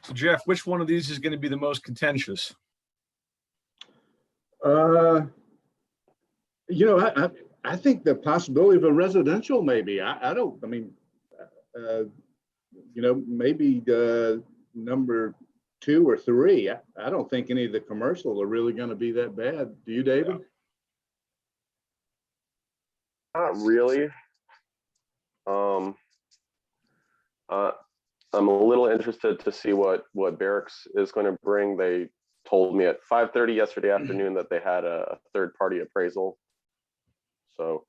So Jeff, which one of these is going to be the most contentious? You know, I think the possibility of a residential, maybe. I don't. I mean, you know, maybe number 2 or 3. I don't think any of the commercial are really going to be that bad. Do you, David? Not really. I'm a little interested to see what Barracks is going to bring. They told me at 5:30 yesterday afternoon that they had a third-party appraisal. So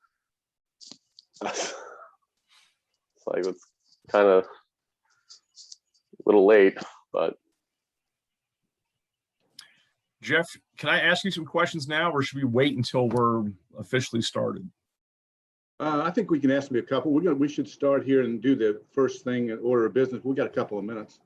it's like it's kind of a little late, but. Jeff, can I ask you some questions now, or should we wait until we're officially started? I think we can ask me a couple. We should start here and do the first thing in order of business. We got a couple of minutes.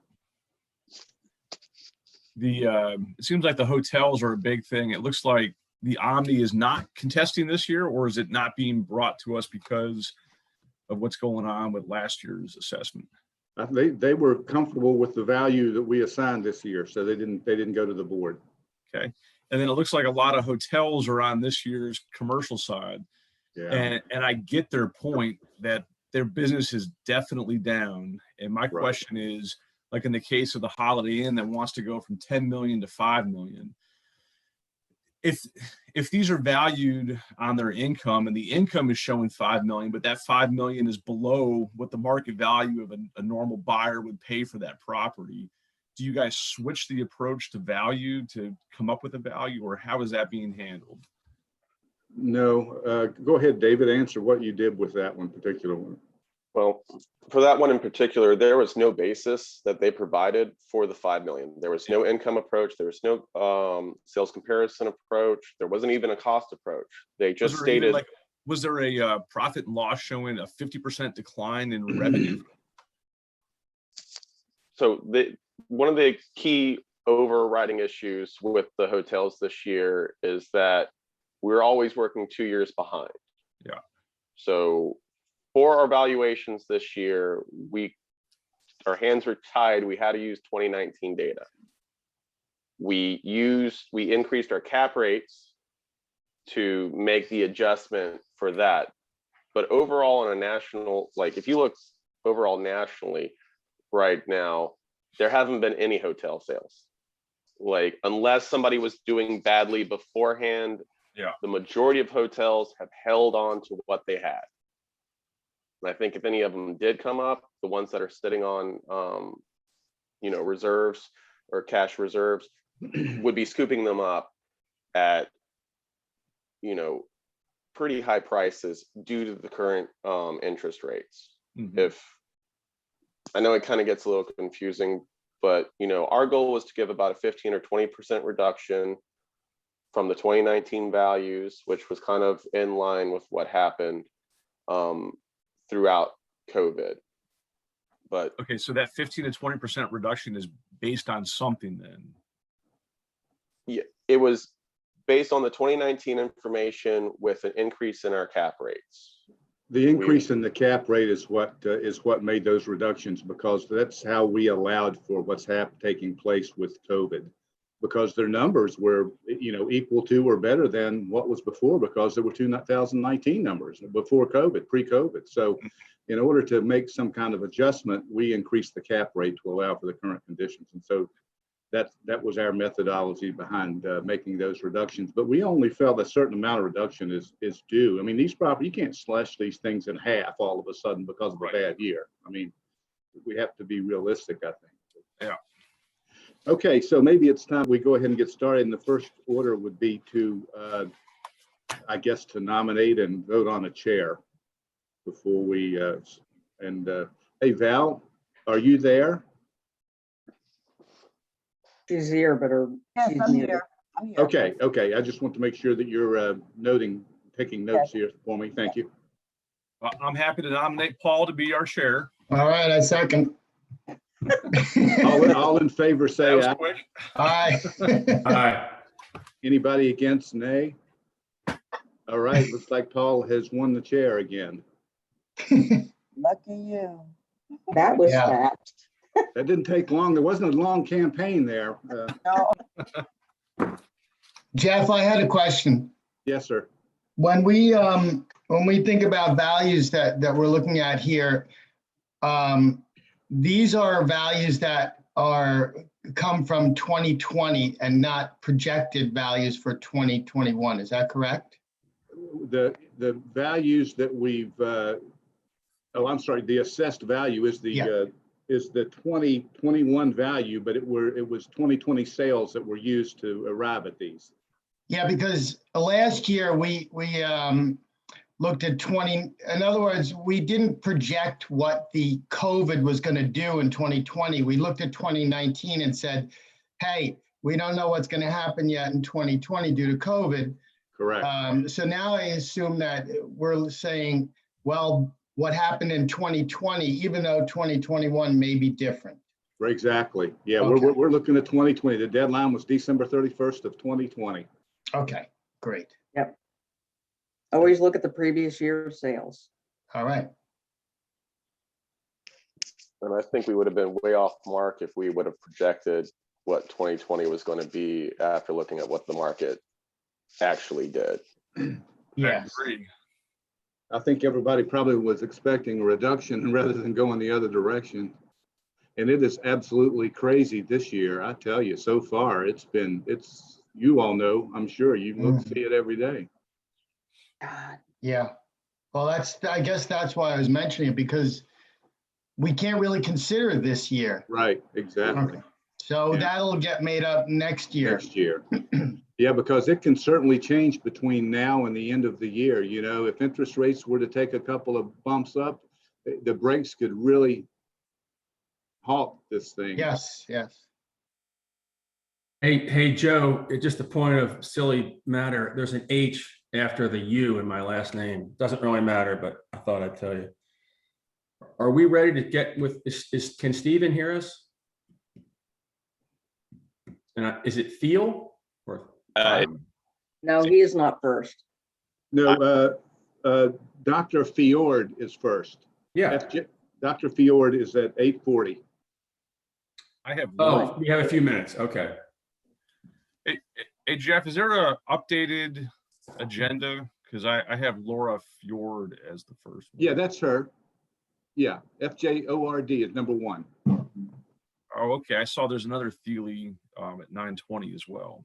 It seems like the hotels are a big thing. It looks like the Omni is not contesting this year, or is it not being brought to us because of what's going on with last year's assessment? They were comfortable with the value that we assigned this year, so they didn't go to the board. Okay, and then it looks like a lot of hotels are on this year's commercial side. Yeah. And I get their point that their business is definitely down. And my question is, like in the case of the Holiday Inn that wants to go from 10 million to 5 million, if these are valued on their income and the income is showing 5 million, but that 5 million is below what the market value of a normal buyer would pay for that property, do you guys switch the approach to value to come up with a value, or how is that being handled? No, go ahead, David, answer what you did with that one particular one. Well, for that one in particular, there was no basis that they provided for the 5 million. There was no income approach. There was no sales comparison approach. There wasn't even a cost approach. They just stated. Was there a profit and loss showing a 50% decline in revenue? So one of the key overriding issues with the hotels this year is that we're always working 2 years behind. Yeah. So for our valuations this year, our hands were tied. We had to use 2019 data. We increased our cap rates to make the adjustment for that. But overall on a national, like if you look overall nationally right now, there haven't been any hotel sales. Like unless somebody was doing badly beforehand, the majority of hotels have held on to what they had. And I think if any of them did come up, the ones that are sitting on, reserves or cash reserves would be scooping them up at, pretty high prices due to the current interest rates. Mm-hmm. I know it kind of gets a little confusing, but, our goal was to give about a 15 or 20% reduction from the 2019 values, which was kind of in line with what happened throughout COVID. But okay, so that 15 to 20% reduction is based on something then? Yeah, it was based on the 2019 information with an increase in our cap rates. The increase in the cap rate is what made those reductions, because that's how we allowed for what's taking place with COVID. Because their numbers were, equal to or better than what was before, because there were 2019 numbers before COVID, pre-COVID. So in order to make some kind of adjustment, we increased the cap rate to allow for the current conditions. And so that was our methodology behind making those reductions. But we only felt a certain amount of reduction is due. I mean, these properties, you can't slash these things in half all of a sudden because of a bad year. I mean, we have to be realistic, I think. Yeah. Okay, so maybe it's time we go ahead and get started. And the first order would be to, I guess, to nominate and vote on a chair before we, hey, Val, are you there? She's here, but yes, I'm here. I'm here. Okay. I just want to make sure that you're taking notes here for me. Thank you. Well, I'm happy to nominate Paul to be our chair. All right, I second. all in favor say aye. Aye. Aye. Anybody against, nay? All right, looks like Paul has won the chair again. Lucky you. that was fast. That didn't take long. There wasn't a long campaign there. No, Jeff, I had a question. Yes, sir. When we think about values that we're looking at here, these are values that come from 2020 and not projected values for 2021. Is that correct? The values that we've, I'm sorry, the assessed value is the 2021 value, but it was 2020 sales that were used to arrive at these. Yeah, because last year we looked at 20. In other words, we didn't project what the COVID was going to do in 2020. We looked at 2019 and said, hey, we don't know what's going to happen yet in 2020 due to COVID. Correct. So now I assume that we're saying, well, what happened in 2020, even though 2021 may be different. Exactly. Yeah, Okay. we're looking at 2020. The deadline was December 31st of 2020. Okay, great. always look at the previous year's sales. All right. And I think we would have been way off mark if we would have projected what 2020 was going to be after looking at what the market actually did. Yes. I agree. I think everybody probably was expecting a reduction rather than going the other direction. And it is absolutely crazy this year. I tell you, so far, you all know, I'm sure you see it every day. God, Yeah. Well, I guess that's why I was mentioning it, because we can't really consider it this year. Right, exactly. Okay. So Yeah. that'll get made up next year. Next year. Yeah, because it can certainly change between now and the end of the year. You know, if interest rates were to take a couple of bumps up, the brakes could really halt this thing. Yes, yes. Hey, Joe, just a point of silly matter. There's an H after the U in my last name. Doesn't really matter, but I thought I'd tell you. Are we ready to get with, can Steven hear us? And is it Thiel or? no, he is not first. No, Dr. Fjord is first. Yeah. Dr. Fjord is at 8:40. I have. Oh, we have a few minutes. Okay. Hey, Jeff, is there a updated agenda? Because I have Laura Fjord as the first one. Yeah, that's her. Yeah, FJORD is number 1. Oh, okay. I saw there's another Thiele at 9:20 as well.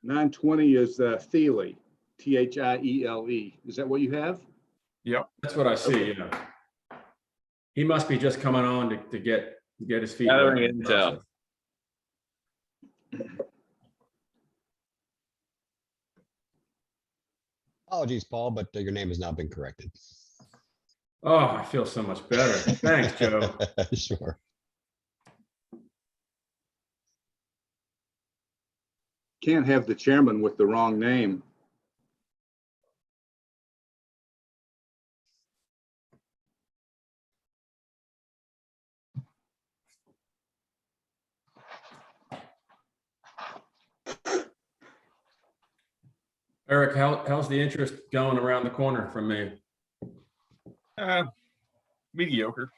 9:20 is Thiele, THIELE. Is that what you have? Yep. That's what I see. Yeah. He must be just coming on to get his feet. Gathering intel. Apologies, Paul, but your name has now been corrected. Oh, I feel so much better. Thanks, Joe. Sure. Can't have the chairman with the wrong name. Eric, how's the interest going around the corner from me? Mediocre.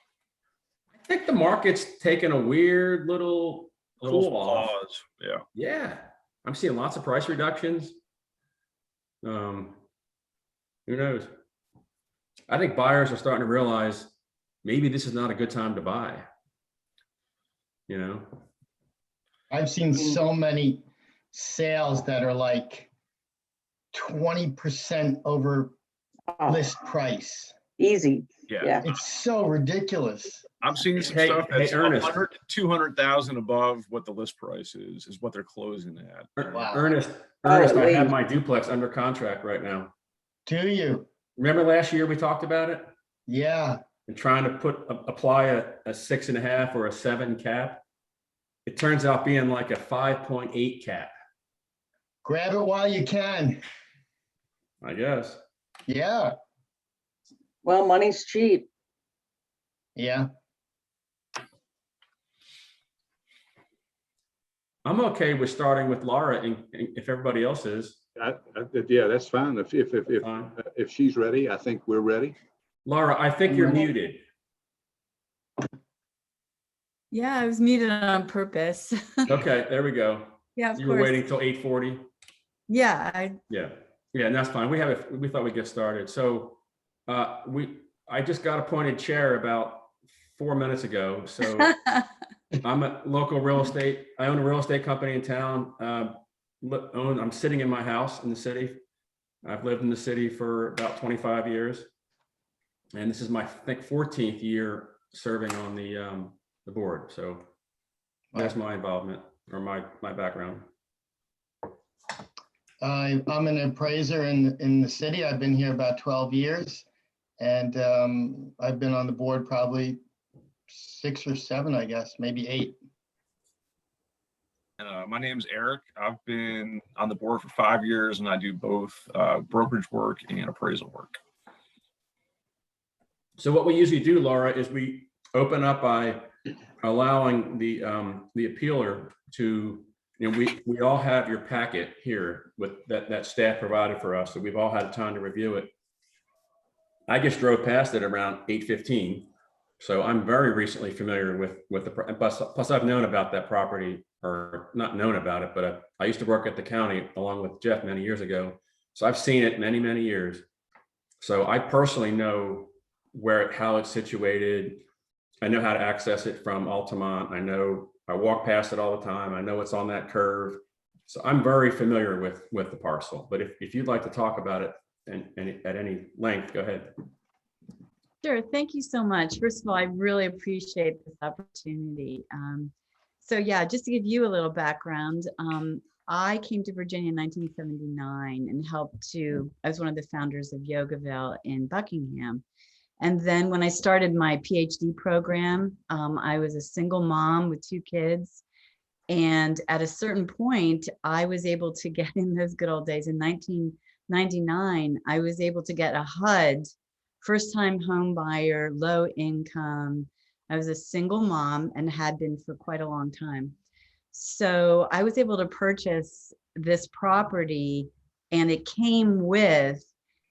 I think the market's taken a weird little cool off. Pause. Yeah. Yeah, I'm seeing lots of price reductions. Who knows? I think buyers are starting to realize maybe this is not a good time to buy. You know? I've seen so many sales that are like 20% over Oh, list price. easy. Yeah. Yeah. It's so ridiculous. I'm seeing some Hey, stuff that's Ernest. 100 to 200,000 above what the list price is what they're closing at. Wow. Ernest, at I have least. my duplex under contract right now. Do you? Remember last year we talked about it? Yeah. And trying to apply a 6.5 or a 7 cap. It turns out being like a 5.8 cap, Grab it while you can. I guess. Yeah. Well, money's cheap. Yeah. I'm okay with starting with Laura and if everybody else is. Yeah, that's fine. Fine. If she's ready, I think we're ready. Laura, I think you're muted. Yeah, I was muted on purpose. Okay, there we go. Yeah, of You were course. waiting till 8:40? Yeah, Yeah, yeah, and that's fine. We thought we'd get started. So I just got appointed chair about 4 minutes ago. So I'm a local real estate. I own a real estate company in town. I'm sitting in my house in the city. I've lived in the city for about 25 years. And this is my, I think, 14th year serving on the board. So that's my involvement or my background. I'm an appraiser in the city. I've been here about 12 years. And I've been on the board probably 6 or 7, I guess, maybe 8. My name's Eric. I've been on the board for 5 years, and I do both brokerage work and appraisal work. So what we usually do, Laura, is we open up by allowing the appealer to, we all have your packet here with that staff provided for us. So we've all had time to review it. I just drove past it around 8:15. So I'm very recently familiar with the, plus I've known about that property, or not known about it, but I used to work at the county along with Jeff many years ago. So I've seen it many, many years. So I personally know how it's situated. I know how to access it from Altamont. I walk past it all the time. I know it's on that curve. So I'm very familiar with the parcel, but if you'd like to talk about it and at any length, go ahead. Sure. Thank you so much. First of all, I really appreciate this opportunity. So yeah, just to give you a little background, I came to Virginia in 1979 and I was one of the founders of Yogaville in Buckingham. And then when I started my PhD program, I was a single mom with 2 kids. And at a certain point, I was able to get, in those good old days in 1999, I was able to get a HUD, first time home buyer, low income. I was a single mom and had been for quite a long time. So I was able to purchase this property, and it came with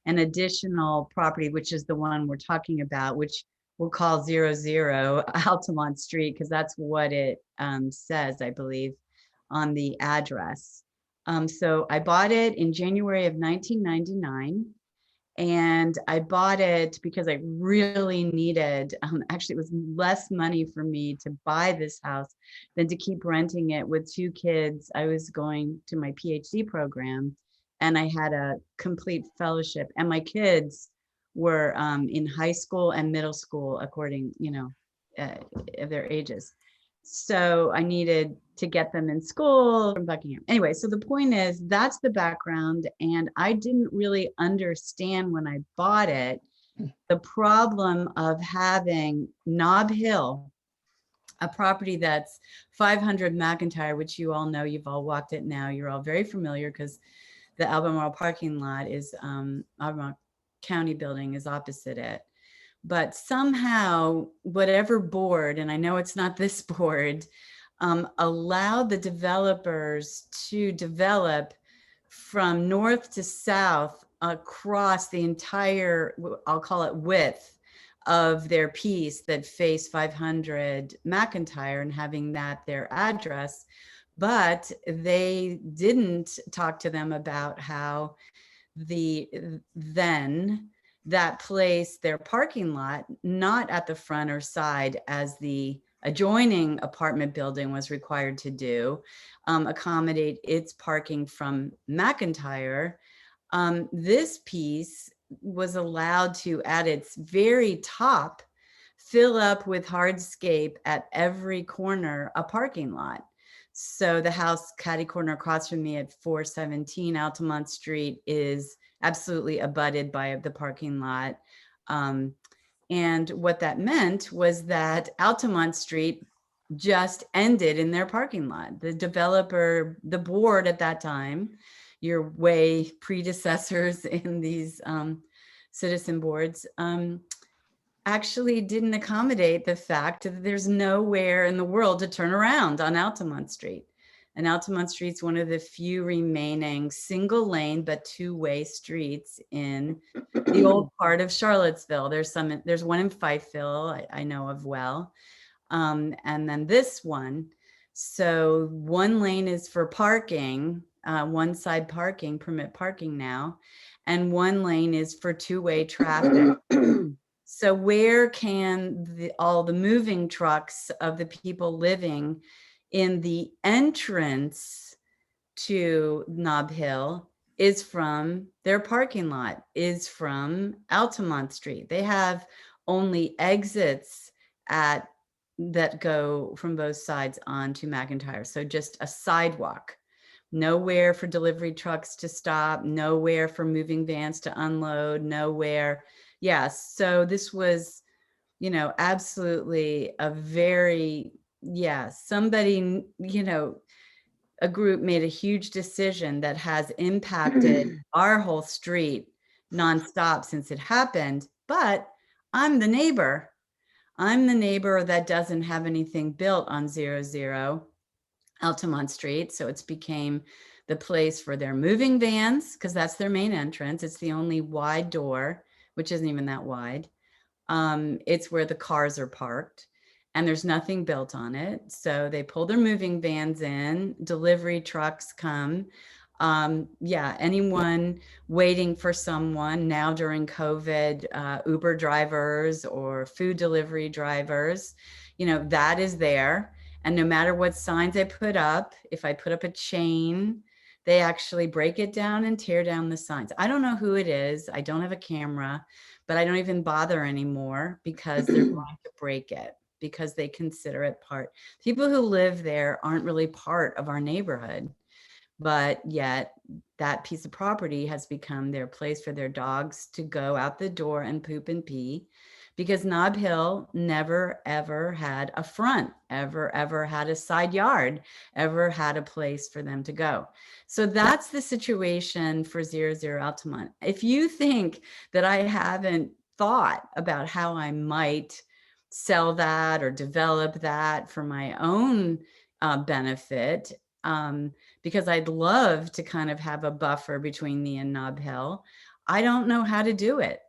an additional property, which is the one we're talking about, which we'll call 00 Altamont Street, because that's what it says, I believe, on the address. So I bought it in January of 1999. And I bought it because I really needed, actually it was less money for me to buy this house than to keep renting it with 2 kids. I was going to my PhD program and I had a complete fellowship, and my kids were in high school and middle school according, of their ages. So I needed to get them in school from Buckingham. Anyway, so the point is, that's the background. And I didn't really understand when I bought it, the problem of having Nob Hill, a property that's 500 McIntyre, which you all know, you've all walked it now. You're all very familiar because the Albemarle parking lot is, Albemarle County building is opposite it. But somehow, whatever board, and I know it's not this board, allowed the developers to develop from north to south across the entire, I'll call it width of their piece that faced 500 McIntyre and having that their address. But they didn't talk to them about how that place, their parking lot, not at the front or side as the adjoining apartment building was required to do, accommodate its parking from McIntyre. This piece was allowed to, at its very top, fill up with hardscape at every corner a parking lot. So the house catty corner across from me at 417 Altamont Street is absolutely abutted by the parking lot. And what that meant was that Altamont Street just ended in their parking lot. The developer, the board at that time, your way predecessors in these citizen boards, actually didn't accommodate the fact that there's nowhere in the world to turn around on Altamont Street. And Altamont Street's one of the few remaining single lane but 2-way streets in the old part of Charlottesville. There's one in Fifeville I know of well. and then this one. So one lane is for parking, one side parking, permit parking now, and one lane is for two-way traffic. So where can all the moving trucks of the people living in the entrance to Nob Hill is from their parking lot, is from Altamont Street. They have only exits that go from both sides onto McIntyre. So just a sidewalk, nowhere for delivery trucks to stop, nowhere for moving vans to unload, nowhere. Yes. So this was, absolutely a very, somebody, a group made a huge decision that has impacted our whole street nonstop since it happened. But I'm the neighbor. I'm the neighbor that doesn't have anything built on 00 Altamont Street. So it's became the place for their moving vans, because that's their main entrance. It's the only wide door, which isn't even that wide. It's where the cars are parked, and there's nothing built on it. So they pull their moving vans in, delivery trucks come. Anyone waiting for someone now during COVID, Uber drivers or food delivery drivers, that is there. And no matter what signs I put up, if I put up a chain, they actually break it down and tear down the signs. I don't know who it is. I don't have a camera, but I don't even bother anymore because they're going to break it, because they consider it part. People who live there aren't really part of our neighborhood, but yet that piece of property has become their place for their dogs to go out the door and poop and pee, because Nob Hill never, ever had a front, ever had a side yard, ever had a place for them to go. So that's the situation for 00 Altamont. If you think that I haven't thought about how I might sell that or develop that for my own benefit, because I'd love to kind of have a buffer between me and Nob Hill, I don't know how to do it.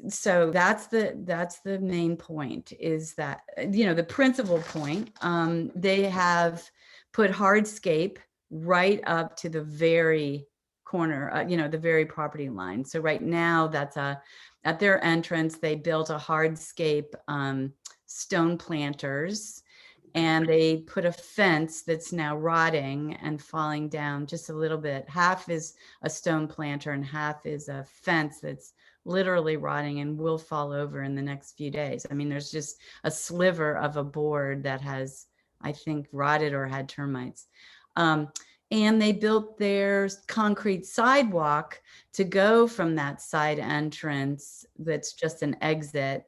So that's the main point, is that, the principal point, they have put hardscape right up to the very corner, the very property line. So right now that's at their entrance, they built a hardscape, stone planters, and they put a fence that's now rotting and falling down just a little bit. Half is a stone planter and half is a fence that's literally rotting and will fall over in the next few days. I mean, there's just a sliver of a board that has, I think, rotted or had termites. And they built their concrete sidewalk to go from that side entrance that's just an exit.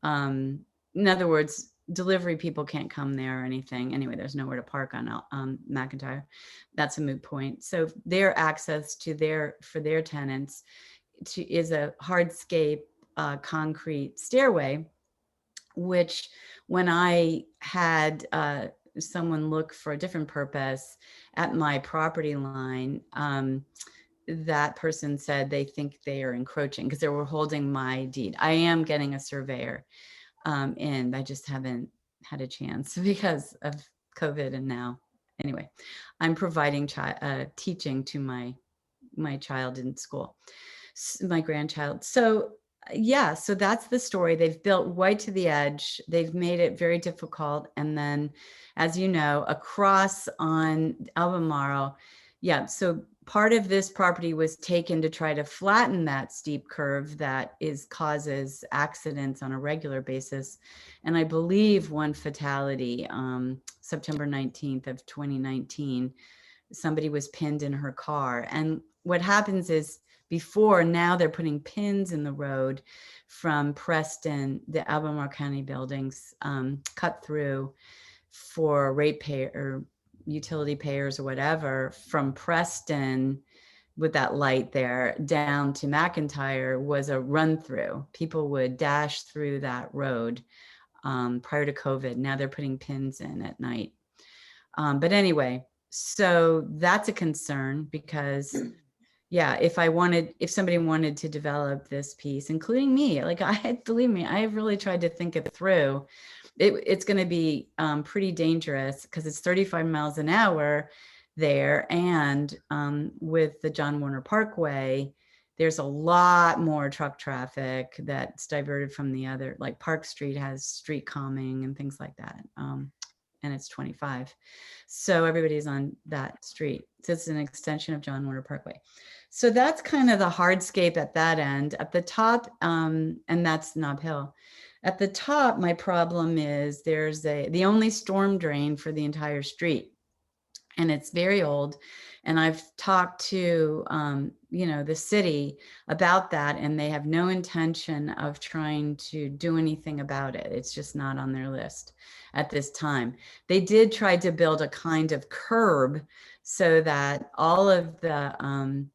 In other words, delivery people can't come there or anything. Anyway, there's nowhere to park on McIntyre. That's a moot point. So their access to for their tenants is a hardscape concrete stairway, which when I had someone look for a different purpose at my property line, that person said they think they are encroaching because they were holding my deed. I am getting a surveyor in. I just haven't had a chance because of COVID. And now, anyway, I'm providing teaching to my child in school, my grandchild. So so that's the story. They've built right to the edge. They've made it very difficult. And then, as you know, across on Albemarle, so part of this property was taken to try to flatten that steep curve that causes accidents on a regular basis. And I believe one fatality, September 19th of 2019, somebody was pinned in her car. And what happens is, now they're putting pins in the road from Preston, the Albemarle County buildings, cut through for ratepayer or utility payers or whatever, from Preston with that light there down to McIntyre was a run through. People would dash through that road prior to COVID. Now they're putting pins in at night. But anyway, so that's a concern because if somebody wanted to develop this piece, including me, believe me, I have really tried to think it through. it's going to be pretty dangerous because it's 35 miles an hour there. And with the John Warner Parkway, there's a lot more truck traffic that's diverted from the other, like Park Street has street calming and things like that. And it's 25. So everybody's on that street. So it's an extension of John Warner Parkway. So that's kind of the hardscape at that end. At the top, and that's Nob Hill. At the top, my problem is there's the only storm drain for the entire street. And it's very old. And I've talked to, the city about that, and they have no intention of trying to do anything about it. It's just not on their list at this time. They did try to build a kind of curb so that all of the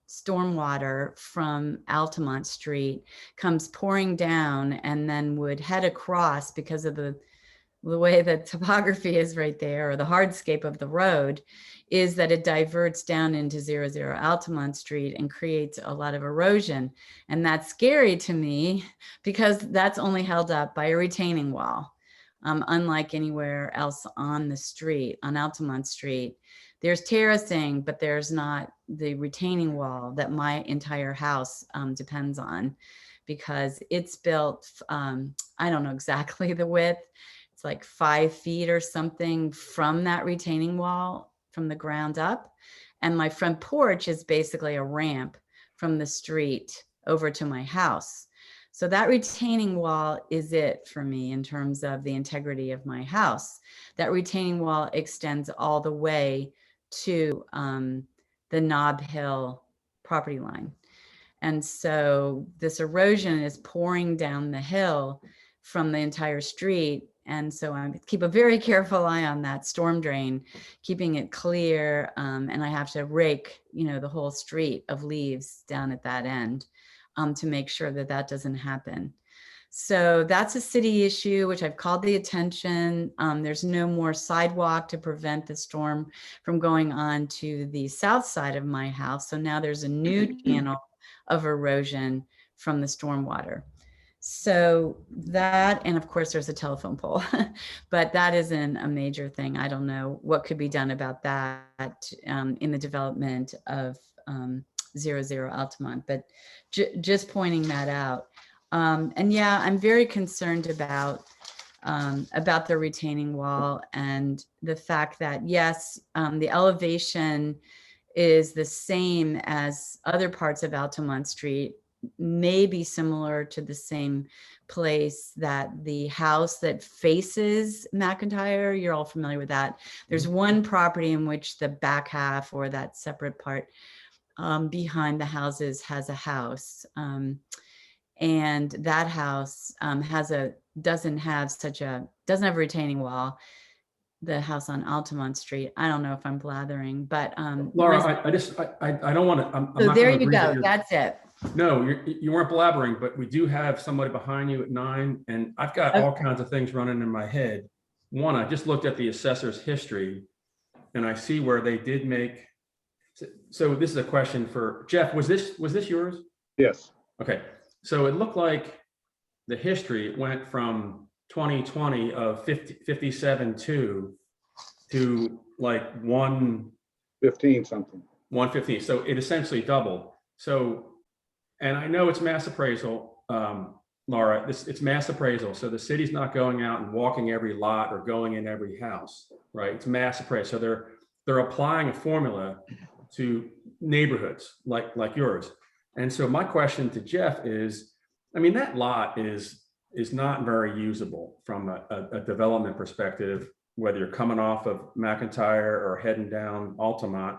stormwater from Altamont Street comes pouring down and then would head across because of the way the topography is right there, or the hardscape of the road, is that it diverts down into 00 Altamont Street and creates a lot of erosion. And that's scary to me because that's only held up by a retaining wall. Unlike anywhere else on the street, on Altamont Street, there's terracing, but there's not the retaining wall that my entire house depends on, because it's built, I don't know exactly the width, it's like 5 feet or something from that retaining wall from the ground up. And my front porch is basically a ramp from the street over to my house. So that retaining wall is it for me in terms of the integrity of my house. That retaining wall extends all the way to the Nob Hill property line. And so this erosion is pouring down the hill from the entire street. And so I keep a very careful eye on that storm drain, keeping it clear. And I have to rake, the whole street of leaves down at that end to make sure that that doesn't happen. So that's a city issue, which I've called the attention. There's no more sidewalk to prevent the storm from going on to the south side of my house. So now there's a new channel of erosion from the stormwater. So that, and of course there's a telephone pole, but that isn't a major thing. I don't know what could be done about that in the development of 00 Altamont, but just pointing that out. And yeah, I'm very concerned about the retaining wall and the fact that yes, the elevation is the same as other parts of Altamont Street, may be similar to the same place that the house that faces McIntyre, you're all familiar with that. There's one property in which the back half, or that separate part behind the houses, has a house. And that house doesn't have a retaining wall. The house on Altamont Street. I don't know if I'm blathering, but Laura, I don't want to. I'm so not there gonna you agree that go. you're- That's it. No, you weren't blabbering, but we do have somebody behind you at 9, and I've got all kinds of things running in my head. One, I just looked at the assessor's history, and I see where they did make. So this is a question for Jeff. Was this yours? Yes. Okay, so it looked like the history went from 2020 of 57.2 to like 15 something. 115. So it essentially doubled. So, and I know it's mass appraisal, Laura, it's mass appraisal. So the city's not going out and walking every lot or going in every house, right? It's mass appraisal. So they're applying a formula to neighborhoods like yours. And so my question to Jeff is, I mean, that lot is not very usable from a development perspective, whether you're coming off of McIntyre or heading down Altamont.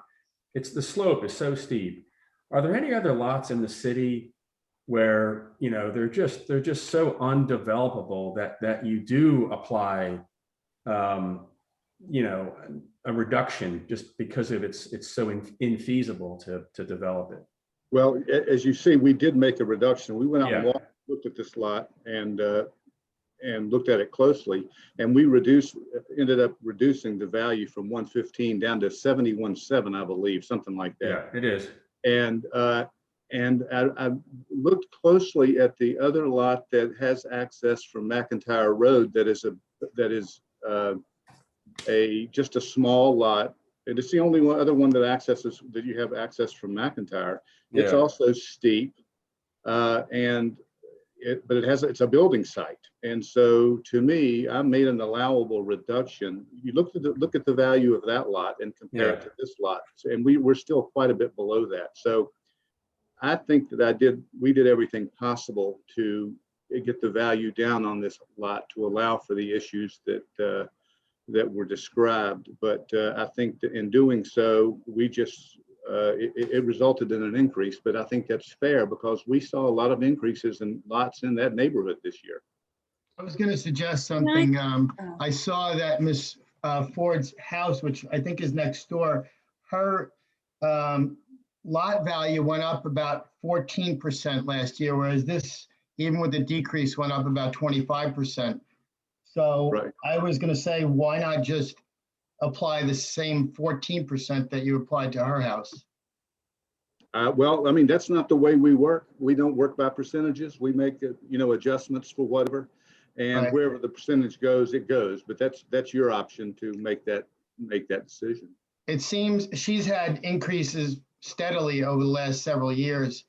The slope is so steep. Are there any other lots in the city where, they're just so undevelopable that you do apply, a reduction just because of it's so infeasible to develop it? Well, as you see, we did make a reduction. We went out and Yeah. looked at this lot and looked at it closely, and we ended up reducing the value from 115 down to 71.7, I believe, something like that. Yeah, it is. And I looked closely at the other lot that has access from McIntyre Road that is just a small lot. And it's the only other one that you have access from McIntyre. It's Yeah. also steep, but it's a building site. And so to me, I made an allowable reduction. You look at the value of that lot and compare it to this lot. And we're still quite a bit below that. So I think that we did everything possible to get the value down on this lot to allow for the issues that were described. But I think that in doing so, it resulted in an increase. But I think that's fair because we saw a lot of increases in lots in that neighborhood this year. I was going to suggest something. I saw that Miss Ford's house, which I think is next door, her lot value went up about 14% last year, whereas this, even with the decrease, went up about 25%. So Right. I was going to say, why not just apply the same 14% that you applied to her house? Well, I mean, that's not the way we work. We don't work by percentages. We make, adjustments for whatever. And Right. wherever the percentage goes, it goes. But that's your option to make that decision. It seems she's had increases steadily over the last several years.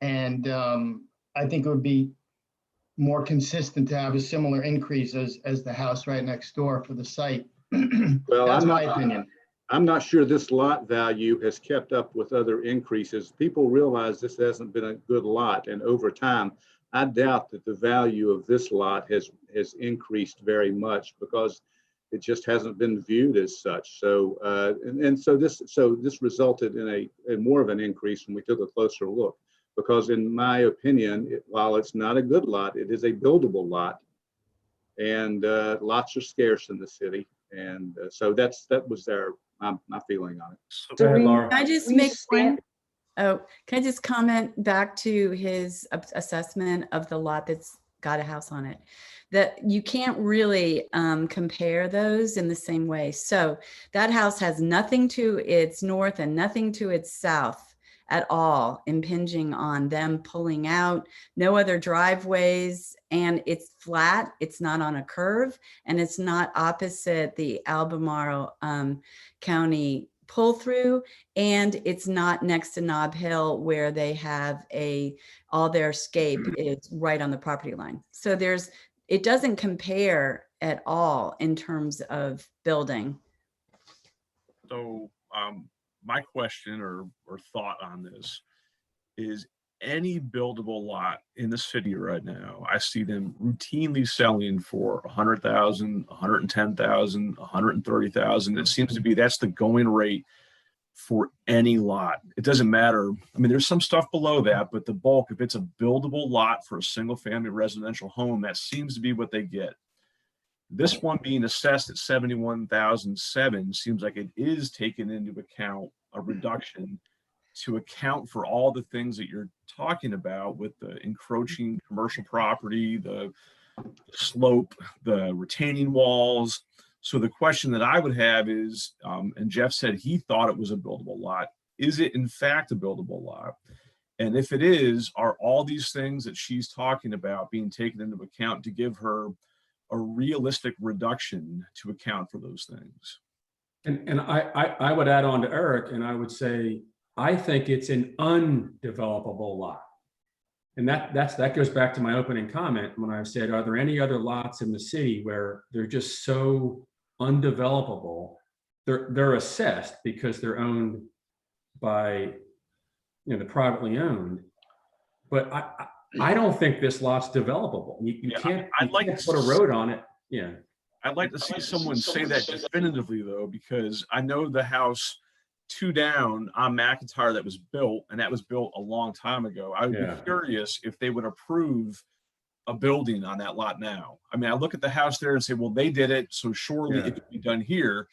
And I think it would be more consistent to have a similar increase as the house right next door for the site. Well, That's my opinion. I'm not sure this lot value has kept up with other increases. People realize this hasn't been a good lot, and over time, I doubt that the value of this lot has increased very much because it just hasn't been viewed as such. So so this resulted in a more of an increase when we took a closer look. Because in my opinion, while it's not a good lot, it is a buildable lot, and lots are scarce in the city, and so that was my feeling on it. So Go ahead, we- Laura. Can I just We make stand- one? Oh, can I just comment back to his assessment of the lot that's got a house on it? That you can't really compare those in the same way. So that house has nothing to its north and nothing to its south at all impinging on them pulling out, no other driveways, and it's flat, it's not on a curve, and it's not opposite the Albemarle County pull through, and it's not next to Nob Hill where they have all their scape is right on the property line. So it doesn't compare at all in terms of building. So my question or thought on this is any buildable lot in the city right now, I see them routinely selling for 100,000, 110,000, 130,000. It seems to be that's the going rate for any lot. It doesn't matter. I mean, there's some stuff below that, but the bulk, if it's a buildable lot for a single family residential home, that seems to be what they get. This one being assessed at 71,007 seems like it is taken into account a reduction to account for all the things that you're talking about with the encroaching commercial property, the slope, the retaining walls. So the question that I would have is, and Jeff said he thought it was a buildable lot. Is it in fact a buildable lot? And if it is, are all these things that she's talking about being taken into account to give her a realistic reduction to account for those things? And I would add on to Eric, and I would say, I think it's an undevelopable lot. And that goes back to my opening comment when I said, are there any other lots in the city where they're just so undevelopable? They're assessed because they're owned by, the privately owned. But I don't think this lot's developable. You can't put a road on it. Yeah. I'd like to see someone say that definitively, though, because I know the house 2 down on McIntyre that was built, and that was built a long time ago. I would be curious if they would approve a building on that lot now. I mean, I look at the house there and say, well, they did it, so surely it could be done here.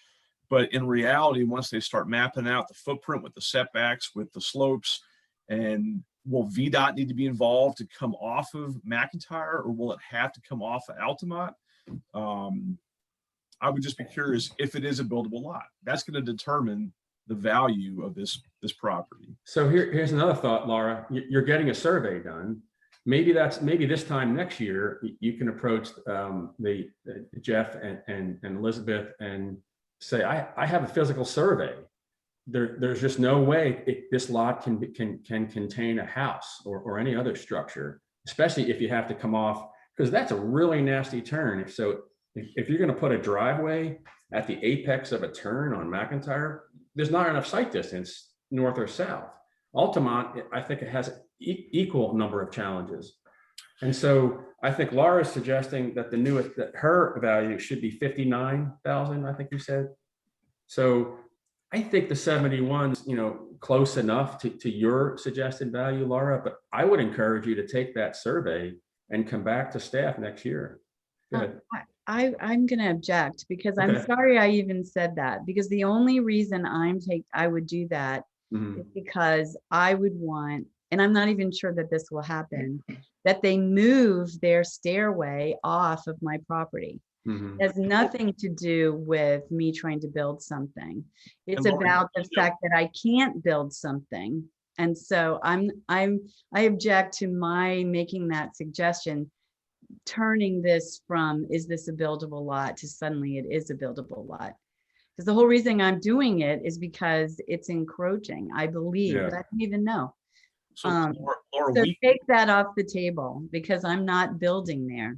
But in reality, once they start mapping out the footprint with the setbacks, with the slopes, and will VDOT need to be involved to come off of McIntyre, or will it have to come off of Altamont? I would just be curious if it is a buildable lot. That's going to determine the value of this property. So here's another thought, Laura. You're getting a survey done. maybe this time next year, you can approach Jeff and Elizabeth and say, I have a physical survey. There's just no way this lot can contain a house or any other structure, especially if you have to come off, because that's a really nasty turn. So if you're going to put a driveway at the apex of a turn on McIntyre, there's not enough sight distance north or south. Altamont, I think it has equal number of challenges. And so I think Laura's suggesting that that her value should be 59,000, I think you said. So I think the 71's, close enough to your suggested value, Laura, but I would encourage you to take that survey and come back to staff next year. Go ahead. I'm going to object because I'm Okay. sorry I even said that, because the only reason I would do that Mhm. is because I would want, and I'm not even sure that this will happen, that they move their stairway off of my property. Mhm. It has nothing to do with me trying to build something. It's And Laura, about the fact that I can't build something. And so I object to my making that suggestion, turning this from, is this a buildable lot, to suddenly it is a buildable lot. Because the whole reason I'm doing it is because it's encroaching, I believe, but I don't even know. So Um, Laura, So take that off the table because I'm not building there.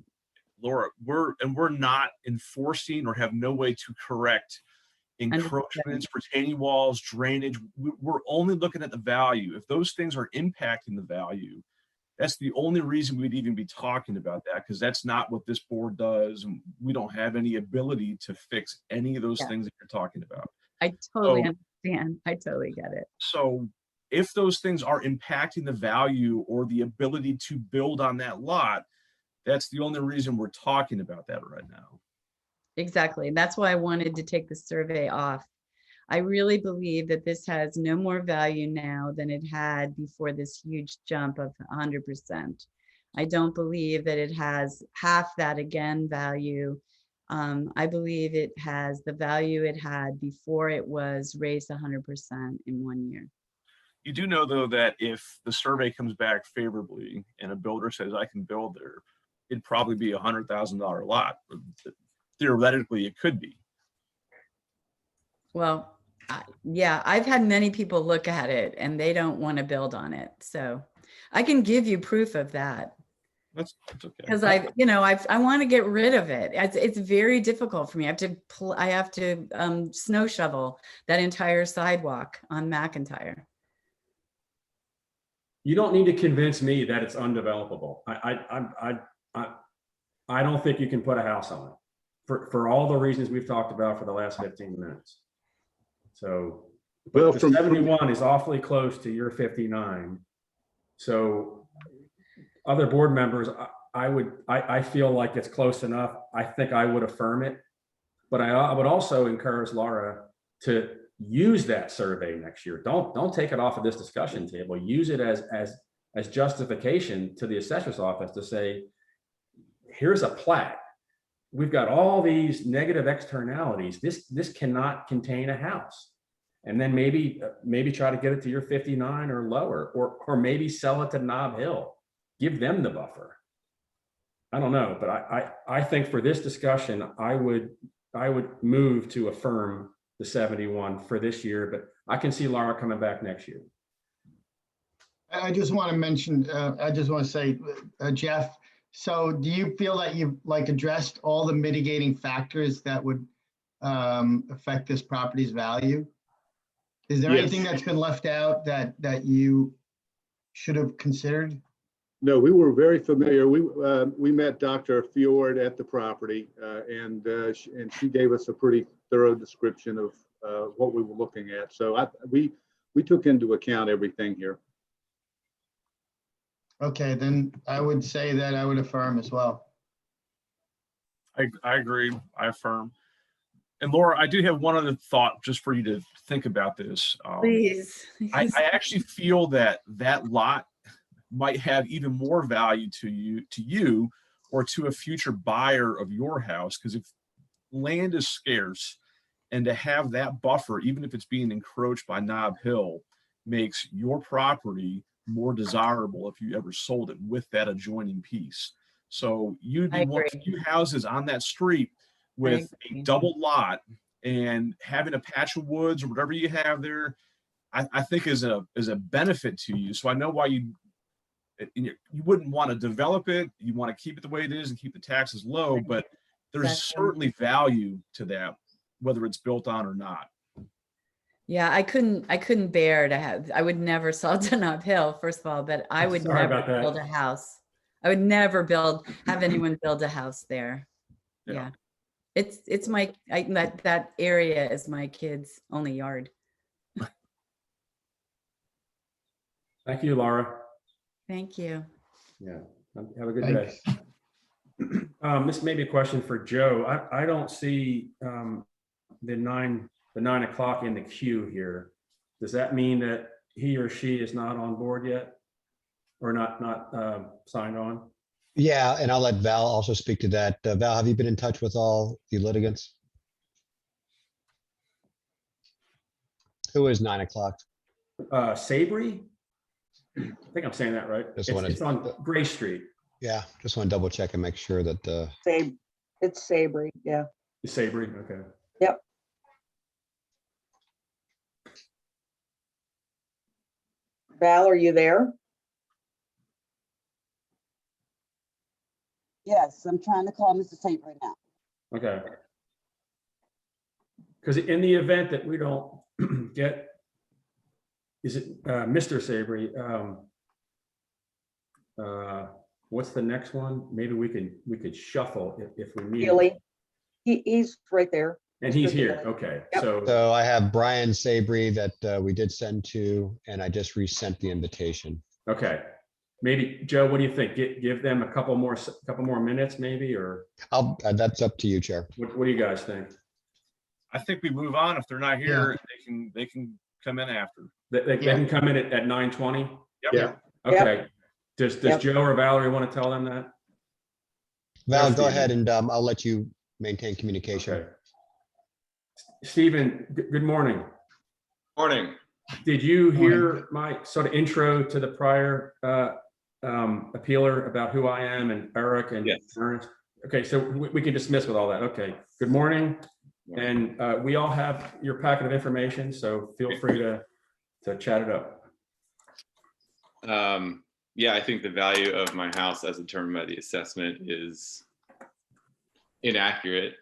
Laura, we're not enforcing or have no way to correct encroachments, retaining walls, drainage. We're only looking at the value. If those things are impacting the value, that's the only reason we'd even be talking about that, because that's not what this board does. And we don't have any ability to fix any of those Yeah. things that you're talking about. I totally understand. I totally get it. So if those things are impacting the value or the ability to build on that lot, that's the only reason we're talking about that right now. Exactly. That's why I wanted to take the survey off. I really believe that this has no more value now than it had before this huge jump of 100%. I don't believe that it has half that again value. I believe it has the value it had before it was raised 100% in 1 year. You do know, though, that if the survey comes back favorably and a builder says I can build there, it'd probably be $100,000 lot. Theoretically, it could be. Well, yeah, I've had many people look at it and they don't want to build on it. So I can give you proof of that. That's okay. Because I want to get rid of it. It's very difficult for me. I have to snow shovel that entire sidewalk on McIntyre. You don't need to convince me that it's undevelopable. I don't think you can put a house on it for all the reasons we've talked about for the last 15 minutes. So, but Well, the from 71 is awfully close to your 59. So other board members, I feel like it's close enough. I think I would affirm it, but I would also encourage Laura to use that survey next year. Don't take it off of this discussion table. Use it as justification to the assessor's office to say, here's a plat. We've got all these negative externalities. This cannot contain a house. And then maybe try to get it to your 59 or lower, or maybe sell it to Nob Hill. Give them the buffer. I don't know, but I think for this discussion, I would move to affirm the 71 for this year, but I can see Laura coming back next year. I just want to mention, I just want to say, Jeff, so do you feel that you've addressed all the mitigating factors that would affect this property's value? Is there Yes. anything that's been left out that you should have considered? No, we were very familiar. We met Dr. Fjord at the property, and she gave us a pretty thorough description of what we were looking at. So we took into account everything here. Okay, then I would say that I would affirm as well. I agree. I affirm. And Laura, I do have one other thought just for you to think about this. Please. I actually feel that lot might have even more value to you or to a future buyer of your house, because if land is scarce, and to have that buffer, even if it's being encroached by Nob Hill, makes your property more desirable if you ever sold it with that adjoining piece. So you'd I be one of the agree. few houses on that street with a agree. double lot, and having a patch of woods or whatever you have there, I think is a benefit to you. So I know why you wouldn't want to develop it. You want to keep it the way it is and keep the taxes low, Right. but there's Exactly. certainly value to that, whether it's built on or not. Yeah, I couldn't bear to have, I would never sell Dunlop Hill, first of all, but I would Sorry never about that. build a house. I would never have anyone build a house there. Yeah. Yeah. It's my, that area is my kid's only yard. Thank you, Laura. Thank you. Yeah, have a good day. This may be a question for Joe. I don't see the 9 o'clock in the queue here. Does that mean that he or she is not on board yet? Or not signed on? Yeah, and I'll let Val also speak to that. Val, have you been in touch with all the litigants? Who is 9 o'clock? Sabry? I think I'm saying that right. Just It's wanted- it's on Gray Street. Yeah, just want to double check and make sure that, It's Sabry, yeah. Sabry, okay. Val, are you there? Yes, I'm trying to call Mr. Tate right now. Okay. Because in the event that we don't get, is it Mr. Sabry? What's the next one? Maybe we could shuffle if we need. Billy? He's right there. And he's Mr. here. Bailey. Okay, Yep. so I have Brian Sabry that we did send to, and I just resent the invitation. okay. Maybe Joe, what do you think? Give them a couple more minutes, maybe, or That's up to you, Chair. what do you guys think? I think we move on. If they're not here, they can come in after. They can come in at 9:20. Yep. Yeah. Okay. Does Yep. Joe or Valerie want to tell them that? Val, Yes, go Stephen. ahead and I'll let you maintain communication. Okay. Stephen, good morning. Morning. Did you hear my sort of intro to the prior appealer about who I am and Eric and Yes. Ernest? Okay, so we can dismiss with all that. Okay, good morning. And we all have your packet of information, so feel free to chat it up. Yeah, I think the value of my house as determined by the assessment is inaccurate,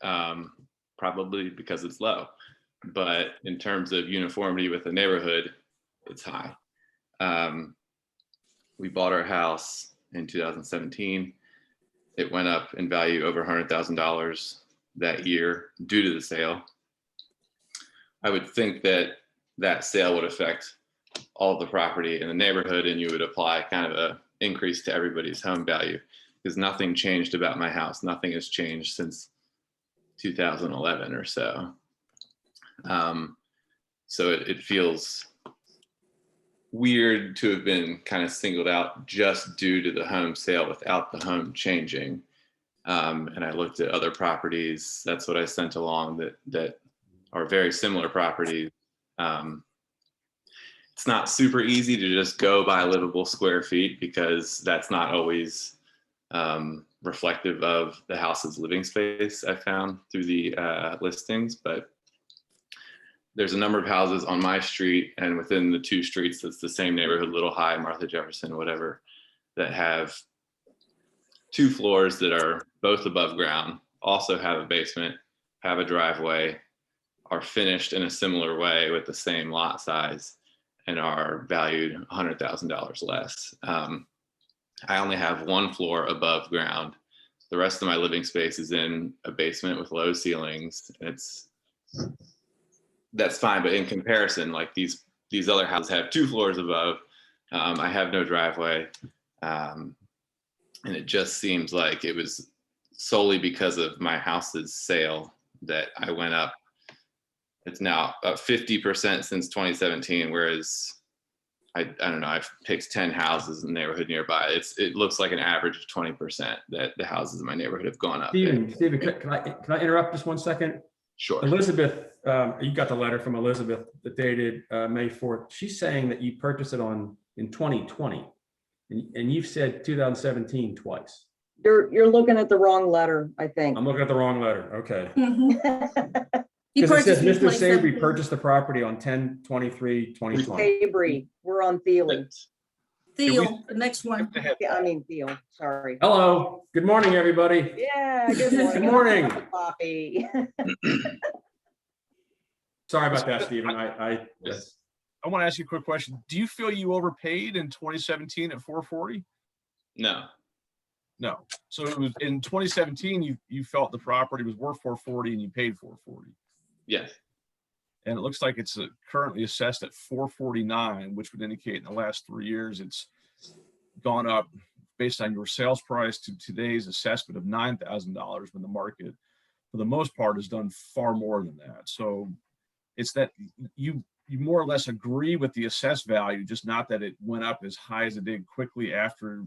probably because it's low. But in terms of uniformity with the neighborhood, it's high. We bought our house in 2017. It went up in value over $100,000 that year due to the sale. I would think that that sale would affect all of the property in the neighborhood, and you would apply kind of a increase to everybody's home value, because nothing changed about my house. Nothing has changed since 2011 or so. So it feels weird to have been kind of singled out just due to the home sale without the home changing. And I looked at other properties. That's what I sent along that are very similar properties. It's not super easy to just go by livable square feet, because that's not always reflective of the house's living space, I found through the listings. But there's a number of houses on my street and within the two streets that's the same neighborhood, Little High, Martha Jefferson, whatever, that have 2 floors that are both above ground, also have a basement, have a driveway, are finished in a similar way with the same lot size, and are valued $100,000 less. I only have 1 floor above ground. The rest of my living space is in a basement with low ceilings. That's fine, but in comparison, like these other houses have 2 floors above. I have no driveway. And it just seems like it was solely because of my house's sale that I went up. It's now up 50% since 2017, whereas I don't know, I've picked 10 houses in the neighborhood nearby. It looks like an average of 20% that the houses in my neighborhood have gone up. Stephen, can I interrupt just 1 second? Sure. Elizabeth, you got the letter from Elizabeth that dated May 4th. She's saying that you purchased it on in 2020. And you've said 2017 twice. You're looking at the wrong letter, I think. I'm looking at the wrong letter. Okay. He Because it says purchased in Mr. Sabry 2017. purchased the property on 10/23/2020. Sabry, we're on Thiele. Theo, the next one. Yeah, I mean Thiele, sorry. Hello, good morning, everybody. Yeah, good morning. Good morning. Coffee. Sorry about that, Stephen. I want to ask you a quick question. Do you feel you overpaid in 2017 at 440? No, No. So it was in 2017, you felt the property was worth 440 and you paid 440. yes, And it looks like it's currently assessed at 449, which would indicate in the last 3 years it's gone up based on your sales price to today's assessment of $9,000, when the market, for the most part, has done far more than that. So it's that you more or less agree with the assessed value, just not that it went up as high as it did quickly after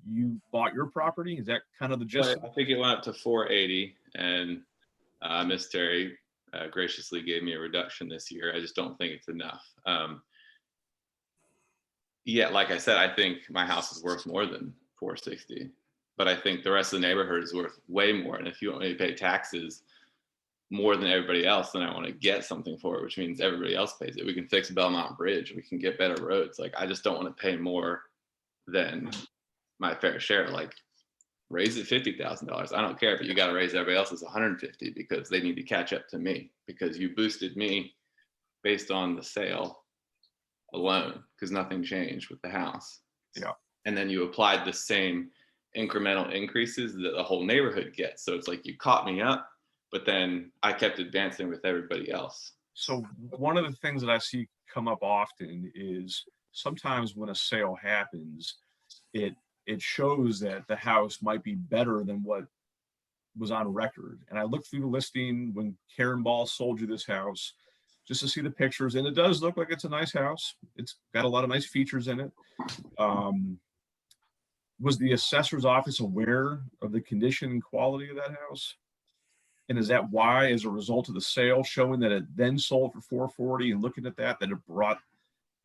you bought your property. Is that kind of the gist? I think it went up to 480, and Miss Terry graciously gave me a reduction this year. I just don't think it's enough. Yeah, like I said, I think my house is worth more than 460, but I think the rest of the neighborhood is worth way more. And if you want me to pay taxes more than everybody else, then I want to get something for it, which means everybody else pays it. We can fix Belmont Bridge, we can get better roads. Like, I just don't want to pay more than my fair share. Like, raise it $50,000. I don't care, but you got to raise everybody else's 150 because they need to catch up to me, because you boosted me based on the sale alone, because nothing changed with the house. Yeah. And then you applied the same incremental increases that the whole neighborhood gets. So it's like you caught me up, but then I kept advancing with everybody else. So one of the things that I see come up often is sometimes when a sale happens, it shows that the house might be better than what was on record. And I looked through the listing when Karen Ball sold you this house just to see the pictures, and it does look like it's a nice house. It's got a lot of nice features in it. Was the assessor's office aware of the condition and quality of that house? And is that why, as a result of the sale showing that it then sold for 440, and looking at that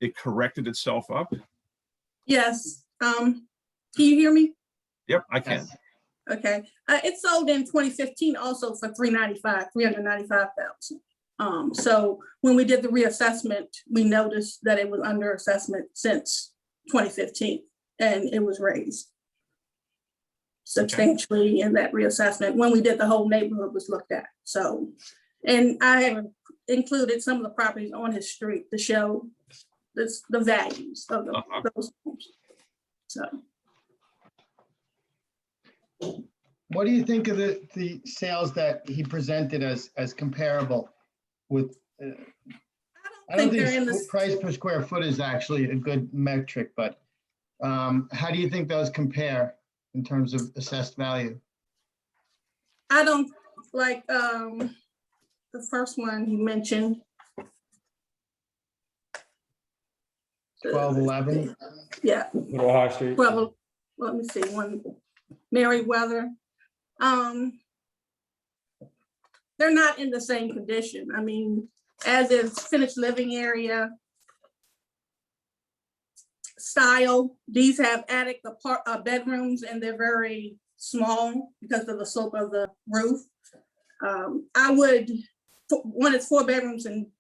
it corrected itself up? Yes. Can you hear me? Yep, I can. Okay. It sold in 2015 also for $395,000. So when we did the reassessment, we noticed that it was under assessment since 2015, and it was raised substantially in that reassessment when we did the whole neighborhood was looked at. So, and I have included some of the properties on his street to show the values of those homes. So. What do you think of the sales that he presented as comparable with? I don't think price per square foot is actually a good metric, but how do you think those compare in terms of assessed value? I don't like the first one you mentioned. 1211. Yeah. Little High Street. Well, let me see, one Merriweather. They're not in the same condition. I mean, as is finished living area, style. These have attic bedrooms, and they're very small because of the slope of the roof. One is 4 bedrooms and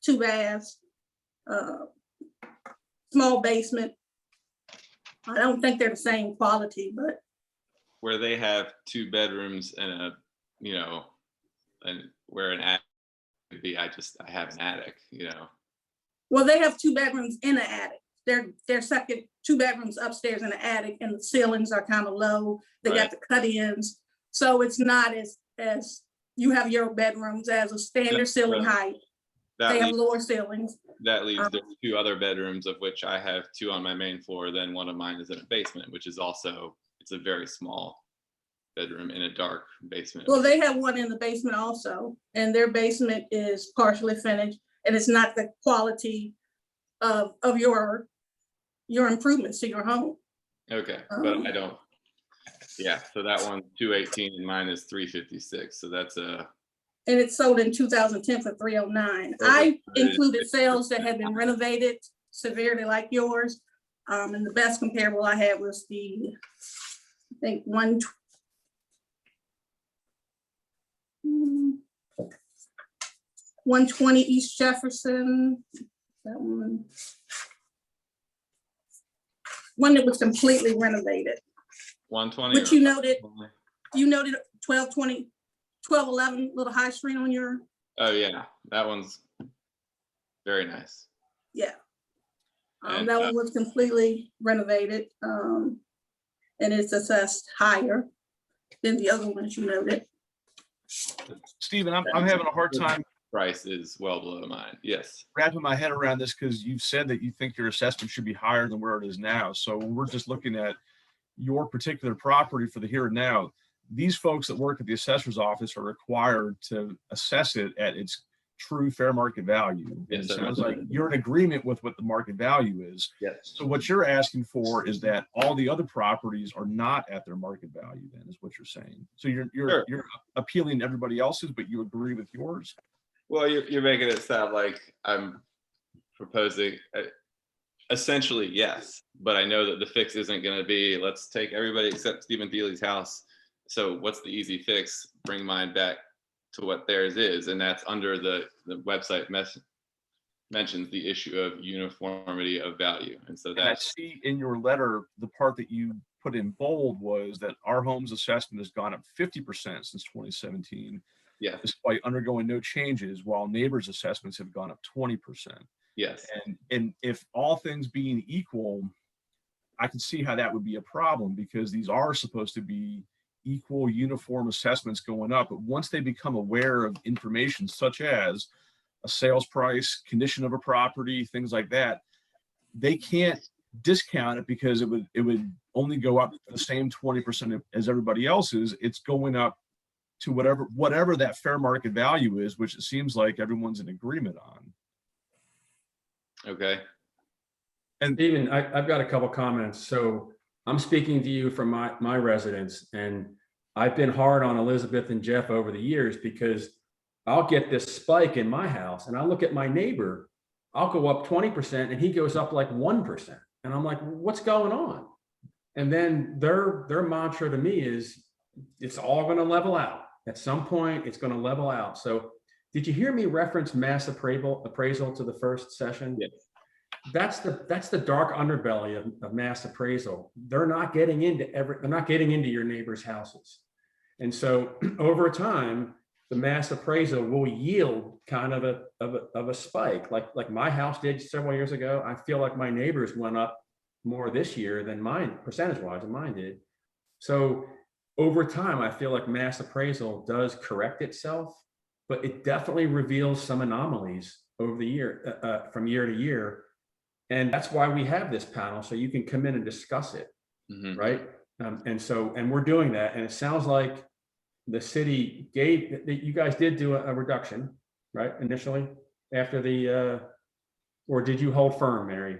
2 baths, small basement. I don't think they're the same quality, but. Where they have 2 bedrooms and and where an attic would be, I have an attic, Well, they have 2 bedrooms in an attic. They're second 2 bedrooms upstairs in the attic, and the ceilings are kind of low. They got the cut-ins, so it's not as you have your bedrooms as a standard ceiling height. They have lower ceilings. That leaves there's 2 other bedrooms, of which I have 2 on my main floor. Then one of mine is in a basement, which is also, it's a very small bedroom in a dark basement. Well, they have one in the basement also, and their basement is partially finished, and it's not the quality of your improvements to your home. Okay, but I don't. Yeah, so that one's 218 and mine is 356. So that's and it sold in 2010 for 309. I included sales that had been renovated severely like yours. And the best comparable I had was I think 120 East Jefferson. That one that was completely renovated. 120. Which you noted 1211 Little High Street on your, Oh yeah, that one's very nice. yeah. And, That one was completely renovated, and it's assessed higher than the other ones you noted. Stephen, I'm having a hard time Price is well below mine. Yes. wrapping my head around this because you've said that you think your assessment should be higher than where it is now. So when we're just looking at your particular property for the here and now, these folks that work at the assessor's office are required to assess it at its true fair market value. And Yes, it sir. sounds like you're in agreement with what the market value is. Yes. So what you're asking for is that all the other properties are not at their market value, then is what you're saying. So you're Sure. you're appealing to everybody else's, but you agree with yours. Well, you're making it sound like I'm proposing. Essentially, yes, but I know that the fix isn't going to be let's take everybody except Stephen Thiele's house. So what's the easy fix? Bring mine back to what theirs is, and that's under the website mentions the issue of uniformity of value, and so And I that's see in your letter, the part that you put in bold was that our home's assessment has gone up 50% since 2017, yeah, despite undergoing no changes, while neighbors' assessments have gone up 20%. yes, And if all things being equal, I can see how that would be a problem because these are supposed to be equal, uniform assessments going up. But once they become aware of information such as a sales price, condition of a property, things like that, they can't discount it because it would only go up the same 20% as everybody else's. It's going up to whatever that fair market value is, which it seems like everyone's in agreement on. okay, And Stephen, I've got a couple comments. So I'm speaking to you from my residence, and I've been hard on Elizabeth and Jeff over the years because I'll get this spike in my house and I'll look at my neighbor, I'll go up 20% and he goes up like 1%. And I'm like, what's going on? And then their mantra to me is it's all going to level out. At some point, it's going to level out. So did you hear me reference mass appraisal to the first session? yes, That's the dark underbelly of mass appraisal. They're not getting into your neighbor's houses. And so over time, the mass appraisal will yield kind of a spike like my house did several years ago. I feel like my neighbors went up more this year than mine, percentage-wise, than mine did. So over time, I feel like mass appraisal does correct itself, but it definitely reveals some anomalies over the year, from year to year. And that's why we have this panel, so you can come in and discuss it, right? And we're doing that. And it sounds like the city you guys did do a reduction, right? Initially after or did you hold firm, Mary?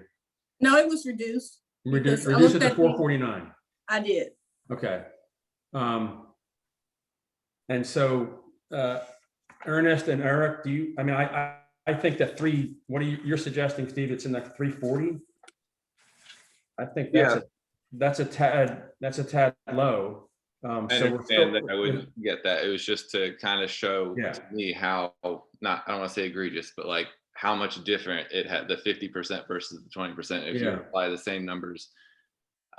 No, it was reduced. Reduce I it looked to at the- 449. I did. Okay. And so Ernest and Eric, I think that you're suggesting, Steve, it's in like 340. I think that's a tad low. I So understand that I wouldn't get that. It was just to kind of show to me how I don't want to say egregious, but like how much different it had, the 50% versus the 20%. If you apply the same numbers.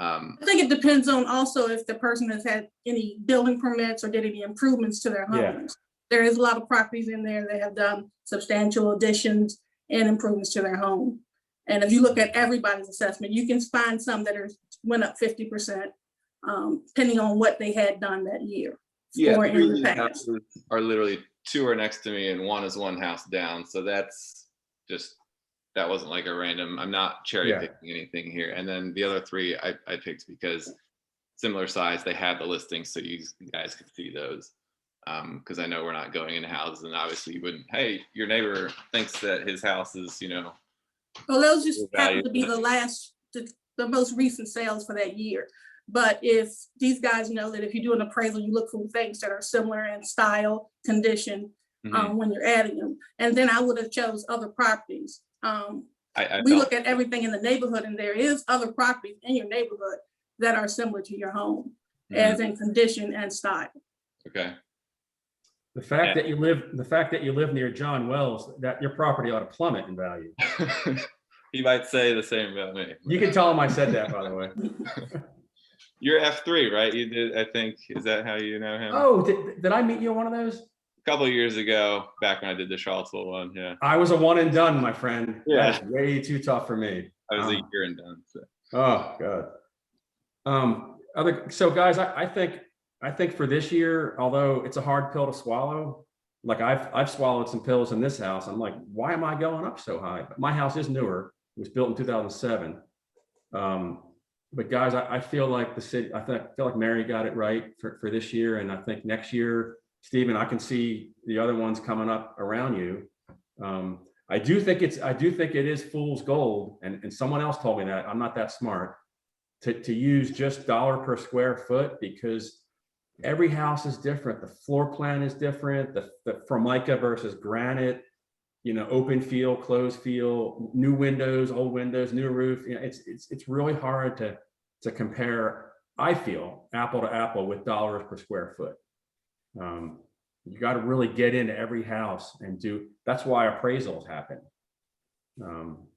I think it depends on also if the person has had any building permits or did any improvements to their homes. There is a lot of properties in there that have done substantial additions and improvements to their home. And if you look at everybody's assessment, you can find some that went up 50%, depending on what they had done that year. Yeah, or in the past. houses are literally two are next to me and one is one house down. So that's just, that wasn't like a random, I'm not cherry picking anything here. And then the other three I picked because similar size, they had the listings so you guys could see those. Because I know we're not going into houses and obviously you wouldn't, hey, your neighbor thinks that his house is, Well, those just happen to be the most recent sales for that year. But if these guys know that if you do an appraisal, you look for things that are similar in style, condition, when you're adding them. And then I would have chose other properties. I we felt- look at everything in the neighborhood, and there is other properties in your neighborhood that are similar to your home, as in condition and style. Okay. The fact that you live near John Wells, that your property ought to plummet in value. He might say the same about me. You can tell him I said that, by the way. You're F3, right? You did, I think. Is that how you know him? Oh, did I meet you on one of those? A couple of years ago, back when I did the Charlottesville one. Yeah. I was a one and done, my friend. Yeah. That is way too tough for me. I was a year and done. So. Oh, God. So guys, I think for this year, although it's a hard pill to swallow, like I've swallowed some pills in this house. I'm like, why am I going up so high? But my house is newer. It was built in 2007. But guys, I feel like the city, I feel like Mary got it right for this year. And I think next year, Stephen, I can see the other ones coming up around you. I do think it is fool's gold. And someone else told me that. I'm not that smart to use just dollar per square foot, because every house is different. The floor plan is different. The Formica versus granite, open feel, closed feel, new windows, old windows, new roof. It's really hard to compare, I feel, apple to apple with dollars per square foot. You got to really get into every house and that's why appraisals happen.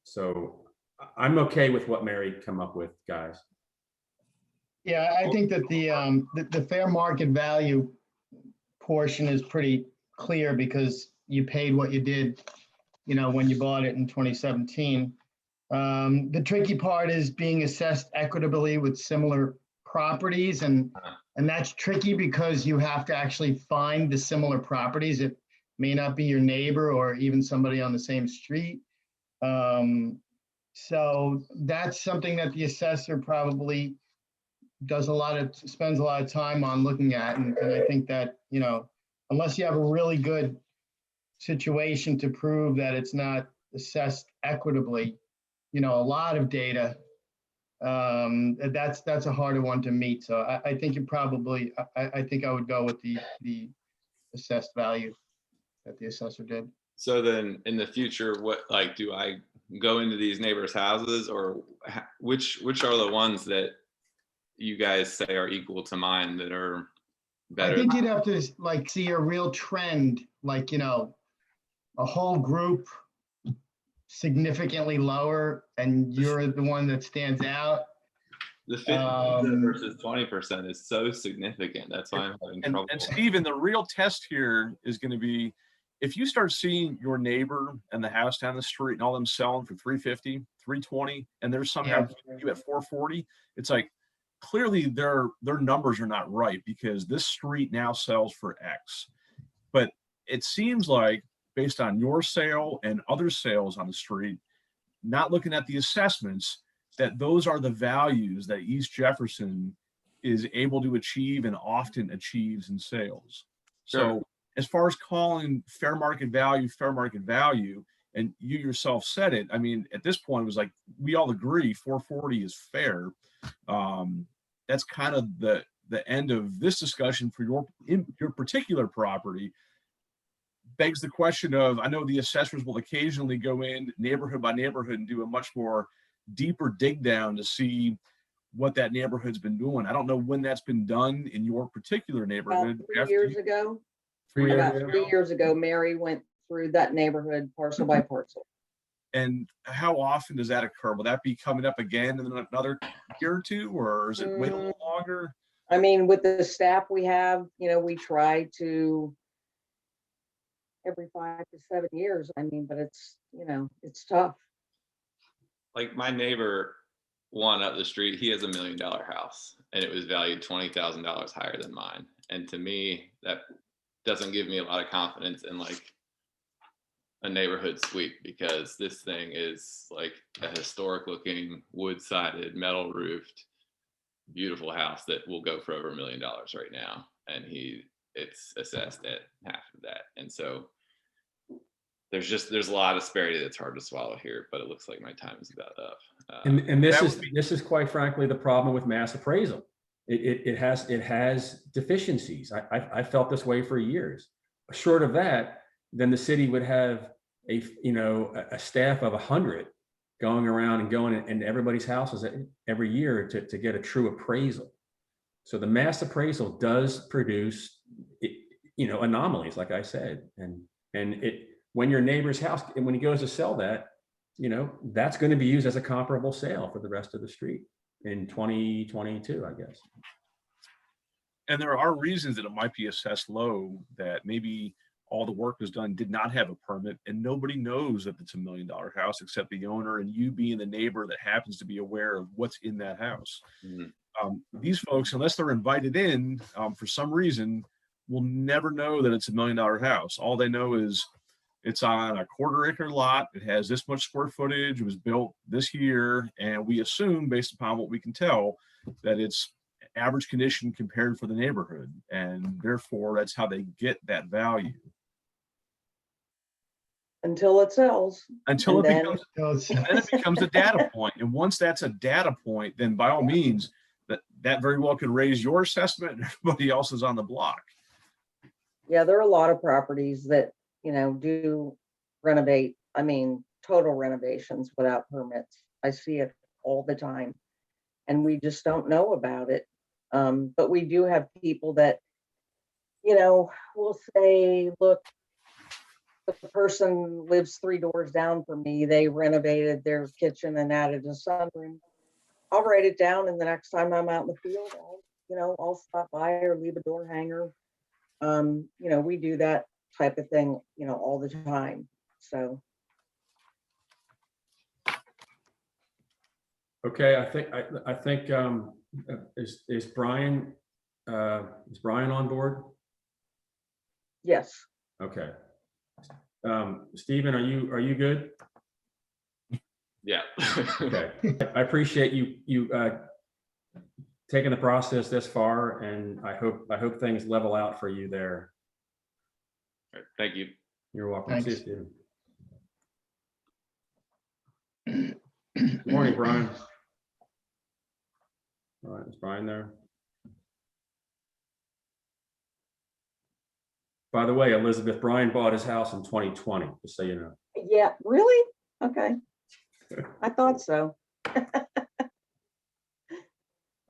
So I'm okay with what Mary come up with, guys. Yeah, I think that the fair market value portion is pretty clear because you paid what you did, when you bought it in 2017. The tricky part is being assessed equitably with similar properties, and that's tricky because you have to actually find the similar properties. It may not be your neighbor or even somebody on the same street. So that's something that the assessor probably spends a lot of time on looking at. And I think that, unless you have a really good situation to prove that it's not assessed equitably, a lot of data, that's a harder one to meet. So I think I think I would go with the assessed value that the assessor did. So then in the future, do I go into these neighbors' houses, or which are the ones that you guys say are equal to mine that are better? I think you'd have to see a real trend, a whole group significantly lower and you're the one that stands out. The 50% versus 20% is so significant. That's why I'm having trouble. And Stephen, the real test here is going to be if you start seeing your neighbor and the house down the street and all them selling for 350, 320, and they're somehow you at 440, it's like clearly their numbers are not right, because this street now sells for X. But it seems like based on your sale and other sales on the street, not looking at the assessments, that those are the values that East Jefferson is able to achieve and often achieves in sales. Sure. So as far as calling fair market value, and you yourself said it, I mean, at this point it was like, we all agree 440 is fair. That's kind of the end of this discussion for your particular property. Begs the question of, I know the assessors will occasionally go in neighborhood by neighborhood and do a much more deeper dig down to see what that neighborhood's been doing. I don't know when that's been done in your particular neighborhood. About 3 years ago. 3 years About ago. 3 years ago, Mary went through that neighborhood parcel by parcel. And how often does that occur? Will that be coming up again in another year or two, or is it wait a little longer? I mean, with the staff we have, we try to every 5 to 7 years. I mean, but it's, it's tough. Like my neighbor one up the street, he has $1 million house and it was valued $20,000 higher than mine. And to me, that doesn't give me a lot of confidence in a neighborhood sweep, because this thing is like a historic looking wood sided, metal roofed, beautiful house that will go for over $1 million right now. And it's assessed at half of that. And so there's a lot of disparity that's hard to swallow here, but it looks like my time is about up. And this is quite frankly the problem with mass appraisal. It has deficiencies. I felt this way for years. Short of that, then the city would have a staff of 100 going around and going into everybody's houses every year to get a true appraisal. So the mass appraisal does produce, anomalies, like I said, and when your neighbor's house, and when he goes to sell that, that's going to be used as a comparable sale for the rest of the street in 2022, I guess. And there are reasons that it might be assessed low, that maybe all the work was done, did not have a permit, and nobody knows that it's $1 million house except the owner and you being the neighbor that happens to be aware of what's in that house. These folks, unless they're invited in for some reason, will never know that it's $1 million house. All they know is it's on a 1/4 acre lot. It has this much square footage. It was built this year. And we assume, based upon what we can tell, that it's average condition compared for the neighborhood. And therefore, that's how they get that value. Until it sells. Until And it then- becomes, and then it becomes a data point. And once that's a data point, then by all means, that very well could raise your assessment and everybody else is on the block. Yeah, there are a lot of properties that, do renovate, total renovations without permits. I see it all the time. And we just don't know about it. But we do have people that, will say, look, the person lives 3 doors down from me. They renovated their kitchen and added a sunroom. I'll write it down, and the next time I'm out in the field, I'll stop by or leave a door hanger. We do that type of thing, all the time. So. Okay, I think is Brian on board? Yes. Okay. Stephen, are you good? Yeah. Okay. I appreciate you taking the process this far, and I hope things level out for you there. Right, thank you. You're welcome. Thanks. See you, Stephen. Good morning, Brian. All right, is Brian there? By the way, Elizabeth, Brian bought his house in 2020, just so you know. Yeah, really? Okay. I thought so.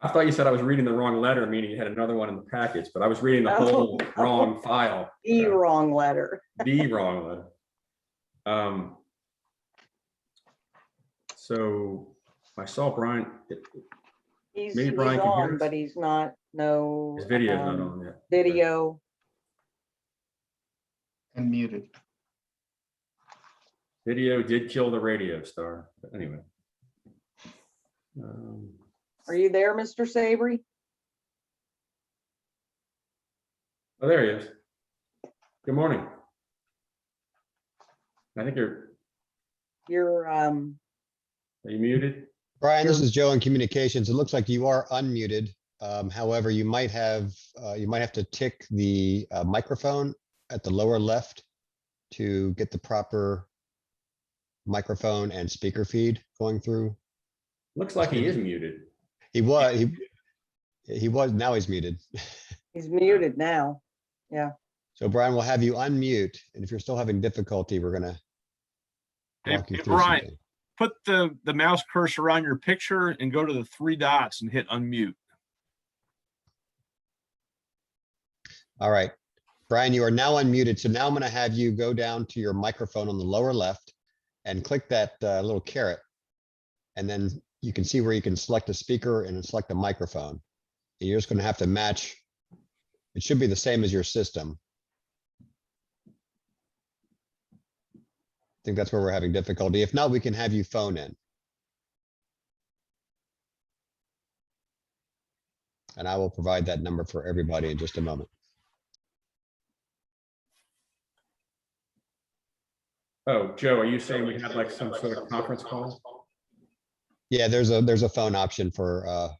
I thought you said I was reading the wrong letter, meaning you had another one in the package, but I was reading the whole wrong file. The wrong letter. The wrong letter. So I saw Brian. He's Maybe Brian can hear on, us. but he's not. No. His video's not on yet. Video. Unmuted. Video did kill the radio star, but anyway. Are you there, Mr. Savory? Oh, there he is. Good morning. I think You're are you muted? Brian, this is Joe in communications. It looks like you are unmuted. However, you might have to tick the microphone at the lower left to get the proper microphone and speaker feed going through. Looks like he is muted. He was, now he's muted. he's muted now. Yeah. So Brian, we'll have you unmute, and if you're still having difficulty, we're gonna walk you Hey, through Brian, something. put the mouse cursor on your picture and go to the 3 dots and hit unmute. All right, Brian, you are now unmuted. So now I'm gonna have you go down to your microphone on the lower left and click that little caret. And then you can see where you can select a speaker and then select a microphone. And you're just gonna have to match. It should be the same as your system. I think that's where we're having difficulty. If not, we can have you phone in. And I will provide that number for everybody in just a moment. Oh, Joe, are you saying we had like some sort of conference call? Yeah, there's a phone option for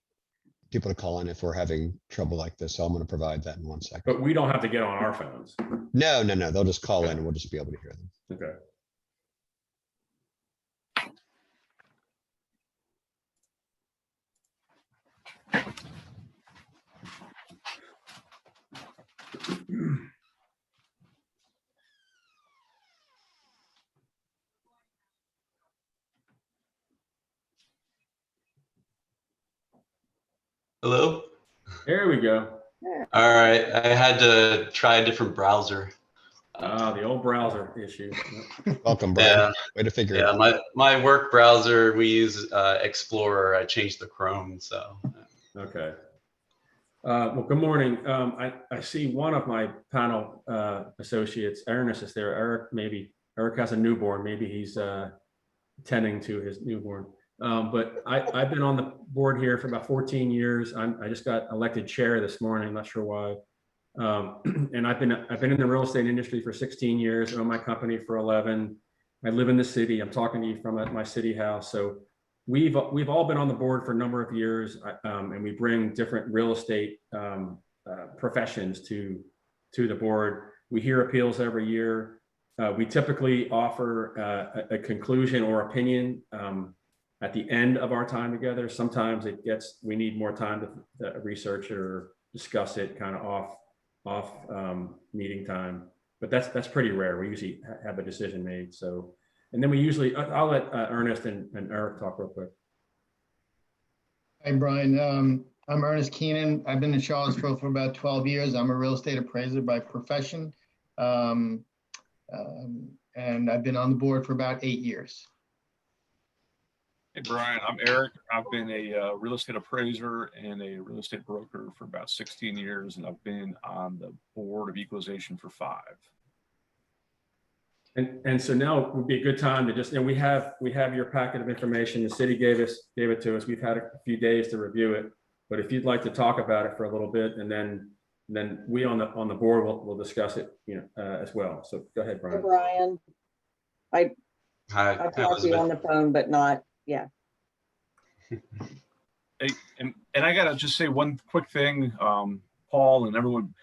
people to call in if we're having trouble like this. So I'm going to provide that in 1 second. But we don't have to get on our phones. No. They'll just call in and we'll just be able to hear them. Okay. Hello? There we go. All right, I had to try a different browser. Ah, the old browser issue. Welcome, Brian. Yeah, Way to figure it yeah, out. my work browser, we use Explorer. I changed the Chrome, so. Okay. Well, good morning. I see one of my panel associates, Ernest, is there. Eric has a newborn. Maybe he's tending to his newborn. But I've been on the board here for about 14 years. I just got elected chair this morning. I'm not sure why. And I've been in the real estate industry for 16 years. Own my company for 11. I live in the city. I'm talking to you from my city house. So we've all been on the board for a number of years, and we bring different real estate professions to the board. We hear appeals every year. We typically offer a conclusion or opinion at the end of our time together. Sometimes we need more time to research or discuss it kind of off meeting time, but that's pretty rare. We usually have a decision made. So, and then I'll let Ernest and Eric talk real quick. Hi, Brian. I'm Ernest Keenan. I've been in Charlottesville for about 12 years. I'm a real estate appraiser by profession. And I've been on the board for about 8 years. Hey, Brian, I'm Eric. I've been a real estate appraiser and a real estate broker for about 16 years, and I've been on the board of Equalization for 5. And so now would be a good time to just, we have your packet of information. The city gave it to us. We've had a few days to review it, but if you'd like to talk about it for a little bit, and then we on the board will discuss it, as well. So go ahead, Hey, Brian. Brian, Hi, I've talked to you on the phone, but not, yeah. Hey, and I gotta just say one quick thing, Paul and everyone.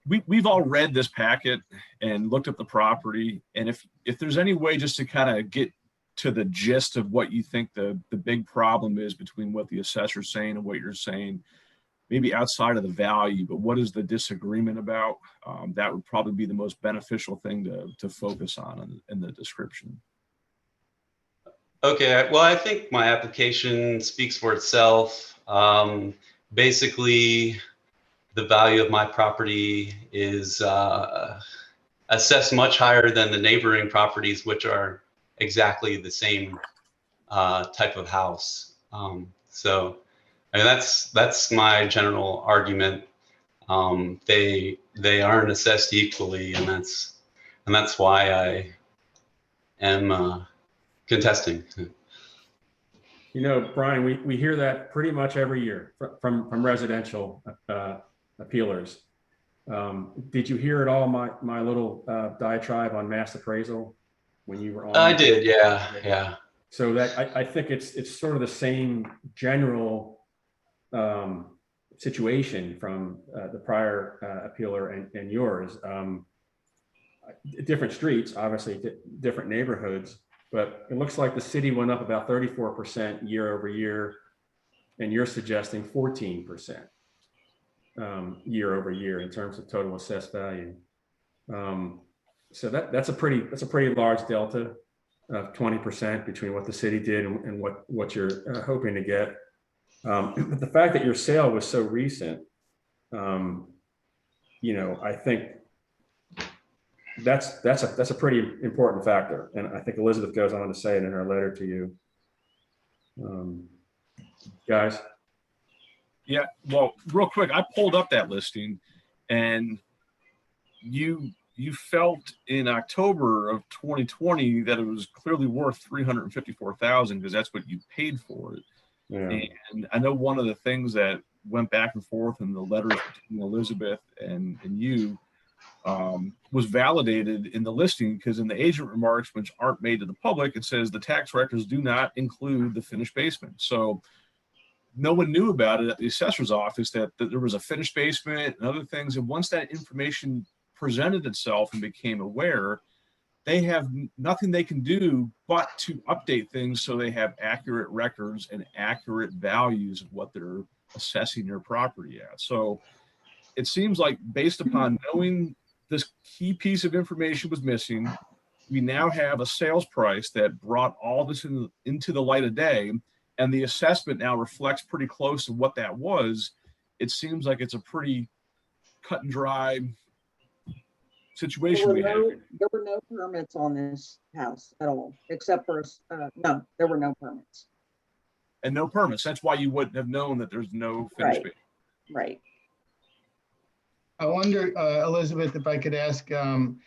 We've all read this packet and looked at the property, and if there's any way just to kind of get to the gist of what you think the big problem is between what the assessor's saying and what you're saying, maybe outside of the value, but what is the disagreement about? That would probably be the most beneficial thing to focus on in the description. Okay, well, I think my application speaks for itself. Basically, the value of my property is assessed much higher than the neighboring properties, which are exactly the same type of house. So I mean, that's my general argument. They aren't assessed equally, and that's why I am contesting. Brian, we hear that pretty much every year from residential appealers. Did you hear at all my little diatribe on mass appraisal when you were on? I did, yeah. So that I think it's sort of the same general situation from the prior appealer and yours. Different streets, obviously, different neighborhoods, but it looks like the city went up about 34% year over year, and you're suggesting 14% year over year in terms of total assessed value. So that's a pretty large delta of 20% between what the city did and what you're hoping to get. But the fact that your sale was so recent, I think that's a pretty important factor, and I think Elizabeth goes on to say it in her letter to you, guys. Yeah, well, real quick, I pulled up that listing, and you felt in October of 2020 that it was clearly worth $354,000 because that's what you paid for it. Yeah. And I know one of the things that went back and forth in the letters between Elizabeth and you was validated in the listing, because in the agent remarks, which aren't made to the public, it says the tax records do not include the finished basement. So no one knew about it at the assessor's office that there was a finished basement and other things. And once that information presented itself and became aware, they have nothing they can do but to update things so they have accurate records and accurate values of what they're assessing their property at. So it seems like, based upon knowing this key piece of information was missing, we now have a sales price that brought all this into the light of day. and the assessment now reflects pretty close to what that was, it seems like it's a pretty cut and dry situation we have. There were no permits on this house at all, except for, no, there were no permits. And no permits. That's why you wouldn't have known that there's no finished Right. basement. Right. I wonder, Elizabeth, if I could ask, on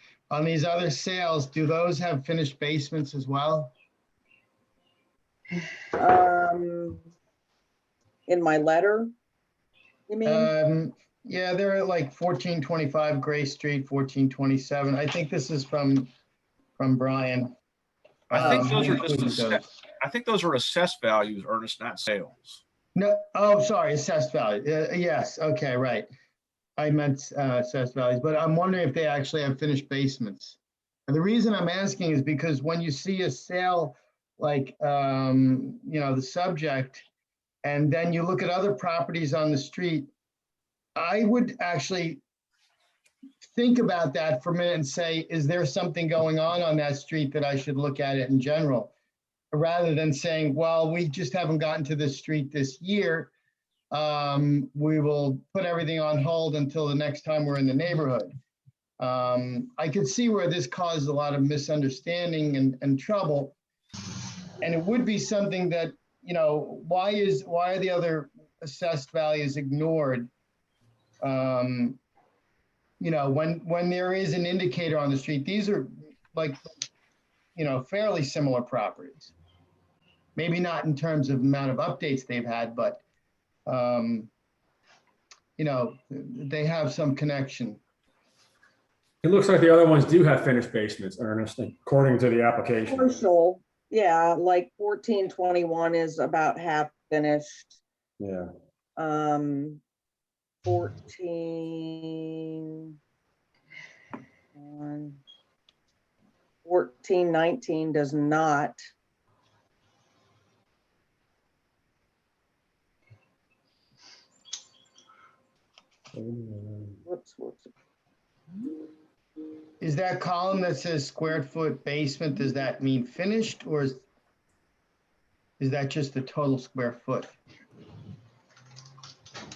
these other sales, do those have finished basements as well? In my letter, you mean? Yeah, they're at like 1425 Gray Street, 1427. I think this is from Brian. I think those are included just, I think those are assessed values, Ernest, not sales. No, oh, sorry, assessed value. Yes, okay, right. I meant assessed values, but I'm wondering if they actually have finished basements. And the reason I'm asking is because when you see a sale like, the subject, and then you look at other properties on the street, I would actually think about that for a minute and say, is there something going on that street that I should look at it in general? Rather than saying, well, we just haven't gotten to this street this year. We will put everything on hold until the next time we're in the neighborhood. I could see where this caused a lot of misunderstanding and trouble. And it would be something that, why are the other assessed values ignored? When there is an indicator on the street, these are like, fairly similar properties. Maybe not in terms of amount of updates they've had, but, they have some connection. It looks like the other ones do have finished basements, Ernest, according to the application. Partial, yeah, like 1421 is about half finished. Yeah. 1419 does not. Whoops. Is that column that says square foot basement, does that mean finished, or is that just the total square foot?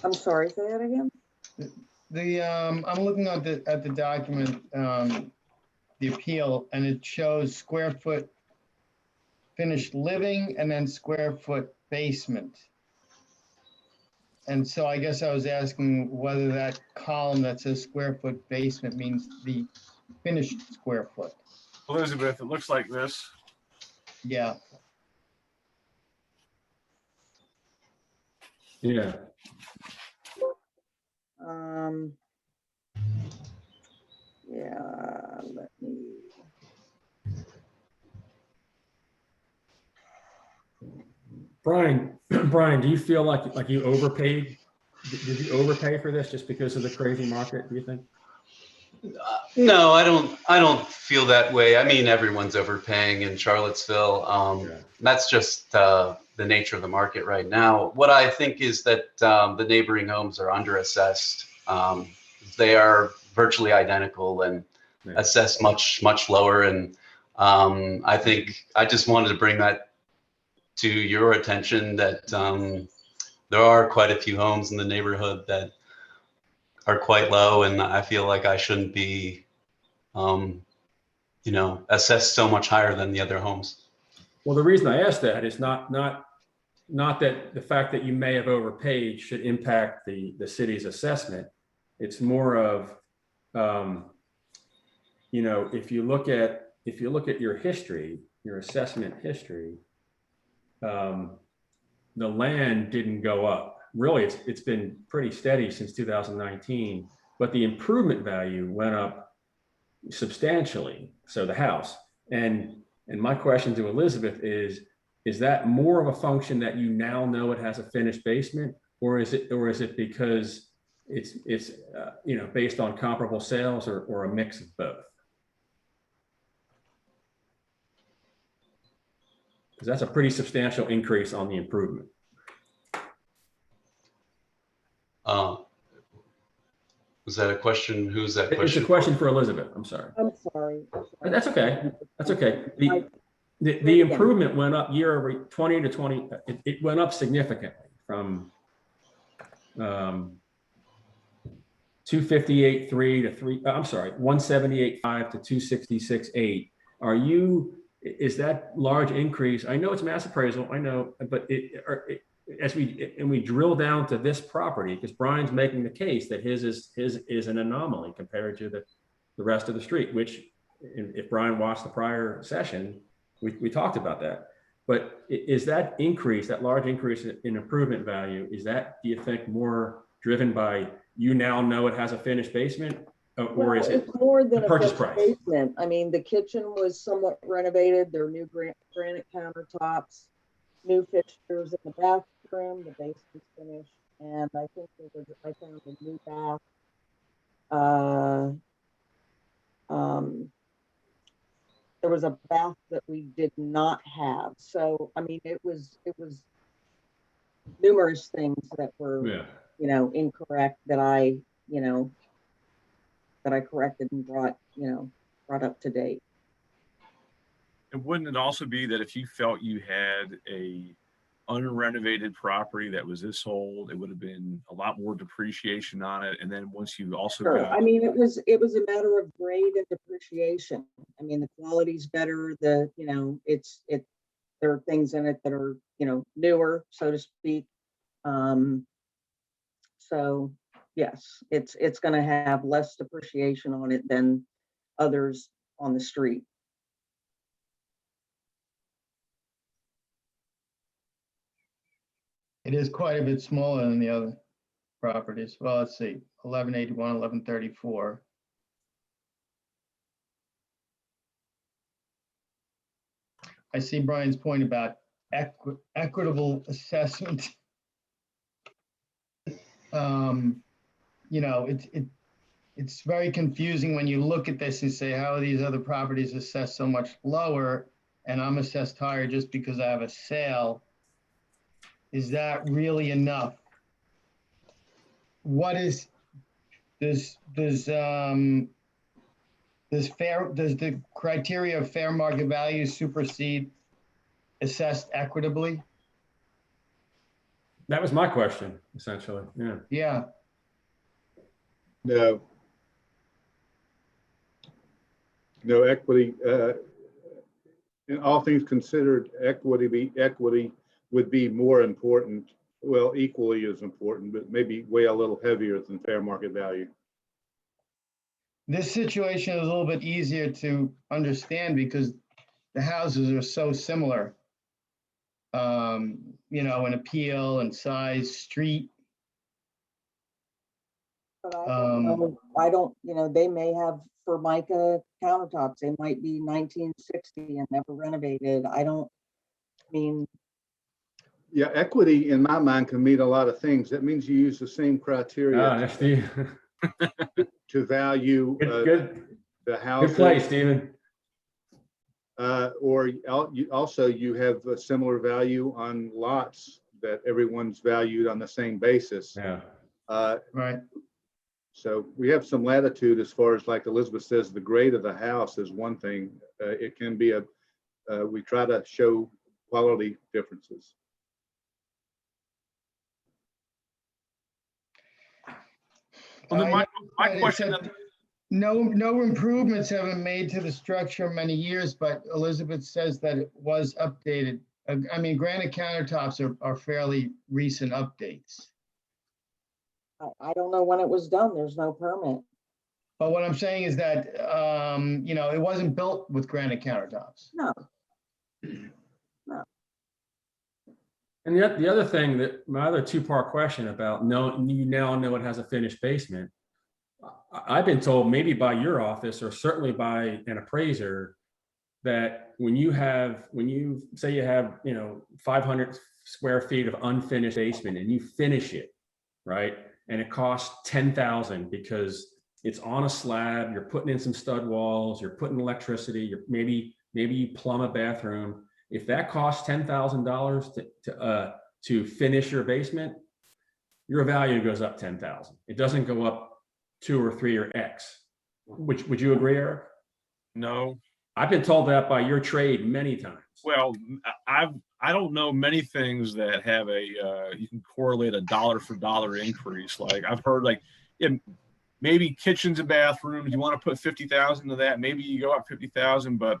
I'm sorry, say that again. I'm looking at the document, the appeal, and it shows square foot finished living and then square foot basement. And so I guess I was asking whether that column that says square foot basement means the finished square foot. Elizabeth, it looks like this. Yeah. Yeah. Yeah, let me. Brian, do you feel like you overpaid? Did you overpay for this just because of the crazy market, do you think? No, I don't feel that way. I mean, everyone's overpaying in Charlottesville. That's just the nature of the market right now. What I think is that the neighboring homes are underassessed. They are virtually identical and assessed much lower. And I think I just wanted to bring that to your attention that there are quite a few homes in the neighborhood that are quite low, and I feel like I shouldn't be, assessed so much higher than the other homes. Well, the reason I asked that is not that the fact that you may have overpaid should impact the city's assessment. It's more of, if you look at your history, your assessment history, the land didn't go up. Really, it's been pretty steady since 2019, but the improvement value went up substantially. So the house, and my question to Elizabeth is that more of a function that you now know it has a finished basement, or is it because it's based on comparable sales, or a mix of both? Because that's a pretty substantial increase on the improvement. Was that a question? Who's that question? It's a question for Elizabeth. I'm sorry. I'm sorry. That's okay. That's okay. The improvement went up year over 20 to 20. It went up significantly from 258.3 to 3. I'm sorry, 178.5 to 266.8. Is that large increase? I know it's mass appraisal, I know, but as we drill down to this property, because Brian's making the case that his is an anomaly compared to the rest of the street, which if Brian watched the prior session, we talked about that. But is that increase, that large increase in improvement value, is that, do you think, more driven by you now know it has a finished basement, or is it It's more than the a purchase finished price? basement. I mean, the kitchen was somewhat renovated. There are new granite countertops, new fixtures in the bathroom. The basement's finished, and I think I found a new bath. There was a bath that we did not have. So, I mean, it was numerous things that were, incorrect that I corrected and brought up to date. And wouldn't it also be that if you felt you had a unrenovated property that was this old, it would have been a lot more depreciation on it? And then once you also Sure. got, I mean, it was a matter of grade and depreciation. I mean, the quality's better, there are things in it that are, newer, so to speak. So yes, it's going to have less depreciation on it than others on the street. It is quite a bit smaller than the other properties. Well, let's see, 1181, 1134. I see Brian's point about equitable assessment. It's very confusing when you look at this and say, how are these other properties assessed so much lower and I'm assessed higher just because I have a sale? Is that really enough? What is, does the criteria of fair market value supersede assessed equitably? That was my question, essentially. Yeah. No. No equity. In all things considered, equity would be more important. Well, equally as important, but maybe weigh a little heavier than fair market value. This situation is a little bit easier to understand because the houses are so similar. In appeal and size, street. But I don't know, they may have Formica countertops. They might be 1960 and never renovated. Yeah, equity in my mind can mean a lot of things. That means you use the same criteria to value the house. Good play, Stephen. Or you have a similar value on lots that everyone's valued on the same basis. Yeah. Right. So we have some latitude as far as, like Elizabeth says, the grade of the house is one thing. It can be we try to show quality differences. well, then my question, no improvements have been made to the structure in many years, but Elizabeth says that it was updated. I mean, granite countertops are fairly recent updates. I don't know when it was done. There's no permit. But what I'm saying is that, it wasn't built with granite countertops. No. And the other thing, that my other two-part question about you now know it has a finished basement. I've been told, maybe by your office or certainly by an appraiser, that when you say you have 500 square feet of unfinished basement and you finish it, right, and it costs $10,000 because it's on a slab, you're putting in some stud walls, you're putting electricity, maybe you plumb a bathroom. If that costs $10,000 to finish your basement, your value goes up 10,000. It doesn't go up 2 or 3 or X. Would you agree, Eric? no, I've been told that by your trade many times. Well, I don't know many things that have a you can correlate a dollar for dollar increase. Like I've heard like yeah, maybe kitchens and bathrooms, you want to put 50,000 to that, maybe you go up 50,000, but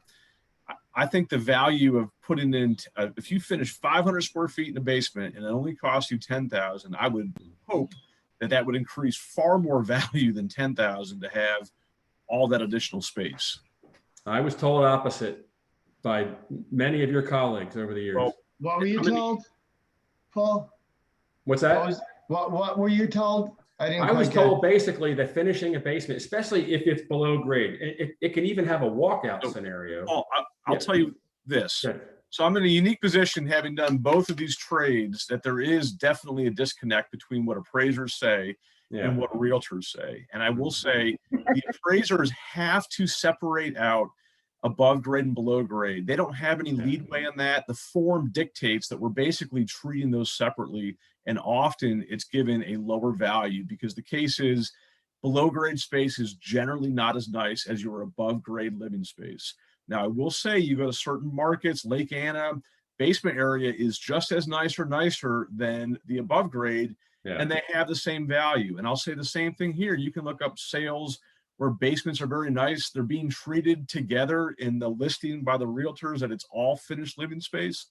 I think the value of putting in if you finish 500 square feet in the basement and it only costs you 10,000, I would hope that that would increase far more value than 10,000 to have all that additional space. I was told opposite by many of your colleagues over the years. Well, What were you How many- told, Paul? What's What that? was, what were you told? didn't I was quite get it. told basically that finishing a basement, especially if it's below grade, it can even have a walkout So, scenario. Paul, I'll Yeah. tell you this. Good. So I'm in a unique position, having done both of these trades, that there is definitely a disconnect between what appraisers say Yeah. and what realtors say. And I will say the appraisers have to separate out above grade and below grade. They don't have any leadway in that. The form dictates that we're basically treating those separately. And often it's given a lower value because the case is below grade space is generally not as nice as your above grade living space. Now, I will say you go to certain markets, Lake Anna, basement area is just as nice or nicer than the above grade, Yeah. and they have the same value. And I'll say the same thing here. You can look up sales where basements are very nice. They're being treated together in the listing by the realtors that it's all finished living space.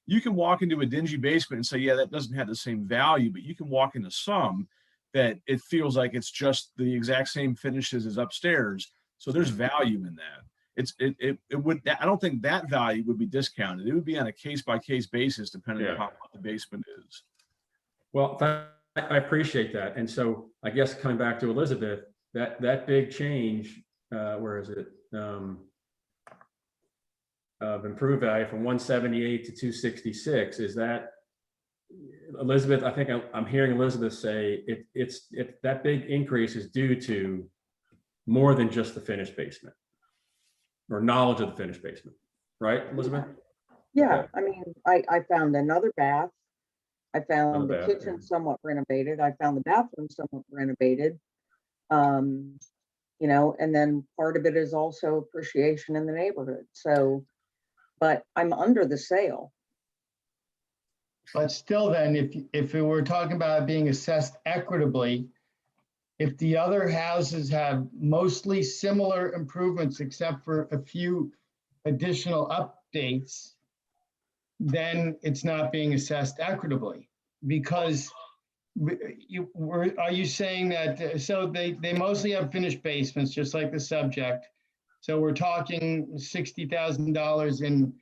You can walk into a dingy basement and say, yeah, that doesn't have the same value, but you can walk into some that it feels like it's just the exact same finishes as upstairs. So there's value in that. It would, I don't think that value would be discounted. It would be on a case by case basis, depending upon what the basement is. Well, I appreciate that. And so I guess coming back to Elizabeth, that big change, where is it? Of improved value from 178 to 266, is that, Elizabeth, I think I'm hearing Elizabeth say it's that big increase is due to more than just the finished basement or knowledge of the finished basement, right, Elizabeth? Yeah, Okay. I mean, I found another bath. I found Another the bath, kitchen yeah. somewhat renovated. I found the bathroom somewhat renovated. You know, and then part of it is also appreciation in the neighborhood. So, but I'm under the sale. But still then, if we were talking about being assessed equitably, if the other houses have mostly similar improvements except for a few additional updates, then it's not being assessed equitably. Because are you saying that, so they mostly have finished basements, just like the subject. So we're talking $60,000 in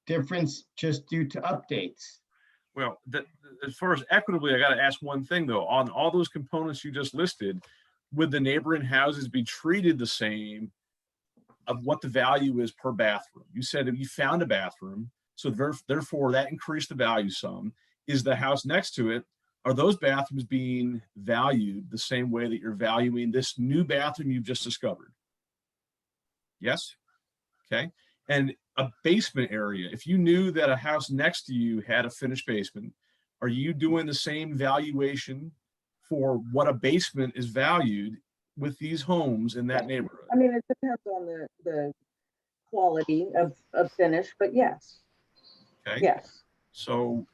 difference just due to updates. Well, as far as equitably, I got to ask one thing though. On all those components you just listed, would the neighboring houses be treated the same of what the value is per bathroom? You said if you found a bathroom, so therefore that increased the value some. Is the house next to it, are those bathrooms being valued the same way that you're valuing this new bathroom you've just discovered? Yes. Okay. And a basement area, if you knew that a house next to you had a finished basement, are you doing the same valuation for what a basement is valued with these homes in that neighborhood? I mean, it depends on the quality of finish, but yes. Okay. Yes. So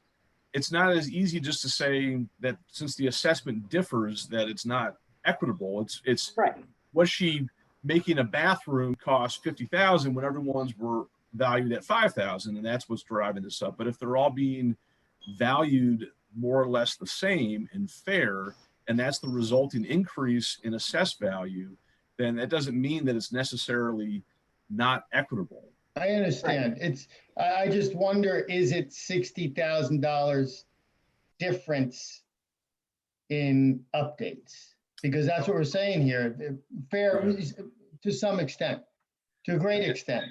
it's not as easy just to say that since the assessment differs that it's not equitable. It's right. Was she making a bathroom cost 50,000 when everyone's were valued at 5,000, and that's what's driving this up. But if they're all being valued more or less the same and fair, and that's the resulting increase in assessed value, then that doesn't mean that it's necessarily not equitable. I understand. I just wonder, is it $60,000 difference in updates? Because that's what we're saying here. Fair to some extent, to a great extent.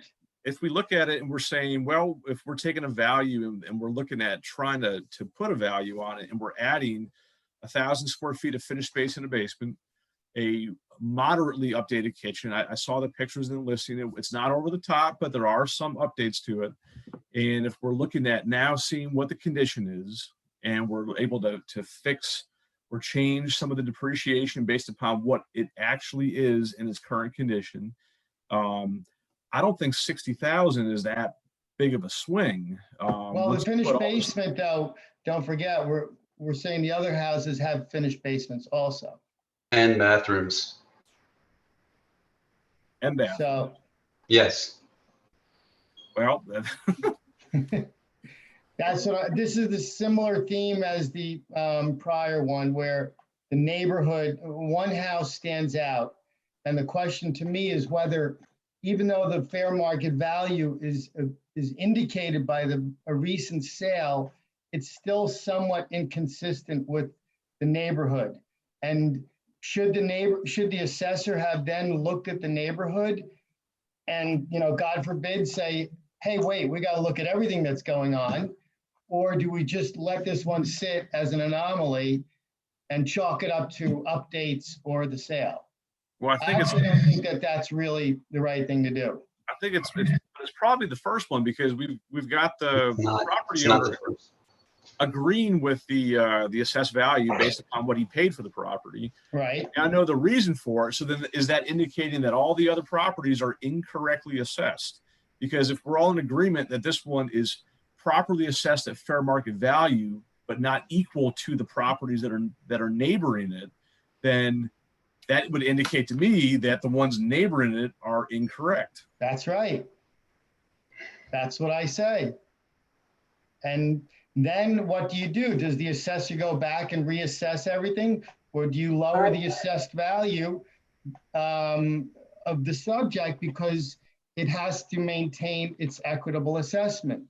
If we look at it and we're saying, well, if we're taking a value and we're looking at trying to put a value on it, and we're adding 1,000 square feet of finished space in a basement, a moderately updated kitchen. I saw the pictures in the listing. It's not over the top, but there are some updates to it. And if we're looking at now seeing what the condition is, and we're able to fix or change some of the depreciation based upon what it actually is in its current condition, I don't think 60,000 is that big of a swing. Well, the Let's finished put all- basement though, don't forget, we're saying the other houses have finished basements also. And bathrooms. and that. So Yes. Well, that's this is the similar theme as the prior one where the neighborhood, one house stands out. And the question to me is whether, even though the fair market value is indicated by a recent sale, it's still somewhat inconsistent with the neighborhood. And should the assessor have then looked at the neighborhood and, God forbid, say, hey, wait, we got to look at everything that's going on? Or do we just let this one sit as an anomaly and chalk it up to updates or the sale? well, I actually don't think that that's really the right thing to do. I think it's probably the first one because we've got the property It's not owner the first. agreeing with the assessed value based upon what he paid for the property. Right. And I know the reason for it. So then is that indicating that all the other properties are incorrectly assessed? Because if we're all in agreement that this one is properly assessed at fair market value, but not equal to the properties that are neighboring it, then that would indicate to me that the ones neighboring it are incorrect. That's right. That's what I say. And then what do you do? Does the assessor go back and reassess everything? Or do you lower the assessed value of the subject because it has to maintain its equitable assessment?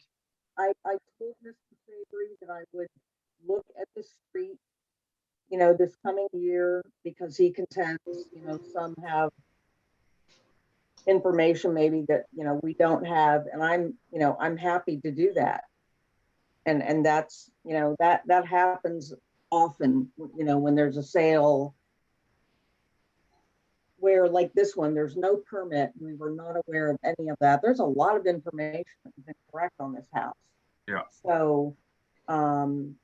I told Mr. Savory that I would look at the street, this coming year, because he contends, some have information maybe that, we don't have, and I'm happy to do that. And that's, that happens often, when there's a sale where, like this one, there's no permit. We were not aware of any of that. There's a lot of information that's incorrect on this house. Yeah. So, And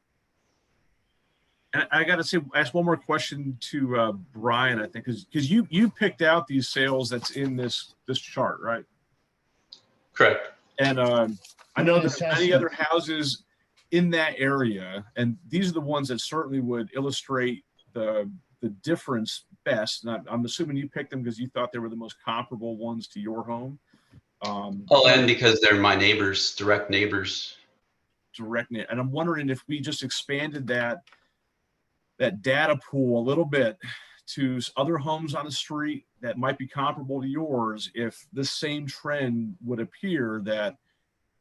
I got to ask one more question to Brian, I think, because you picked out these sales that's in this chart, right? Correct. And I know there's many Assessment. other houses in that area, and these are the ones that certainly would illustrate the difference best. And I'm assuming you picked them because you thought they were the most comparable ones to your home. And because they're my neighbors, direct neighbors. And I'm wondering if we just expanded that data pool a little bit to other homes on the street that might be comparable to yours, if the same trend would appear that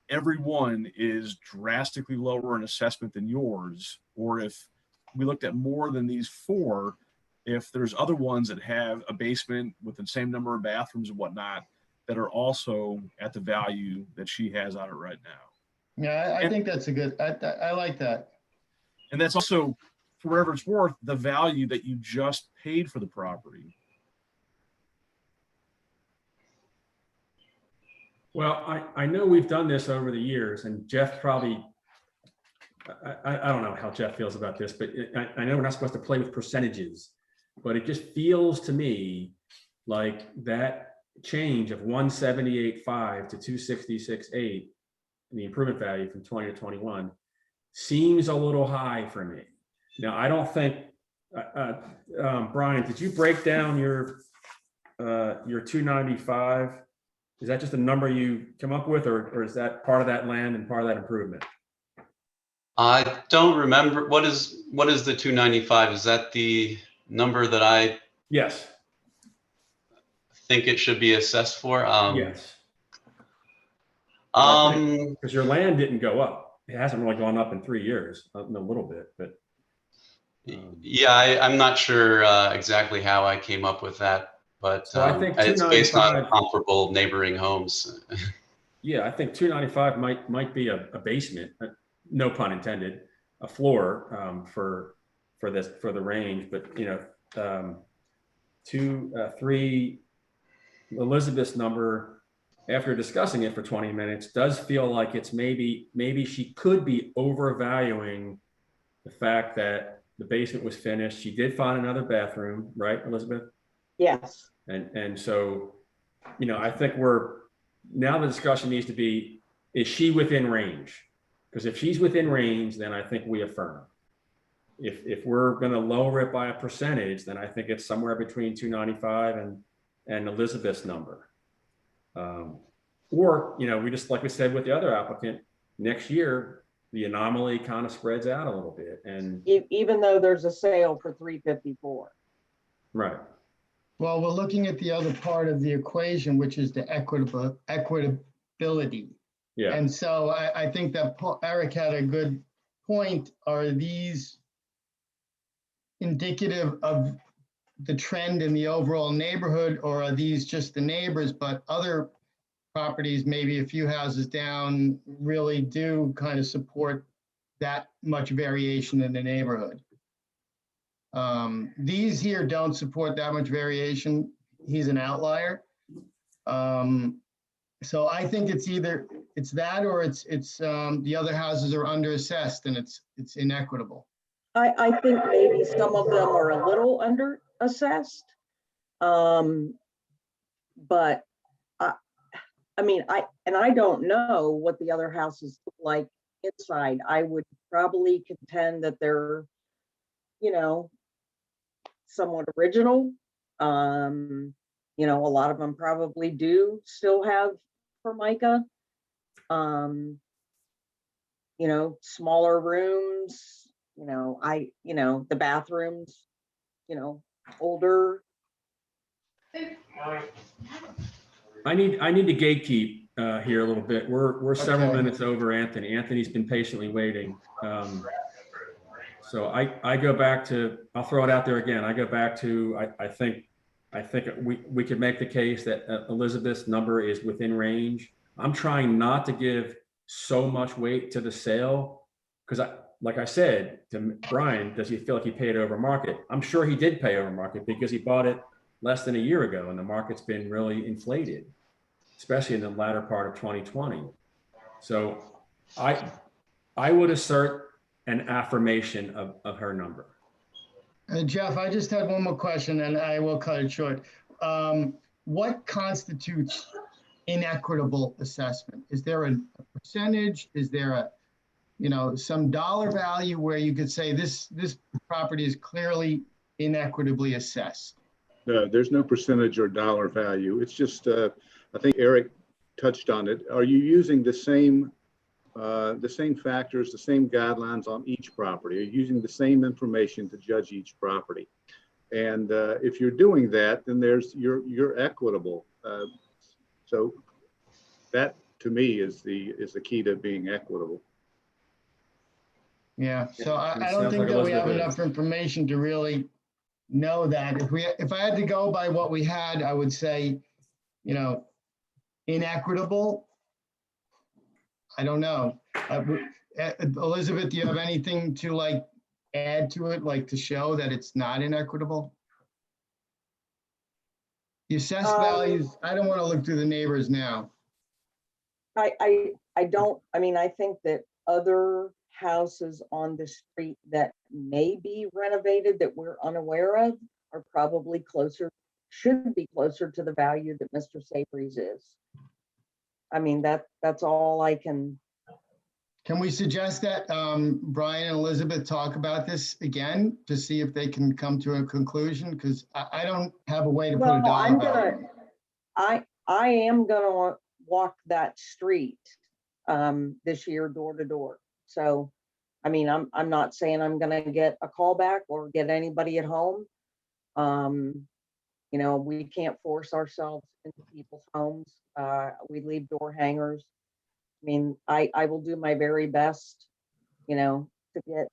everyone is drastically lower in assessment than yours, or if we looked at more than these four, if there's other ones that have a basement with the same number of bathrooms and whatnot that are also at the value that she has on it right now. Yeah, I think that's a good, I like that. And that's also, for whatever it's worth, the value that you just paid for the property. Well, I know we've done this over the years, and Jeff probably, I don't know how Jeff feels about this, but I know we're not supposed to play with percentages, but it just feels to me like that change of 178.5 to 266.8 in the improvement value from 20 to 21 seems a little high for me. Now, I don't think, Brian, did you break down your 295? Is that just a number you come up with, or is that part of that land and part of that improvement? I don't remember. What is the 295? Is that the number that I Yes. think it should be assessed for? Yes. Um, Because your land didn't go up. It hasn't really gone up in 3 years, a little bit, but. Yeah, I'm not sure exactly how I came up with that, but So I think it's based on 295 comparable neighboring homes. Yeah, I think 295 might be a basement, no pun intended, a floor for the range. But 3 Elizabeth's number, after discussing it for 20 minutes, does feel like it's maybe she could be overvaluing the fact that the basement was finished. She did find another bathroom, right, Elizabeth? yes. And so, I think we're now the discussion needs to be, is she within range? Because if she's within range, then I think we affirm. If we're going to lower it by a percentage, then I think it's somewhere between 295 and Elizabeth's number. Or, you know, we just, like we said with the other applicant, next year, the anomaly kind of spreads out a little bit. And Even though there's a sale for 354. right. Well, we're looking at the other part of the equation, which is the equitability. Yeah. And so I think that Eric had a good point. Are these indicative of the trend in the overall neighborhood, or are these just the neighbors, but other properties, maybe a few houses down, really do kind of support that much variation in the neighborhood? These here don't support that much variation. He's an outlier. So I think it's either it's that, or it's the other houses are underassessed and it's inequitable. I think maybe some of them are a little under assessed. But I mean, I don't know what the other houses look like inside. I would probably contend that they're, you know, somewhat original. You know, a lot of them probably do still have Formica. You know, smaller rooms, you know, the bathrooms, you know, older. I need to gatekeep here a little bit. We're several Okay. minutes over, Anthony. Anthony's been patiently waiting. So I go back to, I'll throw it out there again. I go back to, I think we could make the case that Elizabeth's number is within range. I'm trying not to give so much weight to the sale because like I said to Brian, does he feel like he paid over market? I'm sure he did pay over market because he bought it less than a year ago and the market's been really inflated, especially in the latter part of 2020. So I would assert an affirmation of her number. Jeff, I just had one more question and I will cut it short. What constitutes inequitable assessment? Is there a percentage? Is there a, you know, some dollar value where you could say this property is clearly inequitably assessed? No, there's no percentage or dollar value. It's just, I think Eric touched on it. Are you using the same factors, the same guidelines on each property? Are you using the same information to judge each property? And if you're doing that, then you're equitable. So that to me is the key to being equitable. Yeah, so I don't sounds think like that we have Elizabeth enough information to really know that. If I had to go by what we had, I would say, you know, inequitable. I don't know. Elizabeth, do you have anything to like add to it, like to show that it's not inequitable? The assessed values, I don't want to look through the neighbors now. I don't, I mean, I think that other houses on the street that may be renovated that we're unaware of are probably closer, should be closer to the value that Mr. Savory's is. I mean, that's all I can. Can we suggest that Brian and Elizabeth talk about this again to see if they can come to a conclusion? Because I don't have a way to put a dollar value. I am gonna walk that street this year door to door. So, I mean, I'm not saying I'm gonna get a call back or get anybody at home. You know, we can't force ourselves into people's homes. We leave door hangers. I mean, I will do my very best, you know, to get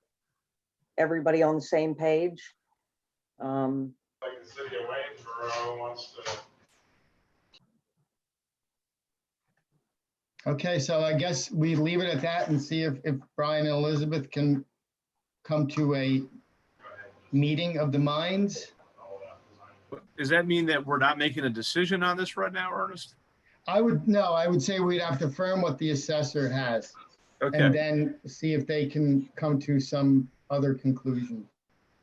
everybody on the same page. Like the city of Waynesboro wants to. Okay, so I guess we leave it at that and see if Brian and Elizabeth can come to a meeting of the minds. Does that mean that we're not making a decision on this right now, Ernest? I would say we'd have to affirm what the assessor has and Okay, then see if they can come to some other conclusion.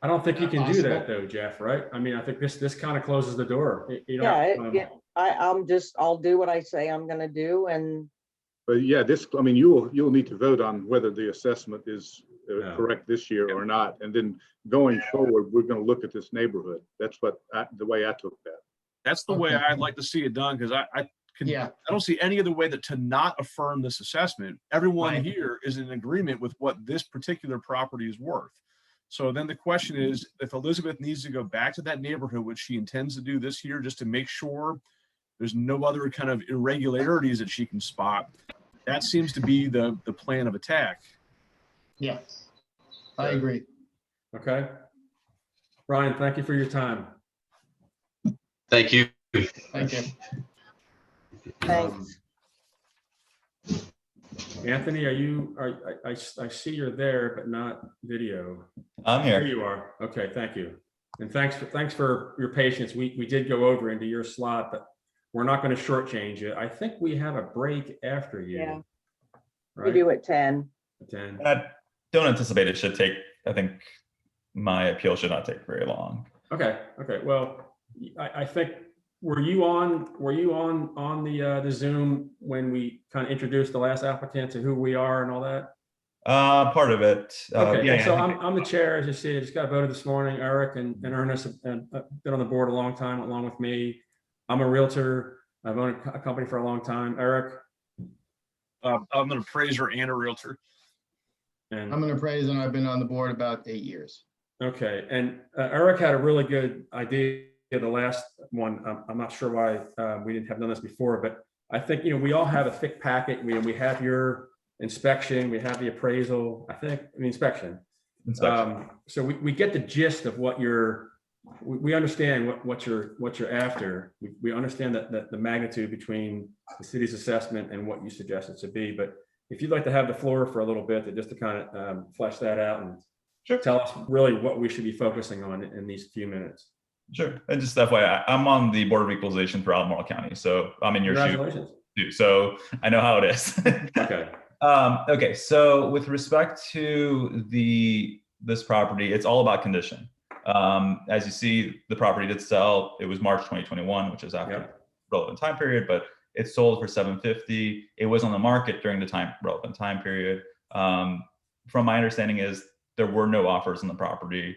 I don't think you can do that though, Jeff, right? I mean, I think this kind of closes the door. You know, Yeah, I'll do what I say I'm gonna do, and But yeah, this, I mean, you'll need to vote on whether the assessment is Yeah. correct this year or not. And then going forward, we're gonna look at this neighborhood. That's the way I took that. That's the way Okay. I'd like to see it done, because I Yeah. don't see any other way to not affirm this assessment. Everyone Right. here is in agreement with what this particular property is worth. So then the question is, if Elizabeth needs to go back to that neighborhood, which she intends to do this year, just to make sure there's no other kind of irregularities that she can spot, that seems to be the plan of attack. Yeah, I agree. Okay. Brian, thank you for your time. Thank you. Thank you. thanks. Anthony, I see you're there, but not video. I'm There here. you are. Okay, thank you. And thanks for your patience. We did go over into your slot, but we're not going to shortchange you. I think we have a break after you. Yeah. We Right? do at 10. 10. I don't anticipate it should take, I think my appeal should not take very long. Okay. Well, I think, were you on the Zoom when we kind of introduced the last applicant to who we are and all that? Part of it. Okay, Yeah, so I think I'm the chair, as you see. I just got voted this morning. Eric and Ernest have been on the board a long time, along with me. I'm a realtor. I've owned a company for a long time. Eric? I'm an appraiser and a realtor. And I'm an appraiser and I've been on the board about 8 years. okay, and Eric had a really good idea. The last one, I'm not sure why we didn't have done this before, but I think, we all have a thick packet. We have your inspection, we have the appraisal, I think, the inspection. So we get the gist of what we understand what you're after. We understand that the magnitude between the city's assessment and what you suggest it to be. But if you'd like to have the floor for a little bit, just to kind of flesh that out and tell us really what we should be focusing on in these few minutes. Sure. And just FYI, I'm on the Board of Equalization for Albemarle County. So I'm in your shoes Congratulations. too. So I know how it is. Okay. Okay. So with respect to this property, it's all about condition. As you see, the property did sell. It was March 2021, which is after the relevant time period, but it sold for $750. It was on the market during the relevant time period. From my understanding is there were no offers on the property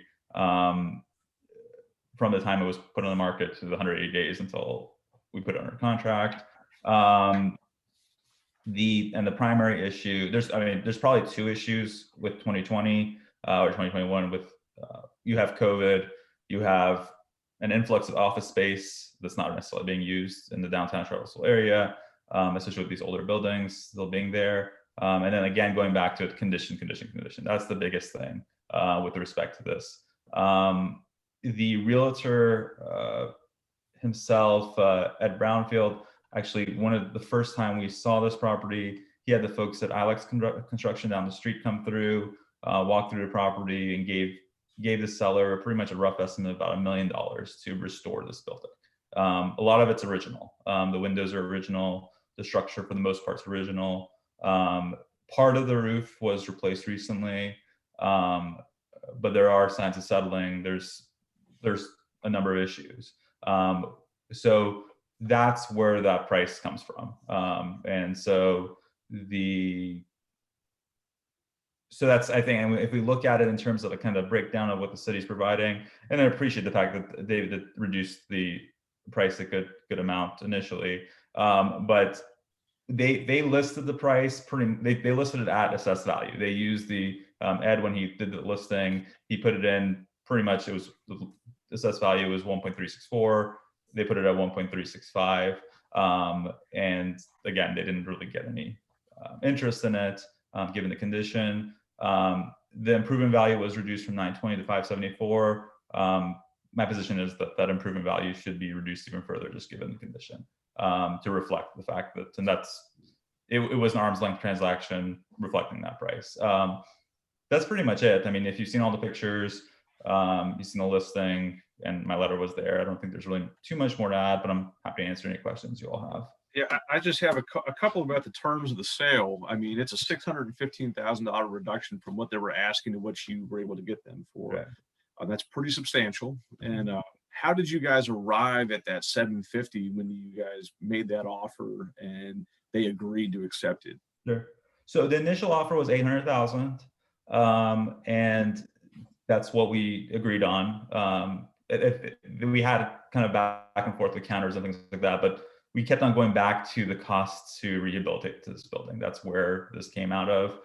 from the time it was put on the market to the 180 days until we put it under contract. The primary issue, there's probably two issues with 2020 or 2021 with you have COVID, you have an influx of office space that's not necessarily being used in the downtown Charlottesville area, especially with these older buildings still being there. And then again, going back to condition. That's the biggest thing with respect to this. The realtor himself, Ed Brownfield, actually, one of the first time we saw this property, he had the folks at Ilex Construction down the street come through, walk through the property, and gave the seller pretty much a rough estimate of about $1 million to restore this building. A lot of it's original. The windows are original. The structure, for the most part, is original. Part of the roof was replaced recently, but there are signs of settling. There's a number of issues. So that's where that price comes from. And so that's, I think, and if we look at it in terms of a kind of breakdown of what the city's providing, and I appreciate the fact that they reduced the price a good amount initially, but they listed the price they listed it at assessed value. They used the Ed, when he did the listing, he put it in pretty much, it was the assessed value was 1.364. They put it at 1.365. And again, they didn't really get any interest in it, given the condition. The improvement value was reduced from 920 to 574. My position is that improvement value should be reduced even further, just given the condition, to reflect the fact that, and it was an arm's length transaction reflecting that price. That's pretty much it. I mean, if you've seen all the pictures, you've seen the listing, and my letter was there. I don't think there's really too much more to add, but I'm happy to answer any questions you all have. Yeah, I just have a couple about the terms of the sale. I mean, it's a $615,000 reduction from what they were asking to what you were able to get them for. Right. That's pretty substantial. And how did you guys arrive at that 750 when you guys made that offer and they agreed to accept it? Sure. So the initial offer was 800,000, and that's what we agreed on. We had kind of back and forth with counters and things like that, but we kept on going back to the costs to rehabilitate this building. That's where this came out of.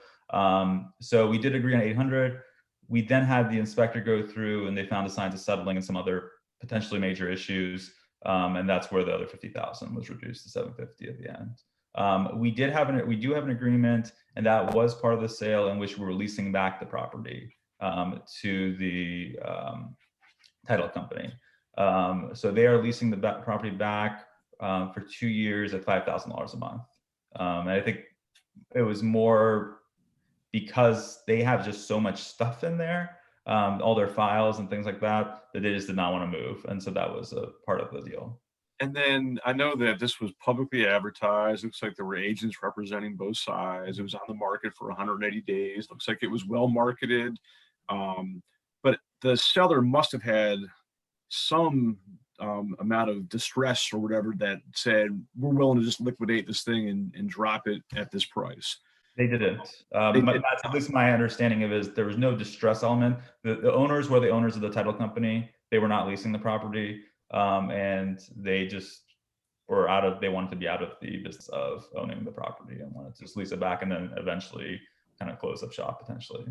So we did agree on 800. We then had the inspector go through and they found the signs of settling and some other potentially major issues. And that's where the other 50,000 was reduced to 750 at the end. We do have an agreement, and that was part of the sale in which we were leasing back the property to the title company. So they are leasing the property back for 2 years at $5,000 a month. And I think it was more because they have just so much stuff in there, all their files and things like that, that they just did not want to move. And so that was a part of the deal. And then I know that this was publicly advertised. Looks like there were agents representing both sides. It was on the market for 180 days. Looks like it was well marketed. But the seller must have had some amount of distress or whatever that said, we're willing to just liquidate this thing and drop it at this price. They didn't. They did. That's at least my understanding of it is there was no distress element. The owners were the owners of the title company. They were not leasing the property. And they just were they wanted to be out of the business of owning the property and wanted to just lease it back and then eventually kind of close up shop potentially.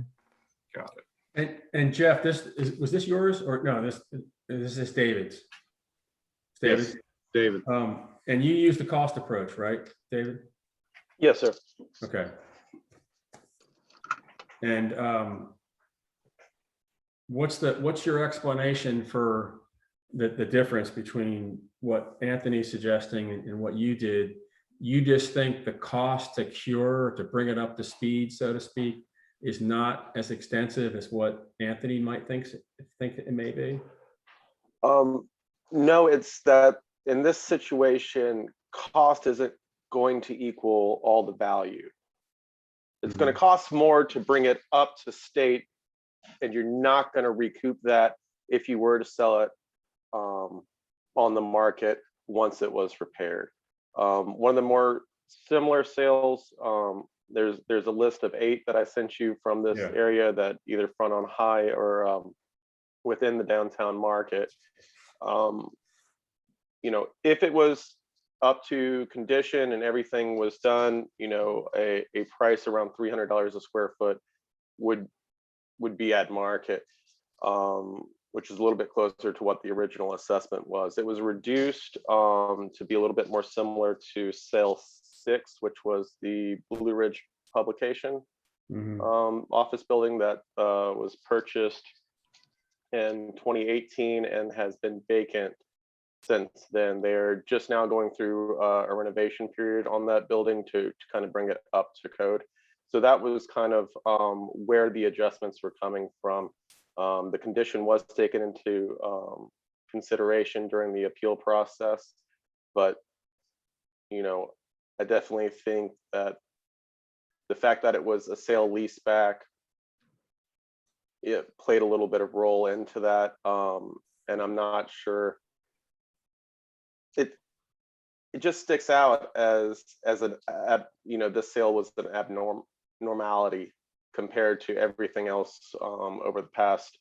Got it. And Jeff, was this yours or no? This is David's. Yes, David. And you used the cost approach, right, David? Yes, sir. Okay. And what's your explanation for the difference between what Anthony's suggesting and what you did? You just think the cost to cure, to bring it up to speed, so to speak, is not as extensive as what Anthony might think it may be? No, it's that in this situation, cost isn't going to equal all the value. It's going to cost more to bring it up to state, and you're not going to recoup that if you were to sell it on the market once it was repaired. One of the more similar sales, there's a list of 8 that I sent you from this area that either front on High or within the downtown market. You know, if it was up to condition and everything was done, you know, a price around $300 a square foot would be at market, which is a little bit closer to what the original assessment was. It was reduced to be a little bit more similar to sale 6, which was the Blue Ridge publication office building that was purchased in 2018 and has been vacant since then. They're just now going through a renovation period on that building to kind of bring it up to code. So that was kind of where the adjustments were coming from. The condition was taken into consideration during the appeal process, but you know, I definitely think that the fact that it was a sale leaseback, it played a little bit of role into that, and I'm not sure. It just sticks out as you know, this sale was an abnormality compared to everything else over the past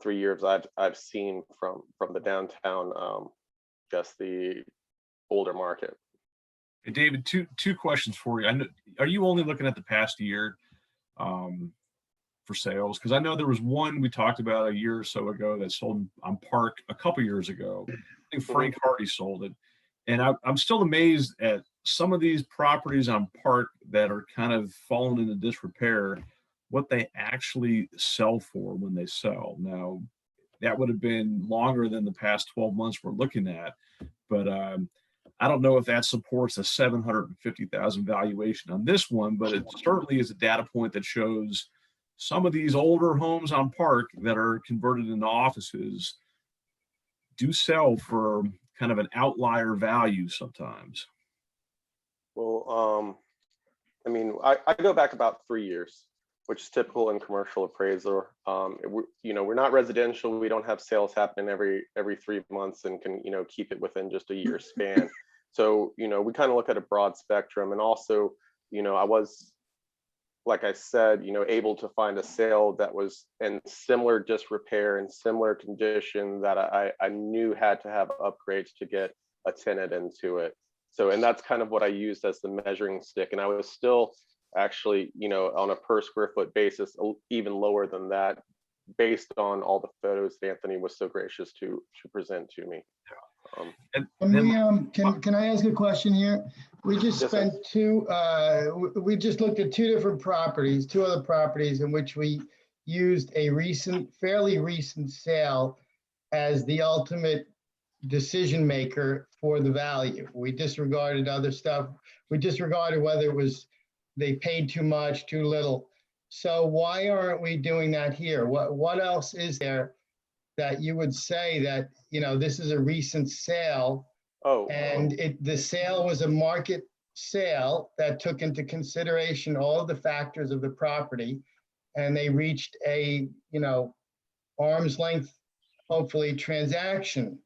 3 years I've seen from the downtown, just the older market. Hey, David, two questions for you. I know, are you only looking at the past year for sales? Because I know there was one we talked about a year or so ago that sold on Park a couple years ago. I think Frank Hardy sold it. And I'm still amazed at some of these properties on Park that are kind of falling into disrepair, what they actually sell for when they sell. Now, that would have been longer than the past 12 months we're looking at, but I don't know if that supports a 750,000 valuation on this one, but it certainly is a data point that shows some of these older homes on Park that are converted into offices do sell for kind of an outlier value sometimes. Well, I mean, I go back about 3 years. which is typical in commercial appraisal. We're not residential. We don't have sales happening every 3 months and can, keep it within just a year span. So, we kind of look at a broad spectrum. And also, I was, like I said, able to find a sale that was in similar disrepair and similar condition that I knew had to have upgrades to get a tenant into it. So, and that's kind of what I used as the measuring stick. And I was still actually, on a per square foot basis, even lower than that, based on all the photos that Anthony was so gracious to present to me. Can I ask a question here? We just Yes, spent we just looked at two other properties in which we used a fairly recent sale as the ultimate decision maker for the value. We disregarded other stuff. We disregarded whether it was they paid too much, too little. So why aren't we doing that here? What else is there that you would say that, this is a recent sale? And the sale was a market sale that took into consideration all of the factors of the property, and they reached a, arm's length, hopefully, transaction,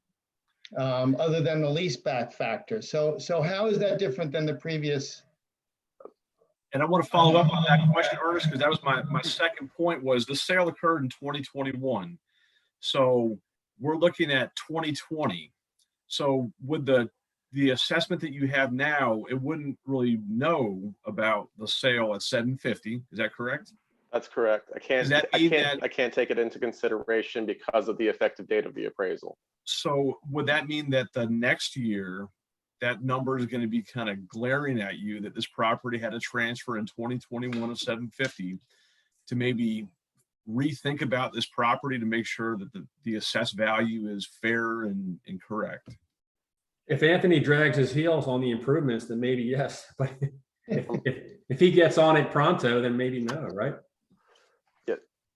other than the leaseback factor. So how is that different than the previous? And I want to follow up on that question, Ernest, because that was my second point. Was the sale occurred in 2021? So we're looking at 2020. So with the assessment that you have now, it wouldn't really know about the sale at 750. Is that correct? That's correct. I can't take it into consideration because of the effective date of the appraisal. So would that mean that the next year that number is going to be kind of glaring at you, that this property had a transfer in 2021 of 750, to maybe rethink about this property to make sure that the assessed value is fair and correct? If Anthony drags his heels on the improvements, then maybe yes. But if he gets on it pronto, then maybe no, right?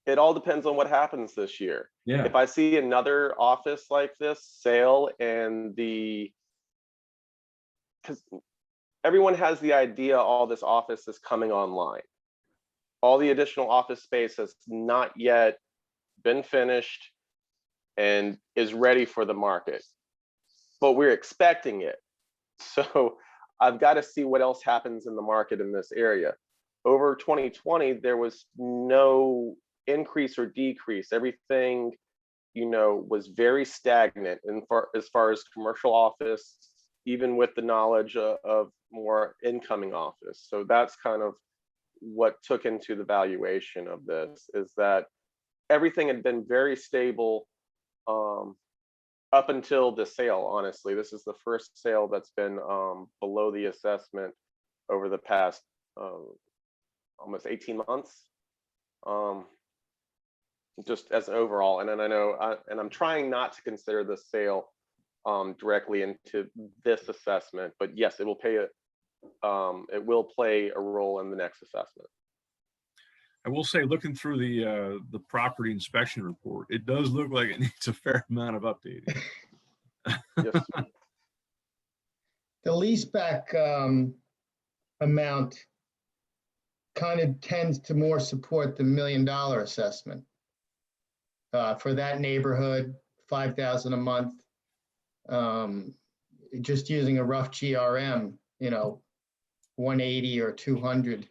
It all depends on what happens this year. Yeah. If I see another office like this sale and because everyone has the idea all this office is coming online. All the additional office space has not yet been finished and is ready for the market, but we're expecting it. So I've got to see what else happens in the market in this area. Over 2020, there was no increase or decrease. Everything, was very stagnant as far as commercial office, even with the knowledge of more incoming office. So that's kind of what took into the valuation of this, is that everything had been very stable up until the sale. Honestly, this is the first sale that's been below the assessment over the past almost 18 months. Just as an overall, and then I know, and I'm trying not to consider the sale directly into this assessment, but yes, it will play a role in the next assessment. I will say, looking through the property inspection report, it does look like it needs a fair amount of updating. Yes. The leaseback amount kind of tends to more support the $1 million assessment. For that neighborhood, $5,000 a month, just using a rough GRM, 180 or 200.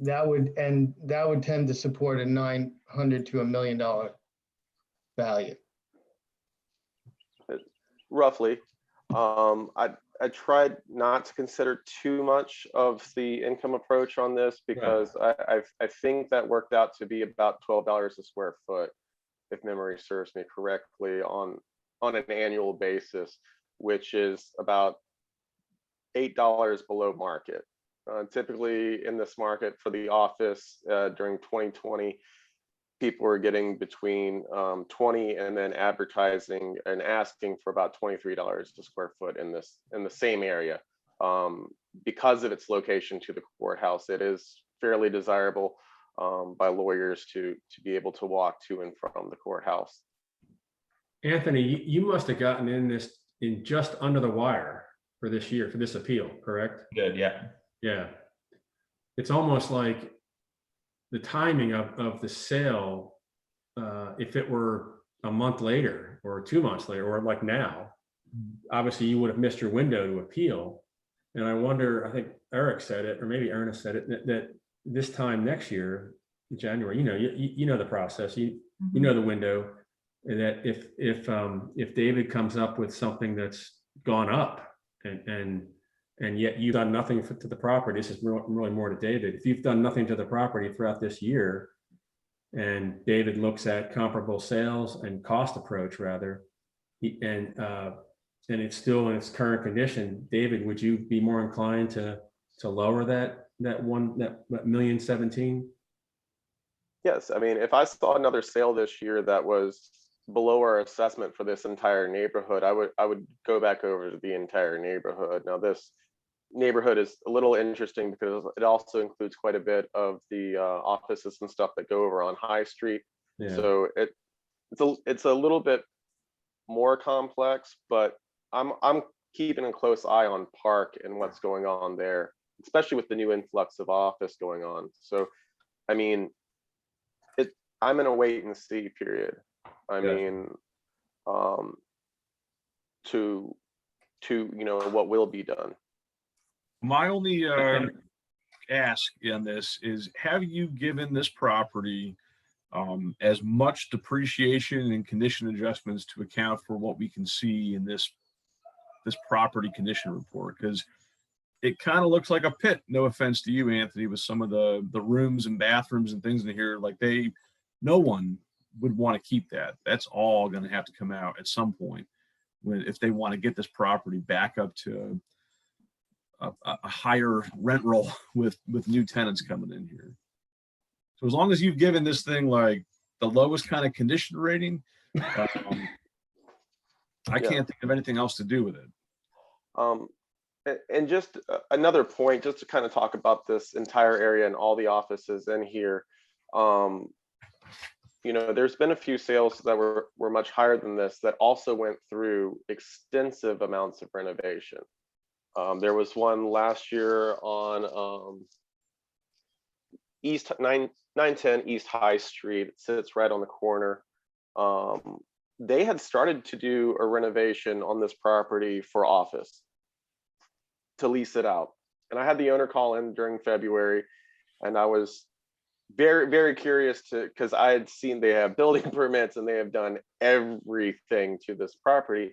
That would tend to support a $900 to $1 million value. Roughly. I tried not to consider too much of the income approach on this because I think that worked out to be about $12 a square foot, if memory serves me correctly, on an annual basis, which is about $8 below market. Typically in this market for the office during 2020, people were getting between 20 and then advertising and asking for about $23 a square foot in the same area. Because of its location to the courthouse, it is fairly desirable by lawyers to be able to walk to and from the courthouse. Anthony, you must have gotten in just under the wire for this year, for this appeal, correct? Good, yeah. Yeah. It's almost like the timing of the sale, if it were a month later or 2 months later, or like now, obviously you would have missed your window to appeal. And I wonder, I think Eric said it, or maybe Ernest said it, that this time next year, January, you know the process, you know the window, and that if David comes up with something that's gone up and yet you've done nothing to the property, this is really more to David. If you've done nothing to the property throughout this year, and David looks at comparable sales and cost approach rather, and it's still in its current condition, David, would you be more inclined to lower that 1,017,000? Yes, I mean, if I saw another sale this year that was below our assessment for this entire neighborhood, I would go back over to the entire neighborhood. Now, this neighborhood is a little interesting because it also includes quite a bit of the offices and stuff that go over on High Street. Yeah. So it's a little bit more complex, but I'm keeping a close eye on Park and what's going on there, especially with the new influx of office going on. So, I mean, I'm in a wait and see period. I mean, to what will be done. My only ask in this is, have you given this property as much depreciation and condition adjustments to account for what we can see in this property condition report? Because it kind of looks like a pit, no offense to you, Anthony, with some of the rooms and bathrooms and things in here. Like, no one would want to keep that. That's all going to have to come out at some point if they want to get this property back up to a higher rent roll with new tenants coming in here. So as long as you've given this thing like the lowest kind of condition rating, I can't think of anything else to do with it. And just another point, just to kind of talk about this entire area and all the offices in here. There's been a few sales that were much higher than this that also went through extensive amounts of renovation. There was one last year on East 910 East High Street. It sits right on the corner. They had started to do a renovation on this property for office to lease it out. And I had the owner call in during February, and I was very, very curious because I had seen they have building permits and they have done everything to this property,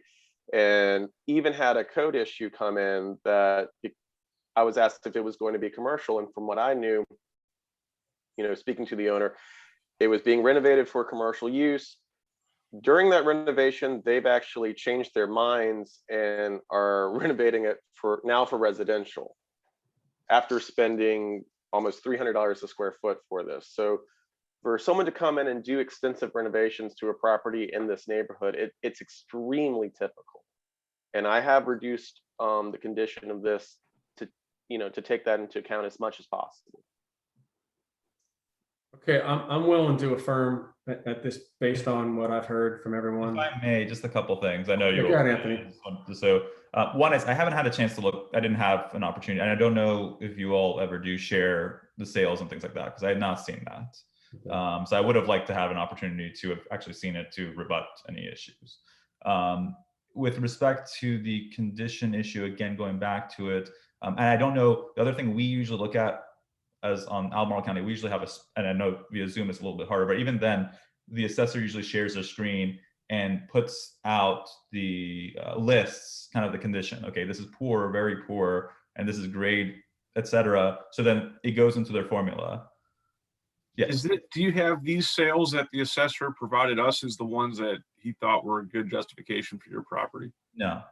and even had a code issue come in that I was asked if it was going to be commercial. And from what I knew, speaking to the owner, it was being renovated for commercial use. During that renovation, they've actually changed their minds and are renovating it for residential after spending almost $300 a square foot for this. So for someone to come in and do extensive renovations to a property in this neighborhood, it's extremely typical. And I have reduced the condition of this to take that into account as much as possible. Okay, I'm willing to affirm at this based on what I've heard from everyone. If I may, just a couple things. I know you. Go ahead, Anthony. So one is I haven't had a chance to look. I didn't have an opportunity, and I don't know if you all ever do share the sales and things like that because I have not seen that. So I would have liked to have an opportunity to have actually seen it to rebut any issues. With respect to the condition issue, again going back to it, and I don't know. The other thing we usually look at, as on Albemarle County, we usually have and I know via Zoom it's a little bit harder, but even then, the assessor usually shares their screen and puts out the lists, kind of the condition. Okay, this is poor, very poor, and this is grade, etc. So then it goes into their formula. Yes. Do you have these sales that the assessor provided us as the ones that he thought were a good justification for your property? No.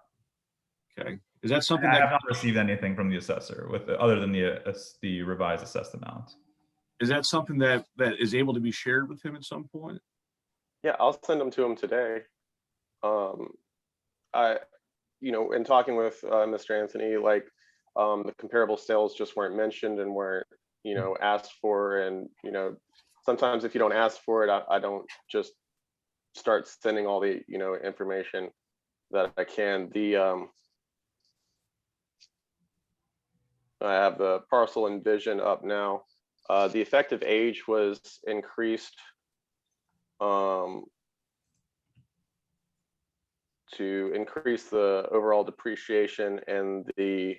Okay. Is that something I that have not received anything from the assessor with other than the revised assessed amount? Is that something that is able to be shared with him at some point? Yeah, I'll send them to him today. In talking with Mr. Anthony, like the comparable sales just weren't mentioned and weren't, asked for. And, sometimes if you don't ask for it, I don't just start sending all the, information that I can. I have the parcel and vision up now. The effective age was increased to increase the overall depreciation and the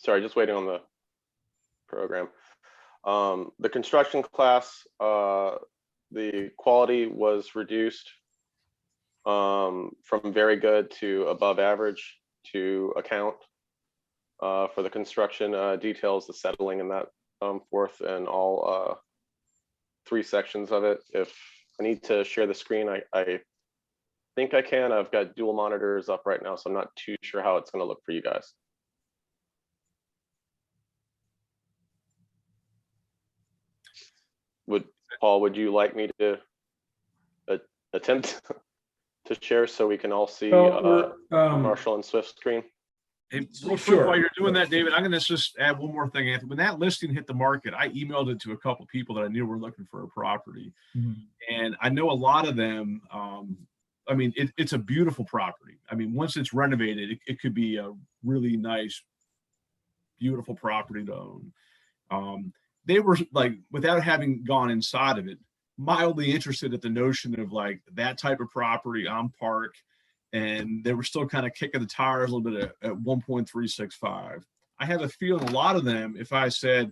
sorry, just waiting on the program. The construction class, the quality was reduced from very good to above average to account for the construction details, the settling and that forth, and all 3 sections of it. If I need to share the screen, I think I can. I've got dual monitors up right now, so I'm not too sure how it's going to look for you guys. Paul, would you like me to attempt to share so we can all see Marshall and Swift's screen? Hey, real quick, Sure. while you're doing that, David, I'm going to just add one more thing, Anthony. When that listing hit the market, I emailed it to a couple of people that I knew were looking for a property. And I know a lot of them, I mean, it's a beautiful property. I mean, once it's renovated, it could be a really nice, beautiful property to own. They were like, without having gone inside of it, mildly interested at the notion of like that type of property on Park. And they were still kind of kicking the tires a little bit at 1.365. I have a feeling a lot of them, if I said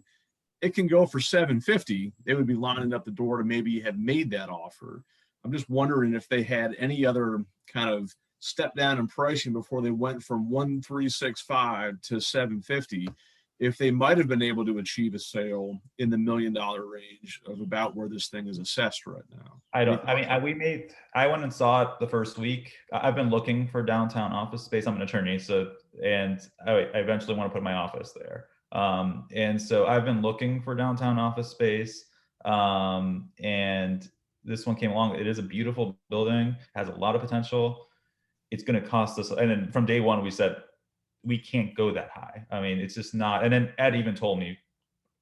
it can go for 750, they would be lining up the door to maybe have made that offer. I'm just wondering if they had any other kind of step down in pricing before they went from 1.365 to 750, if they might have been able to achieve a sale in the $1 million range of about where this thing is assessed right now. I went and saw it the first week. I've been looking for downtown office space. I'm an attorney, and I eventually want to put my office there. And so I've been looking for downtown office space. And this one came along. It is a beautiful building, has a lot of potential. It's going to cost us. And then from day one, we said, we can't go that high. I mean, it's just not. And then Ed even told me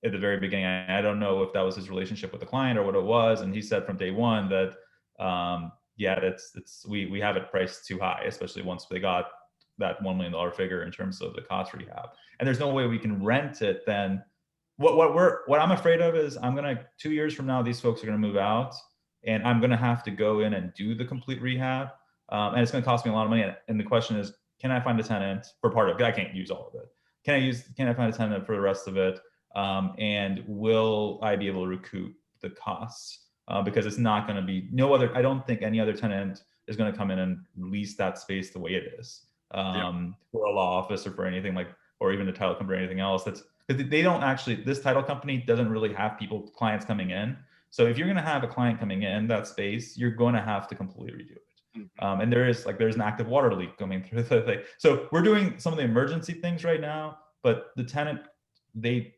at the very beginning, I don't know if that was his relationship with the client or what it was. And he said from day one that, yeah, we have it priced too high, especially once they got that $1 million figure in terms of the cost rehab. And there's no way we can rent it then. What I'm afraid of is 2 years from now, these folks are going to move out and I'm going to have to go in and do the complete rehab. And it's going to cost me a lot of money. And the question is, can I find a tenant for part of it? I can't use all of it. Can I find a tenant for the rest of it? And will I be able to recoup the costs? Because it's not going to be I don't think any other tenant is going to come in and lease that space the way it is for a law office or for anything or even a title company or anything else. They don't actually, this title company doesn't really have clients coming in. So if you're going to have a client coming in that space, you're going to have to completely redo it. And there's an active water leak coming through the thing. So we're doing some of the emergency things right now, but the tenant, they've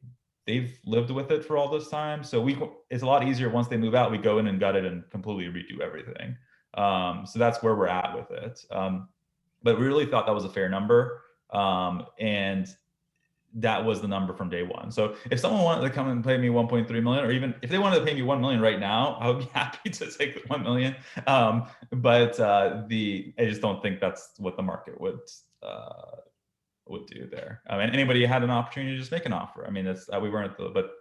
lived with it for all this time. So it's a lot easier once they move out, we go in and gut it and completely redo everything. So that's where we're at with it. But we really thought that was a fair number. And that was the number from day one. So if someone wanted to come and pay me 1.3 million, or even if they wanted to pay me 1 million right now, I would be happy to take the 1 million. But I just don't think that's what the market would do there. And anybody had an opportunity to just make an offer. I mean, we weren't but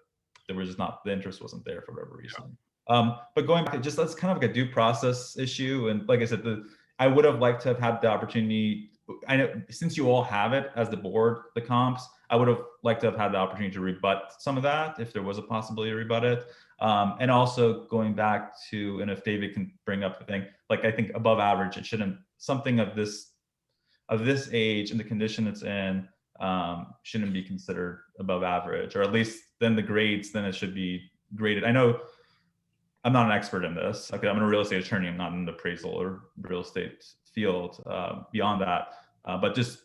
there was not, the interest wasn't there for whatever reason. But going back, that's kind of like a due process issue. And like I said, I would have liked to have had the opportunity. I know since you all have it as the board, the comps, I would have liked to have had the opportunity to rebut some of that if there was a possibility to rebut it. And also going back to, and if David can bring up the thing, I think above average, it shouldn't, something of this age and the condition it's in shouldn't be considered above average, or at least then the grades, then it should be graded. I know I'm not an expert in this. Okay, I'm a real estate attorney. I'm not in the appraisal or real estate field beyond that. But just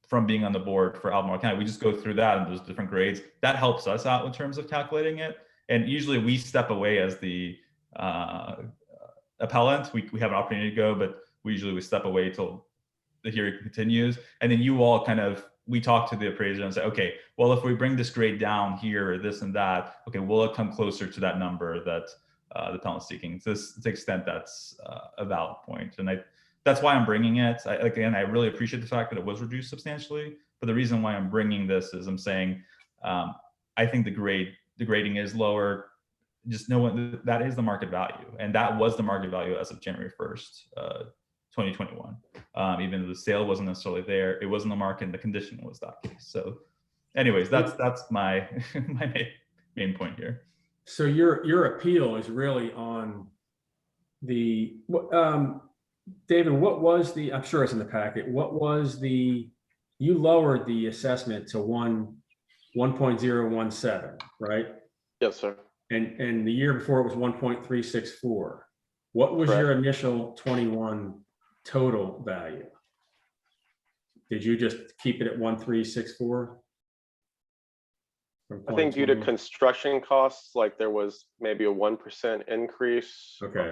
from being on the board for Albemarle County, we just go through that and those different grades. That helps us out in terms of calculating it. And usually we step away as the appellant, we have an opportunity to go, but we step away till the hearing continues. And then you all we talk to the appraiser and say, okay, well, if we bring this grade down here, or this and that, okay, will it come closer to that number that the appellant's seeking? To the extent that's a valid point. And that's why I'm bringing it. Again, I really appreciate the fact that it was reduced substantially, but the reason why I'm bringing this is I'm saying, I think the grading is lower. Just know that is the market value, and that was the market value as of January 1st, 2021. Even though the sale wasn't necessarily there, it was in the market, and the condition was that case. So, anyways, that's my my main point here. So your appeal is really on the David. What was the? I'm sure it's in the packet. What was the? You lowered the assessment to 1.017, right? Yes, sir. And the year before it was 1.364. What was your initial 21 total value? Did you just keep it at 1.364? I think due to construction costs, like there was maybe a 1% increase. Okay.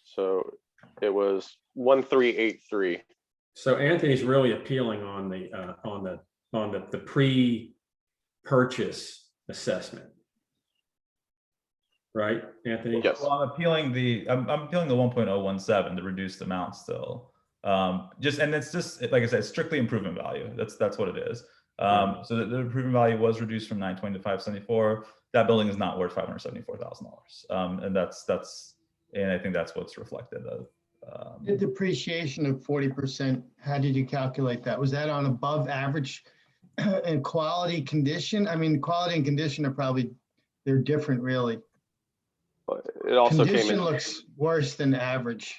So it was 1.383. So Anthony's really appealing on the pre-purchase assessment, right, Anthony? Yes. Well, I'm appealing the 1.017, the reduced amount still. And it's just, like I said, strictly improvement value. That's what it is. So the improvement value was reduced from 920 to 574. That building is not worth $574,000. And I think that's what's reflected of. The depreciation of 40%, how did you calculate that? Was that on above average and quality condition? I mean, quality and condition are they're different, really. It also Condition looks worse than average.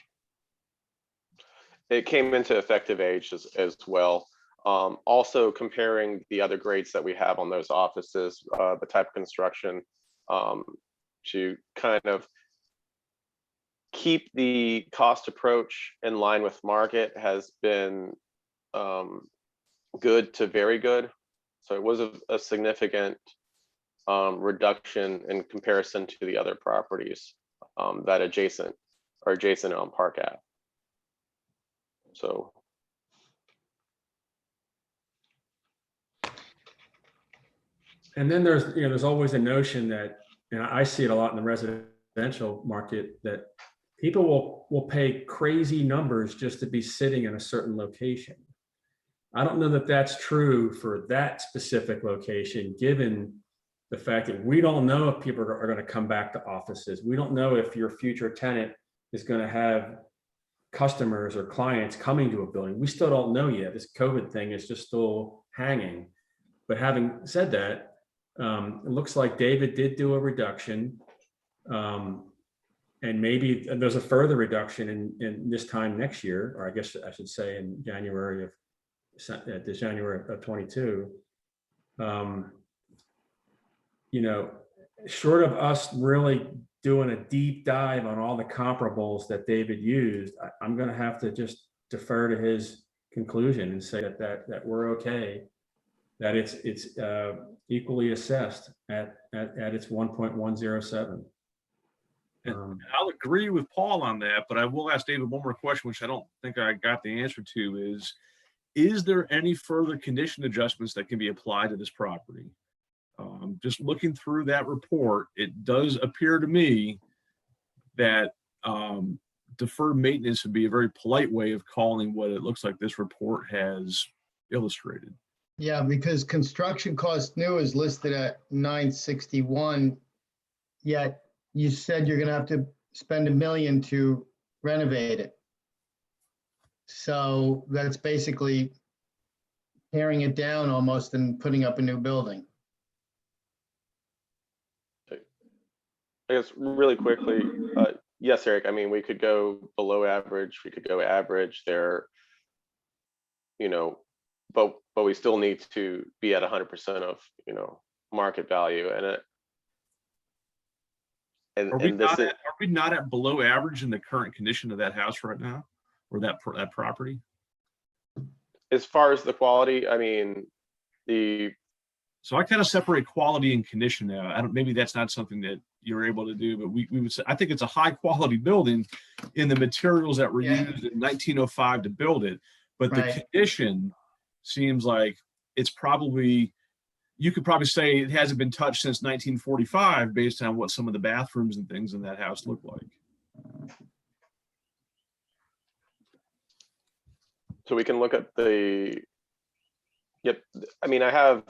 It came into effective age as well. Also comparing the other grades that we have on those offices, the type of construction, to kind of keep the cost approach in line with market has been good to very good. So it was a significant reduction in comparison to the other properties that adjacent on Park Ave. So. And then there's always a notion that, and I see it a lot in the residential market, that people will pay crazy numbers just to be sitting in a certain location. I don't know that that's true for that specific location, given the fact that we don't know if people are going to come back to offices. We don't know if your future tenant is going to have customers or clients coming to a building. We still don't know yet. This COVID thing is just still hanging. But having said that, it looks like David did do a reduction. And maybe there's a further reduction in this time next year, or I guess I should say in January of 22. Short of us really doing a deep dive on all the comparables that David used, I'm going to have to just defer to his conclusion and say that we're okay, that it's equally assessed at its 1.107. And I'll agree with Paul on that, but I will ask David one more question, which I don't think I got the answer to, is there any further condition adjustments that can be applied to this property? Just looking through that report, it does appear to me that deferred maintenance would be a very polite way of calling what it looks like this report has illustrated. Yeah, because construction cost new is listed at 961, yet you said you're going to have to spend $1 million to renovate it. So that's basically tearing it down almost and putting up a new building. I guess really quickly, yes, Eric, I mean, we could go below average, we could go average there, but we still need to be at 100% of, market value. Are we not at below average in the current condition of that house right now, or that property? As far as the quality, I mean, so I kind of separate quality and condition now. Maybe that's not something that you're able to do, but we would say, I think it's a high quality building in the materials that were Yeah. used in 1905 to build it. But the Right. condition seems like it's probably, you could probably say it hasn't been touched since 1945 based on what some of the bathrooms and things in that house look like. So we can look at the, yep, I mean, I have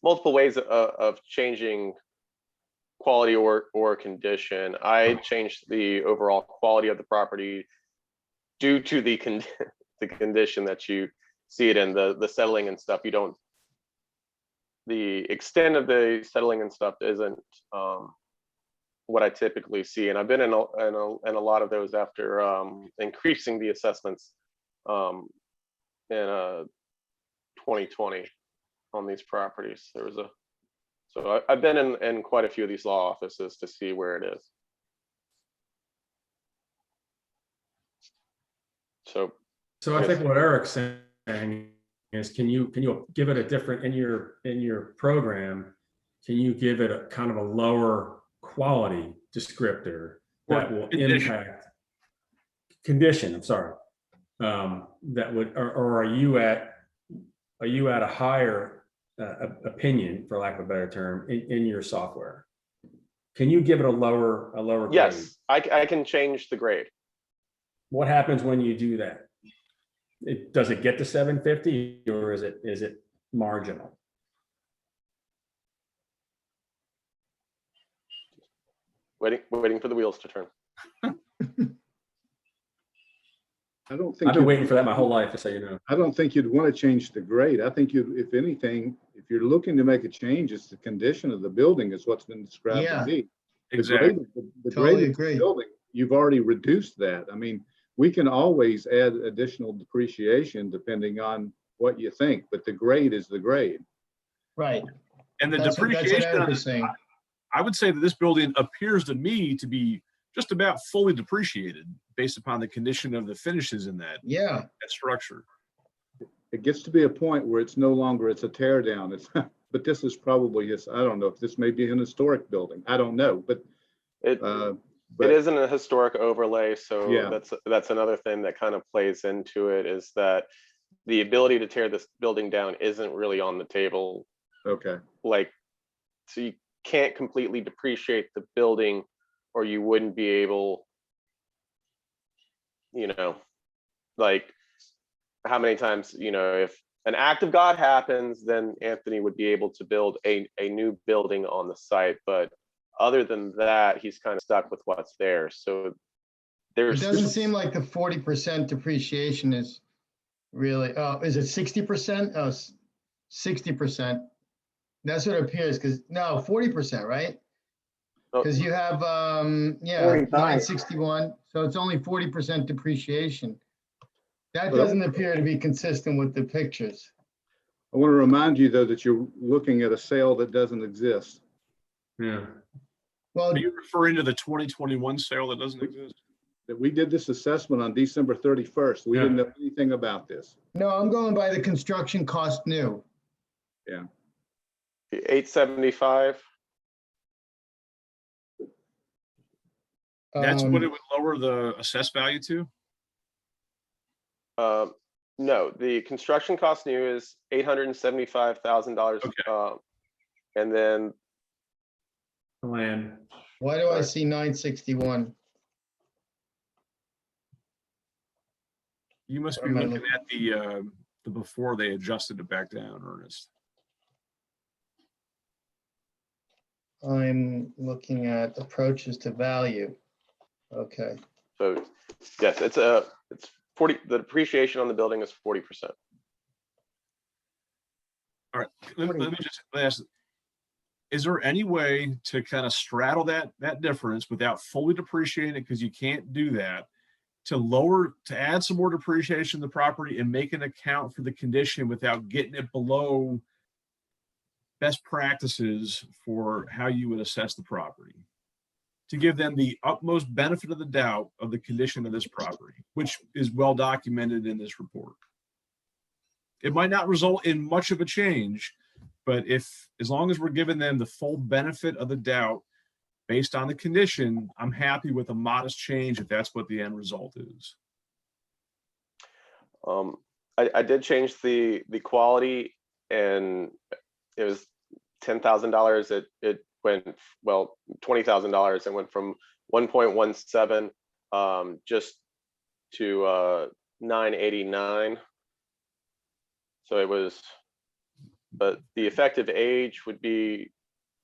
multiple ways of changing quality or condition. I changed the overall quality of the property due to the the condition that you see it in, the settling and stuff. You don't, the extent of the settling and stuff isn't what I typically see. And I've been in a lot of those after increasing the assessments in 2020 on these properties. There was so I've been in quite a few of these law offices to see where it is. So I think what Eric's saying is, can you give it a different, in your program, can you give it a kind of a lower quality descriptor that will impact condition? I'm sorry. That would, or are you at a higher opinion, for lack of a better term, in your software? Can you give it a lower grade? yes, I can change the grade. What happens when you do that? Does it get to 750, or is it marginal? Waiting for the wheels to turn. I don't think I've been waiting for that my whole life, so you know. I don't think you'd want to change the grade. I think you, if anything, if you're looking to make a change, it's the condition of the building is what's been described Yeah, to me. Exactly. The Totally grade of agree. the building, you've already reduced that. I mean, we can always add additional depreciation depending on what you think, but the grade is the grade. Right. And the That's what depreciation, Eric was saying. I would say that this building appears to me to be just about fully depreciated based upon the condition of the finishes in that structure. It gets to be a point where it's no longer, it's a tear down. It's, but this is probably, I don't know if this may be an historic building. I don't know, but it isn't a historic overlay. So yeah, that's another thing that kind of plays into it, is that the ability to tear this building down isn't really on the table. Okay. Like, so you can't completely depreciate the building, or you wouldn't be able, you know, like how many times, you know, if an act of God happens, then Anthony would be able to build a new building on the site. But other than that, he's kind of stuck with what's there. So It doesn't seem like the 40% depreciation is really, is it 60%? Oh, 60%. That's what it appears, because no, 40%, right? Because you have, 961, so it's only 40% depreciation. That doesn't appear to be consistent with the pictures. I want to remind you, though, that you're looking at a sale that doesn't exist. Yeah. Well, Are you referring to the 2021 sale that doesn't exist? That we did this assessment on December 31st. We didn't know anything about this. no, I'm going by the construction cost new. Yeah. 875. That's what it would lower the assessed value to? No, the construction cost new is $875,000. Okay. And then Land. Why do I see 961? You must be What am I looking at the before they adjusted it back down, Ernest. I'm looking at approaches to value. Okay. so yes, it's 40, the depreciation on the building is 40%. All right, let me just ask, is there any way to kind of straddle that difference without fully depreciating it, because you can't do that, to add some more depreciation to the property and make an account for the condition without getting it below best practices for how you would assess the property, to give them the utmost benefit of the doubt of the condition of this property, which is well documented in this report? It might not result in much of a change, but as long as we're giving them the full benefit of the doubt based on the condition, I'm happy with a modest change if that's what the end result is. I did change the quality, and it was $10,000. It went, well, $20,000. It went from 1.17 just to 989. So it was, but the effective age would be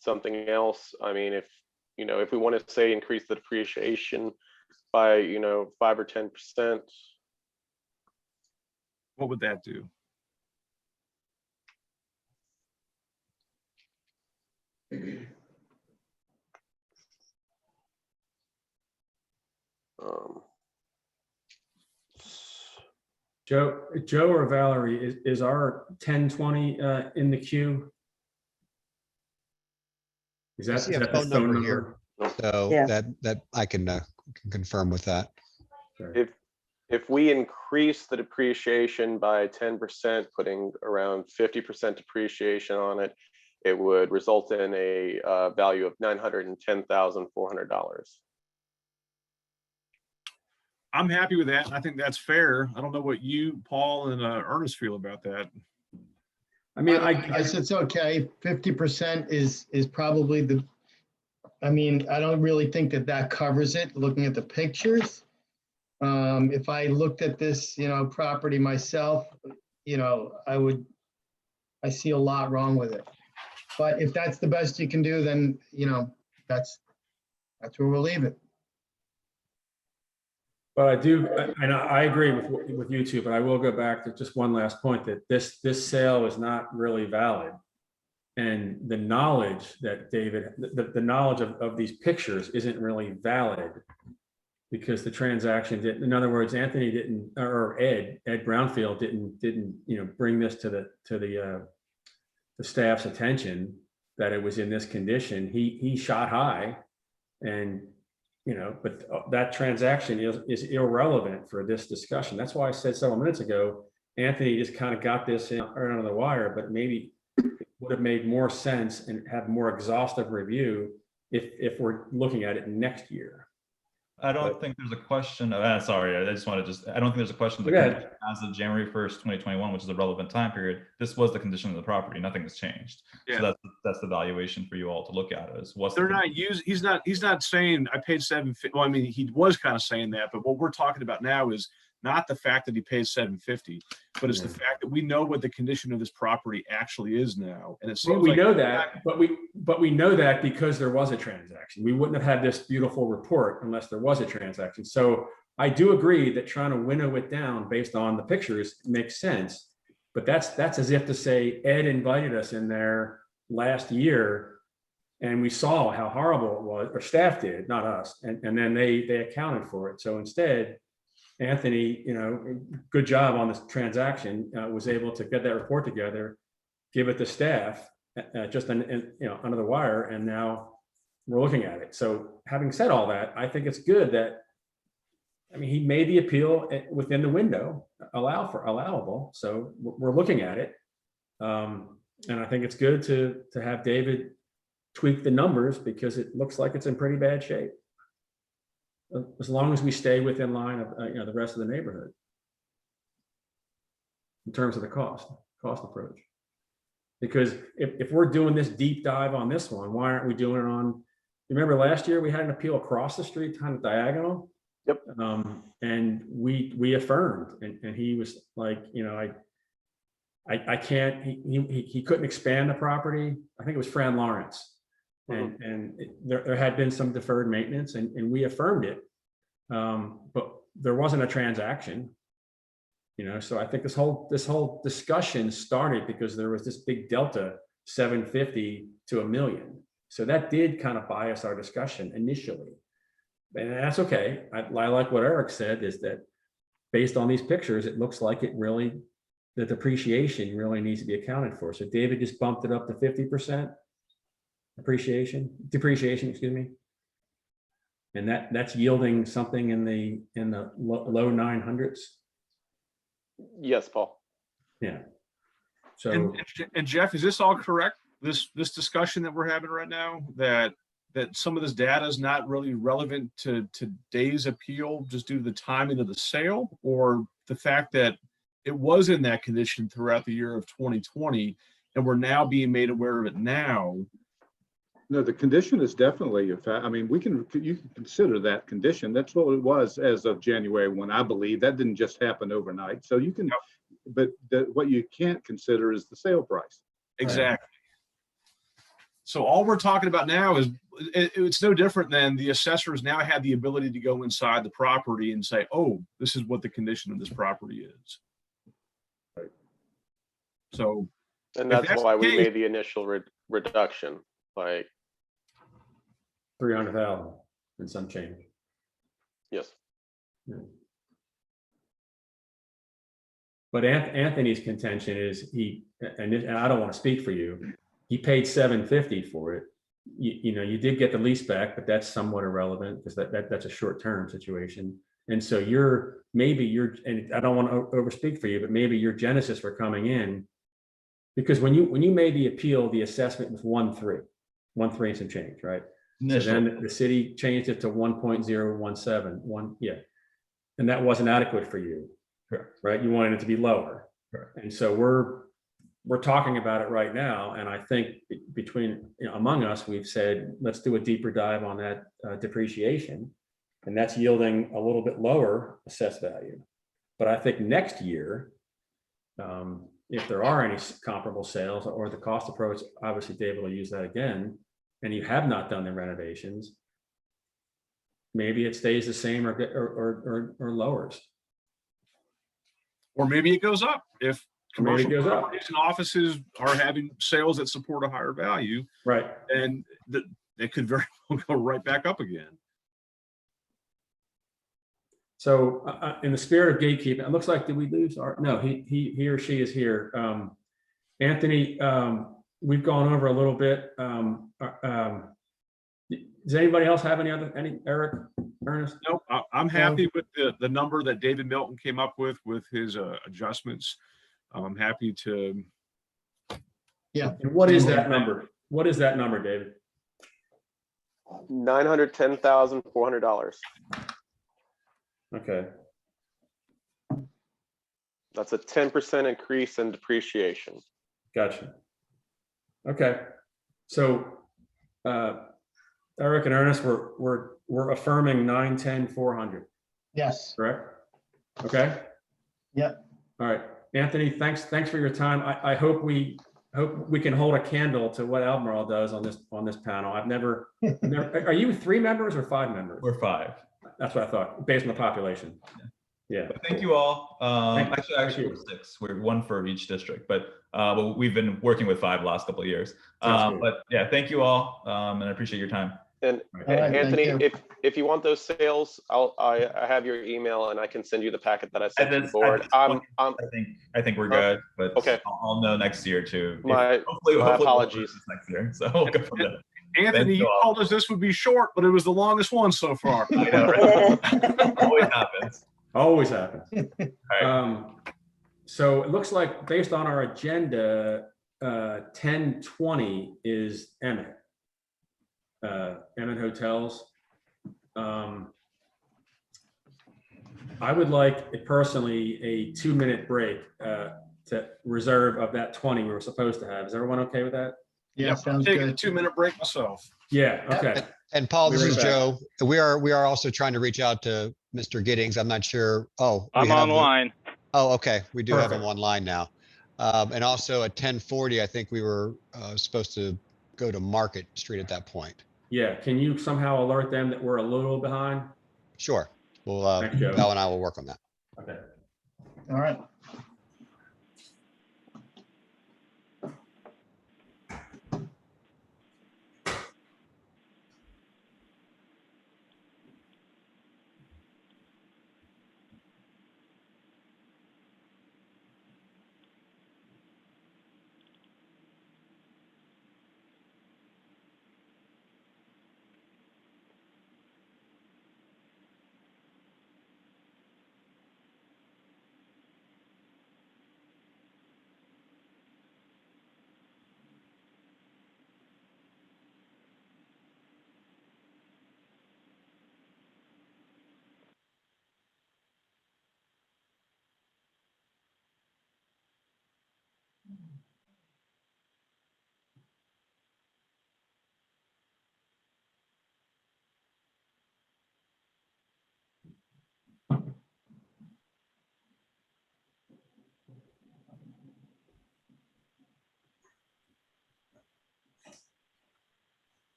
something else. I mean, if we want to say increase the depreciation by 5 or 10%. What would that do? Joe or Valerie, is our 1020 in the queue? Is I that, see is a that the phone phone number here. number? So Yeah. that I can confirm with that. Okay. If we increase the depreciation by 10%, putting around 50% depreciation on it, it would result in a value of $910,400. I'm happy with that. I think that's fair. I don't know what you, Paul, and Ernest feel about that. I mean, I guess it's okay. 50% is probably the, I mean, I don't really think that covers it, looking at the pictures. If I looked at this, property myself, I see a lot wrong with it. But if that's the best you can do, then, that's where we'll leave it. But I do, and I agree with you two, but I will go back to just one last point, that this sale is not really valid. And the knowledge that David, the knowledge of these pictures isn't really valid, because the transaction didn't, in other words, Anthony didn't, or Ed Brownfield didn't bring this to the staff's attention that it was in this condition. He shot high, and but that transaction is irrelevant for this discussion. That's why I said several minutes ago, Anthony just kind of got this in right under the wire, but maybe it would have made more sense and have more exhaustive review if we're looking at it next year. I don't think there's a question of, sorry, I just want to I don't think there's a question of the Okay. condition as of January 1st, 2021, which is a relevant time period. This was the condition of the property. Nothing has changed. Yeah. So that's the valuation for you all to look at, is what's They're the not using, he's not saying I paid $750. Well, I mean, he was kind of saying that, but what we're talking about now is not the fact that he pays $750, but it's the fact that we know what the condition of this property actually is now. And it seems We like know that, but we know that because there was a transaction. We wouldn't have had this beautiful report unless there was a transaction. So I do agree that trying to winnow it down based on the pictures makes sense. But that's as if to say Ed invited us in there last year and we saw how horrible it was, or staff did, not us. And then they accounted for it. So instead, Anthony, good job on this transaction, was able to get that report together, give it to staff, just under the wire, and now we're looking at it. So having said all that, I think it's good that, I mean, he made the appeal within the window, allowable. So we're looking at it. And I think it's good to have David tweak the numbers, because it looks like it's in pretty bad shape, as long as we stay within line of the rest of the neighborhood in terms of the cost approach. Because if we're doing this deep dive on this one, why aren't we doing it on, remember last year we had an appeal across the street, kind of diagonal? Yep. And we affirmed, and he was like, I can't, he couldn't expand the property. I think it was Fran Lawrence. And there had been some deferred maintenance, and we affirmed it. But there wasn't a transaction, so I think this whole discussion started because there was this big delta, 750 to $1 million. So that did kind of bias our discussion initially. And that's okay. I like what Eric said, is that based on these pictures, it looks like the depreciation really needs to be accounted for. So David just bumped it up to 50%. Depreciation, excuse me. And that's yielding something in the low 900s. Yes, Paul. Yeah. So and Jeff, is this all correct? This discussion that we're having right now, that that some of this data is not really relevant to today's appeal just due to the timing of the sale, or the fact that it was in that condition throughout the year of 2020 and we're now being made aware of it now? No, the condition is definitely a fact. I mean, you can consider that condition. That's what it was as of January 1, I believe. That didn't just happen overnight. So you can, but what you can't consider is the sale price. Exactly. So all we're talking about now is it's no different than the assessors now have the ability to go inside the property and say, oh, this is what the condition of this property is. Right. So, And if that's that's why the we case- made the initial reduction, like, 300,000 and some change. yes. But Anthony's contention is and I don't want to speak for you, he paid $750 for it. You know, you did get the lease back, but that's somewhat irrelevant because that's a short-term situation. And so and I don't want to overspeak for you, but maybe your genesis for coming in, because when you made the appeal, the assessment was 1.3 and some change, right? So then the city changed it to 1.017, yeah. And that wasn't adequate for you, Correct. right? You wanted it to be lower. Correct. And so we're talking about it right now. And I think between, among us, we've said, let's do a deeper dive on that depreciation. And that's yielding a little bit lower assessed value. But I think next year, if there are any comparable sales or the cost approach, obviously David will use that again, and you have not done the renovations, maybe it stays the same or lowers. or maybe it goes up if Maybe it commercial goes up. properties and offices are having sales that support a higher value, Right. and it could very well go right back up again. So in the spirit of gatekeeping, it looks like, did we lose our, no, he or she is here. Anthony, we've gone over a little bit. Does anybody else have any Eric, Ernest? Nope, I'm happy with the number that David Milton came up with his adjustments. I'm happy to. Yeah. And what is that number? What is that number, David? $910,400. Okay. That's a 10% increase in depreciation. Gotcha. Okay. So Eric and Ernest, we're affirming 910,400, Yes. correct? Okay. Yep. All right, Anthony, thanks for your time. I hope we can hold a candle to what Albemarle does on this panel. I've never, are you 3 members or 5 members? We're 5. That's what I thought, based on the population. Yeah. But thank you all. Thank Actually, you. we're 6. We're 1 for each district, but we've been working with 5 last couple of years. Sounds good. But yeah, thank you all, and I appreciate your time. And All right, Anthony, thank you. if you want those sales, I have your email and I can send you the packet that I sent to the At board. this point, I think we're good, but okay. I'll know next year too. Hopefully apologies next year. So we'll go from there. Anthony, you told us this would be short, but it was the longest one so far. I know, right? Always happens. Always happens. All right. So it looks like based on our agenda, 1020 is Emmett. Emmett Hotels. I would like personally a 2-minute break to reserve of that 20 we were supposed to have. Is everyone okay with that? Yeah, Yep, sounds taking a good. 2-minute break myself. Yeah, okay. And Paul, Be this right is back. Joe. We are also trying to reach out to Mr. Giddings. I'm not sure. Oh, we I'm have the- online. Oh, okay. We do have him Perfect. online now. And also at 10:40, I think we were supposed to go to Market Street at that point. Yeah, can you somehow alert them that we're a little behind? Sure. Well, Thanks, Joe. Val and I will work on that. Okay. All right.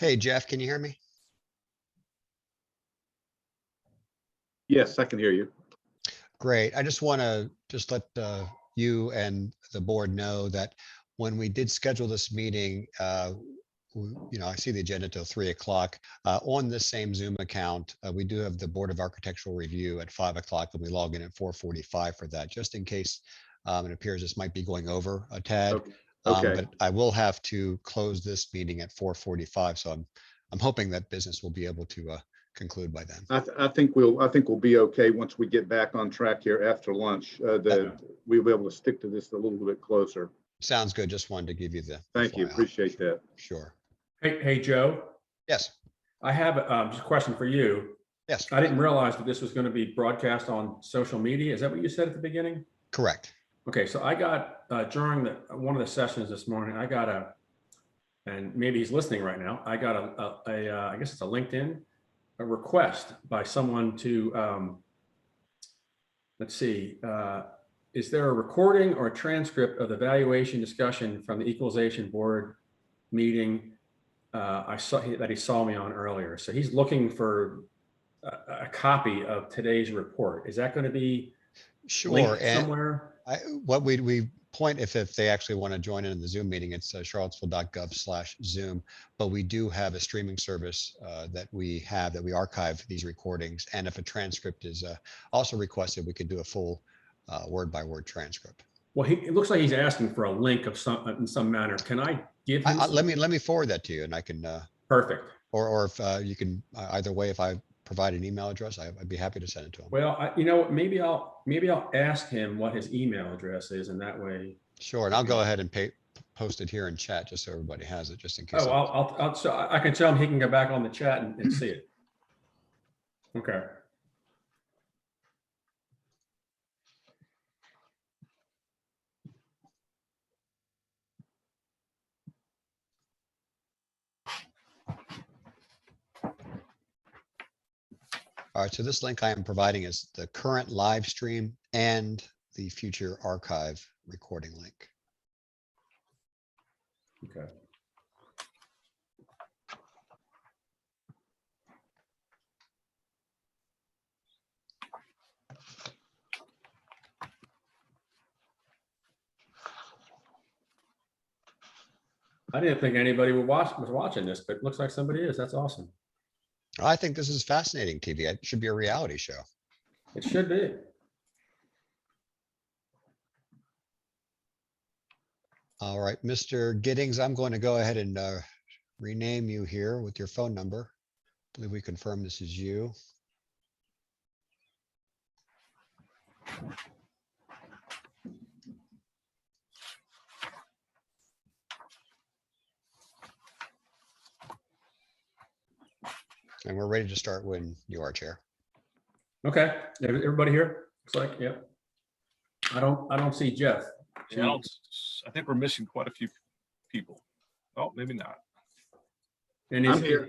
Hey, Jeff, can you hear me? Yes, I can hear you. Great. I just want to let you and the board know that when we did schedule this meeting, I see the agenda till 3 o'clock. On this same Zoom account, we do have the Board of Architectural Review at 5 o'clock, and we log in at 4:45 for that, just in case it appears this might be going over a tad. Okay. But I will have to close this meeting at 4:45, so I'm hoping that business will be able to conclude by then. I think we'll be okay once we get back on track here after lunch. We'll be able to stick to this a little bit closer. Sounds good. Just wanted to give you the. Thank you. FYI. Appreciate that. Sure. Hey, Joe, Yes. I have just a question for you. Yes. I didn't realize that this was going to be broadcast on social media. Is that what you said at the beginning? Correct. Okay, so I got during one of the sessions this morning, I got and maybe he's listening right now. I got I guess it's a LinkedIn, a request by someone to, let's see, is there a recording or a transcript of the valuation discussion from the Equalization Board meeting I saw that he saw me on earlier? So he's looking for a copy of today's report. Is that going to be linked somewhere? What we point if they actually want to join in the Zoom meeting, it's charlottesville.gov/Zoom. But we do have a streaming service that we archive these recordings, and if a transcript is also requested, we could do a full word-by-word transcript. Well, it looks like he's asking for a link of in some manner. Can I give him? Let me forward that to you, and I can. Perfect. Or if you can either way, if I provide an email address, I'd be happy to send it to him. Well, maybe I'll ask him what his email address is, and that way. Sure, and I'll go ahead and post it here in chat just so everybody has it, just in case. Oh, so I can tell him he can go back on the chat and see it. Okay. All right, so this link I am providing is the current live stream and the future archive recording link. Okay. I didn't think anybody was watching this, but it looks like somebody is. That's awesome. I think this is fascinating TV. It should be a reality show. It should be. All right, Mr. Giddings, I'm going to go ahead and rename you here with your phone number. I believe we confirm this is you. And we're ready to start when you are, Chair. Okay, everybody here? Looks like, yep. I don't see Jeff. Yeah, I think we're missing quite a few people. Oh, maybe not. And I'm here.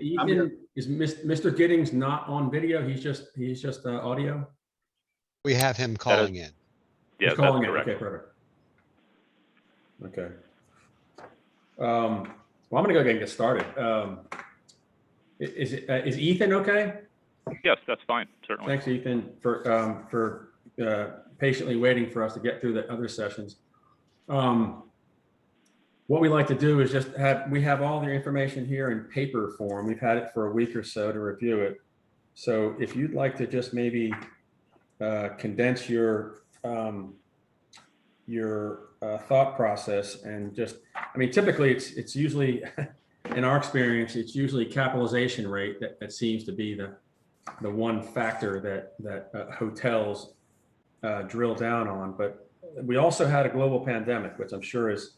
Is Mr. Giddings not on video? He's just audio? We have him calling in. Yeah, that's correct. Okay, perfect. Okay. Well, I'm gonna go ahead and get started. Is Ethan okay? Yes, that's fine, certainly. Thanks, Ethan, for patiently waiting for us to get through the other sessions. What we like to do is just we have all the information here in paper form. We've had it for a week or so to review it. So if you'd like to just maybe condense your thought process and just, I mean, typically it's usually, in our experience, it's usually capitalization rate that seems to be the one factor that hotels drill down on. But we also had a global pandemic, which I'm sure is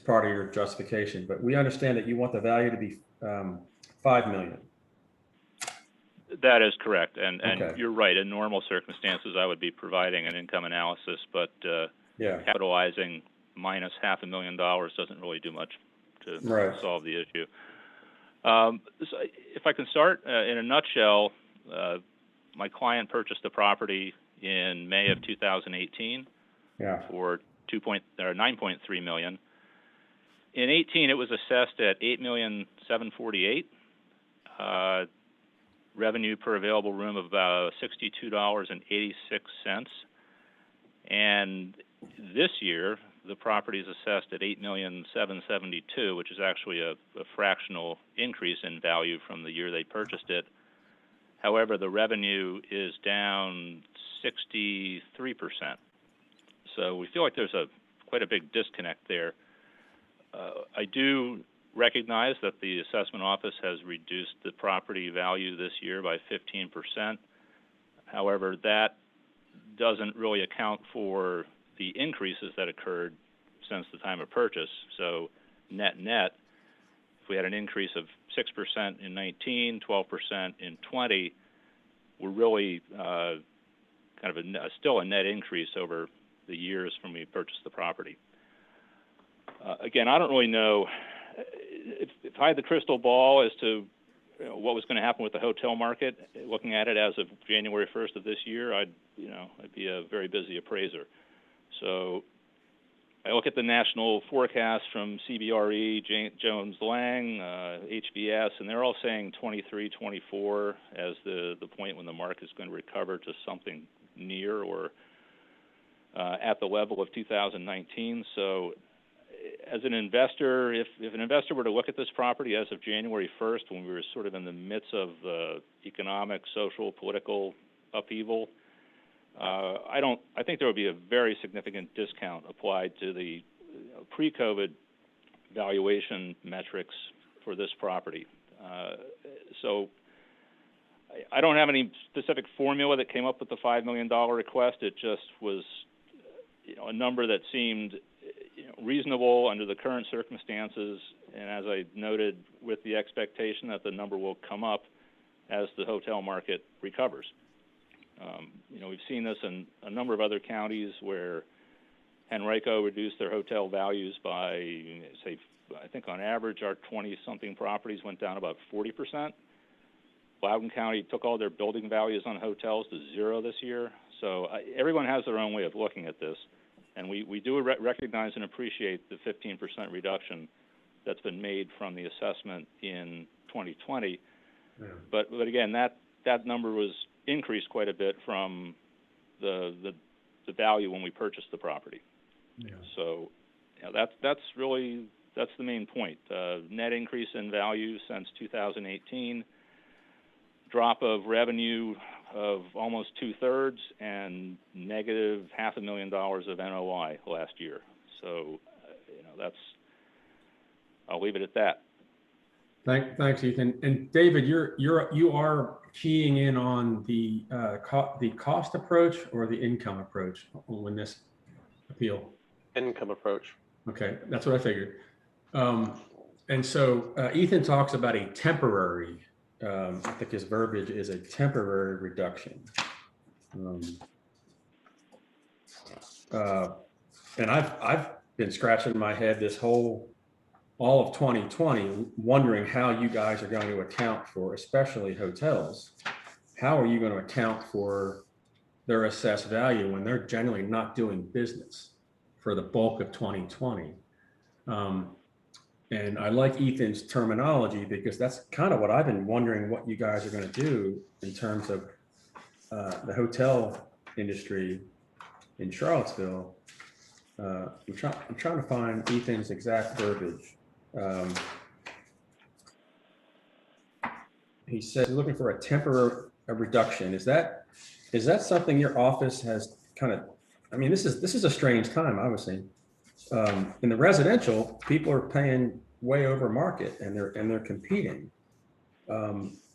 part of your justification. But we understand that you want the value to be 5 million. That is correct, and Okay. You're right. In normal circumstances, I would be providing an income analysis, but Yeah. capitalizing minus $500,000 doesn't really do much to solve the issue. So if I can start in a nutshell, my client purchased the property in May of 2018 for $9.3 million. In 18, it was assessed at $8,748,000. revenue per available room of about $62.86. And this year, the property is assessed at $8,772,000, which is actually a fractional increase in value from the year they purchased it. However, the revenue is down 63%. So we feel like there's quite a big disconnect there. I do recognize that the assessment office has reduced the property value this year by 15%. However, that doesn't really account for the increases that occurred since the time of purchase. So net, if we had an increase of 6% in 19, 12% in 20, we're really kind of still a net increase over the years from we purchased the property. Again, I don't really know if I had the crystal ball as to what was going to happen with the hotel market. Looking at it as of January 1st of this year, I'd be a very busy appraiser. So I look at the national forecast from CBRE, Jones Lang, HBS, and they're all saying 23, 24 as the point when the market is going to recover to something near or at the level of 2019. So as an investor, if an investor were to look at this property as of January 1st, when we were sort of in the midst of the economic, social, political upheaval, I think there would be a very significant discount applied to the pre-COVID valuation metrics for this property. So I don't have any specific formula that came up with the $5 million request. It just was a number that seemed reasonable under the current circumstances, and as I noted, with the expectation that the number will come up as the hotel market recovers. We've seen this in a number of other counties where Henrico reduced their hotel values by, say, I think on average our 20-something properties went down about 40%. Loudoun County took all their building values on hotels to zero this year. So everyone has their own way of looking at this. And we do recognize and appreciate the 15% reduction that's been made from the assessment in 2020. Yeah. But again, that number was increased quite a bit from the value when we purchased the property. Yeah. So that's the main point. Net increase in value since 2018, drop of revenue of almost 2/3, and negative $500,000 of NOI last year. So, I'll leave it at that. Thanks, Ethan. And David, you are keying in on the cost approach or the income approach when this appeal? Income approach. Okay, that's what I figured. And so Ethan talks about a temporary. I think his verbiage is a temporary reduction. And I've been scratching my head all of 2020, wondering how you guys are going to account for, especially hotels. How are you going to account for their assessed value when they're generally not doing business for the bulk of 2020? And I like Ethan's terminology because that's kind of what I've been wondering what you guys are going to do in terms of the hotel industry in Charlottesville. I'm trying to find Ethan's exact verbiage. He says he's looking for a temporary reduction. Is that something your office has kind of? I mean, this is a strange time, obviously. In the residential, people are paying way over market, and they're competing.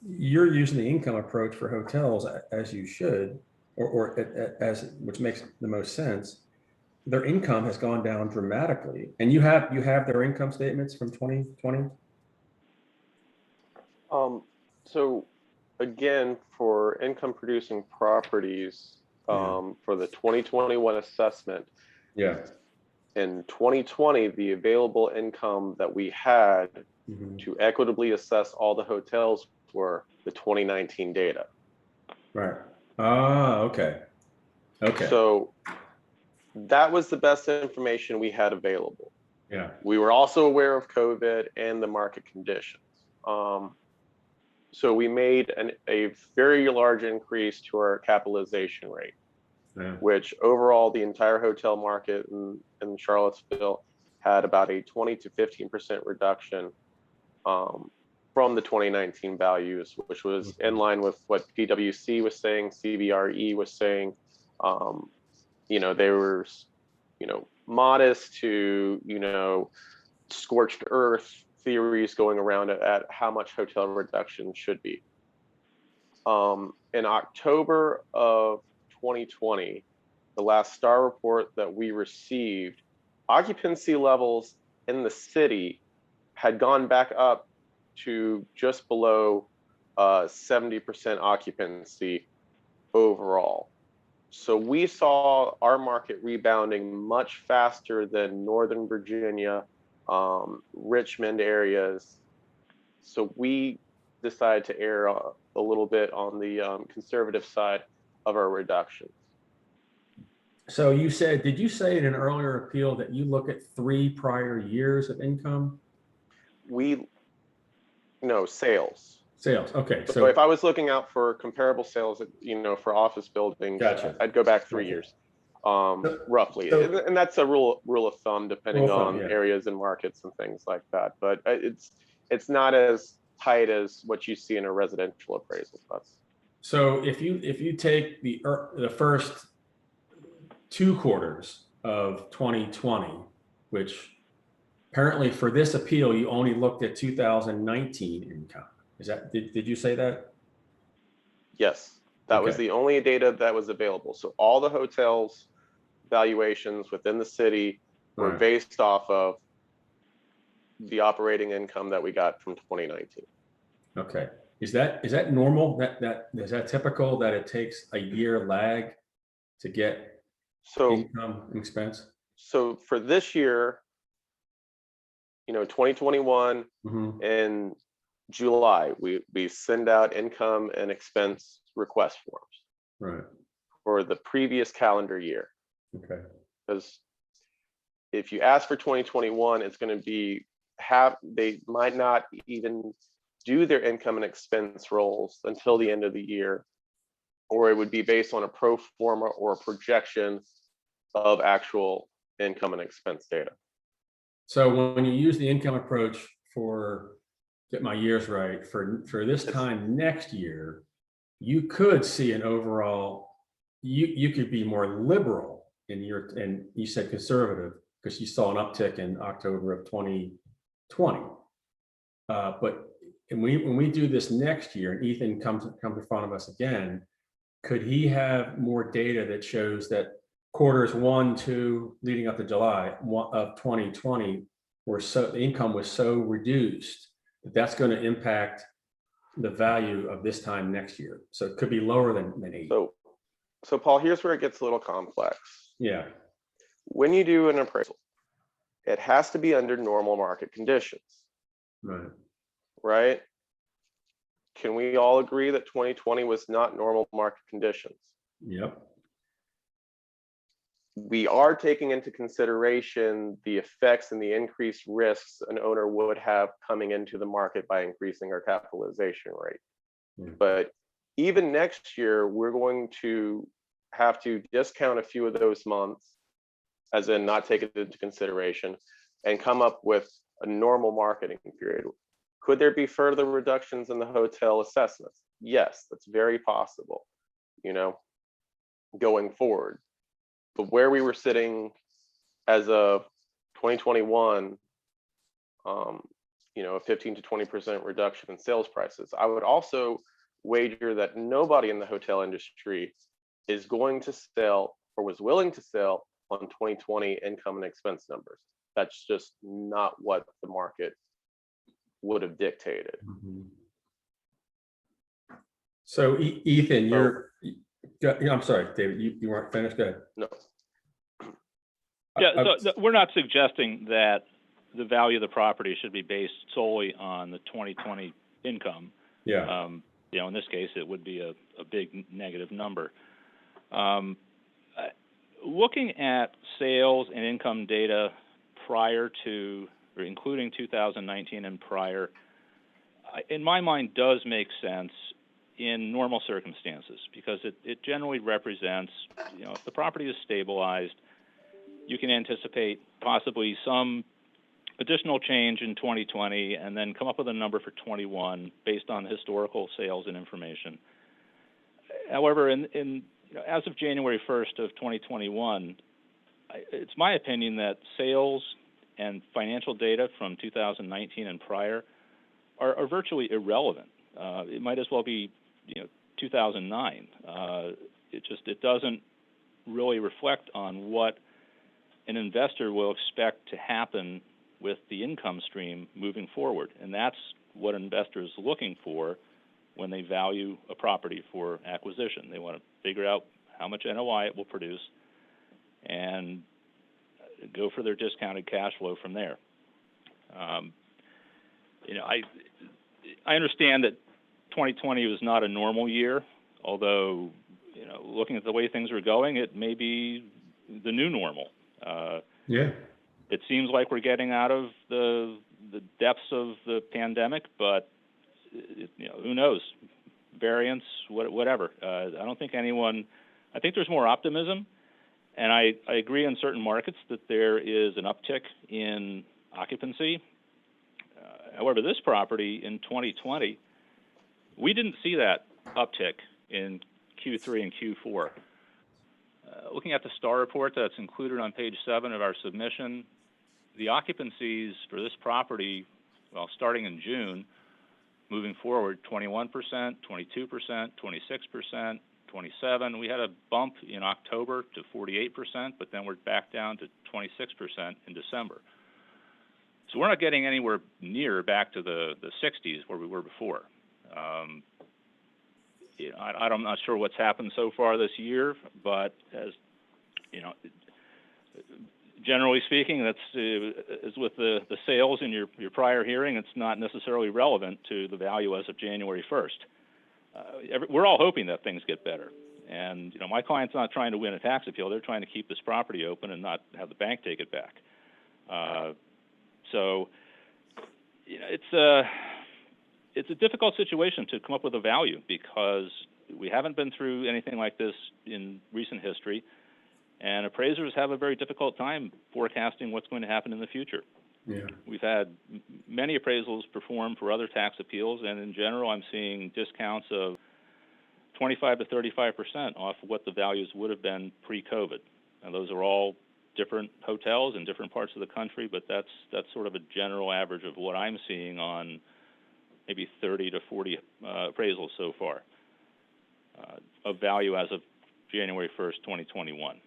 You're using the income approach for hotels, as you should, or as which makes the most sense. Their income has gone down dramatically, and you have their income statements from 2020. So again, for income producing properties, for the 2021 assessment. Yeah. In 2020, the available income that we had to equitably assess all the hotels were the 2019 data. Right. Ah, okay. Okay. So that was the best information we had available. Yeah. We were also aware of COVID and the market conditions. So we made a very large increase to our capitalization rate, which overall the entire hotel market in Charlottesville had about a 20 to 15% reduction from the 2019 values, which was in line with what PwC was saying, CBRE was saying. They were, modest to, scorched earth theories going around at how much hotel reduction should be. In October of 2020, the last STAR report that we received, occupancy levels in the city had gone back up to just below 70% occupancy overall. So we saw our market rebounding much faster than Northern Virginia, Richmond areas. So we decided to err a little bit on the conservative side of our reductions. So did you say in an earlier appeal that you look at 3 prior years of income? Sales. Sales, okay. So if I was looking out for comparable sales, for office buildings, gotcha. I'd go back 3 years, roughly. And that's a rule of thumb, depending on areas and markets and things like that. But it's not as tight as what you see in a residential appraisal. So if you take the first 2 quarters of 2020, which apparently for this appeal, you only looked at 2019 income. Did you say that? Yes, that was the only data that was available. So all the hotels valuations within the city were based off of the operating income that we got from 2019. Okay. Is that normal? Is that typical that it takes a year lag to get income and expense? So for this year, 2021 in July, we send out income and expense request forms for the previous calendar year. Okay. Because if you ask for 2021, it's going to be they might not even do their income and expense rolls until the end of the year, or it would be based on a pro forma or a projection of actual income and expense data. So when you use the income approach get my years right, for this time next year, you could see an overall, you could be more liberal and you said conservative because you saw an uptick in October of 2020. But when we do this next year and Ethan comes in front of us again, could he have more data that shows that quarters 1, 2 leading up to July of 2020 the income was so reduced that's going to impact the value of this time next year? So it could be lower than 8. So Paul, here's where it gets a little complex. Yeah. When you do an appraisal, it has to be under normal market conditions. Right? Can we all agree that 2020 was not normal market conditions? Yep. We are taking into consideration the effects and the increased risks an owner would have coming into the market by increasing our capitalization rate. But even next year, we're going to have to discount a few of those months, as in not take it into consideration, and come up with a normal marketing period. Could there be further reductions in the hotel assessments? Yes, that's very possible, going forward. But where we were sitting as of 2021, a 15 to 20% reduction in sales prices. I would also wager that nobody in the hotel industry is going to sell or was willing to sell on 2020 income and expense numbers. That's just not what the market would have dictated. So Ethan, I'm sorry, David, you weren't finished. Go ahead. No. Yeah, so we're not suggesting that the value of the property should be based solely on the 2020 income. Yeah. In this case, it would be a big negative number. Looking at sales and income data prior to or including 2019 and prior, in my mind, does make sense in normal circumstances because it generally represents, if the property is stabilized, you can anticipate possibly some additional change in 2020 and then come up with a number for 21 based on historical sales and information. However, as of January 1st of 2021, it's my opinion that sales and financial data from 2019 and prior are virtually irrelevant. It might as well be, 2009. It doesn't really reflect on what an investor will expect to happen with the income stream moving forward. And that's what an investor is looking for when they value a property for acquisition. They want to figure out how much NOI it will produce and go for their discounted cash flow from there. I understand that 2020 was not a normal year, although, looking at the way things are going, it may be the new normal. Yeah. It seems like we're getting out of the depths of the pandemic, but who knows? Variants, whatever. I don't think I think there's more optimism, and I agree in certain markets that there is an uptick in occupancy. However, this property in 2020, we didn't see that uptick in Q3 and Q4. Looking at the STAR report that's included on page 7 of our submission, the occupancies for this property, starting in June, moving forward, 21%, 22%, 26%, 27%. We had a bump in October to 48%, but then we're back down to 26% in December. So we're not getting anywhere near back to the 60s where we were before. I'm not sure what's happened so far this year, but as generally speaking, that's as with the sales in your prior hearing, it's not necessarily relevant to the value as of January 1st. We're all hoping that things get better. And, my client's not trying to win a tax appeal. They're trying to keep this property open and not have the bank take it back. So, it's a difficult situation to come up with a value because we haven't been through anything like this in recent history, and appraisers have a very difficult time forecasting what's going to happen in the future. Yeah. We've had many appraisals performed for other tax appeals, and in general, I'm seeing discounts of 25 to 35% off of what the values would have been pre-COVID. And those are all different hotels in different parts of the country, but that's sort of a general average of what I'm seeing on maybe 30 to 40 appraisals so far of value as of January 1st, 2021.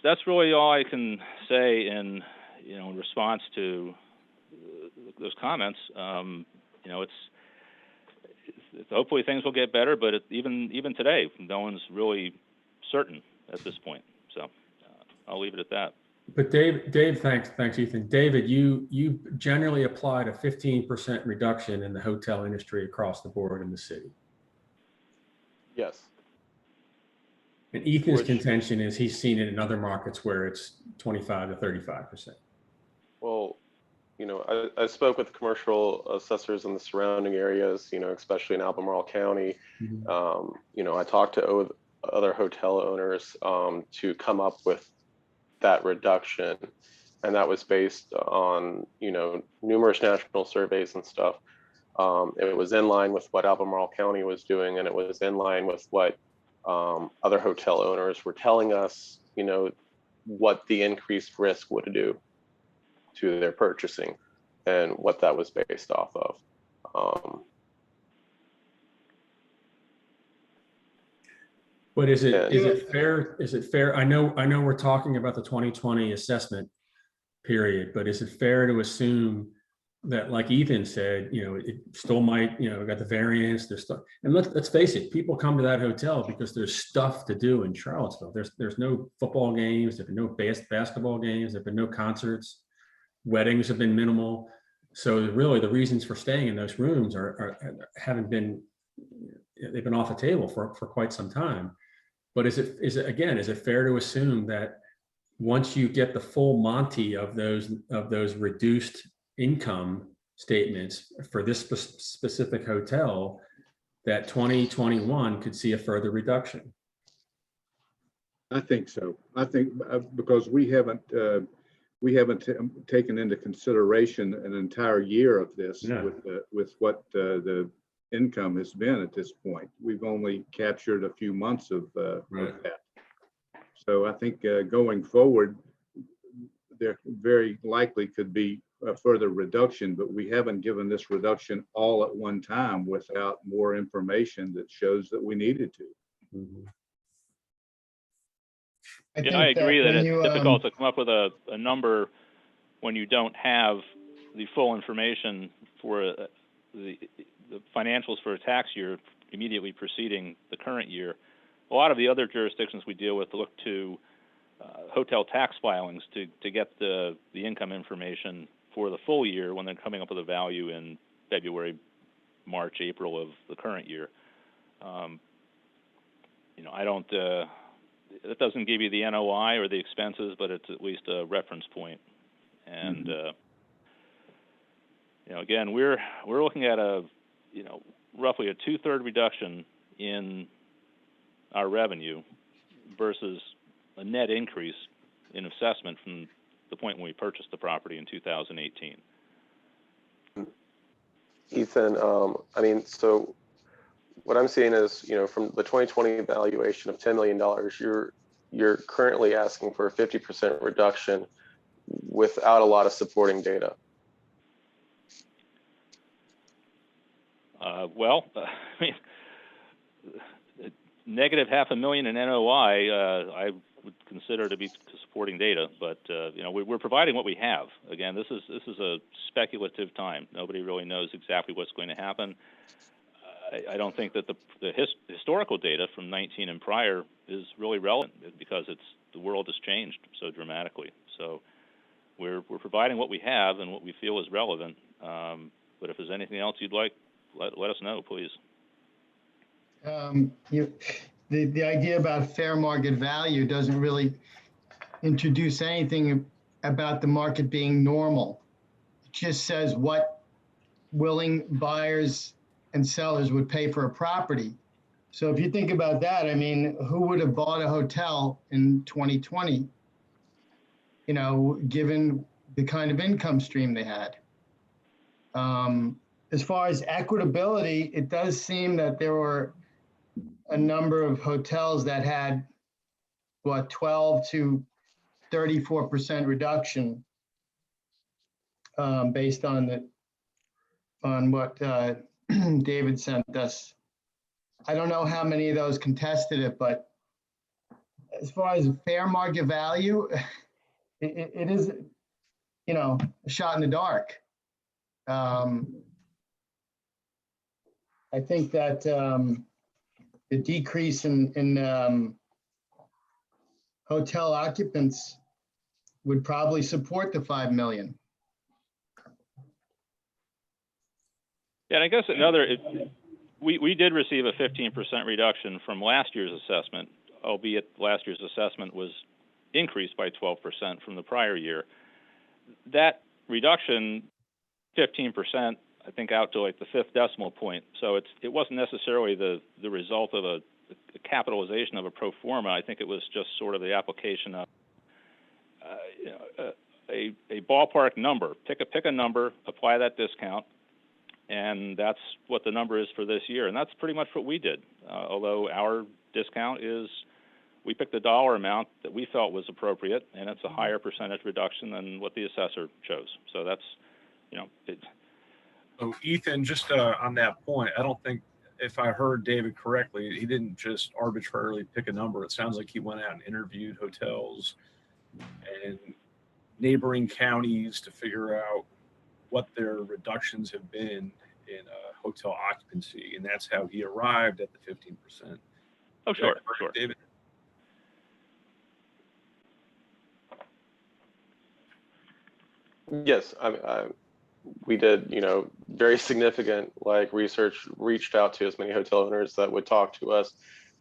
That's really all I can say in response to those comments. Hopefully things will get better, but even today, no one's really certain at this point. So I'll leave it at that. But Dave, thanks, Ethan. David, you generally applied a 15% reduction in the hotel industry across the board in the city. Yes. And Ethan's contention is he's seen it in other markets where it's 25 to 35%. Well, I spoke with commercial assessors in the surrounding areas, especially in Albemarle County. Mm-hmm. I talked to other hotel owners to come up with that reduction. And that was based on, numerous national surveys and stuff. It was in line with what Albemarle County was doing, and it was in line with what other hotel owners were telling us, what the increased risk would do to their purchasing and what that was based off of. But is it fair? Is it fair? I know we're talking about the 2020 assessment period, but is it fair to assume that, like Ethan said, it still might, we got the variance, there's stuff, and let's face it, people come to that hotel because there's stuff to do in Charlottesville. There's no football games, there've been no basketball games, there've been no concerts, weddings have been minimal. So really, the reasons for staying in those rooms haven't been, they've been off the table for quite some time. But is it fair to assume that once you get the full Monty of those reduced income statements for this specific hotel, that 2021 could see a further reduction. I think so. I think because we haven't taken into consideration an entire year of this with what the income has been at this point. We've only captured a few months of that. So I think going forward, there very likely could be a further reduction, but we haven't given this reduction all at one time without more information that shows that we needed to. Mm-hmm. Yeah, I agree that it's difficult to come up with a number when you don't have the full information for the financials for a tax year immediately preceding the current year. A lot of the other jurisdictions we deal with look to hotel tax filings to get the income information for the full year when they're coming up with a value in February, March, April of the current year. I don't. It doesn't give you the NOI or the expenses, but it's at least a reference point. And again, we're looking at roughly a 2/3 reduction in our revenue versus a net increase in assessment from the point when we purchased the property in 2018. Ethan, so what I'm seeing is, from the 2020 valuation of $10 million, you're currently asking for a 50% reduction without a lot of supporting data. Negative $500,000 in NOI, I would consider to be supporting data, but we're providing what we have. Again, this is a speculative time. Nobody really knows exactly what's going to happen. I don't think that the historical data from 19 and prior is really relevant because the world has changed so dramatically. So we're providing what we have and what we feel is relevant. But if there's anything else you'd like, let us know, please. The idea about fair market value doesn't really introduce anything about the market being normal. It just says what willing buyers and sellers would pay for a property. So if you think about that, who would have bought a hotel in 2020, given the kind of income stream they had? As far as equitability, it does seem that there were a number of hotels that had 12 to 34% reduction based on what David sent us. I don't know how many of those contested it, but as far as fair market value, it is, a shot in the dark. I think that the decrease in hotel occupants would probably support the 5 million. Yeah, and I guess we did receive a 15% reduction from last year's assessment, albeit last year's assessment was increased by 12% from the prior year. That reduction, 15%, I think out to like the fifth decimal point. So it wasn't necessarily the result of a capitalization of a pro forma. I think it was just sort of the application of a ballpark number. Pick a number, apply that discount, and that's what the number is for this year. And that's pretty much what we did. Although our discount is, we picked a dollar amount that we felt was appropriate, and it's a higher percentage reduction than what the assessor chose. So that's, So Ethan, just on that point, I don't think, if I heard David correctly, he didn't just arbitrarily pick a number. It sounds like he went out and interviewed hotels and neighboring counties to figure out what their reductions have been in hotel occupancy, and that's how he arrived at the 15%. Oh, sure, sure. David? Yes, we did, very significant research, reached out to as many hotel owners that would talk to us.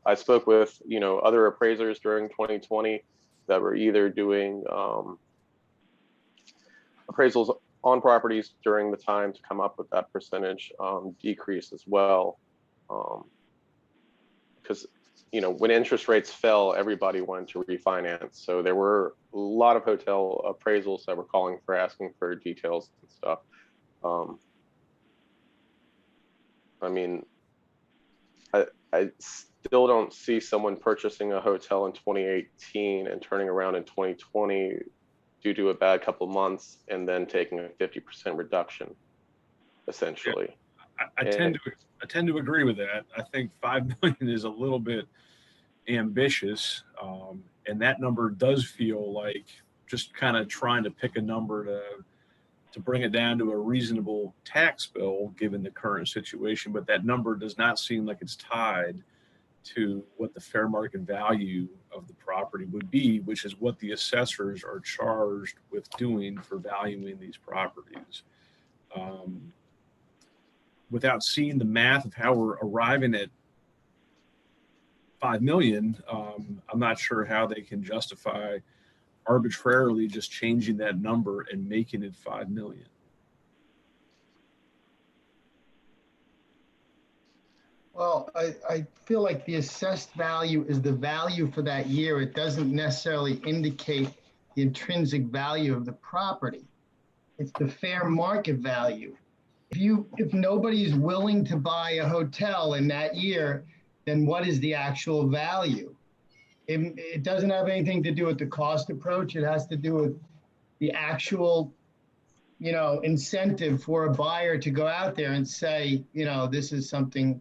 I spoke with, other appraisers during 2020. that were either doing appraisals on properties during the time to come up with that percentage decrease as well. Because when interest rates fell, everybody wanted to refinance. So there were a lot of hotel appraisals that were calling for asking for details and stuff. I mean, I still don't see someone purchasing a hotel in 2018 and turning around in 2020 due to a bad couple of months and then taking a 50% reduction, essentially. I tend to agree with that. I think 5 million is a little bit ambitious, and that number does feel like just kind of trying to pick a number to bring it down to a reasonable tax bill given the current situation. But that number does not seem like it's tied to what the fair market value of the property would be, which is what the assessors are charged with doing for valuing these properties. Without seeing the math of how we're arriving at 5 million, I'm not sure how they can justify arbitrarily just changing that number and making it 5 million. Well, I feel like the assessed value is the value for that year. It doesn't necessarily indicate the intrinsic value of the property. It's the fair market value. If nobody's willing to buy a hotel in that year, then what is the actual value? It doesn't have anything to do with the cost approach. It has to do with the actual, incentive for a buyer to go out there and say, this is something,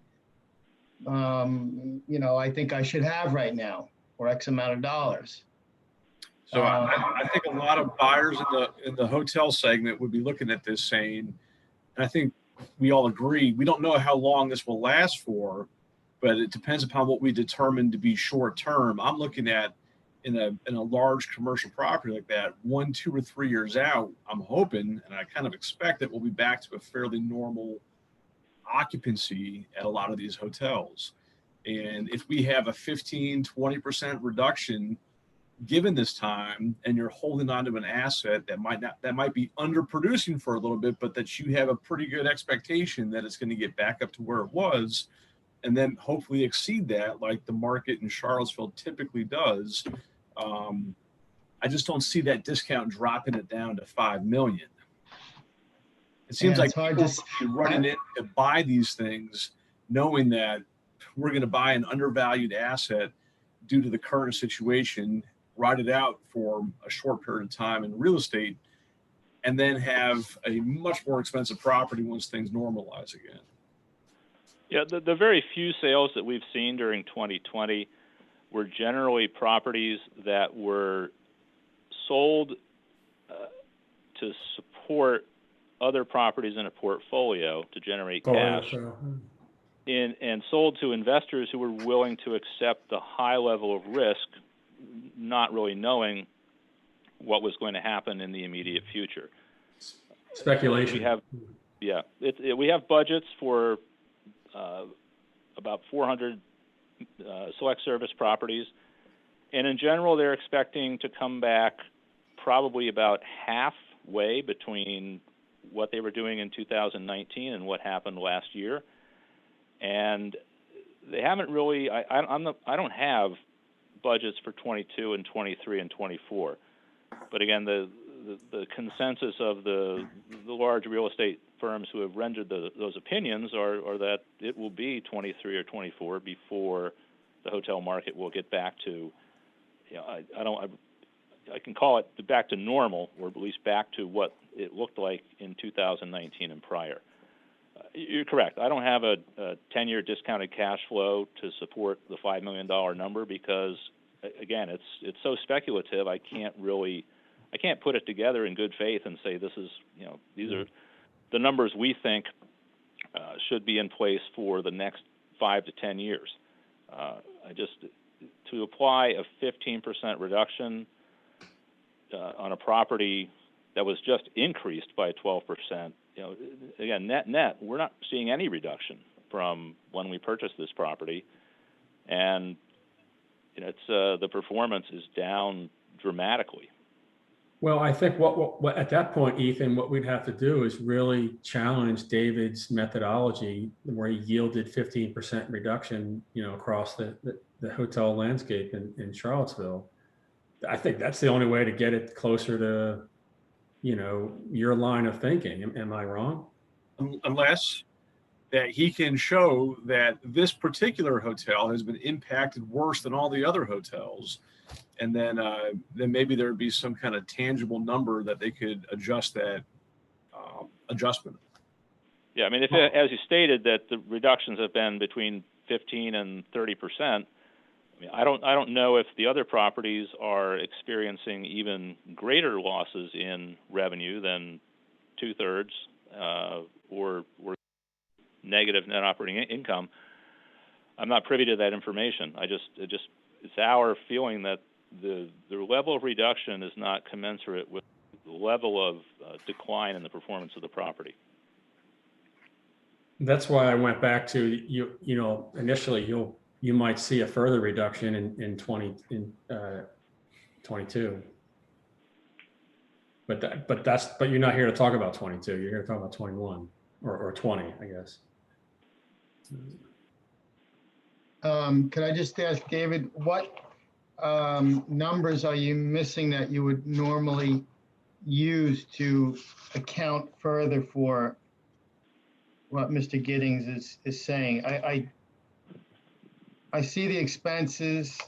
I think I should have right now, or X amount of dollars. So I think a lot of buyers in the hotel segment would be looking at this saying, and I think we all agree, we don't know how long this will last for, but it depends upon what we determine to be short term. I'm looking at in a large commercial property like that, 1, 2, or 3 years out, I'm hoping, and I kind of expect that we'll be back to a fairly normal occupancy at a lot of these hotels. And if we have a 15, 20% reduction given this time, and you're holding on to an asset that might be underproducing for a little bit, but that you have a pretty good expectation that it's going to get back up to where it was, and then hopefully exceed that, like the market in Charlottesville typically does. I just don't see that discount dropping it down to 5 million. It seems like people will be running in to buy these things knowing that we're going to buy an undervalued asset due to the current situation, ride it out for a short period of time in real estate, and then have a much more expensive property once things normalize again. Yeah, the very few sales that we've seen during 2020 were generally properties that were sold to support other properties in a portfolio to generate cash, and sold to investors who were willing to accept the high level of risk, not really knowing what was going to happen in the immediate future. Speculation. We have budgets for about 400 select service properties, and in general, they're expecting to come back probably about halfway between what they were doing in 2019 and what happened last year. And they haven't really. I don't have budgets for 22 and 23 and 24, but again, the consensus of the large real estate firms who have rendered those opinions are that it will be 23 or 24 before the hotel market will get back to, I can call it back to normal, or at least back to what it looked like in 2019 and prior. You're correct. I don't have a 10-year discounted cash flow to support the $5 million number because, again, it's so speculative. I can't put it together in good faith and say this is, these are the numbers we think should be in place for the next 5 to 10 years. To apply a 15% reduction on a property that was just increased by 12%, again, net, we're not seeing any reduction from when we purchased this property, and it's the performance is down dramatically. Well, I think what at that point, Ethan, what we'd have to do is really challenge David's methodology where he yielded 15% reduction, across the hotel landscape in Charlottesville. I think that's the only way to get it closer to, your line of thinking. Am I wrong? Unless that he can show that this particular hotel has been impacted worse than all the other hotels. And then maybe there would be some kind of tangible number that they could adjust that adjustment. Yeah, I mean, if as you stated that the reductions have been between 15 and 30%, I mean, I don't know if the other properties are experiencing even greater losses in revenue than 2/3 or negative net operating income. I'm not privy to that information. It's our feeling that the level of reduction is not commensurate with the level of decline in the performance of the property. That's why I went back to initially you might see a further reduction in 22. But you're not here to talk about 22. You're here to talk about 21 or 20, I guess. Could I just ask David, what numbers are you missing that you would normally use to account further for what Mr. Giddings is saying? I see the expenses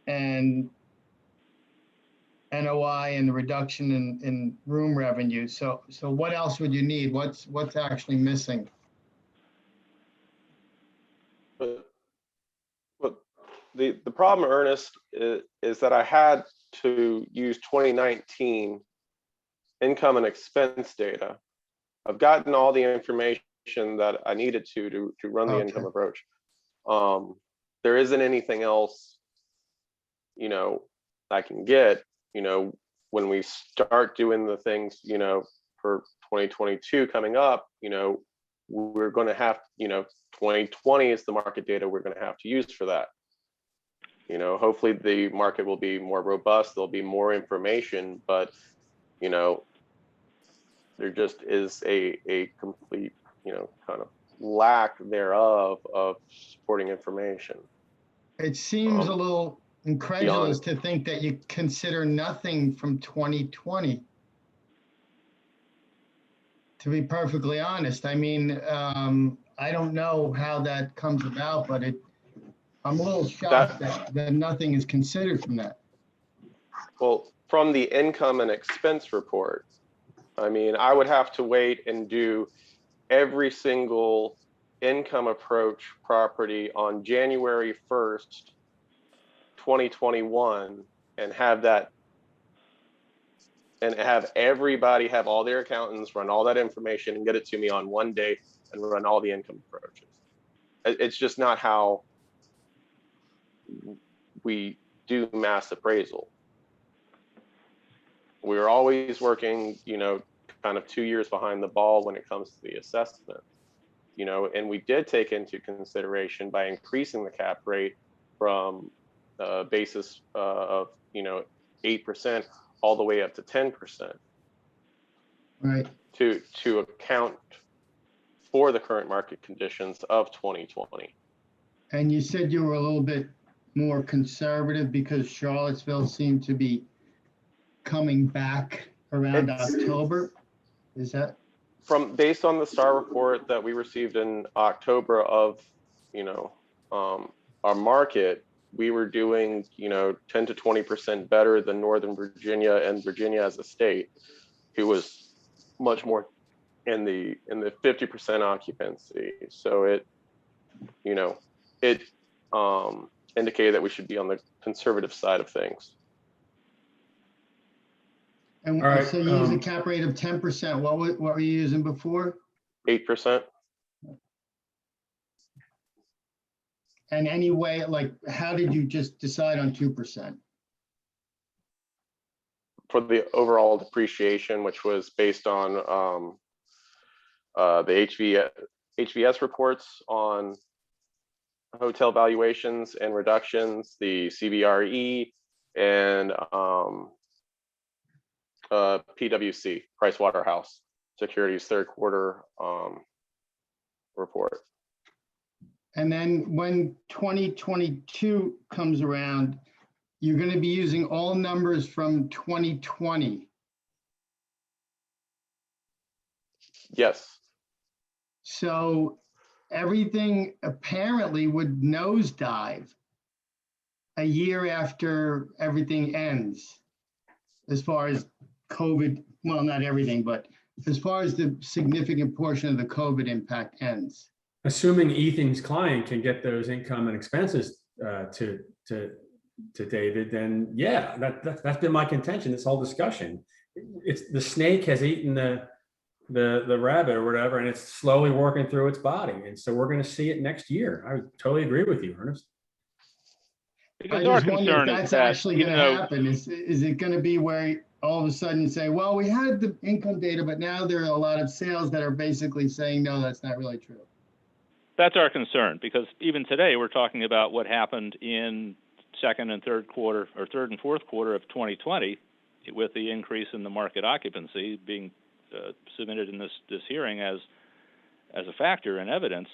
and NOI and the reduction in room revenue. So what else would you need? What's actually missing? But the problem, Ernest, is that I had to use 2019 income and expense data. I've gotten all the information that I needed to run the income approach. There isn't anything else, I can get, when we start doing the things, for 2022 coming up, we're going to have, 2020 is the market data we're going to have to use for that. Hopefully the market will be more robust. There'll be more information, but, there just is a complete, kind of lack thereof of supporting information. It seems a little incredulous to think that you consider nothing from 2020. To be perfectly honest, I mean, I don't know how that comes about, but I'm a little shocked that nothing is considered from that. Well, from the income and expense report, I mean, I would have to wait and do every single income approach property on January 1st, 2021, and have everybody have all their accountants run all that information and get it to me on one day and run all the income approaches. It's just not how we do mass appraisal. We're always working, kind of 2 years behind the ball when it comes to the assessment, and we did take into consideration by increasing the cap rate from a basis of, 8% all the way up to 10%. Right. To account for the current market conditions of 2020. And you said you were a little bit more conservative because Charlottesville seemed to be coming back around October. Is that based on the STAR report that we received in October of, our market? We were doing, 10 to 20% better than Northern Virginia and Virginia as a state, who was much more in the 50% occupancy. So it indicated that we should be on the conservative side of things. And right, so you use a cap rate of 10%. What were you using before? 8%. And anyway, like, how did you just decide on 2%? For the overall depreciation, which was based on the HVS reports on hotel valuations and reductions, the CBRE and PwC, Price Waterhouse Securities third quarter report. And then when 2022 comes around, you're going to be using all numbers from 2020. Yes. So everything apparently would nosedive a year after everything ends, as far as COVID, well, not everything, but as far as the significant portion of the COVID impact ends. Assuming Ethan's client can get those income and expenses to David, then yeah, that's been my contention, this whole discussion. It's the snake has eaten the rabbit or whatever, and it's slowly working through its body. And so we're going to see it next year. I totally agree with you, Ernest. I just wonder if that's actually going to happen. Is it going to be where all of a sudden say, well, we had the income data, but now there are a lot of sales that are basically saying, no, that's not really true. That's our concern, because even today we're talking about what happened in second and third quarter, or third and fourth quarter of 2020, with the increase in the market occupancy being submitted in this hearing as a factor and evidence,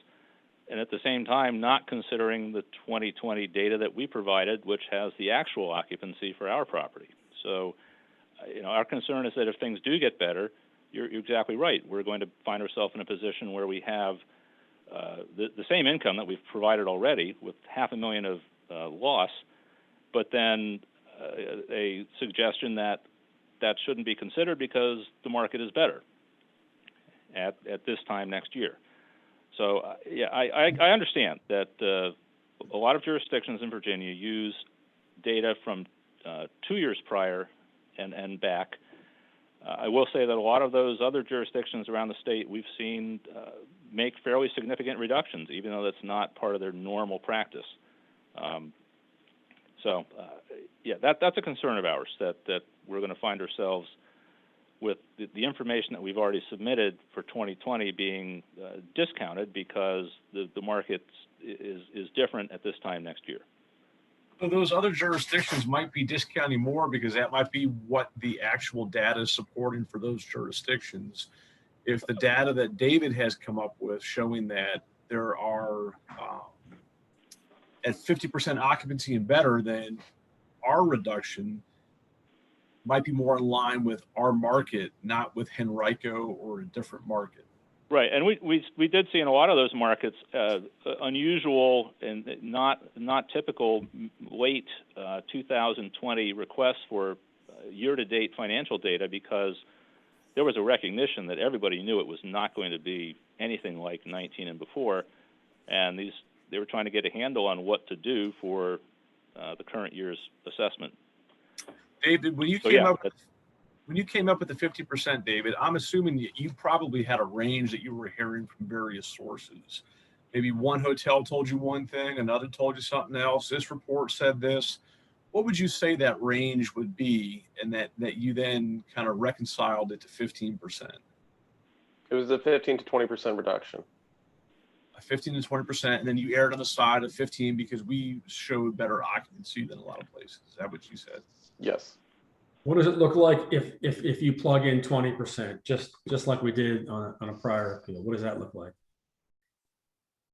and at the same time not considering the 2020 data that we provided, which has the actual occupancy for our property. So, our concern is that if things do get better, you're exactly right. We're going to find ourselves in a position where we have the same income that we've provided already, with $500,000 of loss, but then a suggestion that shouldn't be considered because the market is better at this time next year. So I understand that a lot of jurisdictions in Virginia use data from 2 years prior and back. I will say that a lot of those other jurisdictions around the state we've seen make fairly significant reductions, even though that's not part of their normal practice. That's a concern of ours, that we're going to find ourselves with the information that we've already submitted for 2020 being discounted because the market is different at this time next year. So those other jurisdictions might be discounting more because that might be what the actual data is supporting for those jurisdictions. If the data that David has come up with showing that there are at 50% occupancy and better, then our reduction might be more in line with our market, not with Henrico or a different market. Right, and we did see in a lot of those markets unusual and not typical late 2020 requests for year-to-date financial data, because there was a recognition that everybody knew it was not going to be anything like 19 and before, and they were trying to get a handle on what to do for the current year's assessment. David, when you came up with the 50%, David, I'm assuming that you probably had a range that you were hearing from various sources. Maybe one hotel told you one thing, another told you something else. This report said this. What would you say that range would be, and that you then kind of reconciled it to 15%? It was a 15 to 20% reduction. A 15 to 20%, and then you erred on the side of 15 because we showed better occupancy than a lot of places. Is that what you said? Yes. What does it look like if you plug in 20%, just like we did on a prior appeal? What does that look like?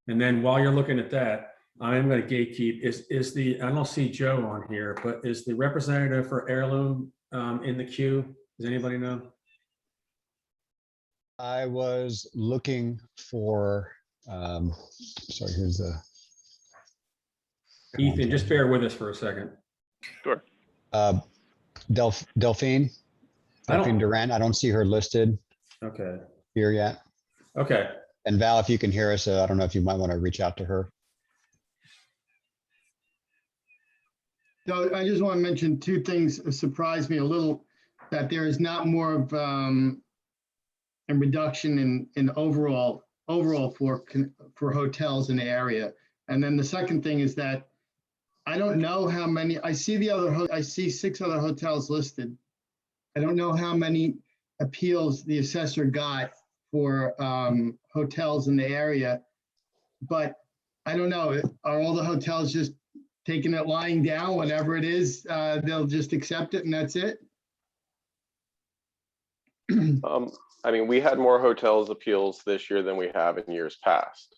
And then while you're looking at that, I'm going to gatekeep. I don't see Joe on here, but is the representative for Heirloom in the queue? Does anybody know? I was looking for, sorry, here's the. Ethan, just bear with us for a second. Sure. Delphine Duran. I don't see her listed. Okay. Here yet. Okay. And Val, if you can hear us, I don't know if you might want to reach out to her. So I just want to mention two things that surprised me a little, that there is not more of a reduction in overall for hotels in the area. And then the second thing is that I don't know how many, I see 6 other hotels listed. I don't know how many appeals the assessor got for hotels in the area, but I don't know, are all the hotels just taking it lying down, whatever it is, they'll just accept it and that's it? I mean, we had more hotels appeals this year than we have in years past.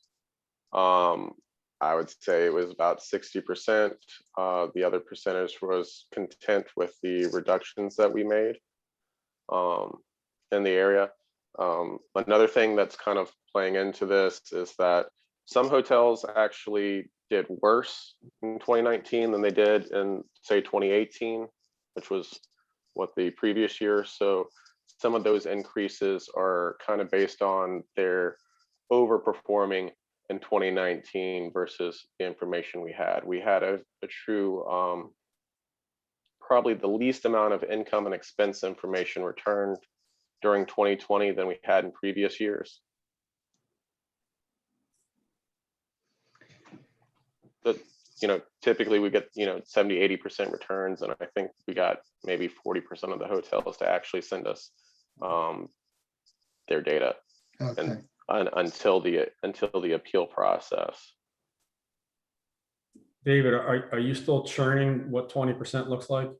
I would say it was about 60%. The other percentage was content with the reductions that we made in the area. Another thing that's kind of playing into this is that some hotels actually did worse in 2019 than they did in, say, 2018, which was what the previous year. So some of those increases are kind of based on their overperforming in 2019 versus the information we had. We had a true, probably the least amount of income and expense information returned during 2020 than we had in previous years. But, you know, typically we get, 70, 80% returns. And I think we got maybe 40% of the hotels to actually send us their data. Okay. And until the appeal process. David, are you still churning what 20% looks like?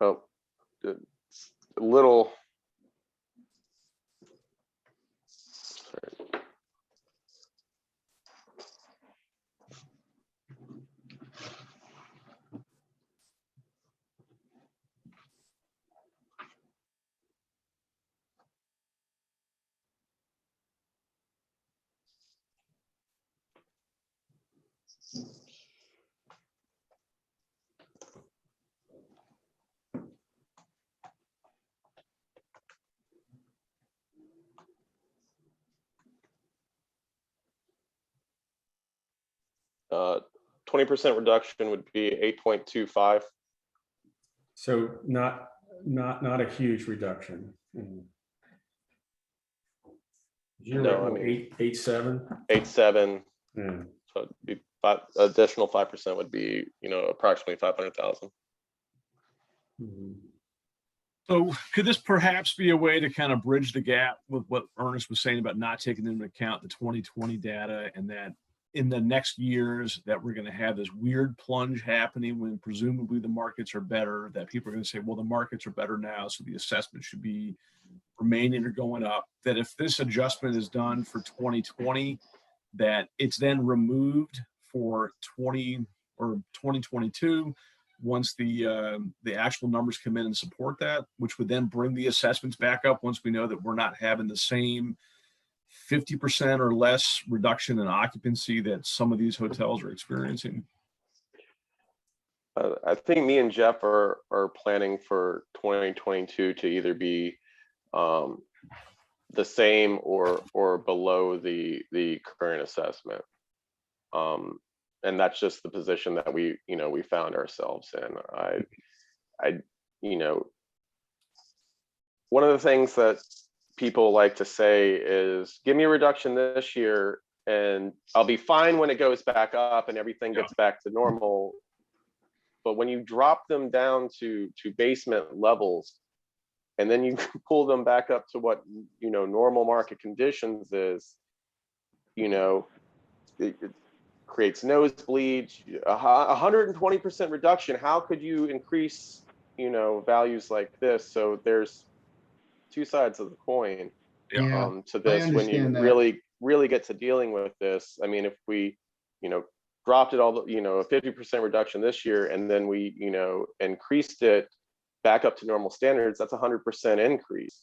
Oh, a little. Sorry. 20% reduction would be 8.25. So not a huge reduction. No, I mean 8.7. 8.7. Yeah. So it'd be additional 5% would be, approximately 500,000. So could this perhaps be a way to kind of bridge the gap with what Ernest was saying about not taking into account the 2020 data, and that in the next years that we're going to have this weird plunge happening when presumably the markets are better, that people are going to say, well, the markets are better now, so the assessment should be remaining or going up, that if this adjustment is done for 2020, that it's then removed for 2022 once the actual numbers come in and support that, which would then bring the assessments back up once we know that we're not having the same 50% or less reduction in occupancy that some of these hotels are experiencing. I think me and Jeff are planning for 2022 to either be the same or below the current assessment. And that's just the position that we found ourselves in. One of the things that people like to say is, give me a reduction this year and I'll be fine when it goes back up and everything gets back to normal. But when you drop them down to basement levels, and then you pull them back up to what normal market conditions is, it creates nosebleeds. 120% reduction. How could you increase values like this? So there's two sides of the coin to this. When you really get to dealing with this, I mean, if we dropped it all, a 50% reduction this year, and then we increased it back up to normal standards, that's 100% increase.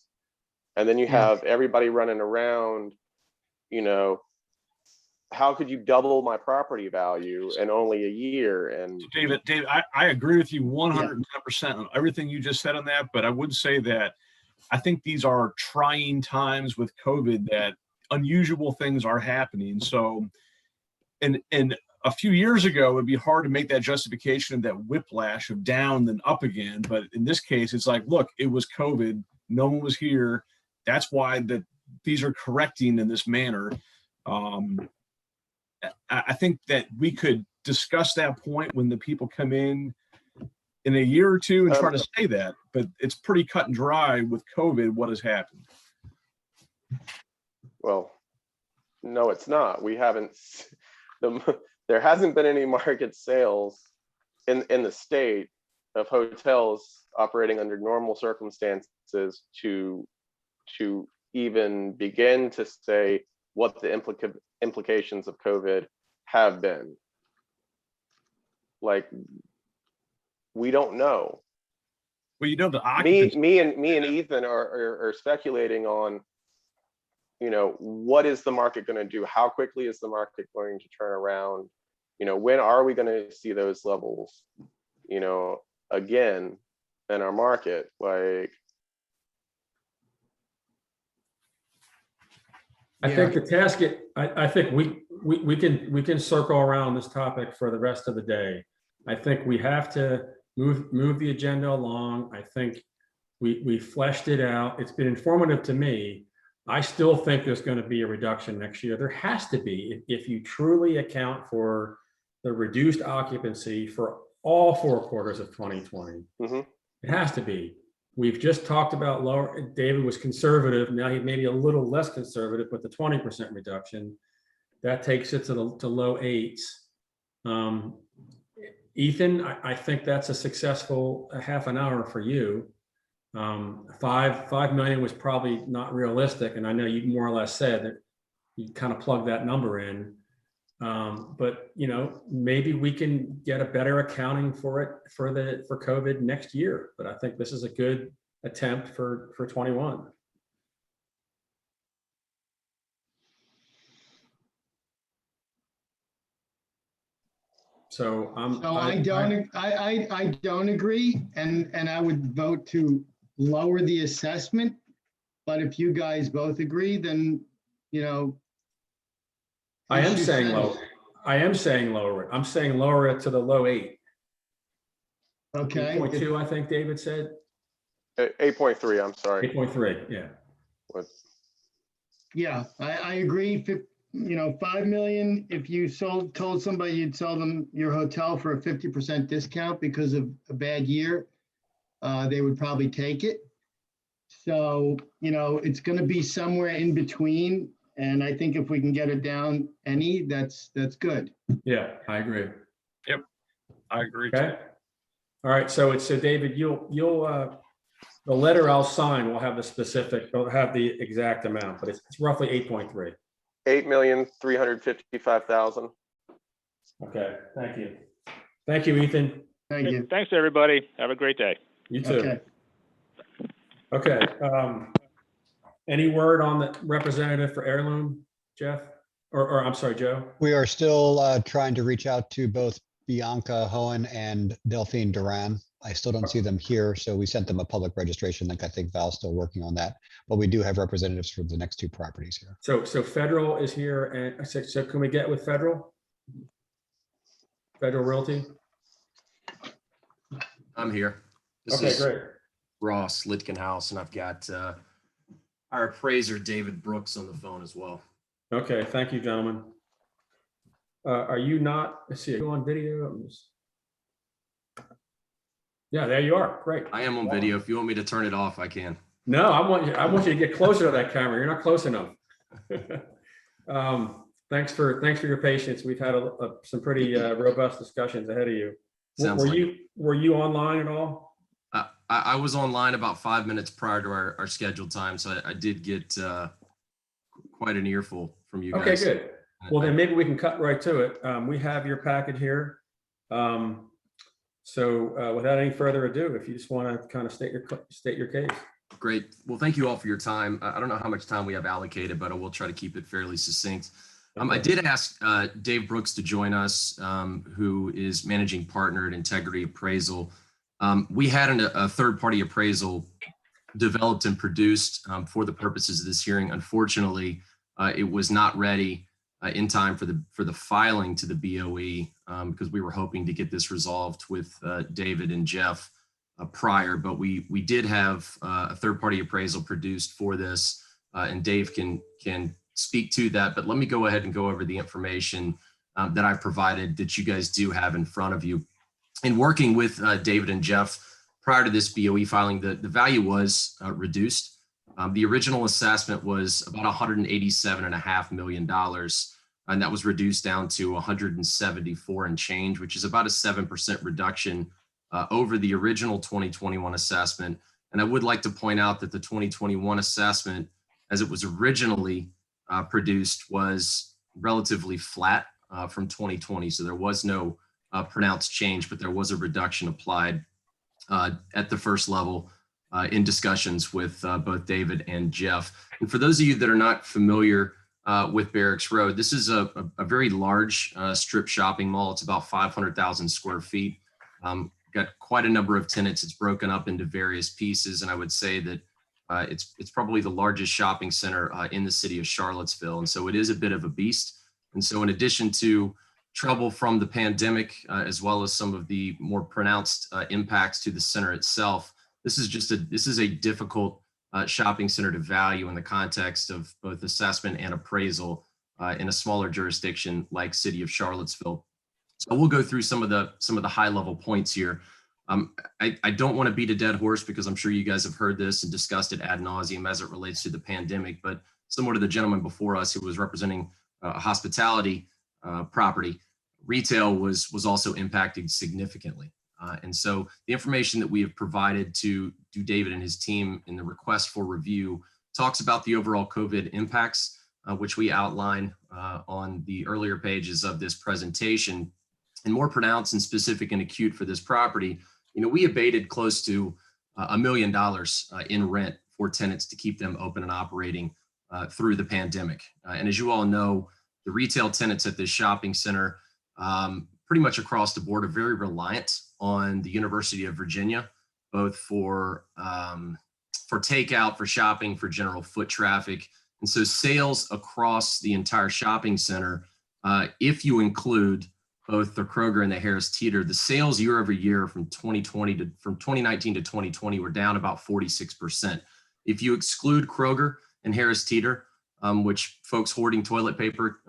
And then you have everybody running around, how could you double my property value in only a year? And David, I agree with you 110% on everything you just said on that, but I would say that I think these are trying times with COVID, that unusual things are happening. So, and a few years ago, it would be hard to make that justification of that whiplash of down then up again. But in this case, it's like, look, it was COVID. No one was here. That's why these are correcting in this manner. I think that we could discuss that point when the people come in a year or two and try to say that, but it's pretty cut and dry with COVID what has happened. Well, No, it's not. We haven't, there hasn't been any market sales in the state of hotels operating under normal circumstances to even begin to say what the implications of COVID have been. Like, we don't know. Well, you know, the occupancy. Me and Ethan are speculating on, you know, what is the market going to do? How quickly is the market going to turn around? You know, when are we going to see those levels, you know, again in our market? Like, I think the task, I think we can circle around this topic for the rest of the day. I think we have to move the agenda along. I think we fleshed it out. It's been informative to me. I still think there's going to be a reduction next year. There has to be, if you truly account for the reduced occupancy for all 4 quarters of 2020. It has to be. We've just talked about lower, David was conservative. Now he may be a little less conservative, but the 20% reduction, that takes it to low 8s. Ethan, I think that's a successful half an hour for you. 5 million was probably not realistic. And I know you more or less said that you kind of plug that number in. But you know, maybe we can get a better accounting for it for COVID next year. But I think this is a good attempt for 21. So I don't agree, and I would vote to lower the assessment. But if you guys both agree, then, you know. I am saying lower. I am saying lower it. I'm saying lower it to the low 8. Okay. 8.2, I think David said. 8.3, I'm sorry. 8.3, yeah. What? Yeah, I agree. You know, 5 million, if you told somebody you'd sell them your hotel for a 50% discount because of a bad year, they would probably take it. So, you know, it's going to be somewhere in between. And I think if we can get it down that's good. Yeah, I agree. Yep, I agree. Okay. All right. So David, you'll the letter I'll sign will have the specific, will have the exact amount, but it's roughly 8.3. 8,355,000. Okay. Thank you. Thank you, Ethan. Thank you. Thanks, everybody. Have a great day. You too. Okay. Any word on the representative for Heirloom, Jeff? Or I'm sorry, Joe? We are still trying to reach out to both Bianca Hohen and Delphine Duran. I still don't see them here, so we sent them a public registration link. I think Val's still working on that, but we do have representatives for the next 2 properties here. So Federal is here, and so can we get with Federal Realty? I'm here. This Okay, is great. Ross Litkenhouse, and I've got our appraiser David Brooks on the phone as well. Okay, thank you, gentlemen. Are you not? Let's see. Are you on video? Yeah, there you are. Great. I am on video. If you want me to turn it off, I can. No, I want you to get closer to that camera. You're not close enough. Thanks for your patience. We've had some pretty robust discussions ahead of you. Were you online at all? I was online about 5 minutes prior to our scheduled time, so I did get quite an earful from you guys. Okay, good. Well, then maybe we can cut right to it. We have your packet here. So without any further ado, if you just want to kind of state your case. Great. Well, thank you all for your time. I don't know how much time we have allocated, but I will try to keep it fairly succinct. I did ask Dave Brooks to join us, who is managing partner at Integrity Appraisal. We had a third-party appraisal developed and produced for the purposes of this hearing. Unfortunately, it was not ready in time for the filing to the BOE because we were hoping to get this resolved with David and Jeff prior, but we did have a third-party appraisal produced for this, and Dave can speak to that. But let me go ahead and go over the information that I provided that you guys do have in front of you. In working with David and Jeff prior to this BOE filing, the value was reduced The original assessment was about $187.5 million, and that was reduced down to 174 and change, which is about a 7% reduction over the original 2021 assessment. And I would like to point out that the 2021 assessment, as it was originally produced, was relatively flat from 2020. So there was no pronounced change, but there was a reduction applied at the first level in discussions with both David and Jeff. And for those of you that are not familiar with Barracks Road, this is a very large strip shopping mall. It's about 500,000 square feet. Got quite a number of tenants. It's broken up into various pieces. And I would say that it's probably the largest shopping center in the city of Charlottesville. And so it is a bit of a beast. And so in addition to trouble from the pandemic, as well as some of the more pronounced impacts to the center itself, this is a difficult shopping center to value in the context of both assessment and appraisal in a smaller jurisdiction like city of Charlottesville. So we'll go through some of the high level points here. I don't want to beat a dead horse because I'm sure you guys have heard this and discussed it ad nauseum as it relates to the pandemic, but similar to the gentleman before us who was representing a hospitality property, retail was also impacted significantly. And so the information that we have provided to David and his team in the request for review talks about the overall COVID impacts, which we outline on the earlier pages of this presentation. And more pronounced and specific and acute for this property, we abated close to $1 million in rent for tenants to keep them open and operating through the pandemic. And as you all know, the retail tenants at this shopping center, pretty much across the board, are very reliant on the University of Virginia, both for takeout, for shopping, for general foot traffic. And so sales across the entire shopping center, if you include both the Kroger and the Harris Teeter, the sales year over year from 2019 to 2020 were down about 46%. If you exclude Kroger and Harris Teeter, which folks hoarding toilet paper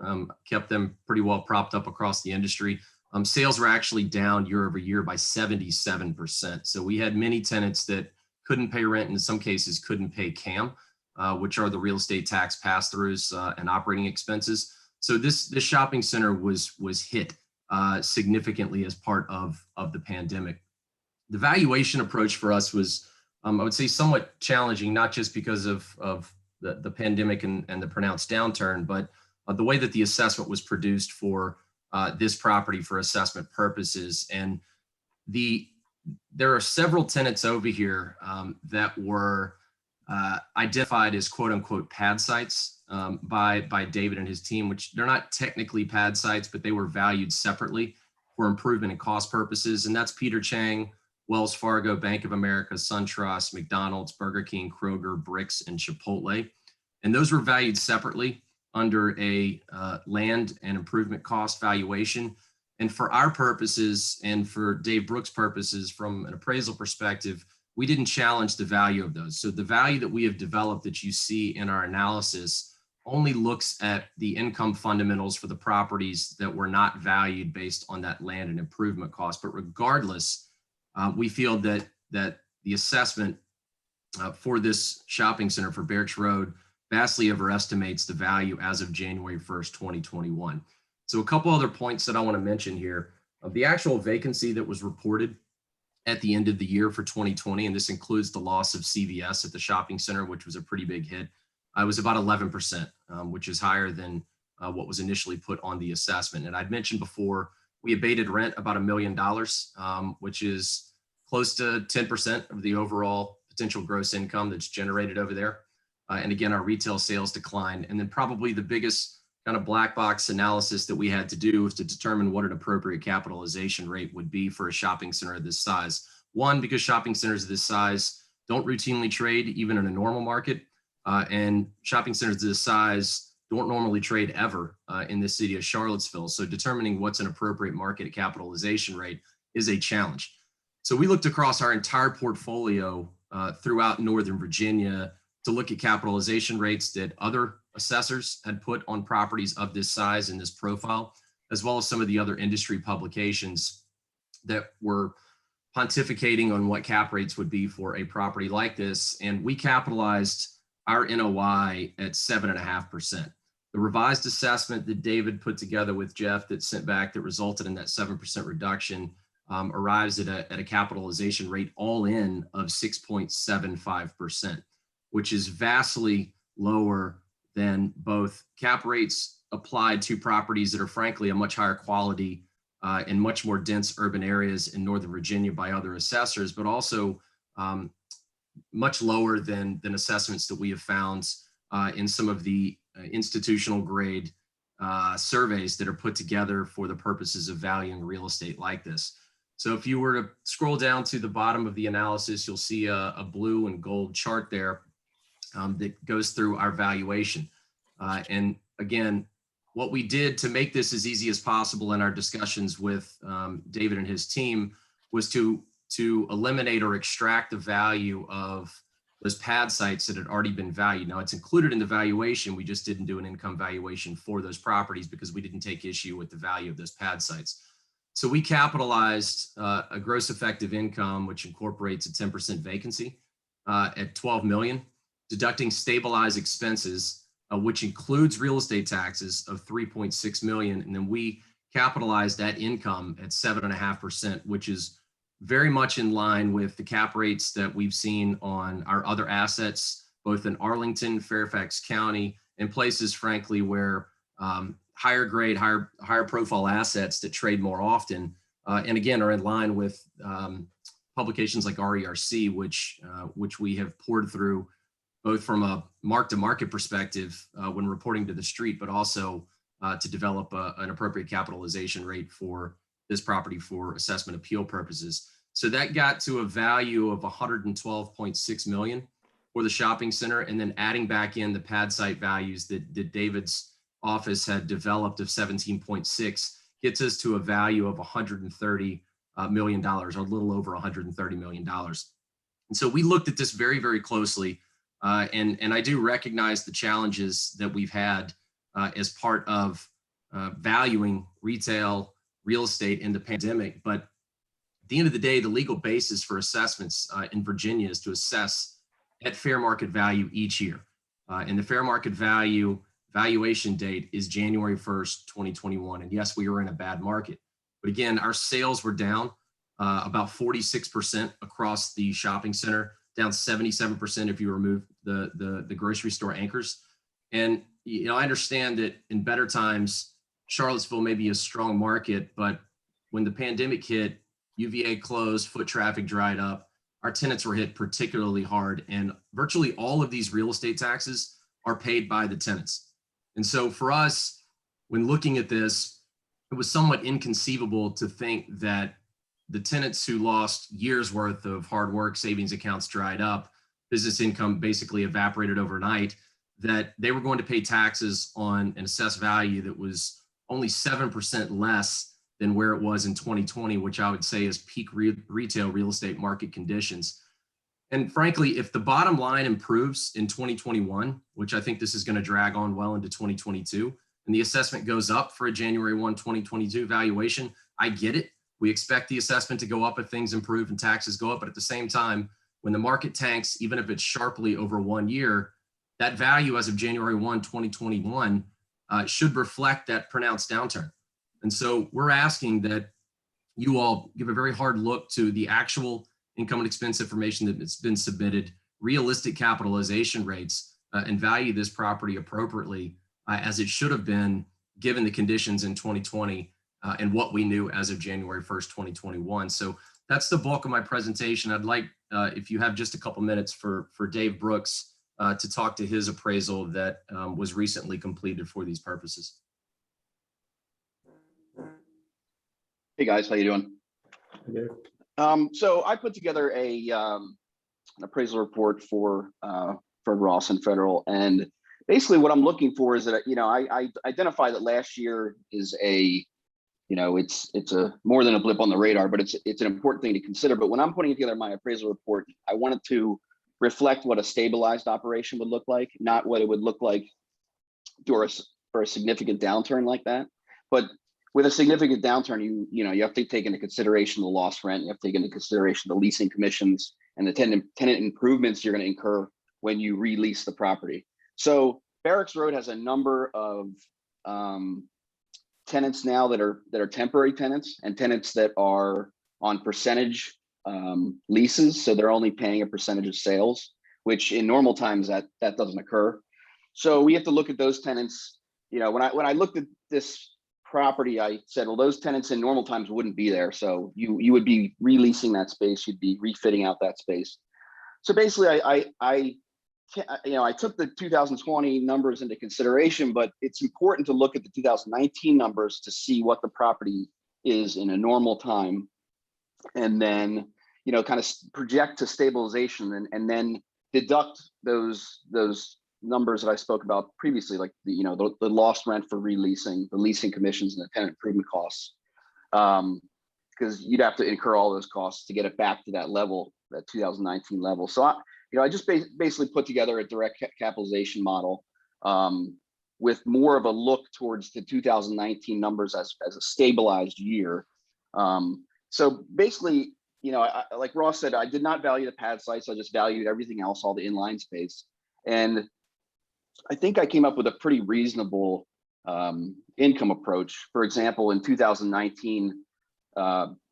kept them pretty well propped up across the industry, sales were actually down year over year by 77%. So we had many tenants that couldn't pay rent, and in some cases couldn't pay CAM, which are the real estate tax pass-throughs and operating expenses. So this shopping center was hit significantly as part of the pandemic. The valuation approach for us was, I would say, somewhat challenging, not just because of the pandemic and the pronounced downturn, but the way that the assessment was produced for this property for assessment purposes. And there are several tenants over here that were identified as quote unquote pad sites by David and his team, which they're not technically pad sites, but they were valued separately for improvement and cost purposes. And that's Peter Chang, Wells Fargo, Bank of America, SunTrust, McDonald's, Burger King, Kroger, Bricks, and Chipotle. And those were valued separately under a land and improvement cost valuation. And for our purposes and for Dave Brooks' purposes, from an appraisal perspective, we didn't challenge the value of those. So the value that we have developed that you see in our analysis only looks at the income fundamentals for the properties that were not valued based on that land and improvement cost. But regardless, we feel that the assessment for this shopping center for Barracks Road vastly overestimates the value as of January 1st, 2021. So a couple other points that I want to mention here. The actual vacancy that was reported at the end of the year for 2020, and this includes the loss of CVS at the shopping center, which was a pretty big hit, was about 11%, which is higher than what was initially put on the assessment. And I'd mentioned before, we abated rent about $1 million, which is close to 10% of the overall potential gross income that's generated over there. And again, our retail sales declined. And then probably the biggest kind of black box analysis that we had to do was to determine what an appropriate capitalization rate would be for a shopping center of this size. One, because shopping centers of this size don't routinely trade even in a normal market. And shopping centers of this size don't normally trade ever in the city of Charlottesville. So determining what's an appropriate market capitalization rate is a challenge. So we looked across our entire portfolio throughout Northern Virginia to look at capitalization rates that other assessors had put on properties of this size and this profile, as well as some of the other industry publications that were pontificating on what cap rates would be for a property like this. And we capitalized our NOI at 7.5%. The revised assessment that David put together with Jeff that sent back that resulted in that 7% reduction arrives at a capitalization rate all in of 6.75%, which is vastly lower than both cap rates applied to properties that are frankly a much higher quality in much more dense urban areas in Northern Virginia by other assessors, but also much lower than assessments that we have found in some of the institutional grade surveys that are put together for the purposes of valuing real estate like this. So if you were to scroll down to the bottom of the analysis, you'll see a blue and gold chart there that goes through our valuation. And again, what we did to make this as easy as possible in our discussions with David and his team was to eliminate or extract the value of those pad sites that had already been valued. Now it's included in the valuation. We just didn't do an income valuation for those properties because we didn't take issue with the value of those pad sites. So we capitalized a gross effective income, which incorporates a 10% vacancy at 12 million, deducting stabilized expenses, which includes real estate taxes of 3.6 million. And then we capitalized that income at 7.5%, which is very much in line with the cap rates that we've seen on our other assets, both in Arlington, Fairfax County, and places, frankly, where higher grade, higher profile assets that trade more often, and again, are in line with publications like RERC, which we have poured through both from a mark-to-market perspective when reporting to the street, but also to develop an appropriate capitalization rate for this property for assessment appeal purposes. So that got to a value of 112.6 million for the shopping center, and then adding back in the pad site values that David's office had developed of 17.6 gets us to a value of $130 million, or a little over $130 million. And so we looked at this very, very closely. And I do recognize the challenges that we've had as part of valuing retail real estate in the pandemic. But at the end of the day, the legal basis for assessments in Virginia is to assess at fair market value each year. And the fair market value valuation date is January 1st, 2021. And yes, we were in a bad market. But again, our sales were down about 46% across the shopping center, down 77% if you remove the grocery store anchors. And you know, I understand that in better times, Charlottesville may be a strong market, but when the pandemic hit, UVA closed, foot traffic dried up, our tenants were hit particularly hard, and virtually all of these real estate taxes are paid by the tenants. And so for us, when looking at this, it was somewhat inconceivable to think that the tenants who lost years worth of hard work, savings accounts dried up, business income basically evaporated overnight, that they were going to pay taxes on an assessed value that was only 7% less than where it was in 2020, which I would say is peak retail real estate market conditions. And frankly, if the bottom line improves in 2021, which I think this is going to drag on well into 2022, and the assessment goes up for a January 1, 2022 valuation, I get it. We expect the assessment to go up if things improve and taxes go up. But at the same time, when the market tanks, even if it's sharply over 1 year, that value as of January 1, 2021 should reflect that pronounced downturn. And so we're asking that you all give a very hard look to the actual income and expense information that's been submitted, realistic capitalization rates, and value this property appropriately as it should have been given the conditions in 2020 and what we knew as of January 1st, 2021. So that's the bulk of my presentation. I'd like, if you have just a couple minutes for Dave Brooks to talk to his appraisal that was recently completed for these purposes. Hey guys, how you doing? So I put together an appraisal report for Fred Ross and Federal, and basically what I'm looking for is that, you know, I identify that last year is a, you know, it's a more than a blip on the radar, but it's an important thing to consider. But when I'm putting together my appraisal report, I wanted to reflect what a stabilized operation would look like, not what it would look like for a significant downturn like that. But with a significant downturn, you know, you have to take into consideration the lost rent, you have to take into consideration the leasing commissions and the tenant improvements you're going to incur when you release the property. So Barracks Road has a number of tenants now that are temporary tenants and tenants that are on percentage leases. So they're only paying a percentage of sales, which in normal times that doesn't occur. So we have to look at those tenants. You know, when I looked at this property, I said, well, those tenants in normal times wouldn't be there. So you would be releasing that space. You'd be refitting out that space. So basically I took the 2020 numbers into consideration, but it's important to look at the 2019 numbers to see what the property is in a normal time. And then, you know, kind of project to stabilization and then deduct those numbers that I spoke about previously, like the lost rent for releasing, the leasing commissions, and the tenant improvement costs, because you'd have to incur all those costs to get it back to that level, that 2019 level. So I just basically put together a direct capitalization model with more of a look towards the 2019 numbers as a stabilized year. So basically, you know, like Ross said, I did not value the pad sites. I just valued everything else, all the inline space. And I think I came up with a pretty reasonable income approach. For example, in 2019,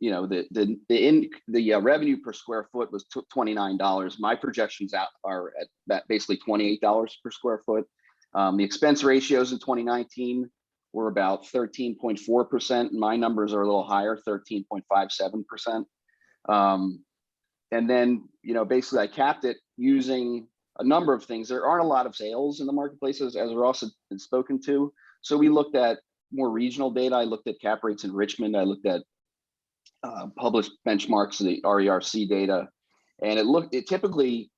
you know, the revenue per square foot was $29. My projections are at that basically $28 per square foot. The expense ratios in 2019 were about 13.4%. My numbers are a little higher, 13.57%. And then, you know, basically I capped it using a number of things. There aren't a lot of sales in the marketplaces, as Ross had spoken to. So we looked at more regional data. I looked at cap rates in Richmond. I looked at published benchmarks, the RERC data. And it typically,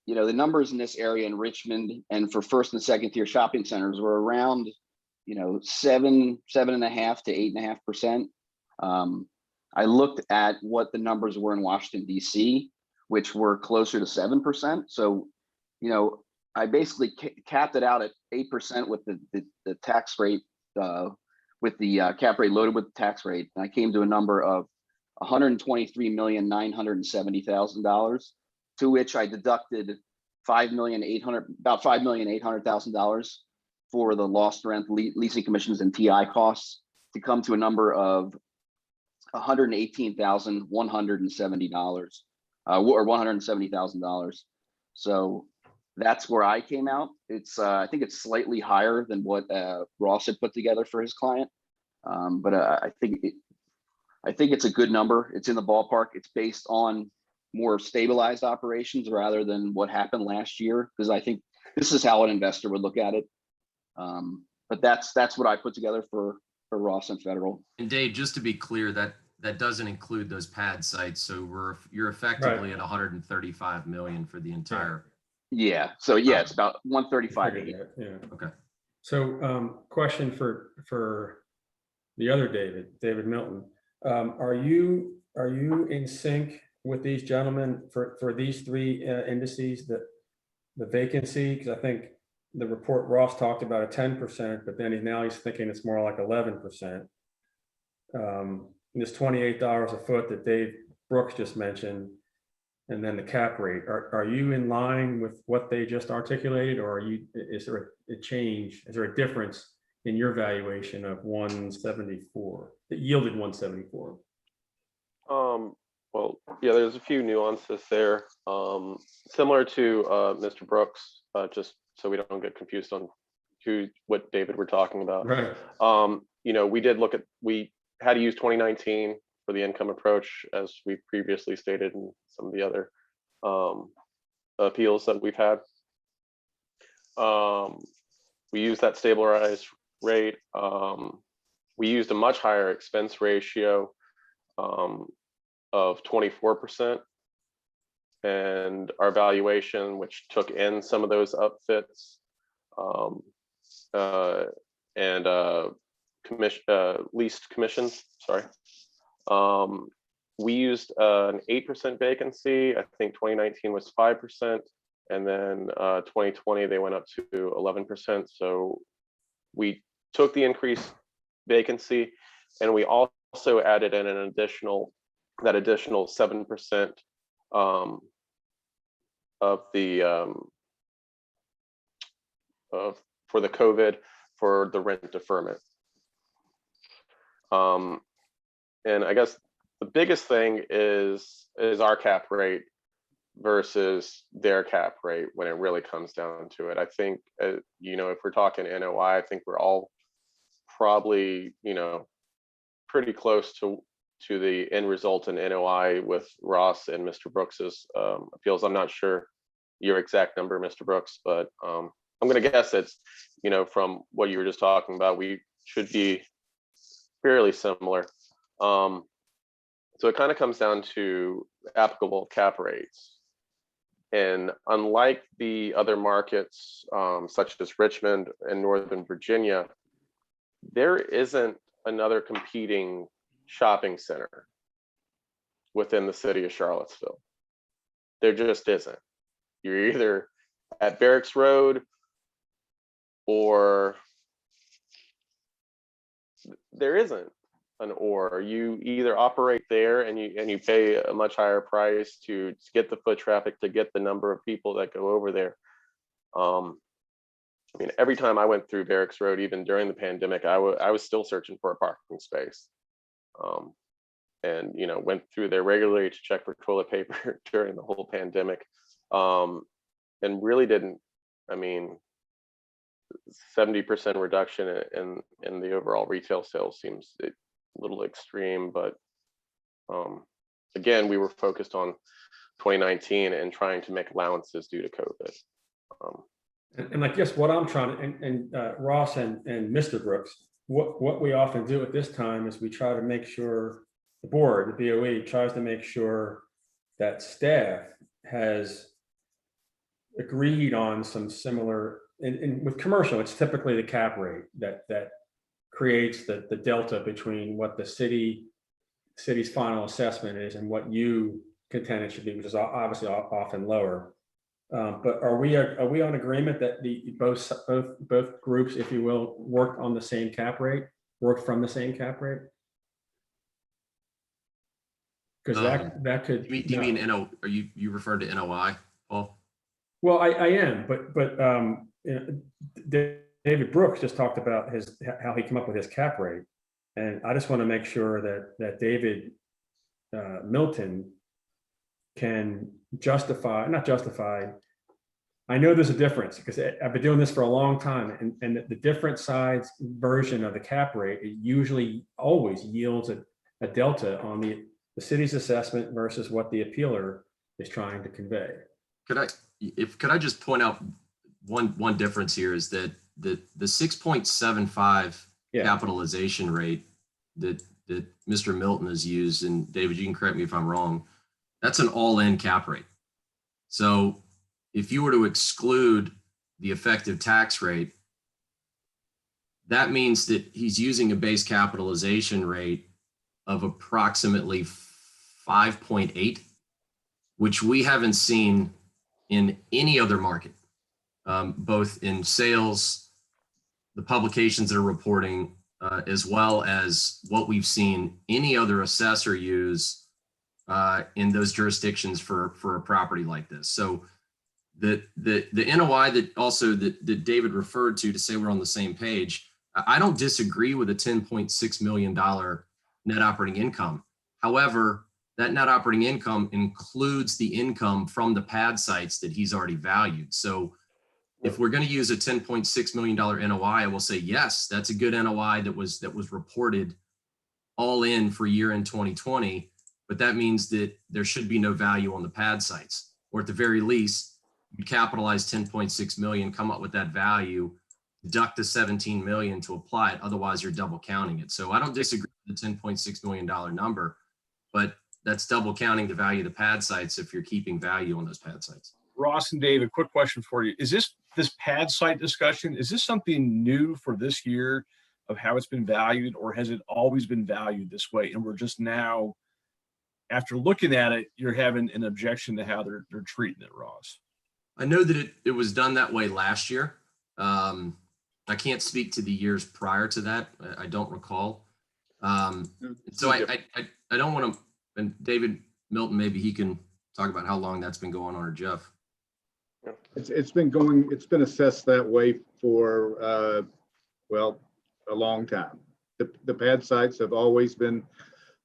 you know, the numbers in this area in Richmond and for first and second tier shopping centers were around, you know, 7.5 to 8.5%. I looked at what the numbers were in Washington, D.C., which were closer to 7%. So, you know, I basically capped it out at 8% with the tax rate, with the cap rate loaded with the tax rate. And I came to a number of $123,970,000, to which I deducted about $5,800,000 for the lost rent, leasing commissions, and TI costs, to come to a number of $118,170, or $170,000. So that's where I came out. It's I think it's slightly higher than what Ross had put together for his client, but I think it's a good number. It's in the ballpark. It's based on more stabilized operations rather than what happened last year, because I think this is how an investor would look at it. But that's what I put together for Ross and Federal. And Dave, just to be clear, that doesn't include those pad sites. So you're effectively at 135 million for the entire. Yeah. So yeah, it's about 135. Yeah. Okay. So question for the other David Milton. Are you in sync with these gentlemen for these three indices, the vacancy? Because I think the report Ross talked about a 10%, but then he's thinking it's more like 11%. This $28 a foot that Dave Brooks just mentioned, and then the cap rate. Are you in line with what they just articulated, or is there a change? Is there a difference in your valuation of 174? It yielded 174. Well, yeah, there's a few nuances there. Similar to Mr. Brooks, just so we don't get confused on what David we're talking about. Right. You know, we had to use 2019 for the income approach, as we previously stated in some of the other appeals that we've had. We used that stabilized rate. We used a much higher expense ratio of 24%, and our valuation, which took in some of those upfits and leased commissions. Sorry. We used an 8% vacancy. I think 2019 was 5%, and then 2020 they went up to 11%. So we took the increased vacancy, and we also added in an additional 7% of the for the COVID, for the rent deferment. And I guess the biggest thing is our cap rate versus their cap rate when it really comes down to it. I think, you know, if we're talking NOI, I think we're all probably, you know, pretty close to the end result in NOI with Ross and Mr. Brooks's appeals. I'm not sure your exact number, Mr. Brooks, but I'm going to guess it's, you know, from what you were just talking about, we should be fairly similar. So it kind of comes down to applicable cap rates. And unlike the other markets, such as Richmond and Northern Virginia, there isn't another competing shopping center within the city of Charlottesville. There just isn't. You're either at Barracks Road or there isn't an or. You either operate there and you pay a much higher price to get the foot traffic, to get the number of people that go over there. I mean, every time I went through Barracks Road, even during the pandemic, I was still searching for a parking space. And, you know, went through there regularly to check for toilet paper during the whole pandemic. And really didn't, I mean, 70% reduction in the overall retail sales seems a little extreme, but again, we were focused on 2019 and trying to make allowances due to COVID. And I guess what I'm trying to, and Ross and Mr. Brooks, what we often do at this time is we try to make sure the board, the BOE, tries to make sure that staff has agreed on some similar, and with commercial, it's typically the cap rate that creates the delta between what the city's final assessment is and what you contend it should be, which is obviously often lower. But are we on agreement that both groups, if you will, work on the same cap rate, work from the same cap rate? Because that could. Do you mean NO? Are you referred to NOI, Paul? Well, I am, but you know, David Brooks just talked about how he came up with his cap rate, and I just want to make sure that David Milton can not justify. I know there's a difference because I've been doing this for a long time, and the different sides version of the cap rate, it usually always yields a delta on the city's assessment versus what the appealer is trying to convey. Could I just point out one difference here is that the 6.75 capitalization rate that Mr. Milton has used, and David, you can correct me if I'm wrong, that's an all-in cap rate. So if you were to exclude the effective tax rate, that means that he's using a base capitalization rate of approximately 5.8, which we haven't seen in any other market, both in sales, the publications that are reporting, as well as what we've seen any other assessor use in those jurisdictions for a property like this. So the NOI that David referred to say we're on the same page, I don't disagree with a $10.6 million net operating income. However, that net operating income includes the income from the pad sites that he's already valued. So if we're going to use a $10.6 million NOI, I will say, yes, that's a good NOI that was reported all in for year end 2020, but that means that there should be no value on the pad sites, or at the very least, you capitalize 10.6 million, come up with that value, deduct the 17 million to apply it. Otherwise, you're double counting it. So I don't disagree with the $10.6 million number, but that's double counting the value of the pad sites if you're keeping value on those pad sites. Ross and David, quick question for you. Is this pad site discussion, is this something new for this year of how it's been valued, or has it always been valued this way? And we're just now, after looking at it, you're having an objection to how they're treating it, Ross? I know that it was done that way last year. I can't speak to the years prior to that. I don't recall. So I don't want to, and David Milton, maybe he can talk about how long that's been going on, or Jeff. It's been assessed that way for, well, a long time. The pad sites have always been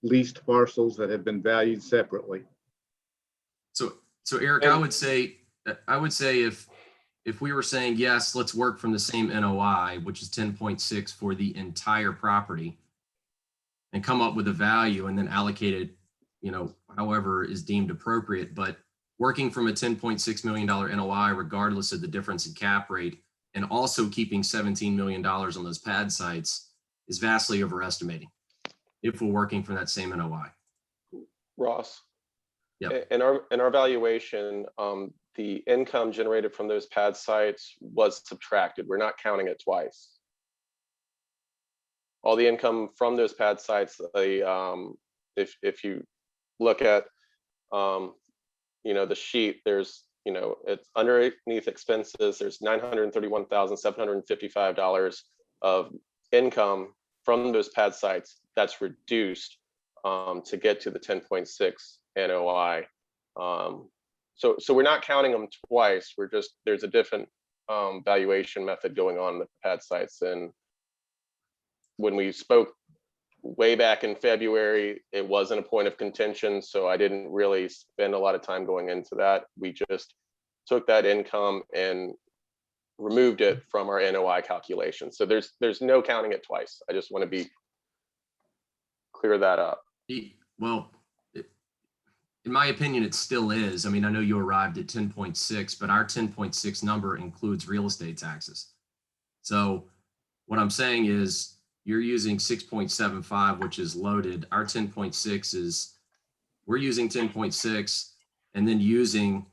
leased parcels that have been valued separately. So Eric, I would say if we were saying, yes, let's work from the same NOI, which is 10.6 for the entire property, and come up with a value and then allocate it, however is deemed appropriate, but working from a $10.6 million NOI, regardless of the difference in cap rate, and also keeping $17 million on those pad sites is vastly overestimating if we're working from that same NOI. Ross. Yeah. In our valuation, the income generated from those pad sites was subtracted. We're not counting it twice. All the income from those pad sites, if you look at, the sheet, there's, it's underneath expenses, there's $931,755 of income from those pad sites that's reduced to get to the 10.6 NOI. So we're not counting them twice. There's a different valuation method going on in the pad sites. And when we spoke way back in February, it wasn't a point of contention. So I didn't really spend a lot of time going into that. We just took that income and removed it from our NOI calculation. So there's no counting it twice. I just want to clear that up. Well, in my opinion, it still is. I mean, I know you arrived at 10.6, but our 10.6 number includes real estate taxes. So what I'm saying is you're using 6.75, which is loaded. Our 10.6 is, we're using 10.6 and then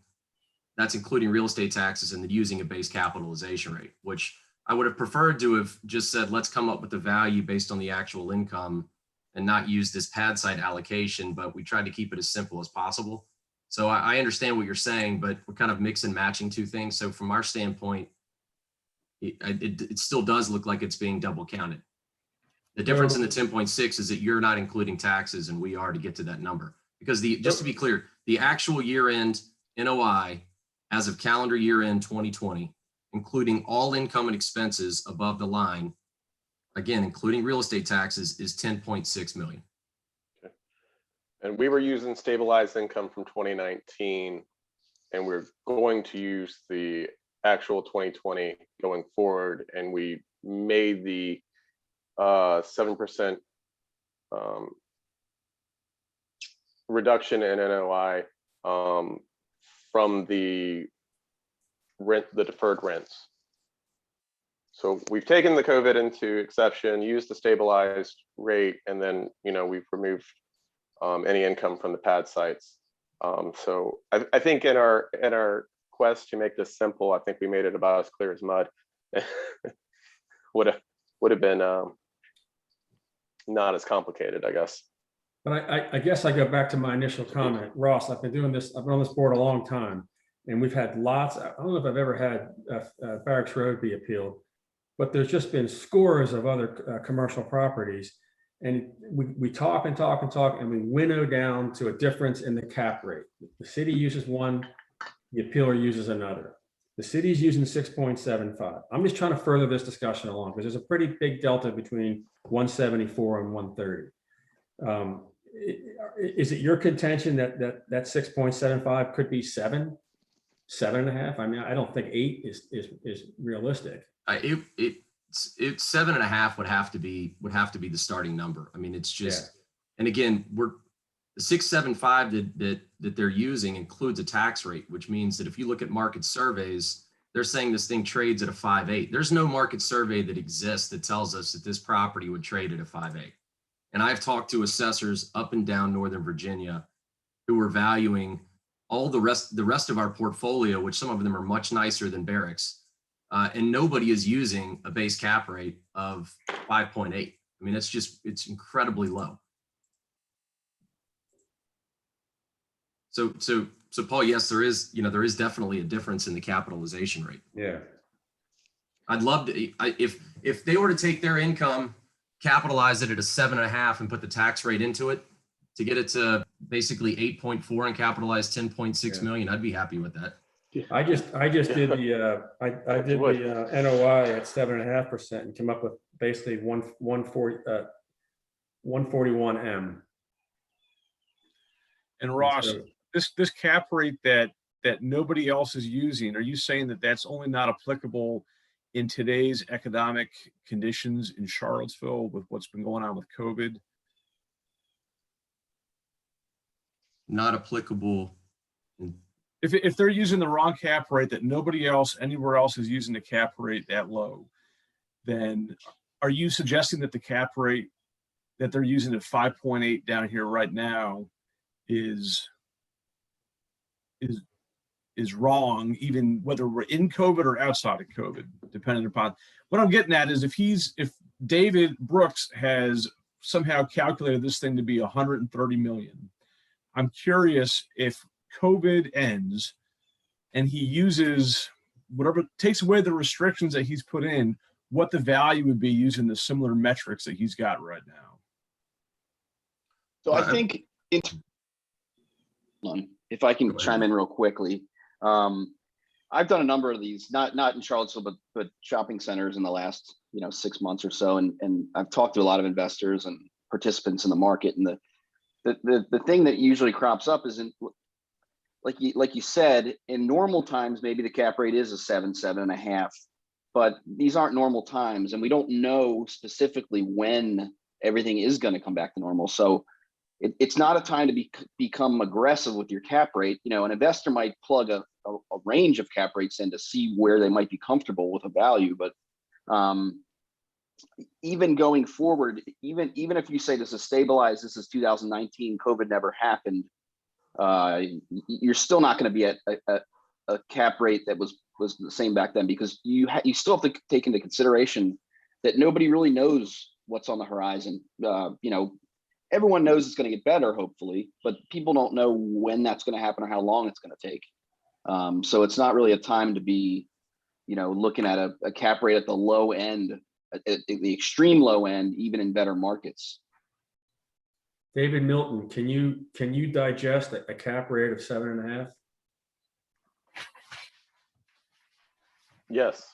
that's including real estate taxes and then using a base capitalization rate, which I would have preferred to have just said, let's come up with the value based on the actual income and not use this pad site allocation, but we tried to keep it as simple as possible. So I understand what you're saying, but we're kind of mix and matching two things. So from our standpoint, it still does look like it's being double counted. The difference in the 10.6 is that you're not including taxes and we are to get to that number. Because just to be clear, the actual year-end NOI as of calendar year-end 2020, including all income and expenses above the line, again, including real estate taxes, is 10.6 million. Okay. And we were using stabilized income from 2019, and we're going to use the actual 2020 going forward. And we made the 7% reduction in NOI from the deferred rents. So we've taken the COVID into exception, used the stabilized rate, and then we've removed any income from the pad sites. So I think in our quest to make this simple, I think we made it about as clear as mud. would have been not as complicated, I guess. But I guess I go back to my initial comment, Ross. I've been on this board a long time, and we've had lots. I don't know if I've ever had Barracks Road be appealed, but there's just been scores of other commercial properties, and we talk and talk and talk, and we winnow down to a difference in the cap rate. The city uses one, the appealer uses another. The city's using 6.75. I'm just trying to further this discussion along because there's a pretty big delta between 174 and 130. Is it your contention that 6.75 could be 7.5? I mean, I don't think 8 is realistic. It's 7.5 would have to be the starting number. I mean, it's just, and again, the 6.75 that they're using includes a tax rate, which means that if you look at market surveys, they're saying this thing trades at a 5.8. There's no market survey that exists that tells us that this property would trade at a 5.8. And I've talked to assessors up and down Northern Virginia who are valuing all the rest of our portfolio, which some of them are much nicer than Barracks. And nobody is using a base cap rate of 5.8. I mean, it's incredibly low. So Paul, yes, there is definitely a difference in the capitalization rate. Yeah. I'd love to, if they were to take their income, capitalize it at a 7.5 and put the tax rate into it to get it to basically 8.4 and capitalize 10.6 million, I'd be happy with that. I just did the, I did wood. the NOI at 7.5% and came up with basically 141M. And Ross, So- this cap rate that nobody else is using, are you saying that that's only not applicable in today's economic conditions in Charlottesville with what's been going on with COVID? Not applicable. If they're using the wrong cap rate that nobody else anywhere else is using the cap rate that low, then are you suggesting that the cap rate that they're using at 5.8 down here right now is wrong, even whether we're in COVID or outside of COVID, depending upon what I'm getting at is if David Brooks has somehow calculated this thing to be 130 million, I'm curious if COVID ends and he uses whatever, takes away the restrictions that he's put in, what the value would be using the similar metrics that he's got right now. So I think if I can chime in real quickly, I've done a number of these, not in Charlottesville, but shopping centers in the last 6 months or so, and I've talked to a lot of investors and participants in the market, and the thing that usually crops up is like you said, in normal times maybe the cap rate is a 7.5, but these aren't normal times, and we don't know specifically when everything is going to come back to normal. So it's not a time to become aggressive with your cap rate. An investor might plug a range of cap rates in to see where they might be comfortable with a value. But even going forward, even if you say this is stabilized, this is 2019, COVID never happened, you're still not going to be at a cap rate that was the same back then, because you still have to take into consideration that nobody really knows what's on the horizon. Everyone knows it's going to get better, hopefully, but people don't know when that's going to happen or how long it's going to take. So it's not really a time to be, looking at a cap rate at the low end, at the extreme low end, even in better markets. David Milton, can you digest a cap rate of 7.5? Yes.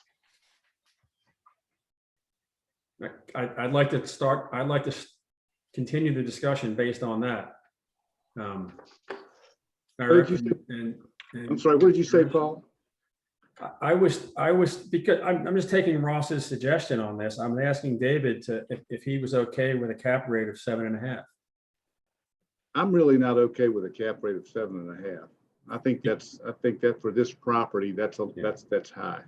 I'd like to continue the discussion based on that. Eric, I'm sorry, what did you say, Paul? I was because I'm just taking Ross's suggestion on this. I'm asking David if he was okay with a cap rate of 7.5. I'm really not okay with a cap rate of 7.5. I think that for this property, that's high.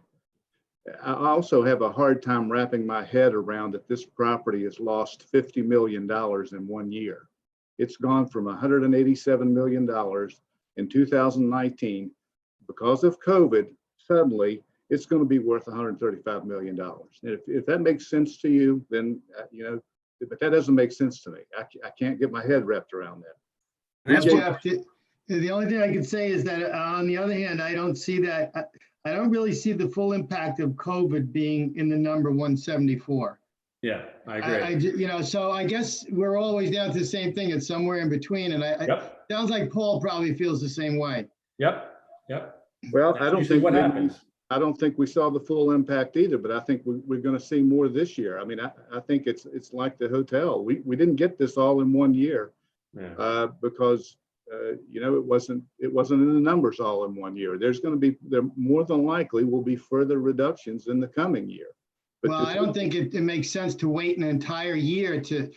I also have a hard time wrapping my head around that this property has lost $50 million in 1 year. It's gone from $187 million in 2019. Because of COVID, suddenly it's going to be worth $135 million. And if that makes sense to you, then, but that doesn't make sense to me. I can't get my head wrapped around that. Jeff, the only thing I can say is that on the other hand, I don't see that. I don't really see the full impact of COVID being in the number 174. Yeah, I agree. So I guess we're always down to the same thing. It's somewhere in between. And sounds like Paul probably feels the same way. Yep. Well, I don't think we saw the full impact either, but I think we're going to see more this year. I mean, I think it's like the hotel. We didn't get this all in 1 year because it wasn't in the numbers all in 1 year. There more than likely will be further reductions in the coming year. But I don't think it makes sense to wait an entire year to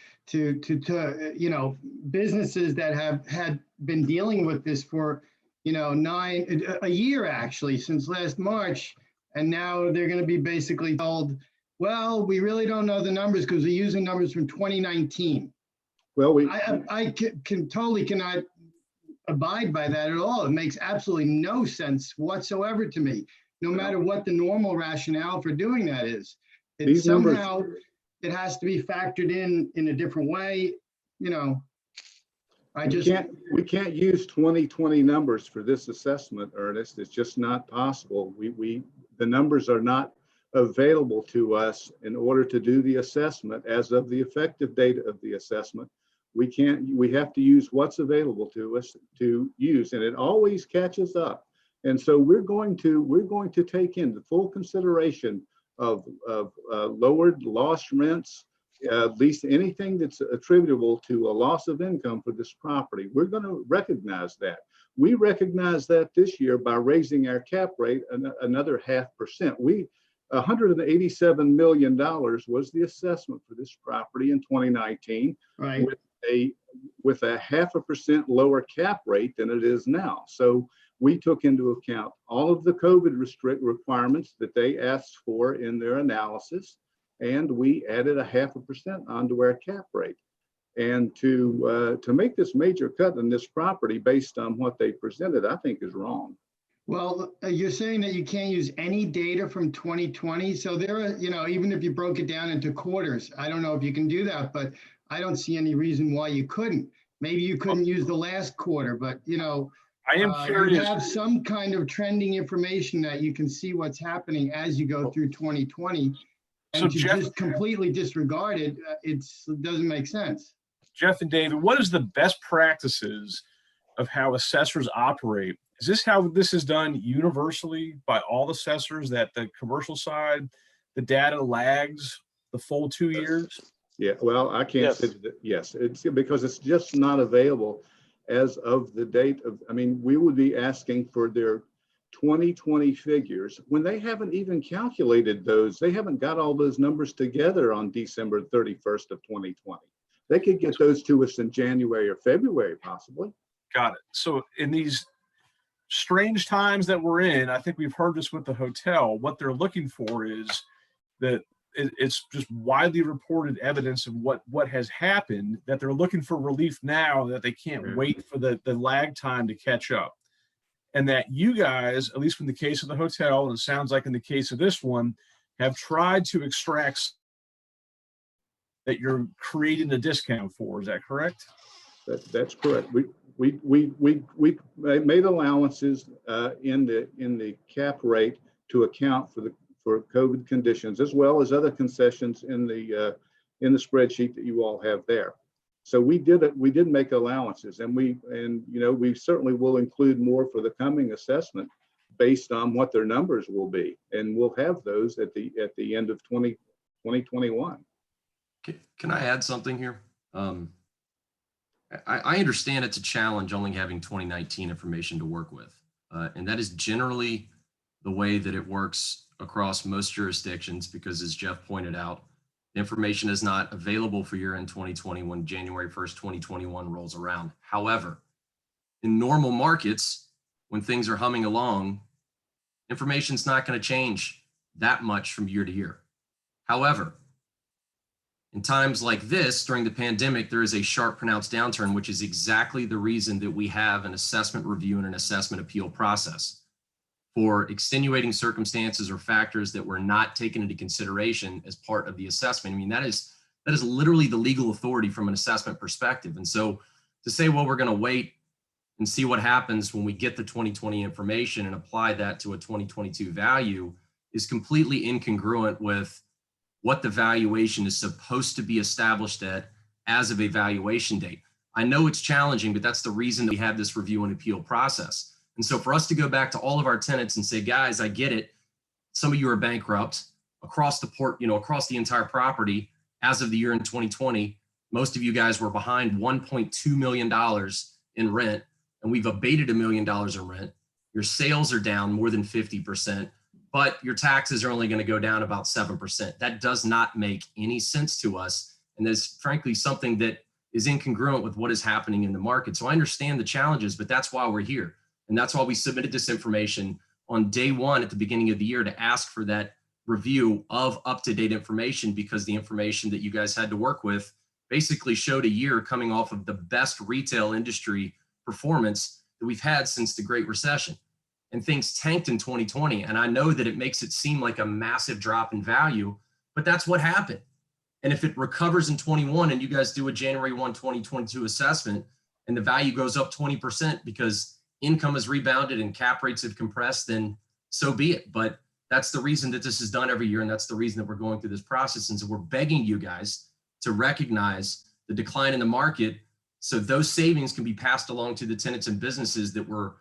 businesses that have had been dealing with this for a year actually since last March, and now they're going to be basically told, well, we really don't know the numbers because we're using numbers from 2019. Well, I totally cannot abide by that at all. It makes absolutely no sense whatsoever to me, no matter what the normal rationale for doing that is. It has to be factored in a different way. We can't use 2020 numbers for this assessment, Ernest. It's just not possible. The numbers are not available to us in order to do the assessment as of the effective date of the assessment. We have to use what's available to us to use, and it always catches up. And so we're going to take into full consideration of lowered lost rents, at least anything that's attributable to a loss of income for this property. We're going to recognize that. We recognize that this year by raising our cap rate another 0.5%. $187 million was the assessment for this property in 2019, Right. with a 0.5% lower cap rate than it is now. So we took into account all of the COVID requirements that they asked for in their analysis, and we added a 0.5% onto our cap rate. And to make this major cut in this property based on what they presented, I think is wrong. Well, you're saying that you can't use any data from 2020. So there are, even if you broke it down into quarters, I don't know if you can do that, but I don't see any reason why you couldn't. Maybe you couldn't use the last quarter, but I am curious. You have some kind of trending information that you can see what's happening as you go through 2020. And So to Jeff, just completely disregard it, it doesn't make sense. Jeff and David, what is the best practices of how assessors operate? Is this how this is done universally by all assessors, that the commercial side, the data lags the full 2 years? Yeah, well, I can't say that. Yes, it's because it's just not available as of the date of, we would be asking for their 2020 figures when they haven't even calculated those. They haven't got all those numbers together on December 31st of 2020. They could get those to us in January or February, possibly. Got it. So in these strange times that we're in, I think we've heard this with the hotel, what they're looking for is that it's just widely reported evidence of what has happened, that they're looking for relief now, that they can't wait for the lag time to catch up. And that you guys, at least in the case of the hotel, and it sounds like in the case of this one, have tried to extract that you're creating a discount for. Is that correct? That's correct. We made allowances in the cap rate to account for COVID conditions, as well as other concessions in the spreadsheet that you all have there. So we did make allowances, and we certainly will include more for the coming assessment based on what their numbers will be, and we'll have those at the end of 2021. Can I add something here? I understand it's a challenge only having 2019 information to work with. And that is generally the way that it works across most jurisdictions, because as Jeff pointed out, information is not available for year-end 2020 when January 1st, 2021 rolls around. However, in normal markets, when things are humming along, information's not going to change that much from year to year. However, in times like this, during the pandemic, there is a sharp pronounced downturn, which is exactly the reason that we have an assessment review and an assessment appeal process. For extenuating circumstances or factors that were not taken into consideration as part of the assessment. That is literally the legal authority from an assessment perspective. And so to say, well, we're going to wait and see what happens when we get the 2020 information and apply that to a 2022 value is completely incongruent with what the valuation is supposed to be established at as of a valuation date. I know it's challenging, but that's the reason that we have this review and appeal process. And so for us to go back to all of our tenants and say, guys, I get it. Some of you are bankrupt across the across the entire property as of the year in 2020. Most of you guys were behind $1.2 million in rent, and we've abated $1 million in rent. Your sales are down more than 50%, but your taxes are only going to go down about 7%. That does not make any sense to us. And there's frankly something that is incongruent with what is happening in the market. So I understand the challenges, but that's why we're here. And that's why we submitted this information on day one at the beginning of the year to ask for that review of up-to-date information, because the information that you guys had to work with basically showed a year coming off of the best retail industry performance that we've had since the Great Recession. And things tanked in 2020. And I know that it makes it seem like a massive drop in value, but that's what happened. And if it recovers in 21 and you guys do a January 1, 2022 assessment and the value goes up 20% because income has rebounded and cap rates have compressed, then so be it. But that's the reason that this is done every year. And that's the reason that we're going through this process. And so we're begging you guys to recognize the decline in the market so those savings can be passed along to the tenants and businesses that were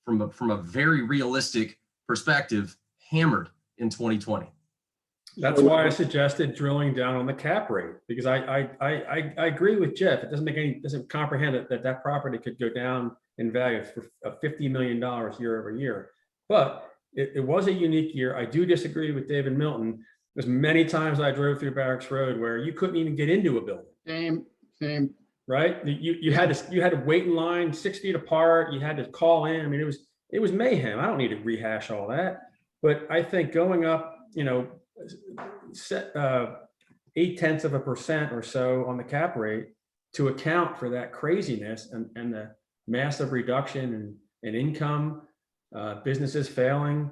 from a very realistic perspective, hammered in 2020. That's why I suggested drilling down on the cap rate, because I agree with Jeff. It doesn't comprehend that property could go down in value for $50 million year over year. But it was a unique year. I do disagree with David Milton. There's many times I drove through Barracks Road where you couldn't even get into a building. Same. Right? You had to wait in line 6 feet apart. You had to call in. I mean, it was mayhem. I don't need to rehash all that. But I think going up, 0.8% or so on the cap rate to account for that craziness and the massive reduction in income, businesses failing.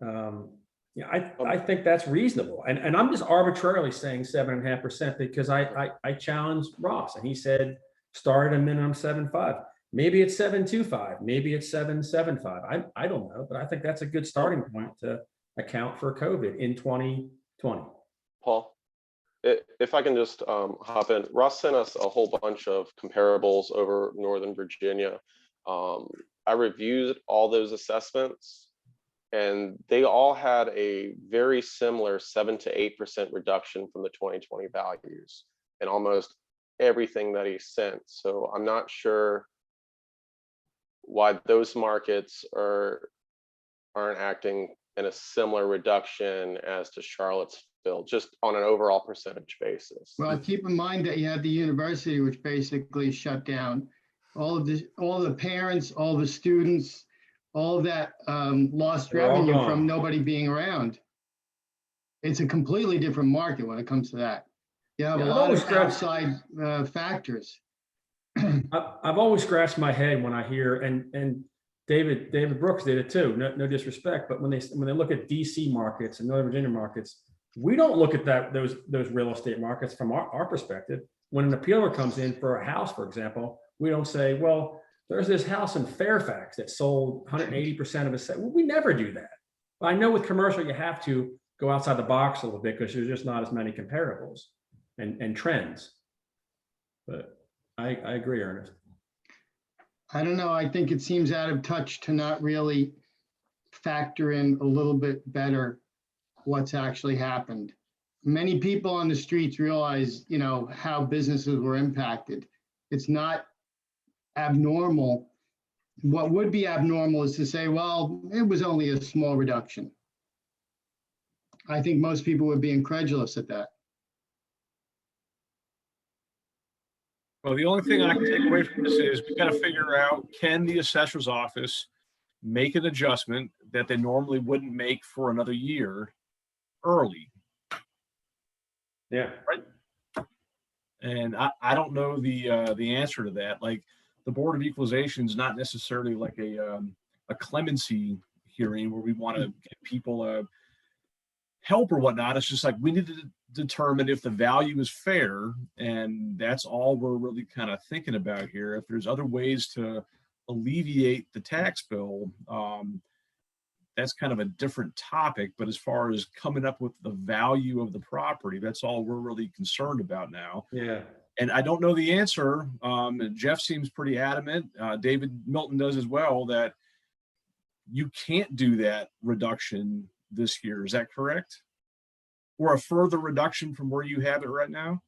I think that's reasonable. And I'm just arbitrarily saying 7.5% because I challenged Ross and he said, start at a minimum 7.5. Maybe it's 7.25, maybe it's 7.75. I don't know, but I think that's a good starting point to account for COVID in 2020. Paul, if I can just hop in, Ross sent us a whole bunch of comparables over Northern Virginia. I reviewed all those assessments and they all had a very similar 7 to 8% reduction from the 2020 values and almost everything that he sent. So I'm not sure why those markets aren't acting in a similar reduction as to Charlottesville, just on an overall percentage basis. Well, keep in mind that you had the university, which basically shut down. All the parents, all the students, all of that lost revenue from nobody being around. It's a completely different market when it comes to that. You have a lot of outside factors. I've always scratched my head when I hear, and David Brooks did it too, no disrespect, but when they look at DC markets and Northern Virginia markets, we don't look at those real estate markets from our perspective. When an appealer comes in for a house, for example, we don't say, well, there's this house in Fairfax that sold 180% of its sale. Well, we never do that. I know with commercial, you have to go outside the box a little bit because there's just not as many comparables and trends. But I agree, Ernest. I don't know. I think it seems out of touch to not really factor in a little bit better what's actually happened. Many people on the streets realize, how businesses were impacted. It's not abnormal. What would be abnormal is to say, well, it was only a small reduction. I think most people would be incredulous at that. Well, the only thing I can take away from this is we've got to figure out, can the assessor's office make an adjustment that they normally wouldn't make for another year early? Yeah. Right. And I don't know the answer to that. Like the Board of Equalization is not necessarily like a clemency hearing where we want to give people help or whatnot. It's just like we need to determine if the value is fair, and that's all we're really kind of thinking about here. If there's other ways to alleviate the tax bill, that's kind of a different topic. But as far as coming up with the value of the property, that's all we're really concerned about now. Yeah. And I don't know the answer. Jeff seems pretty adamant. David Milton does as well, that you can't do that reduction this year. Is that correct? Or a further reduction from where you have it right now?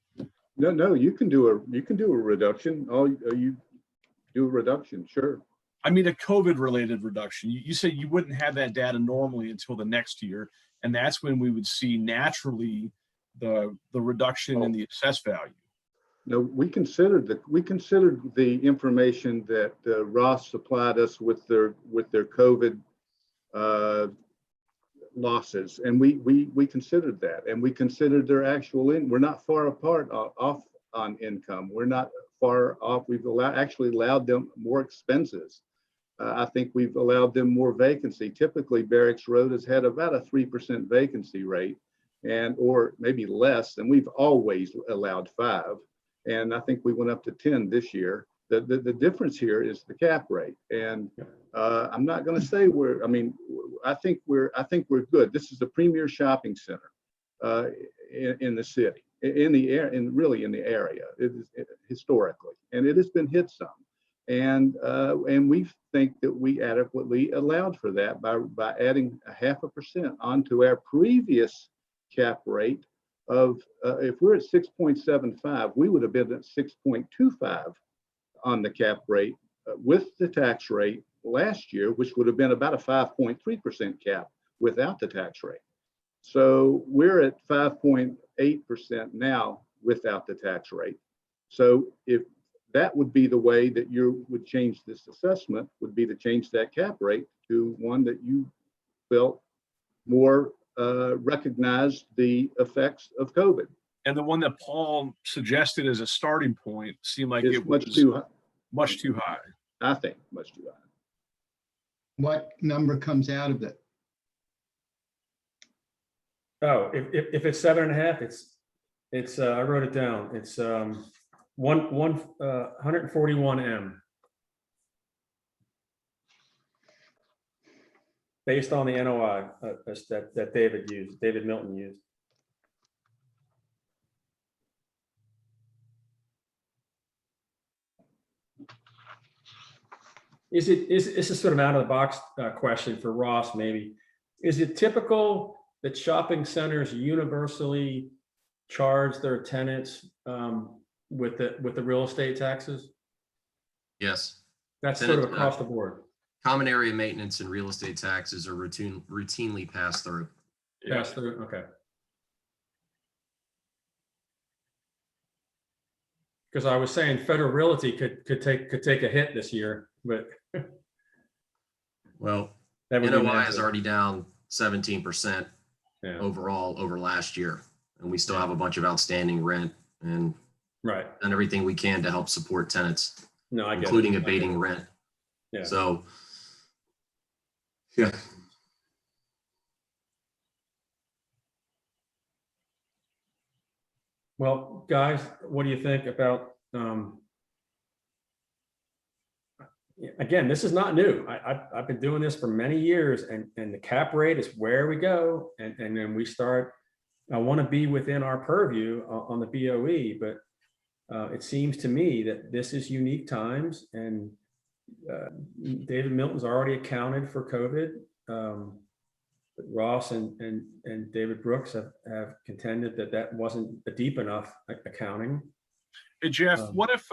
No, you can do a reduction. You do a reduction, sure. I mean, a COVID related reduction. You said you wouldn't have that data normally until the next year, and that's when we would see naturally the reduction in the assessed value. No, we considered the information that Ross supplied us with their COVID losses, and we considered that, and we considered their actual we're not far apart off on income. We're not far off. We've actually allowed them more expenses. I think we've allowed them more vacancy. Typically, Barracks Road has had about a 3% vacancy rate, or maybe less, and we've always allowed 5%. And I think we went up to 10 this year. The difference here is the cap rate, and I'm not going to say I think we're good. This is a premier shopping center in the city, really in the area, historically, and it has been hit some. And we think that we adequately allowed for that by adding 0.5% onto our previous cap rate of, if we're at 6.75, we would have been at 6.25 on the cap rate with the tax rate last year, which would have been about a 5.3% cap without the tax rate. So we're at 5.8% now without the tax rate. So if that would be the way that you would change this assessment, would be to change that cap rate to one that you felt more recognized the effects of COVID. And the one that Paul suggested as a starting point seemed like It's it much was too high. much too high. I think much too high. What number comes out of it? Oh, if it's 7.5, it's I wrote it down. It's 141 M. Based on the NOI that David Milton used. Is this sort of out of the box question for Ross maybe? Is it typical that shopping centers universally charge their tenants with the real estate taxes? Yes. That's Tenant, sort of across the board. Common area maintenance and real estate taxes are routinely passed through. Pass through, okay. Because I was saying Federal Realty could take a hit this year, but Well, that would be NOI is massive. already down 17% Yeah. overall over last year, and we still have a bunch of outstanding rent and Right. done everything we can to help support tenants, No, I get it. including I get abating it. rent. Yeah. So, yeah. Well, guys, what do you think about, again, this is not new. I've been doing this for many years, and the cap rate is where we go. And then we start, I want to be within our purview on the BOE, but it seems to me that this is unique times, and David Milton's already accounted for COVID. Ross and David Brooks have contended that wasn't a deep enough accounting. Hey, Jeff, what if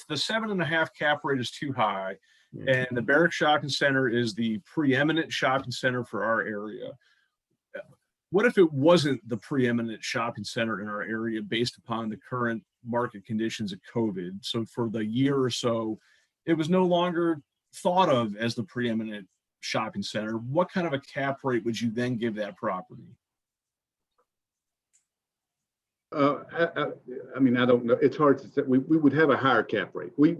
the 7.5 cap rate is too high Yeah. and the Barrack Shopping Center is the preeminent shopping center for our area? What if it wasn't the preeminent shopping center in our area based upon the current market conditions of COVID? So for the year or so, it was no longer thought of as the preeminent shopping center. What kind of a cap rate would you then give that property? I mean, I don't know. It's hard to say. We would have a higher cap rate. We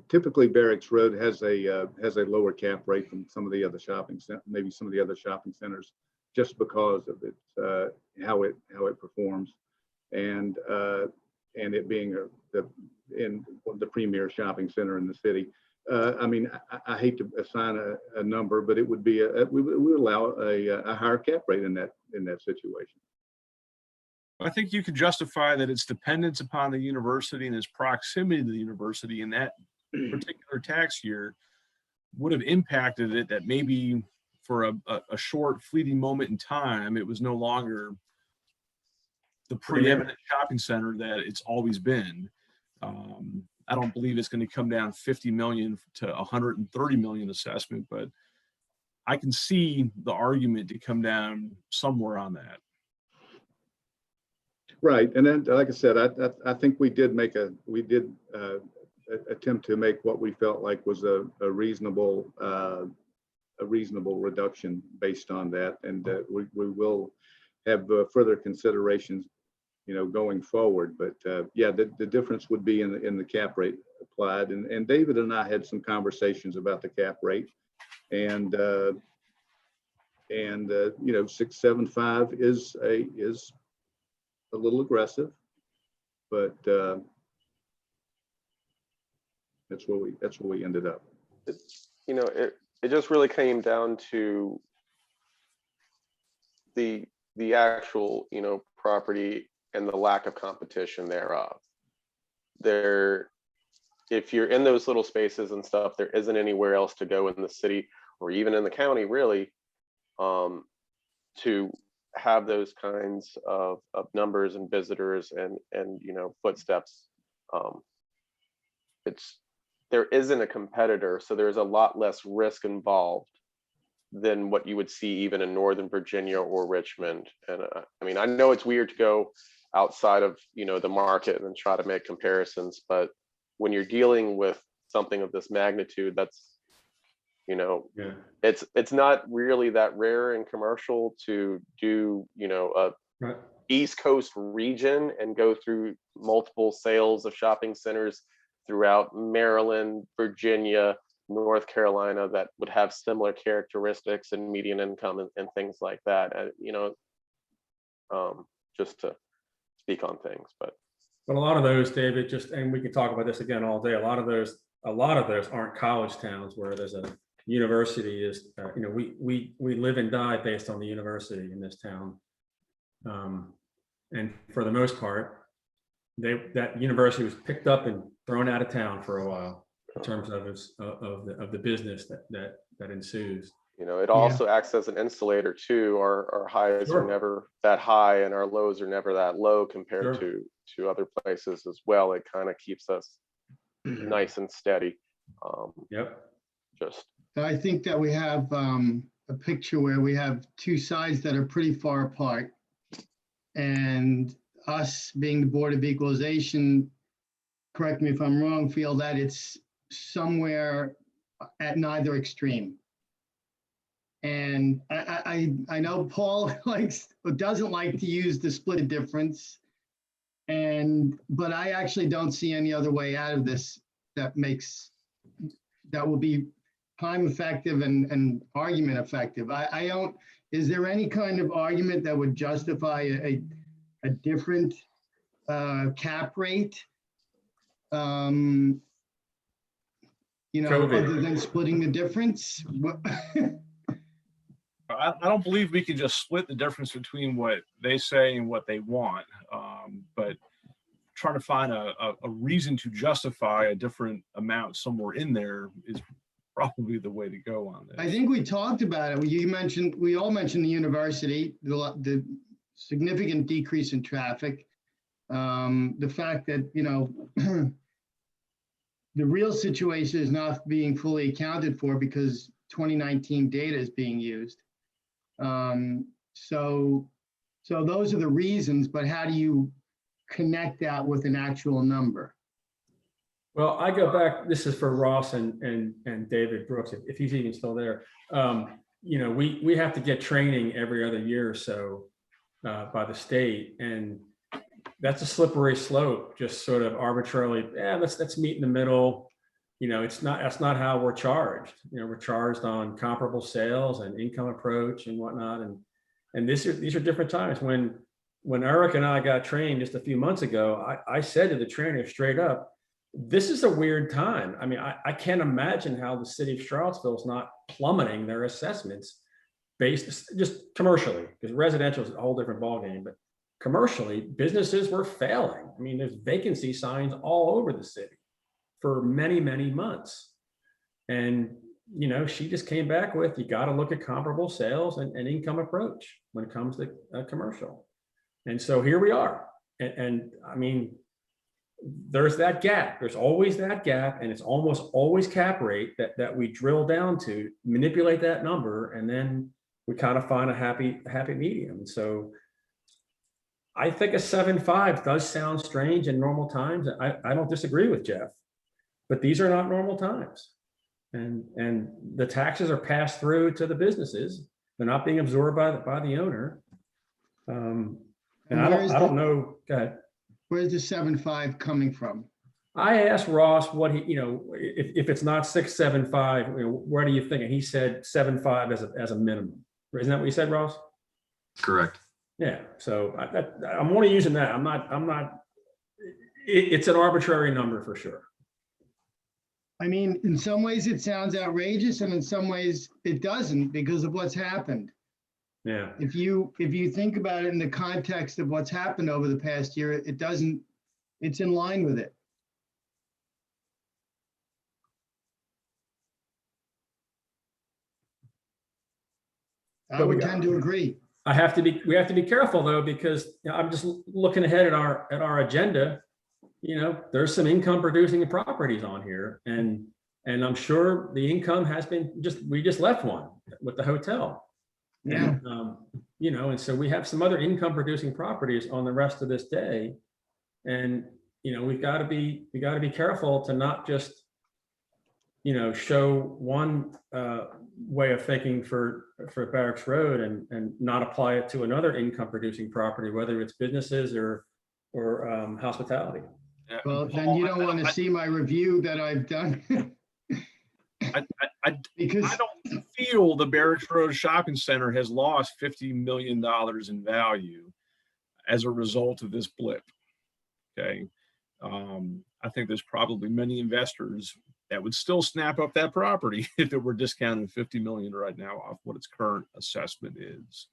typically Barracks Road has a lower cap rate than some of the other shopping centers, maybe some of the other shopping centers, just because of its how it performs, and it being the premier shopping center in the city. I mean, I hate to assign a number, but it would be we would allow a higher cap rate in that situation. I think you could justify that its dependence upon the university and its proximity to the university in that particular tax year would have impacted it, that maybe for a short fleeting moment in time, it was no longer the preeminent shopping center that it's always been. I don't believe it's going to come down 50 million to 130 million assessment, but I can see the argument to come down somewhere on that. Right, and then, like I said, I think we did attempt to make what we felt like was a reasonable reduction based on that, and we will have further considerations, going forward. But yeah, the difference would be in the cap rate applied, and David and I had some conversations about the cap rate, and 6.75 is a little aggressive, but that's where we ended up. It just really came down to the actual property and the lack of competition thereof. if you're in those little spaces and stuff, there isn't anywhere else to go in the city or even in the county, really, to have those kinds of numbers and visitors and footsteps. There isn't a competitor, so there's a lot less risk involved than what you would see even in Northern Virginia or Richmond. And I mean, I know it's weird to go outside of the market and try to make comparisons, but when you're dealing with something of this magnitude, that's it's not really that rare in commercial to do a East Coast region and go through multiple sales of shopping centers throughout Maryland, Virginia, North Carolina that would have similar characteristics and median income and things like that. Just to speak on things, but a lot of those, David, and we could talk about this again all day. A lot of those aren't college towns where there's a university. We live and die based on the university in this town, and for the most part, that university was picked up and thrown out of town for a while in terms of the business that ensues. It also acts as an insulator too. Our highs are never that high and our lows are never that low compared to other places as well. It kind of keeps us nice and steady. I think that we have a picture where we have two sides that are pretty far apart, and us being the Board of Equalization, correct me if I'm wrong, feel that it's somewhere at neither extreme. And I know Paul doesn't like to use the split difference, but I actually don't see any other way out of this that will be time effective and argument effective. I don't. Is there any kind of argument that would justify a different cap rate? Other than splitting the difference? I don't believe we can just split the difference between what they say and what they want, but trying to find a reason to justify a different amount somewhere in there is probably the way to go on this. I think we talked about it. We all mentioned the university, the significant decrease in traffic, the fact that, the real situation is not being fully accounted for because 2019 data is being used. So those are the reasons, but how do you connect that with an actual number? Well, I go back, this is for Ross and David Brooks, if he's even still there. We have to get training every other year or so by the state, and that's a slippery slope, just sort of arbitrarily, let's meet in the middle. That's not how we're charged. We're charged on comparable sales and income approach and whatnot. And these are different times. When Eric and I got trained just a few months ago, I said to the trainer straight up, this is a weird time. I mean, I can't imagine how the city of Charlottesville is not plummeting their assessments based just commercially, because residential is a whole different ballgame, but commercially, businesses were failing. I mean, there's vacancy signs all over the city for many, many months. And, she just came back with, you got to look at comparable sales and income approach when it comes to commercial. And so here we are. And I mean, there's that gap. There's always that gap, and it's almost always cap rate that we drill down to, manipulate that number, and then we kind of find a happy medium. So I think a 7.5 does sound strange in normal times. I don't disagree with Jeff, but these are not normal times. And the taxes are passed through to the businesses. They're not being absorbed by the owner. And I don't know. Go ahead. Where's the 7.5 coming from? I asked Ross what if it's not 6.75, what are you thinking? He said 7.5 as a minimum. Isn't that what you said, Ross? Correct. Yeah. So I'm only using that. I'm not. It's an arbitrary number for sure. I mean, in some ways it sounds outrageous, and in some ways it doesn't because of what's happened. Yeah. If you think about it in the context of what's happened over the past year, it doesn't. It's in line with it. I would tend to agree. we have to be careful though, because I'm just looking ahead at our agenda. There's some income producing properties on here, and I'm sure the income has been we just left one with the hotel. Yeah. And, and so we have some other income producing properties on the rest of this day. And, we've got to be careful to not just, show one way of thinking for Barracks Road and not apply it to another income producing property, whether it's businesses or hospitality. Well, then you don't want to see my review that I've done. Because I don't feel the Barracks Road Shopping Center has lost $50 million in value as a result of this blip. Okay. I think there's probably many investors that would still snap up that property if it were discounted $50 million right now off what its current assessment is.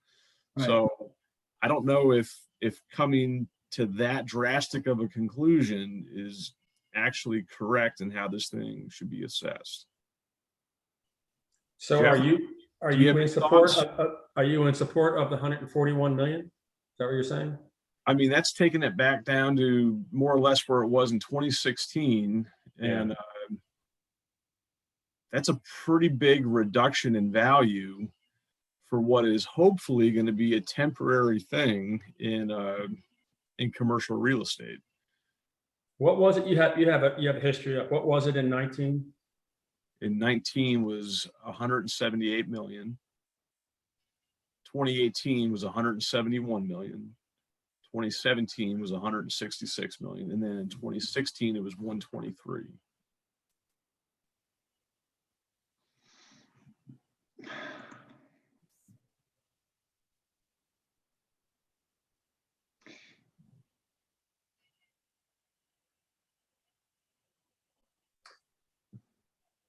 Right. So I don't know if coming to that drastic of a conclusion is actually correct in how this thing should be assessed. So Jeff, are you have in any support thoughts? are you in support of the 141 million? Is that what you're saying? I mean, that's taking it back down to more or less where it was in 2016. And that's a pretty big reduction in value for what is hopefully going to be a temporary thing in commercial real estate. What was it? You have a history of what was it in 19? In 19 was 178 million. 2018 was 171 million. 2017 was 166 million. And then in 2016, it was 123.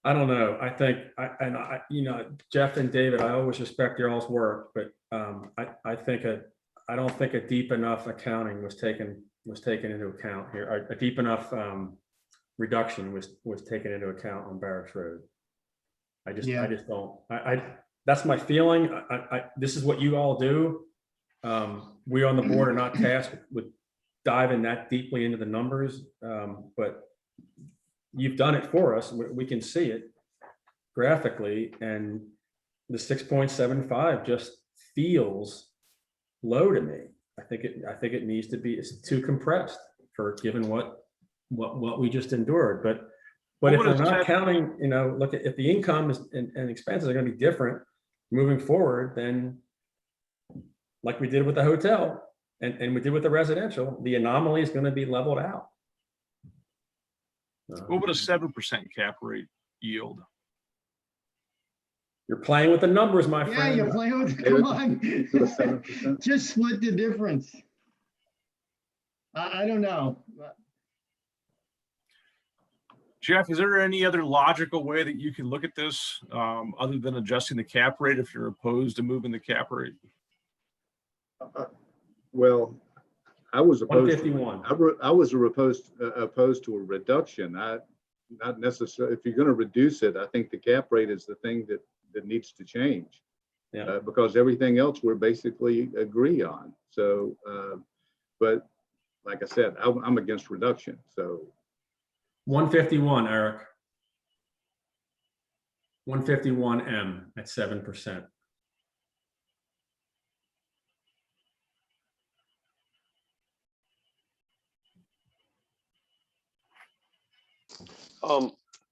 I don't know. I think Jeff and David, I always respect your all's work, but I don't think a deep enough accounting was taken into account here. A deep enough reduction was taken into account on Barracks Road. I just don't. That's my feeling. This is what you all do. We on the board are not tasked with diving that deeply into the numbers, but you've done it for us. We can see it graphically, and the 6.75 just feels low to me. I think it needs to be. It's too compressed for given what we just endured. But if we're not counting, look at if the income and expenses are going to be different moving forward, then like we did with the hotel and we did with the residential, the anomaly is going to be leveled out. What would a 7% cap rate yield? You're playing with the numbers, my friend. Yeah, you're playing with, come on. Just split the difference. I don't know. Jeff, is there any other logical way that you can look at this other than adjusting the cap rate if you're opposed to moving the cap rate? Well, I was opposed. 151. I was opposed to a reduction. Not necessarily. If you're going to reduce it, I think the cap rate is the thing that needs to change. Yeah. Because everything else we're basically agree on. So, but like I said, I'm against reduction. So 151, Eric. 151M at 7%.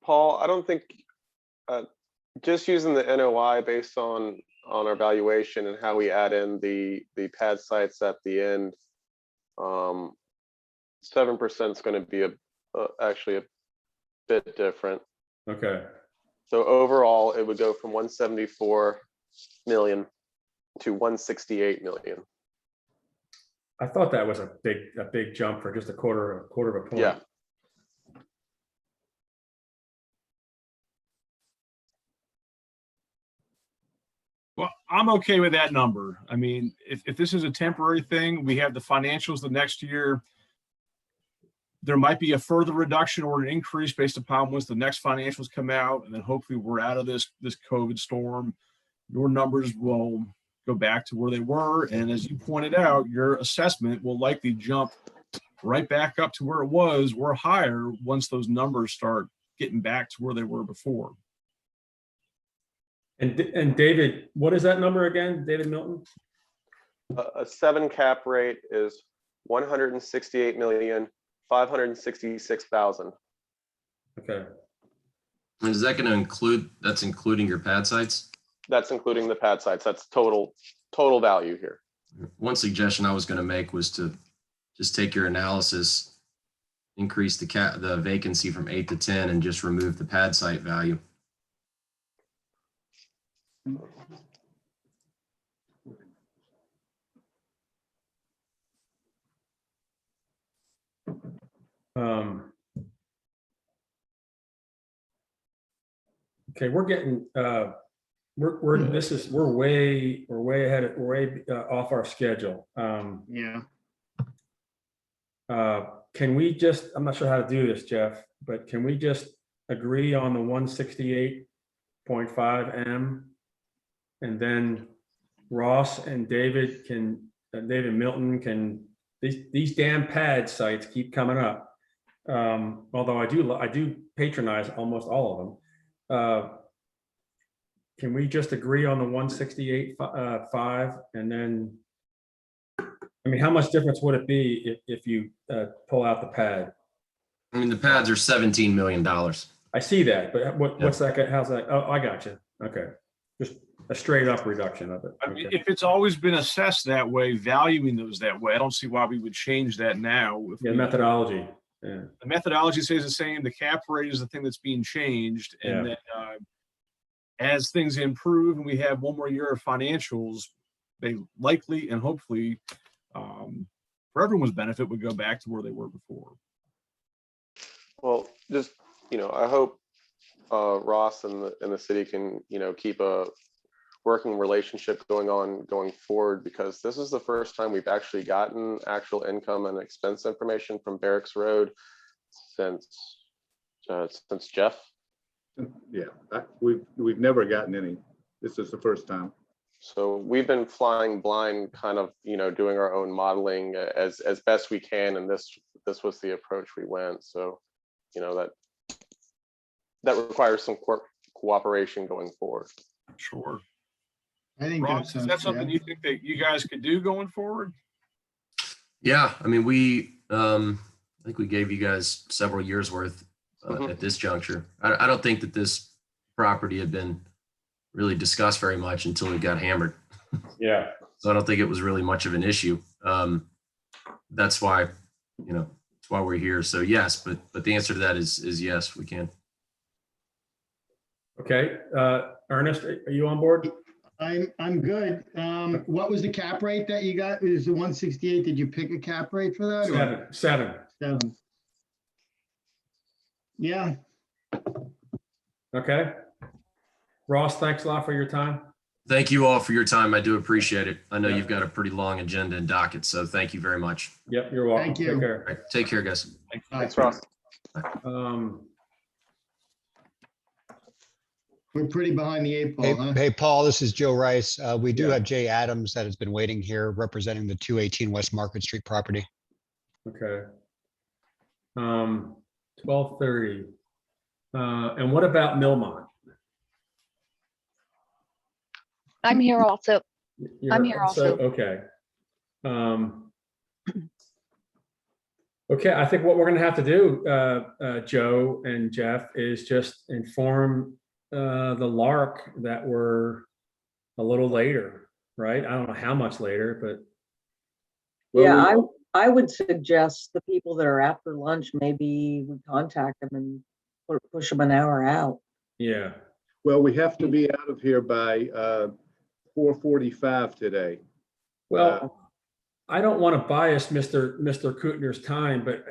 Paul, I don't think just using the NOI based on our valuation and how we add in the pad sites at the end, 7% is going to be actually a bit different. Okay. So overall, it would go from 174 million to 168 million. I thought that was a big jump for just a quarter of a point. Yeah. Well, I'm okay with that number. I mean, if this is a temporary thing, we have the financials the next year. There might be a further reduction or an increase based upon once the next financials come out, and then hopefully we're out of this COVID storm. Your numbers will go back to where they were. And as you pointed out, your assessment will likely jump right back up to where it was or higher once those numbers start getting back to where they were before. And David, what is that number again, David Milton? A 7 cap rate is 168,566,000. Okay. And is that going to include, that's including your pad sites? That's including the pad sites. That's total value here. One suggestion I was going to make was to just take your analysis, increase the vacancy from 8 to 10 and just remove the pad site value. Okay, we're getting we're way ahead, off our schedule. Yeah. Can we just, I'm not sure how to do this, Jeff, but can we just agree on the 168.5 M? And then Ross and David Milton can, these damn pad sites keep coming up. Although I do patronize almost all of them. Can we just agree on the 168.5 and then, I mean, how much difference would it be if you pull out the pad? I mean, the pads are $17 million. I see that, but what's that? How's that? Oh, I got you. Okay. Just a straight up reduction of it. I mean, Okay. if it's always been assessed that way, valuing those that way, I don't see why we would change that now. Yeah, methodology. Yeah. The methodology stays the same. The cap rate is the thing that's being changed. And then as things improve and we have one more year of financials, they likely and hopefully, for everyone's benefit, would go back to where they were before. Well, just, I hope Ross and the city can, keep a working relationship going forward, because this is the first time we've actually gotten actual income and expense information from Barracks Road since Jeff. Yeah, we've never gotten any. This is the first time. So we've been flying blind, kind of, doing our own modeling as best we can, and this was the approach we went. So, that requires some cooperation going forward. Sure. I think Ross, is that something you think that you guys could do going forward? Yeah, I mean, I think we gave you guys several years worth at this juncture. I don't think that this property had been really discussed very much until we got hammered. Yeah. So I don't think it was really much of an issue. That's why, that's why we're here. So yes, but the answer to that is yes, we can. Okay, Ernest, are you on board? I'm good. What was the cap rate that you got? It was the 168. Did you pick a cap rate for that? or- Seven. Yeah. Okay. Ross, thanks a lot for your time. Thank you all for your time. I do appreciate it. I know you've got a pretty long agenda and docket, so thank you very much. Yep, you're welcome. Thank you. Take care. All right, take care, guys. Thanks, Ross. We're pretty behind the eight ball, huh? Hey, Paul, this is Joe Rice. We do Yeah. have Jay Adams that has been waiting here representing the 218 West Market Street property. Okay. 12:30. And what about Millmont? I'm here also. I'm here also. Okay. Okay, I think what we're gonna have to do, Joe and Jeff, is just inform the LARC that we're a little later, right? I don't know how much later, but Yeah, I would suggest the people that are after lunch, maybe we contact them and push them an hour out. yeah. Well, we have to be out of here by 4:45 today. Well, I don't want to bias Mr. Kutner's time, but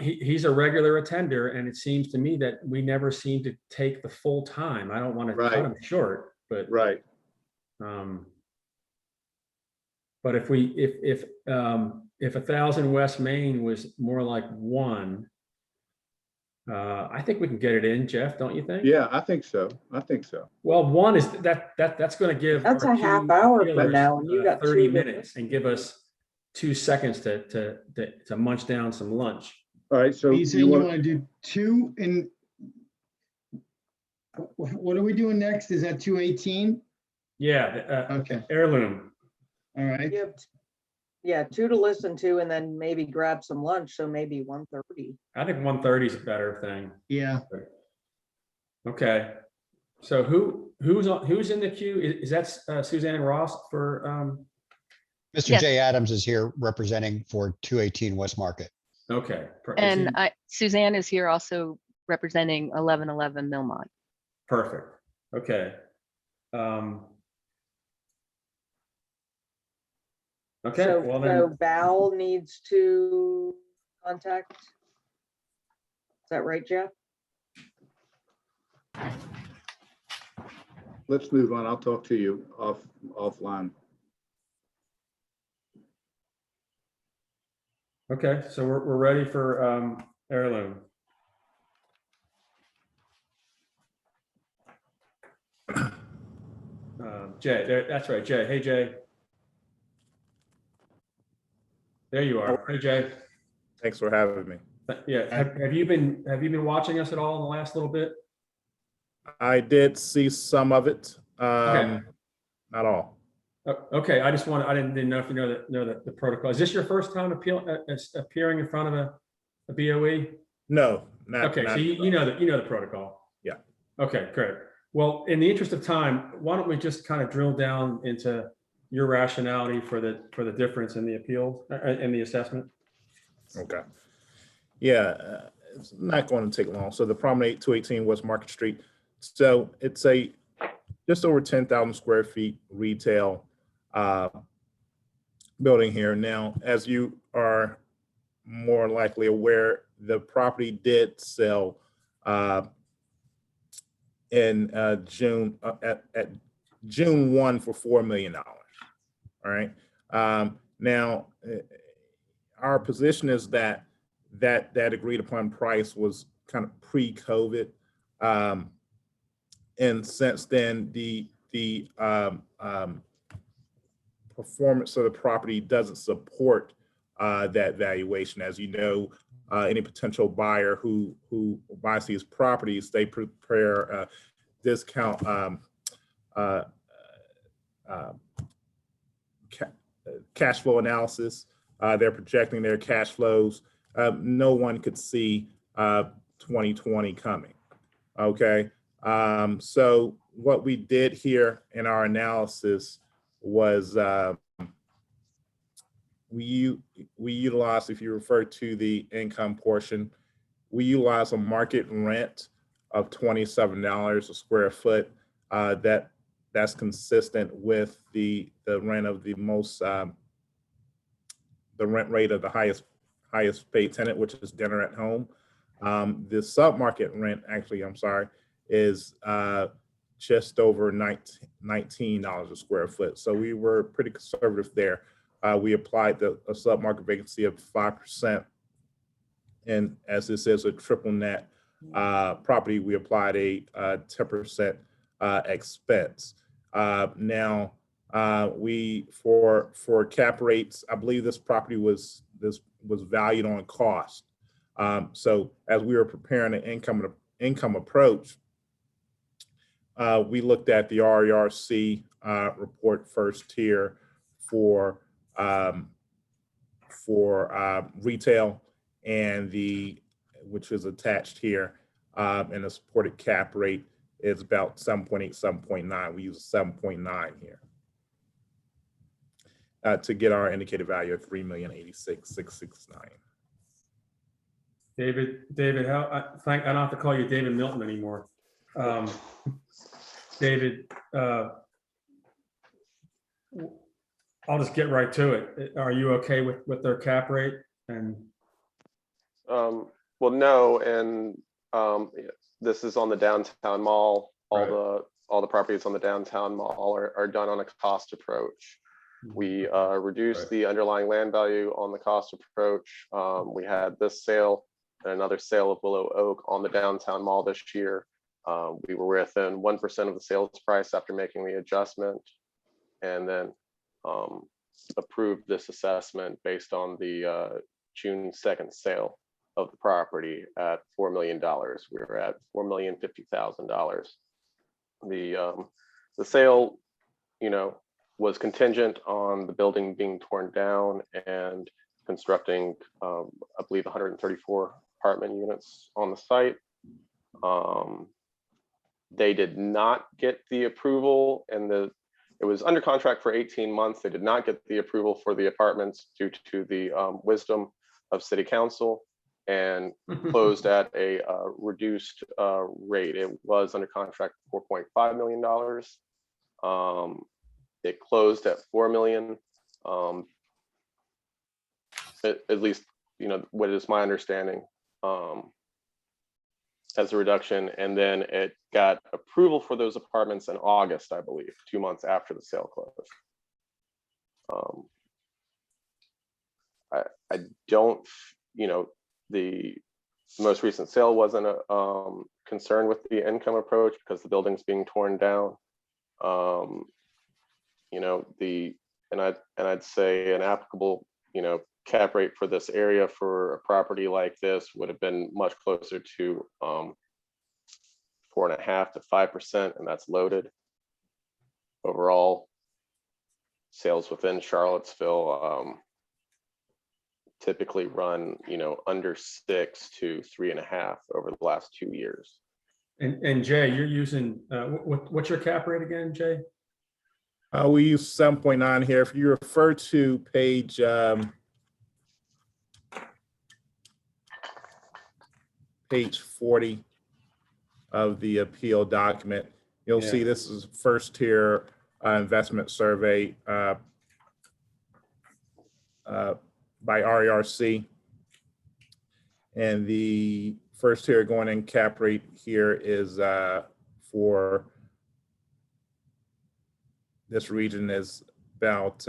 he's a regular attender, and it seems to me that we never seem to take the full time. I don't want to cut him short, but Right. But if 1,000 West Main was more like 1, I think we can get it in, Jeff, don't you think? Yeah, I think so. I think so. Well, one is that's going to give That's our a half two hour from appealers, now, and you got 30 two. minutes and give us 2 seconds to munch down some lunch. All right, so You you saying you want, want to do 2 in, what are we doing next? Is that 218? Yeah, Okay, heirloom. all right. You have Yeah, 2 to listen to, and then maybe grab some lunch, so maybe 1:30. I think 1:30 is a better thing. Yeah, Okay. So who's in the queue? Is that Suzanne Ross for Mr. Yes. J. Adams is here representing for 218 West Market. okay. And Suzanne is here also representing 1111 Millmont. Perfect. Okay. Okay, So, well so then, Val needs to contact. Is that right, Jeff? let's move on. I'll talk to you offline. okay, so we're ready for heirloom. Jay, that's right, Jay. Hey, Jay. There you are. Hey, Jay. Thanks for having me. Yeah, have you been watching us at all in the last little bit? I did see some of it. Okay. Not all. Okay, I didn't know if you know the protocol. Is this your first time appearing in front of a BOE? No, not. Okay, not, so you know the protocol. Yeah. Okay, great. Well, in the interest of time, why don't we just kind of drill down into your rationality for the difference in the appeal and the assessment? Okay. Yeah, it's not going to take long. So the Promenade 218 West Market Street. So it's a just over 10,000 square feet retail building here. Now, as you are more likely aware, the property did sell in June at June 1 for $4 million. All right. Now, our position is that agreed upon price was kind of pre-COVID, and since then the performance of the property doesn't support that valuation. As you know, any potential buyer who buys these properties, they prepare a discount cash flow analysis. They're projecting their cash flows. No one could see 2020 coming. Okay, so what we did here in our analysis was we utilized, if you refer to the income portion, we utilized a market rent of $27 a square foot. That's consistent with the rent of the most the rent rate of the highest paid tenant, which is dinner at home. The sub-market rent, actually, I'm sorry, is just over $19 a square foot. So we were pretty conservative there. We applied a sub-market vacancy of 5%. And as this is a triple net property, we applied a 10% expense. Now, we for cap rates, I believe this property was valued on cost. So as we were preparing an income approach, we looked at the RERC report first here for retail, and which is attached here, and the supported cap rate is about 7.8, 7.9. We use 7.9 here to get our indicated value of $3,086,669. David, I don't have to call you David Milton anymore. David, I'll just get right to it. Are you okay with their cap rate? And well, no, and this is on the downtown mall. All the properties on the downtown mall are done on a cost approach. We reduced the underlying land value on the cost approach. We had this sale another sale of Willow Oak on the downtown mall this year. We were within 1% of the sales price after making the adjustment, and then approved this assessment based on the June 2nd sale of the property at $4 million. We were at $4,050,000. The sale, was contingent on the building being torn down and constructing, I believe, 134 apartment units on the site. They did not get the approval, and it was under contract for 18 months. They did not get the approval for the apartments due to the wisdom of City Council, and closed at a reduced rate. It was under contract for $4.5 million. It closed at $4 million. At least, what is my understanding, as a reduction, and then it got approval for those apartments in August, I believe, 2 months after the sale closed. I don't, the most recent sale wasn't concerned with the income approach because the building's being torn down. I'd say an applicable, cap rate for this area for a property like this would have been much closer to 4.5% to 5%, and that's loaded. Overall, sales within Charlottesville typically run, under 6 to 3.5 over the last 2 years. And Jay, you're using, what's your cap rate again, Jay? We use 7.9 here. If you refer to page 40 of the appeal document, you'll see this is first tier investment survey by RERC. And the first tier going in cap rate here is for this region is about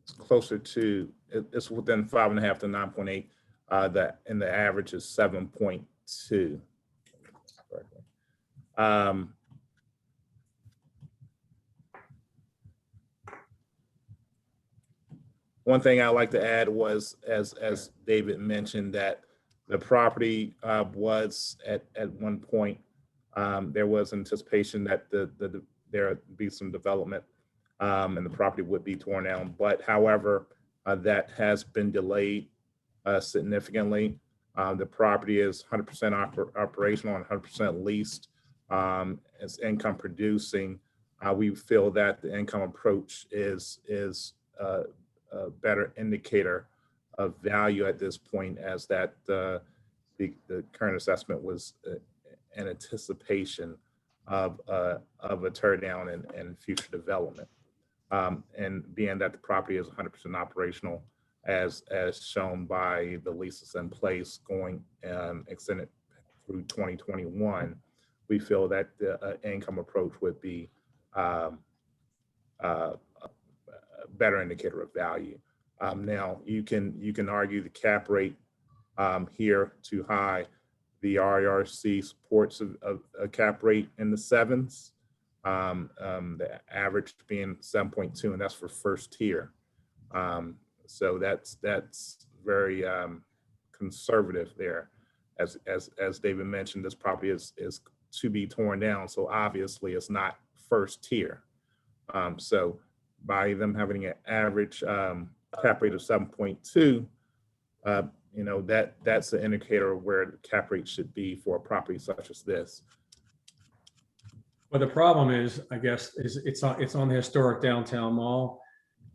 it's closer to, it's within 5.5 to 9.8. And the average is 7.2. One thing I'd like to add was, as David mentioned, that the property was at one point, there was anticipation that there would be some development and the property would be torn down. But however, that has been delayed significantly. The property is 100% operational and 100% leased. It's income producing. We feel that the income approach is a better indicator of value at this point, as that the current assessment was an anticipation of a tear down and future development. And being that the property is 100% operational, as shown by the leases in place going extended through 2021, we feel that the income approach would be a better indicator of value. Now you can argue the cap rate here too high. The RERC supports a cap rate in the 7s, the average being 7.2, and that's for first tier. So that's very conservative there. As David mentioned, this property is to be torn down, so obviously it's not first tier. So by them having an average cap rate of 7.2, that's an indicator of where the cap rate should be for a property such as this. Well, the problem is, I guess, is it's on the historic downtown mall,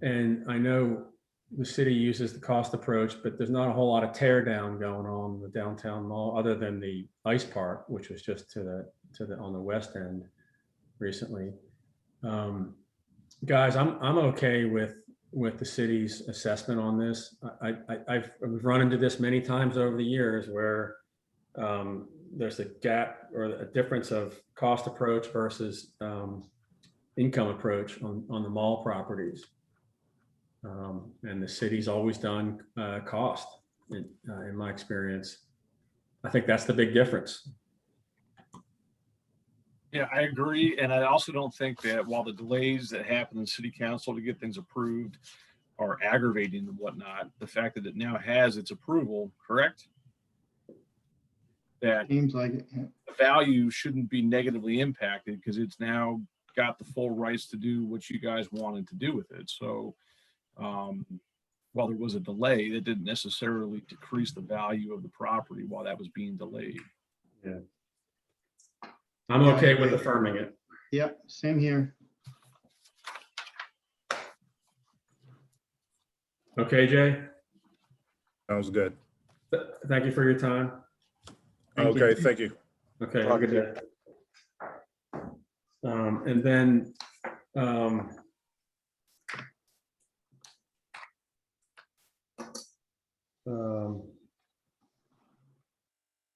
and I know the city uses the cost approach, but there's not a whole lot of tear down going on in the downtown mall, other than the ice park, which was just on the west end recently. Guys, I'm okay with the city's assessment on this. I've run into this many times over the years where there's a gap or a difference of cost approach versus income approach on the mall properties. And the city's always done cost in my experience. I think that's the big difference. Yeah, I agree. And I also don't think that while the delays that happen in city council to get things approved are aggravating and whatnot, the fact that it now has its approval, correct? That Seems like it. Yeah. the value shouldn't be negatively impacted because it's now got the full rights to do what you guys wanted to do with it. So while there was a delay, that didn't necessarily decrease the value of the property while that was being delayed. Yeah. I'm Yeah, I okay with agree. affirming it. Yep, same here. Okay, Jay? Sounds good. Thank you for your time. Thank you. Okay, thank you. Okay, have a good day. And then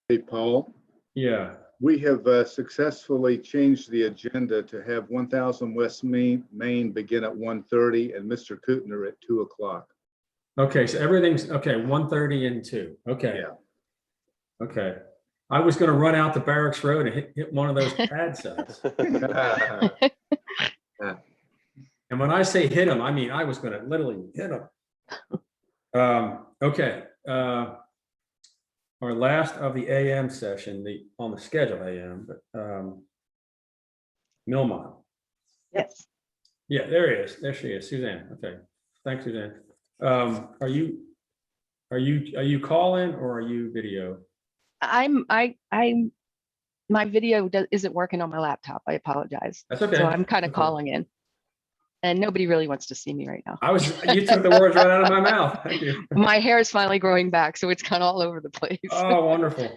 Hey, Paul, yeah. we have successfully changed the agenda to have 1000 West Main begin at 1:30 and Mr. Kutner at 2 o'clock. Okay, so everything's okay, 1:30 and 2. Okay. Yeah. Okay. I was gonna run out to Barracks Road and hit one of those pad sites. And when I say hit them, I mean I was gonna literally hit them. Okay. Our last of the AM session, on the schedule AM, but Milmont. Yes. Yeah, there he is. There she is, Suzanne. Okay, thanks, Suzanne. Are you calling or are you video? My video isn't working on my laptop. I apologize. That's okay. So I'm kind of Okay. calling in, and nobody really wants to see me right now. You took the words right out of my mouth. Thank you. My hair is finally growing back, so it's kind of all over the place. Oh, wonderful.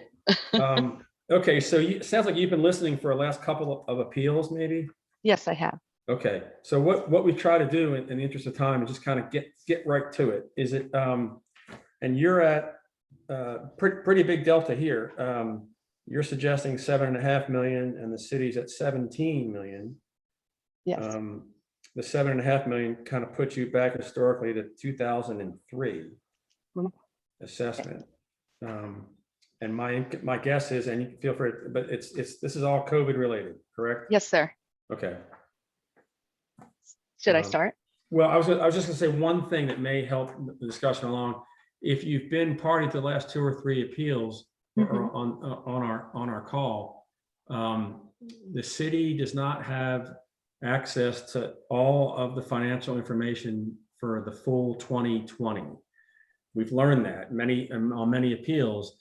Okay, so it sounds like you've been listening for the last couple of appeals, maybe? Yes, I have. Okay, so what we try to do in the interest of time is just kind of get right to it. Is it, and you're at pretty big delta here. You're suggesting 7.5 million and the city's at 17 million. Yes. The 7.5 million kind of puts you back historically to 2003 assessment. And my guess is, and you can feel free, but this is all COVID related, correct? Yes, sir. Okay. Should I start? Well, I was just gonna say one thing that may help the discussion along. If you've been party to the last 2 or 3 appeals on our call, the city does not have access to all of the financial information for the full 2020. We've learned that on many appeals.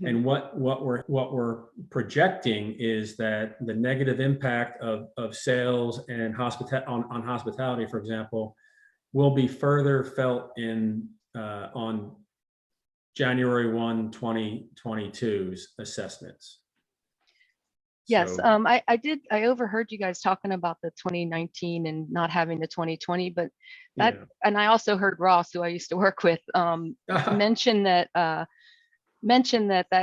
And what we're projecting is that the negative impact of sales and on hospitality, for example, will be further felt on January 1, 2022's assessments. Yes, So, I overheard you guys talking about the 2019 and not having the 2020, but that, and I also heard Ross, who I used to work with, mention that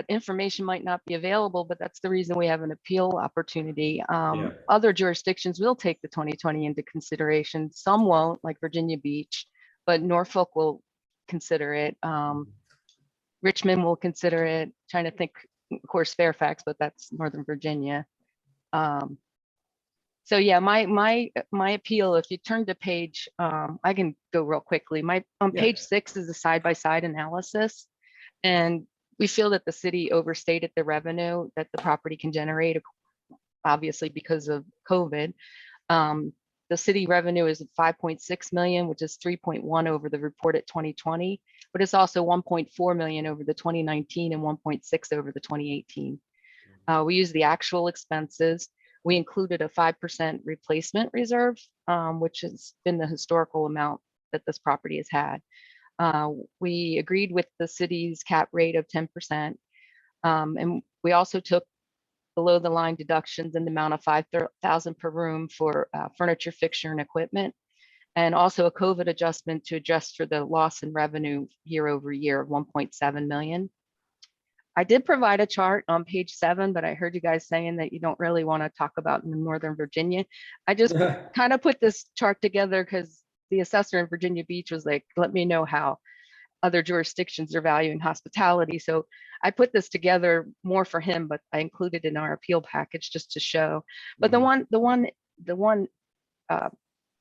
information might not be available, but that's the reason we have an appeal opportunity. Other jurisdictions will take the 2020 into consideration. Some won't, like Virginia Beach, but Norfolk will consider it. Richmond will consider it. Trying to think, of course, Fairfax, but that's Northern Virginia. So yeah, my appeal, if you turn to page, I can go real quickly. On page 6 is a side-by-side analysis. And we feel that the city overstated the revenue that the property can generate, obviously because of COVID. The city revenue is 5.6 million, which is 3.1 over the reported 2020, but it's also 1.4 million over the 2019 and 1.6 over the 2018. We use the actual expenses. We included a 5% replacement reserve, which has been the historical amount that this property has had. We agreed with the city's cap rate of 10%. And we also took below the line deductions in the amount of $5,000 per room for furniture, fixture, and equipment, and also a COVID adjustment to adjust for the loss in revenue year over year of 1.7 million. I did provide a chart on page 7, but I heard you guys saying that you don't really want to talk about Northern Virginia. I just kind of put this chart together because the assessor in Virginia Beach was like, let me know how other jurisdictions are valuing hospitality. So I put this together more for him, but I included in our appeal package just to show. But the one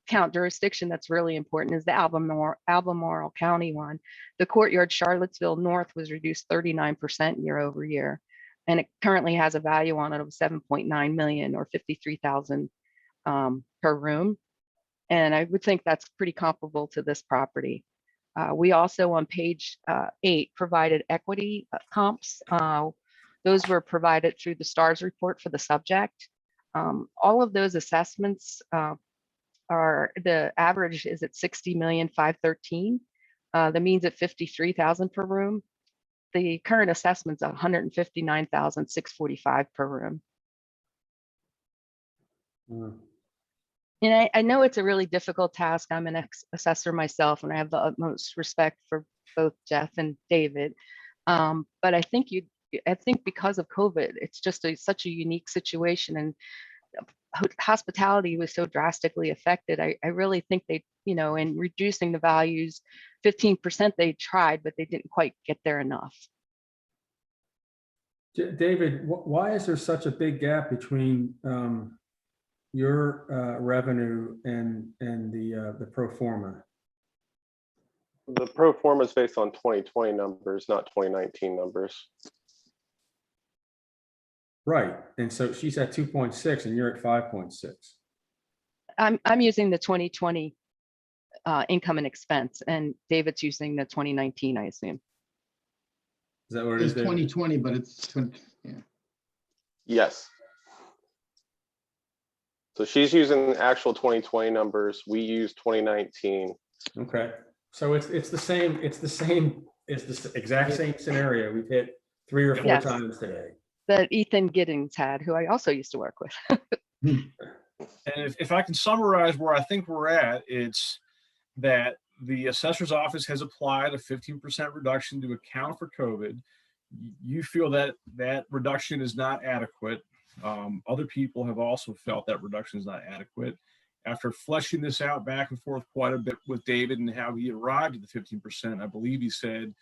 count jurisdiction that's really important is the Albemarle County one. The Courtyard Charlottesville North was reduced 39% year over year, and it currently has a value on it of 7.9 million or 53,000 per room. And I would think that's pretty comparable to this property. We also on page 8 provided equity comps. Those were provided through the STARS report for the subject. All of those assessments are, the average is at 60,513,000. The mean's at 53,000 per room. The current assessment's 159,645 per room. And I know it's a really difficult task. I'm an assessor myself, and I have the utmost respect for both Jeff and David. But I think because of COVID, it's just such a unique situation, and hospitality was so drastically affected. I really think they, in reducing the values, 15%, they tried, but they didn't quite get there enough. David, why is there such a big gap between your revenue and the pro forma? The pro forma is based on 2020 numbers, not 2019 numbers. Right, and so she's at 2.6 and you're at 5.6. I'm using the 2020 income and expense, and David's using the 2019, I assume. Is that what it is? It's 2020, but it's, yeah. Yes. So she's using actual 2020 numbers. We use 2019. Okay, so it's the same. It's the exact same scenario we've hit 3 or 4 times today. That Ethan Giddings had, who I also used to work with. And if I can summarize where I think we're at, it's that the assessor's office has applied a 15% reduction to account for COVID. You feel that that reduction is not adequate. Other people have also felt that reduction is not adequate. After fleshing this out back and forth quite a bit with David and how he arrived at the 15%, I believe he said,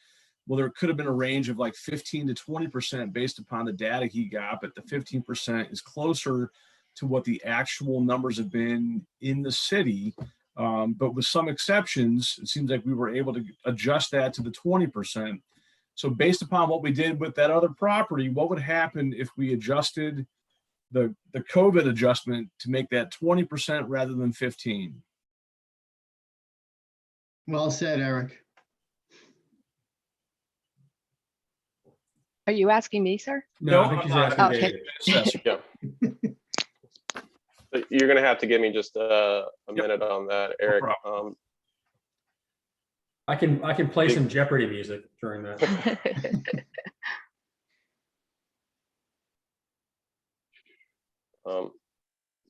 well, there could have been a range of like 15 to 20% based upon the data he got, but the 15% is closer to what the actual numbers have been in the city. But with some exceptions, it seems like we were able to adjust that to the 20%. So based upon what we did with that other property, what would happen if we adjusted the COVID adjustment to make that 20% rather than 15? Well said, Eric. Are you asking me, sir? No, I think she's asking Okay. David. Yeah. So you're going to have to give me just a minute on that, Eric. I can play some Jeopardy music during that.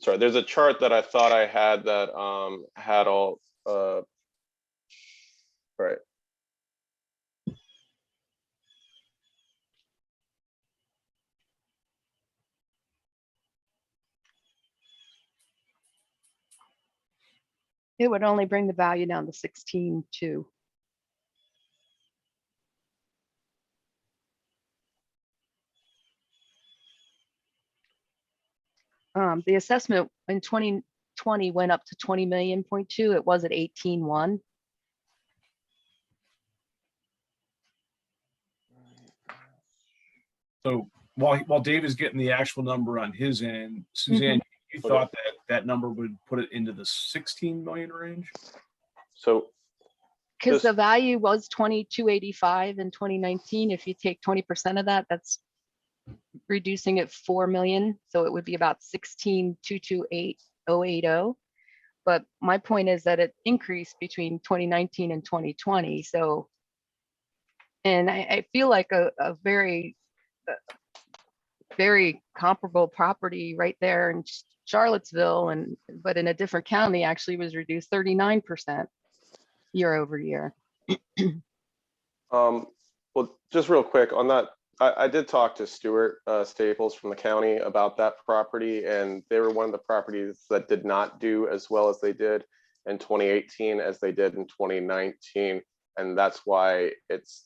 Sorry, there's a chart that I thought I had that had all right. It would only bring the value down to 16.2. The assessment in 2020 went up to 20 million.2. It was at 18.1. So while David's getting the actual number on his end, Suzanne, you thought that number would put it into the 16 million range? So because the value was 2285 in 2019. If you take 20% of that, that's reducing it 4 million. So it would be about 16,228,080. But my point is that it increased between 2019 and 2020. So, and I feel like a very, very comparable property right there in Charlottesville, but in a different county actually was reduced 39% year over year. Well, just real quick on that I did talk to Stuart Staples from the county about that property, and they were one of the properties that did not do as well as they did in 2018 as they did in 2019. And that's why it's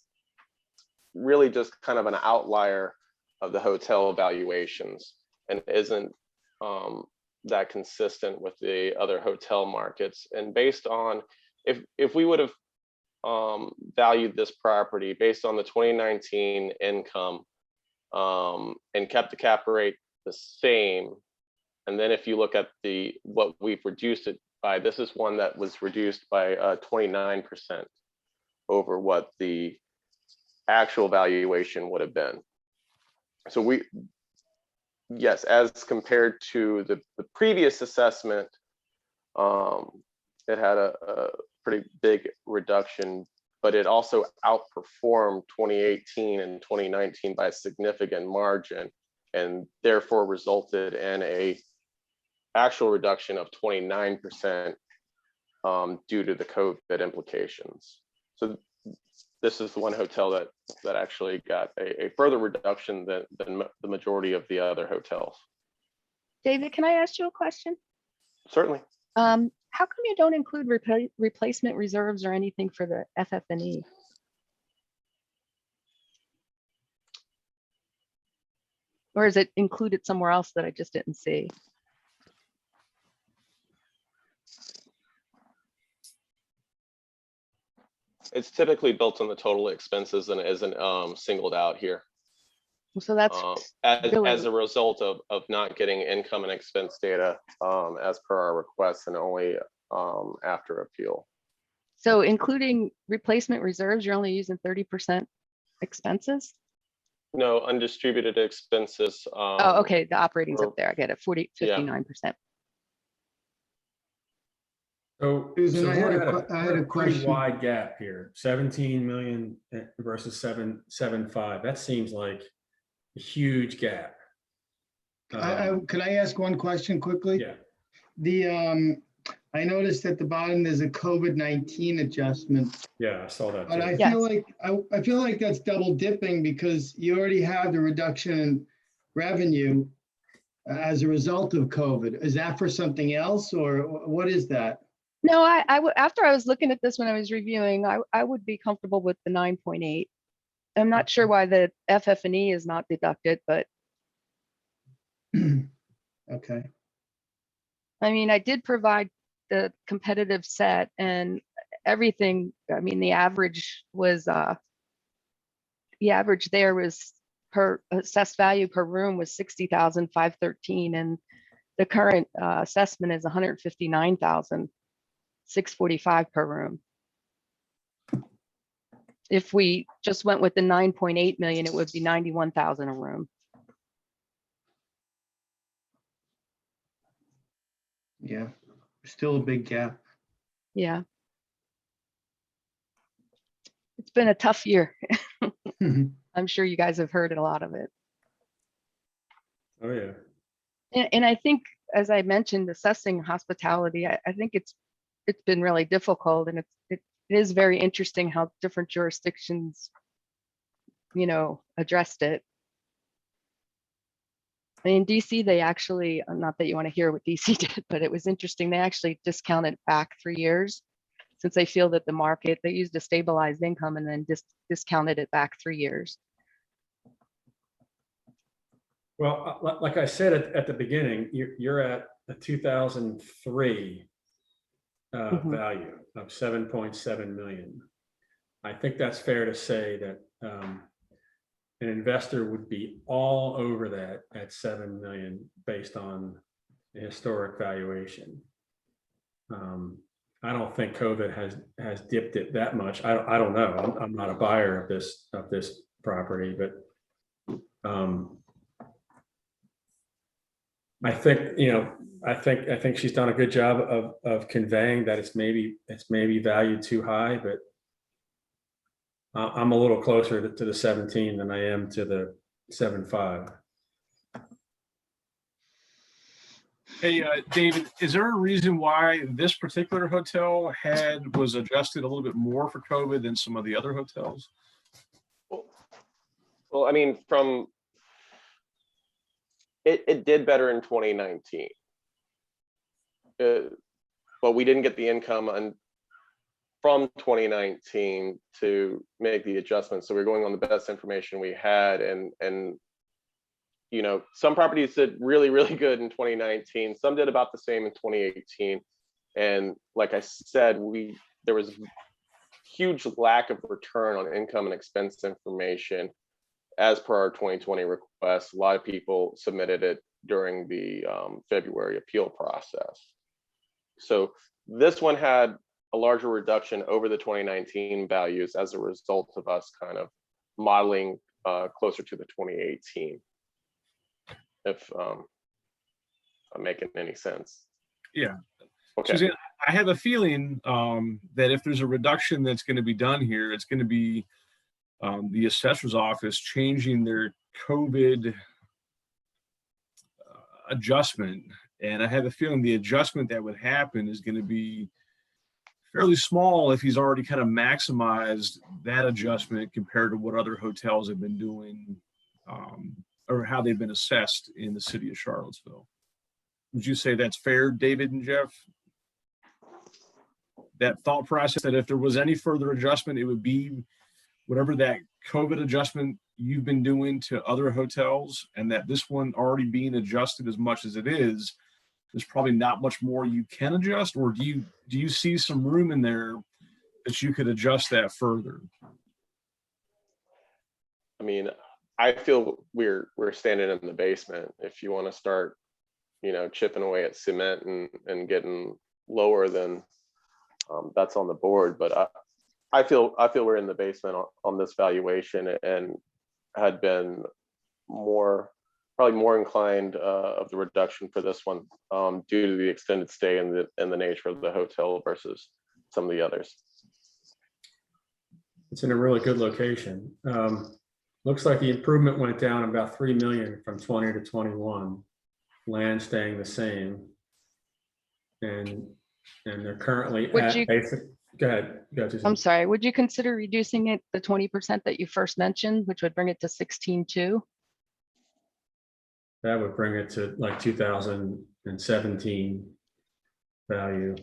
really just kind of an outlier of the hotel valuations and isn't that consistent with the other hotel markets. And based on, if we would have valued this property based on the 2019 income and kept the cap rate the same, and then if you look at what we've reduced it by, this is one that was reduced by 29% over what the actual valuation would have been. So yes, as compared to the previous assessment, it had a pretty big reduction, but it also outperformed 2018 and 2019 by a significant margin, and therefore resulted in a actual reduction of 29% due to the COVID implications. So this is the one hotel that actually got a further reduction than the majority of the other hotels. David, can I ask you a question? Certainly. How come you don't include replacement reserves or anything for the FF&E? Or is it included somewhere else that I just didn't see? It's typically built on the total expenses and isn't singled out here. So that's as a result of not getting income and expense data as per our request, and only after appeal. So including replacement reserves, you're only using 30% expenses? No, undistributed expenses. Oh, okay, the operating's up there. I get it, 59%. So, Susan, I had we're a at I had a pretty question. wide gap here, 17 million versus 7.5. That seems like a huge gap. Can I ask one question quickly? Yeah, I noticed at the bottom, there's a COVID-19 adjustment, yeah, I saw that but too. I feel like that's double dipping because you already have the reduction in revenue as a result of COVID. Is that for something else, or what is that? No, after I was looking at this when I was reviewing, I would be comfortable with the 9.8. I'm not sure why the FF&E is not deducted, but Okay. I mean, I did provide the competitive set and everything. I mean, the average there was per assessed value per room was 60,513, and the current assessment is 159,645 per room. If we just went with the 9.8 million, it would be 91,000 a room. Yeah, still a big gap. Yeah. It's been a tough year. I'm sure you guys have heard a lot of it. Oh yeah. And I think, as I mentioned, assessing hospitality, I think it's been really difficult, and it is very interesting how different jurisdictions, addressed it. In DC, they actually, not that you want to hear what DC did, but it was interesting. They actually discounted back 3 years since they feel that the market, they used a stabilized income and then discounted it back 3 years. Well, like I said at the beginning, you're at a 2003 value of 7.7 million. I think that's fair to say that an investor would be all over that at 7 million based on the historic valuation. I don't think COVID has dipped it that much. I don't know. I'm not a buyer of this property, but I think I think she's done a good job of conveying that it's maybe valued too high, but I'm a little closer to the 17 than I am to the 7.5. Hey, David, is there a reason why this particular hotel was adjusted a little bit more for COVID than some of the other hotels? Well, I mean, it did better in 2019. But we didn't get the income from 2019 to make the adjustments. So we're going on the best information we had. And you know, some properties did really, really good in 2019. Some did about the same in 2018. And like I said, there was huge lack of return on income and expense information as per our 2020 request. A lot of people submitted it during the February appeal process. So this one had a larger reduction over the 2019 values as a result of us kind of modeling closer to the 2018. If I'm making any sense. Yeah. Okay. Suzanne, I have a feeling that if there's a reduction that's going to be done here, it's going to be the assessor's office changing their COVID adjustment. And I have a feeling the adjustment that would happen is going to be fairly small if he's already kind of maximized that adjustment compared to what other hotels have been doing or how they've been assessed in the city of Charlottesville. Would you say that's fair, David and Jeff? That thought process that if there was any further adjustment, it would be whatever that COVID adjustment you've been doing to other hotels, and that this one already being adjusted as much as it is, there's probably not much more you can adjust, or do you see some room in there that you could adjust that further? I mean, I feel we're standing in the basement. If you want to start, you know, chipping away at cement and getting lower, then that's on the board. But I feel we're in the basement on this valuation, and had been probably more inclined of the reduction for this one due to the extended stay and the nature of the hotel versus some of the others. It's in a really good location. Looks like the improvement went down about 3 million from 20 to 21. Land staying the same, and they're currently at basic. Go ahead, Susan. I'm sorry, would you consider reducing it the 20% that you first mentioned, which would bring it to 16.2? That would bring it to like 2017 value,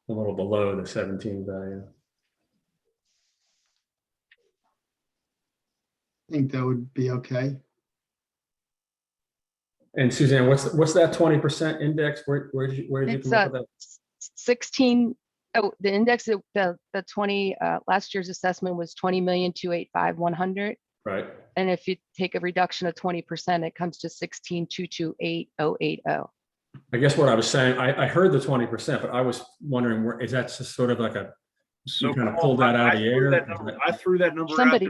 a little below the 17 value. I think that would be okay. And Suzanne, what's that 20% index? Where did you come up with that? 16. Oh, the index, the 20 last year's assessment was 20,285,100. Right. And if you take a reduction of 20%, it comes to 16,228,080. I guess what I was saying, I heard the 20%, but I was wondering, is that just sort of like you kind of pulled that out of the air? I threw that number out there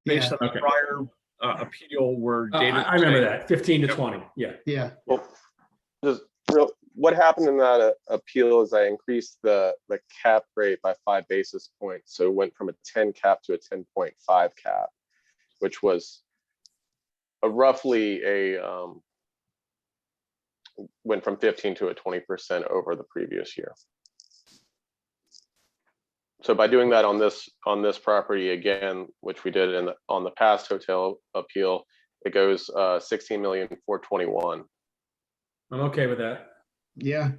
based on the prior appeal where David. I remember that 15 to 20. Yeah. Yeah. Well, what happened in that appeal is I increased the cap rate by 5 basis points. So it went from a 10 cap to a 10.5 cap, which was roughly went from 15 to a 20% over the previous year. So by doing that on this property again, which we did on the past hotel appeal, it goes 16,421,000. I'm okay with that. Yeah.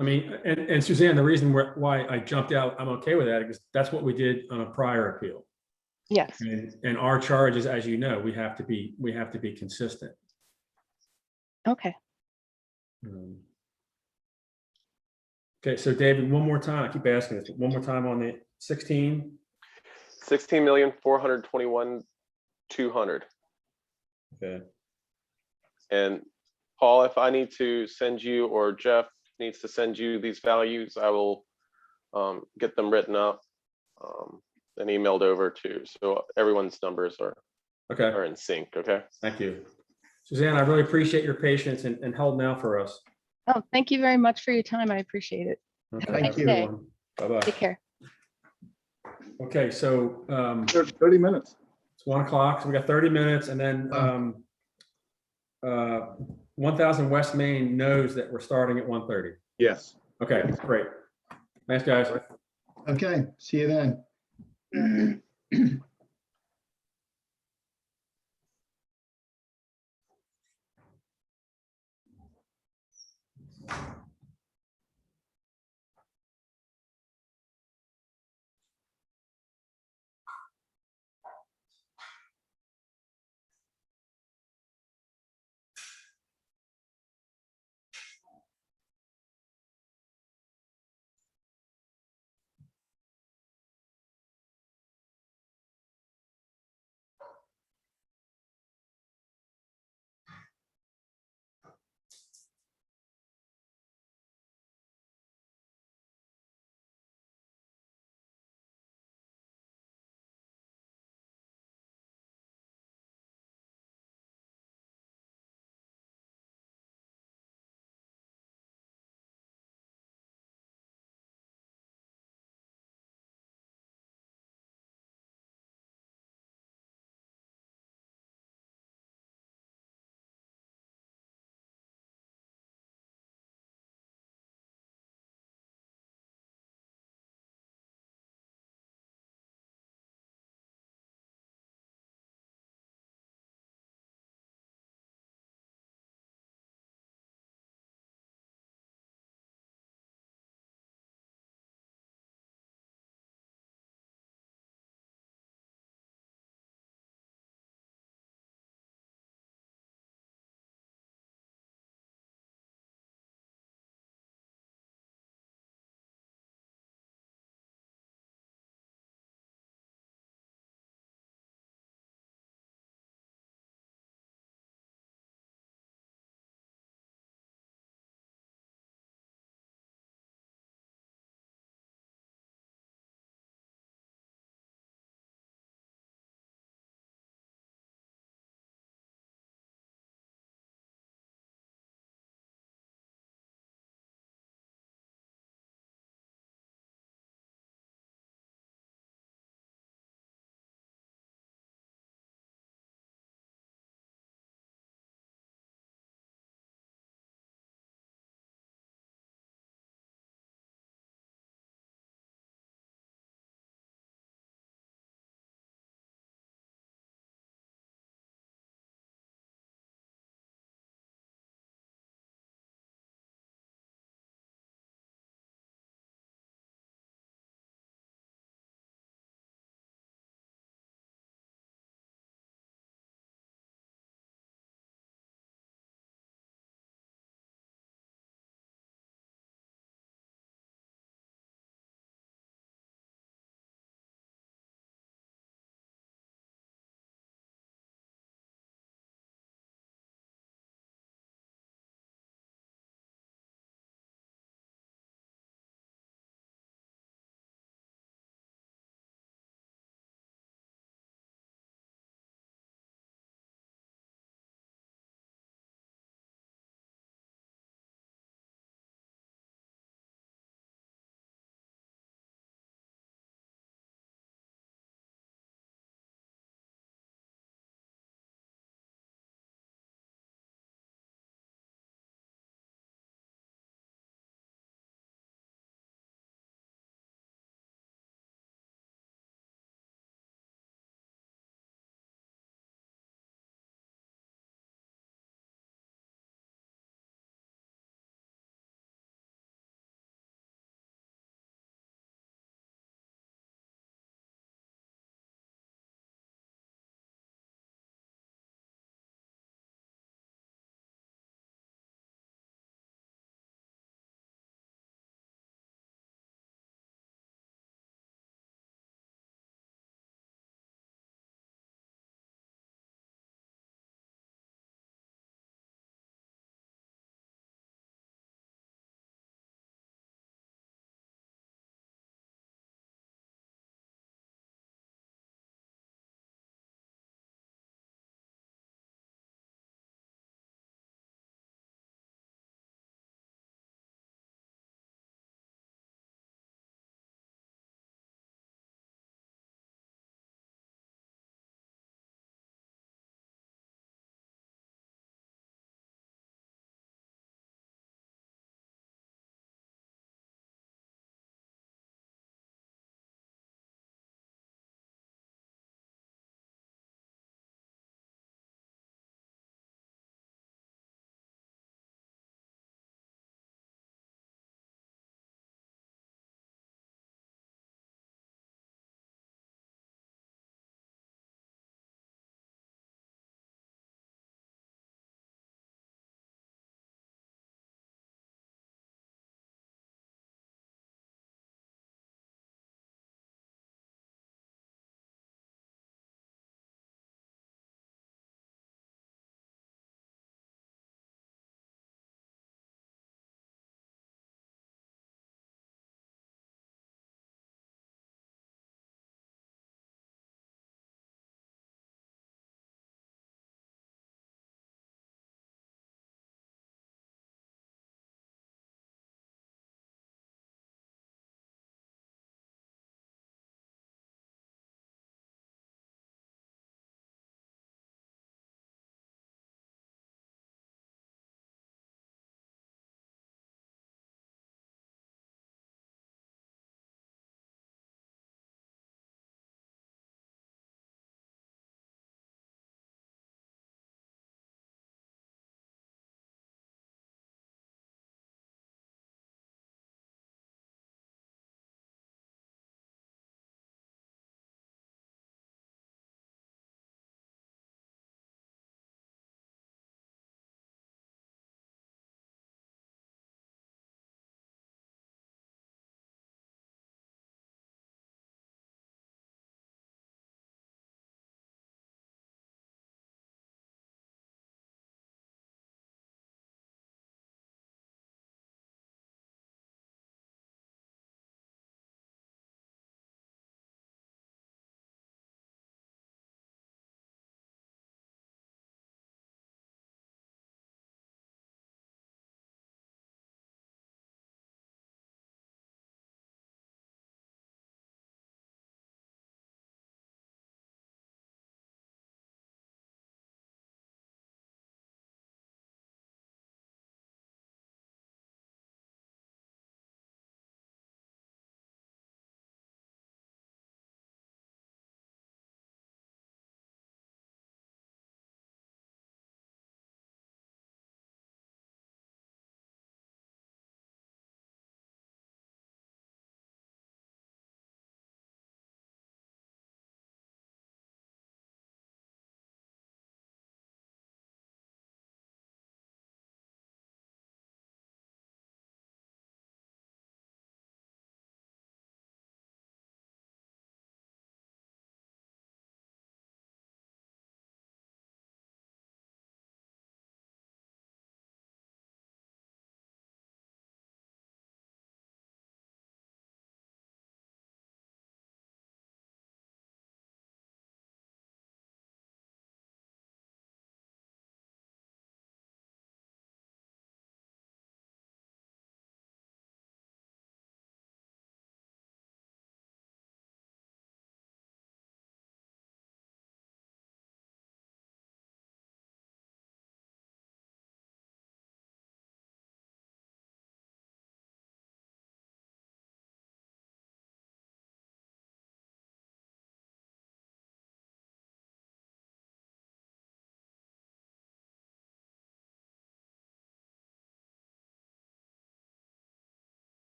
I mean, and Suzanne, the reason why I jumped out, I'm okay with that because that's what we did on a prior appeal. Yes. And our charges, as you know, we have to be consistent. Okay. Okay, so David, one more time. I keep asking this. One more time on the 16. 16,421,200. Okay. And Paul, if I need to send you, or Jeff needs to send you these values, I will get them written up and emailed over to, so everyone's numbers are in sync. Okay. Thank you, Suzanne. I really appreciate your patience and holding out for us. Oh, thank you very much for your time. I appreciate it. Okay. Have a nice day. Bye-bye. Take care. Okay, so 30 minutes. It's 1 o'clock, so we got 30 minutes, and then 1000 West Main knows that we're starting at 1:30. Yes. Okay, great. Thanks, guys. Okay, see you then.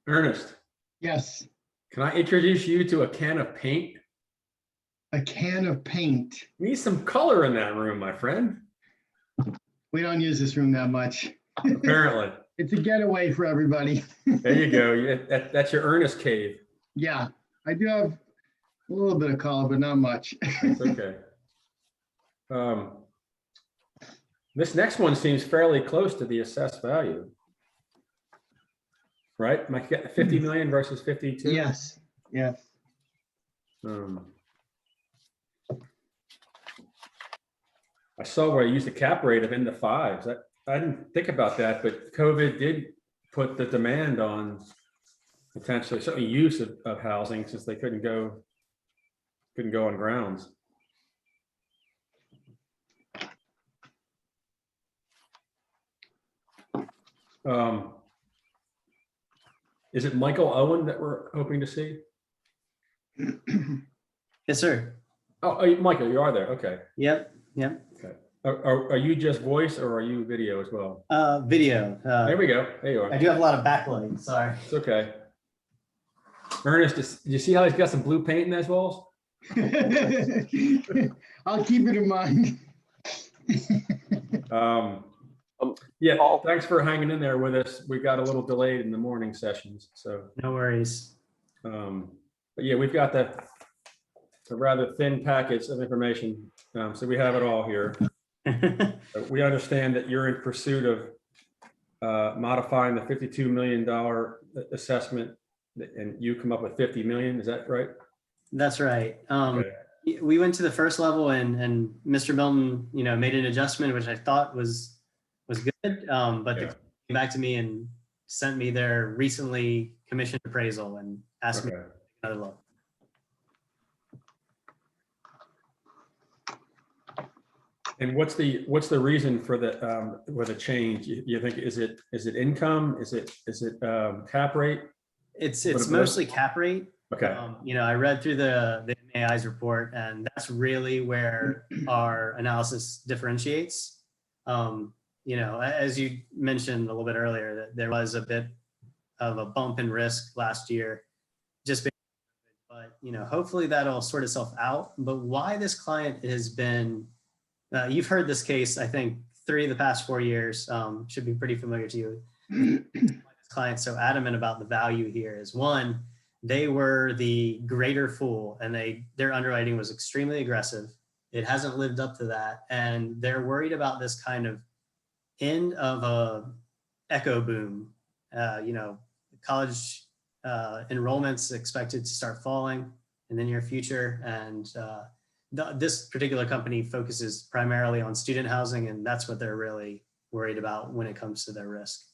Ernest, Yes, can I introduce you to a can of paint? a can of paint. We need some color in that room, my friend. We don't use this room that much. Apparently. It's a getaway for everybody. There you go. That's your Ernest cave. Yeah, I do have a little bit of color, but not much. That's okay. This next one seems fairly close to the assessed value. Right? Am I getting 50 million versus 52? Yes, yes. I saw where I used a cap rate of in the fives. I didn't think about that, but COVID did put the demand on potentially certainly use of housing since they couldn't go on grounds. Is it Michael Owen that we're hoping to see? Yes, sir. Oh, Michael, you are there. Okay. Yep. Yep. Okay. Are you just voice or are you video as well? Video. There we go. There you are. I do have a lot of backlighting. Sorry. It's okay. Ernest, did you see how he's got some blue paint in those walls? I'll keep it in mind. Yeah, thanks for hanging in there with us. We got a little delayed in the morning sessions, so. No worries. But yeah, we've got the rather thin packets of information, so we have it all here. We understand that you're in pursuit of modifying the $52 million assessment, and you come up with 50 million. Is that right? That's right. Okay. We went to the first level, and Mr. Milton, made an adjustment, which I thought was good. But they came back to me and sent me their recently commissioned appraisal and asked me to take another look. And what's the reason for the change? You think is it income? Is it cap rate? It's mostly cap rate. Okay. I read through the MAI's report, and that's really where our analysis differentiates. As you mentioned a little bit earlier, that there was a bit of a bump in risk last year, but hopefully that'll sort itself out. But why this client has been, you've heard this case, I think 3 of the past 4 years, should be pretty familiar to you. This client's so adamant about the value here is, one, they were the greater fool, and their underwriting was extremely aggressive. It hasn't lived up to that, and they're worried about this kind of end of a echo boom. College enrollments expected to start falling in the near future, and this particular company focuses primarily on student housing, and that's what they're really worried about when it comes to their risk.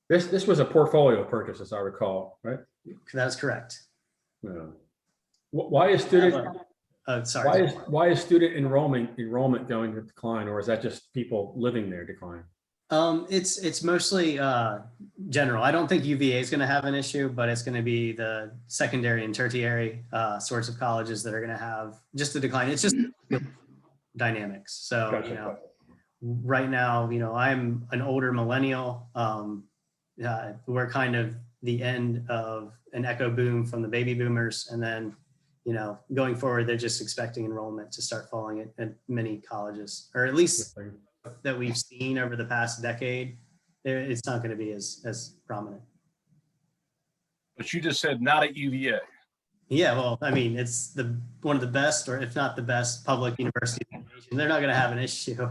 This was a portfolio purchase, as I recall, right? That's correct. Yeah. Why is student? Sorry. Why is student enrollment going to decline, or is that just people living there decline? It's mostly general. I don't think UVA is going to have an issue, but it's going to be the secondary and tertiary sorts of colleges that are going to have just a decline. It's just dynamics. So, Gotcha. Right now, I'm an older millennial. We're kind of the end of an echo boom from the baby boomers. And then, going forward, they're just expecting enrollment to start falling at many colleges, or at least that we've seen over the past decade. It's not going to be as prominent. But you just said not at UVA. Yeah, well, I mean, it's one of the best, or if not the best, public university in the nation. They're not going to have an issue.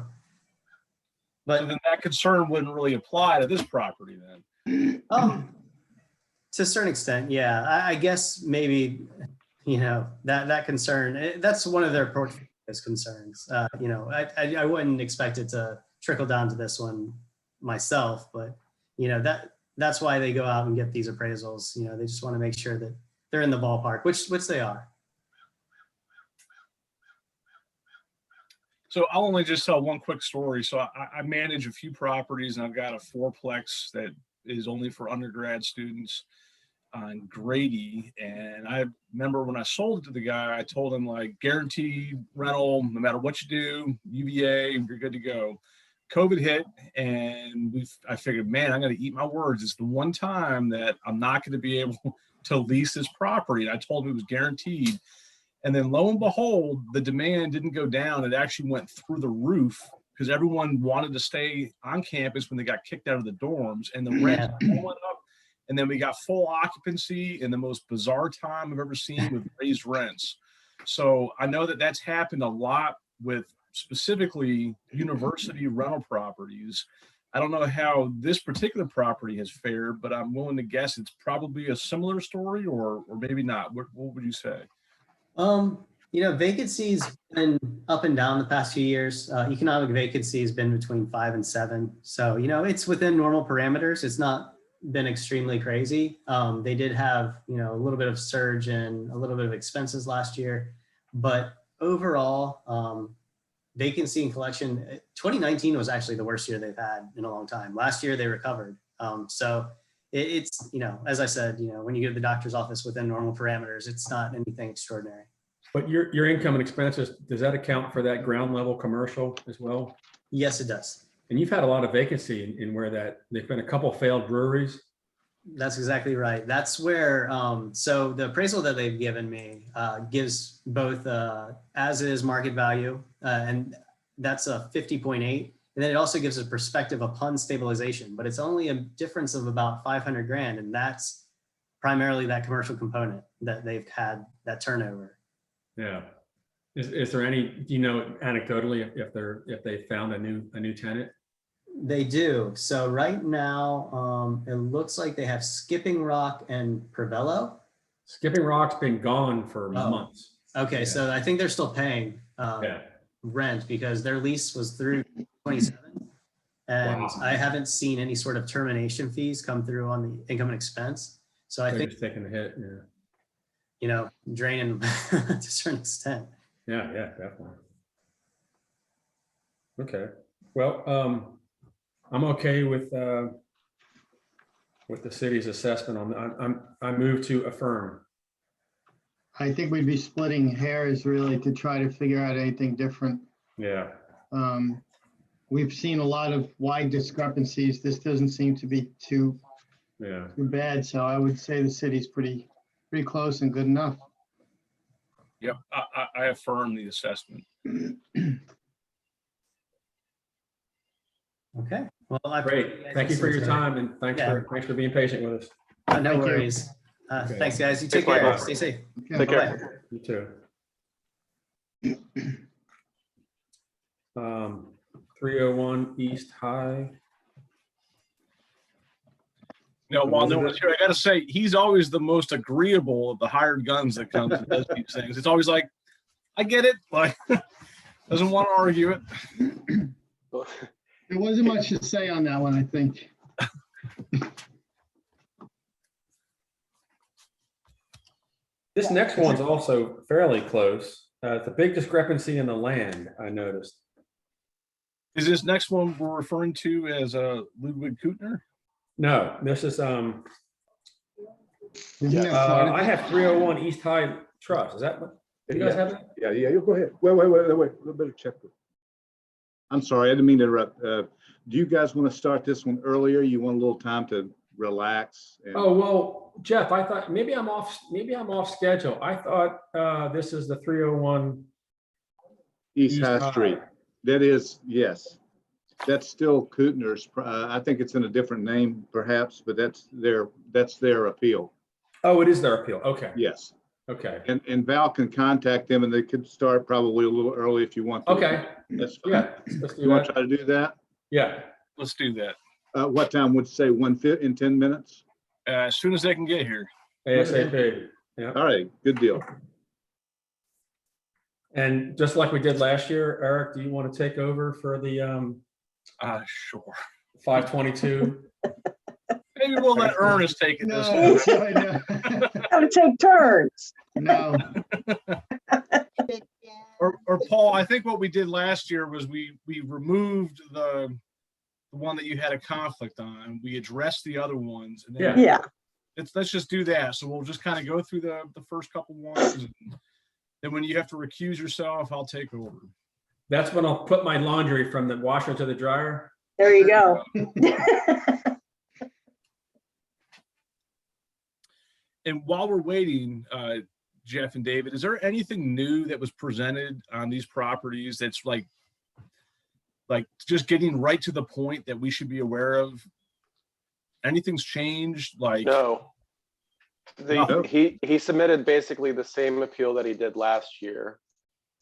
But so then that concern wouldn't really apply to this property then. To a certain extent, yeah. I guess maybe, that concern, that's one of their portfolio concerns. I wouldn't expect it to trickle down to this one myself, but that's why they go out and get these appraisals. They just want to make sure that they're in the ballpark, which they are. So I'll only just tell one quick story. So I manage a few properties, and I've got a fourplex that is only for undergrad students on Grady. And I remember when I sold it to the guy, I told him, like, guaranteed rental, no matter what you do, UVA, you're good to go. COVID hit, and I figured, man, I'm going to eat my words. It's the one time that I'm not going to be able to lease this property. And I told him it was guaranteed. And then lo and behold, the demand didn't go down. It actually went through the roof because everyone wanted to stay on campus when they got kicked out of the dorms, and the rent went up. And then we got full occupancy in the most bizarre time I've ever seen with raised rents. So I know that that's happened a lot with specifically university rental properties. I don't know how this particular property has fared, but I'm willing to guess it's probably a similar story, or maybe not. What would you say? Vacancy's been up and down the past few years. Economic vacancy has been between 5 and 7. So, it's within normal parameters. It's not been extremely crazy. They did have, a little bit of surge and a little bit of expenses last year, but overall, vacancy and collection, 2019 was actually the worst year they've had in a long time. Last year they recovered. So it's, as I said, when you go to the doctor's office within normal parameters, it's not anything extraordinary. But your income and expenses, does that account for that ground level commercial as well? Yes, it does. And you've had a lot of vacancy in where there've been a couple failed breweries. That's exactly right. That's where, so the appraisal that they've given me gives both as is market value, and that's a 50.8. And then it also gives a perspective upon stabilization, but it's only a difference of about 500 grand. And that's primarily that commercial component that they've had that turnover. Yeah. Is there any, do you know anecdotally if they found a new tenant? They do. So right now, it looks like they have Skipping Rock and Provello. Skipping Rock's been gone for months. Okay, so I think they're still paying rent because their lease was through 27. And Wow. I haven't seen any sort of termination fees come through on the income and expense. So I think just taking the hit. Draining to a certain extent. Yeah, definitely. Okay. Well, I'm okay with the city's assessment on. I move to affirm. I think we'd be splitting hairs really to try to figure out anything different. Yeah. We've seen a lot of wide discrepancies. This doesn't seem to be too bad. So I would say the city's pretty close and good enough. Yep, I affirm the assessment. Okay. Well, Great. Thank you for your time, and thanks for being patient with us. No worries. Thanks, guys. You take care. Stay safe. Take care. You too. 301 East High. While no one's here, I got to say, he's always the most agreeable of the hired guns that comes and does these things. It's always like, I get it. Like, doesn't want to argue it. There wasn't much to say on that one, I think. This next one's also fairly close. It's a big discrepancy in the land, I noticed. Is this next one we're referring to as Ludwig Kutner? No, this is I have 301 East High Trust. Is that what you guys have? Yeah, you go ahead. Wait. A little bit of check. I'm sorry, I didn't mean to interrupt. Do you guys want to start this one earlier? You want a little time to relax? Oh, well, Jeff, I thought maybe I'm off schedule. I thought this is the 301 East High Street. That is, yes. That's still Kutner's. I think it's in a different name perhaps, but that's their appeal. Oh, it is their appeal. Okay. Yes. Okay. And Val can contact them and they could start probably a little early if you want to. Okay. That's fine. Yeah. Let's do you want to try to do that? Yeah. Let's do that. What time would you say? 1:50 in 10 minutes? As soon as they can get here. ASAP. Yeah. All right. Good deal. And just like we did last year, Eric, do you want to take over for the sure. 522? Maybe we'll let Ernest take it this time. No. Gotta take turns. No. Or Paul, I think what we did last year was we removed the one that you had a conflict on. We addressed the other ones. And then let's just do that. So we'll just kind of go through the first couple ones. And then when you have to recuse yourself, I'll take over. That's when I'll put my laundry from the washer to the dryer. There you go. And while we're waiting, Jeff and David, is there anything new that was presented on these properties that's like just getting right to the point that we should be aware of? Anything's changed? Like, No. No. He submitted basically the same appeal that he did last year.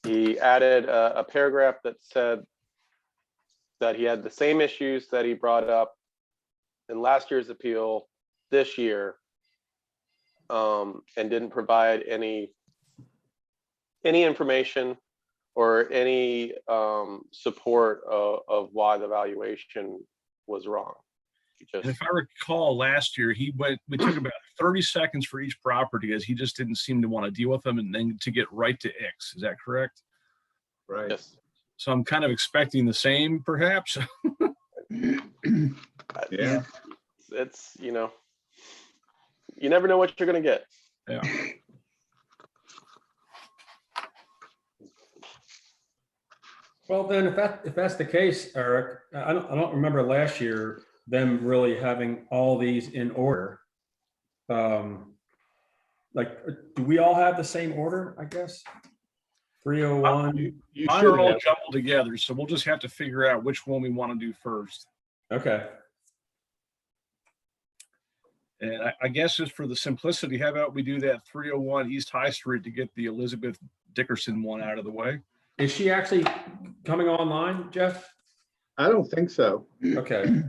He added a paragraph that said that he had the same issues that he brought up in last year's appeal this year, and didn't provide any information or any support of why the valuation was wrong. and if I recall last year, we took about 30 seconds for each property as he just didn't seem to want to deal with them and then to get right to X. Is that correct? Right. Yes. So I'm kind of expecting the same, perhaps. Yeah. It's, you never know what you're going to get. Yeah. Well, then if that's the case, Eric, I don't remember last year them really having all these in order. Like, do we all have the same order, I guess? 301. You Mine should are all have. jumbled together, so we'll just have to figure out which one we want to do first. Okay. And I guess just for the simplicity, how about we do that 301 East High Street to get the Elizabeth Dickerson one out of the way? Is she actually coming online, Jeff? I don't think so. Okay.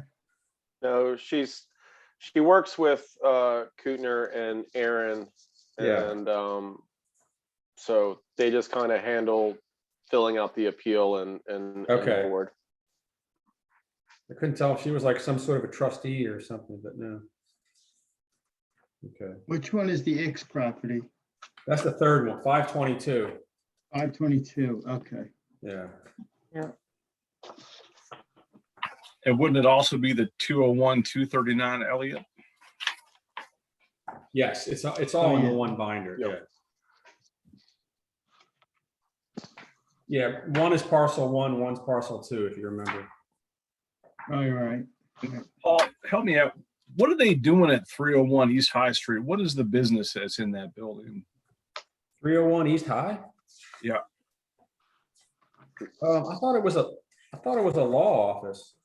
No, she works with Kutner and Aaron, Yeah. and so they just kind of handle filling out the appeal and Okay. the board. I couldn't tell if she was like some sort of a trustee or something, but no. Okay. Which one is the X property? That's the third one, 522. 522, okay. Yeah. Yeah. And wouldn't it also be the 201 239 Elliott? Yes, it's all in the yeah. one binder. Yep. Yeah. Yeah, one is parcel 1, one's parcel 2, if you remember. All right. Paul, help me out. What are they doing at 301 East High Street? What is the business that's in that building? 301 East High? Yeah. I thought it was a law office.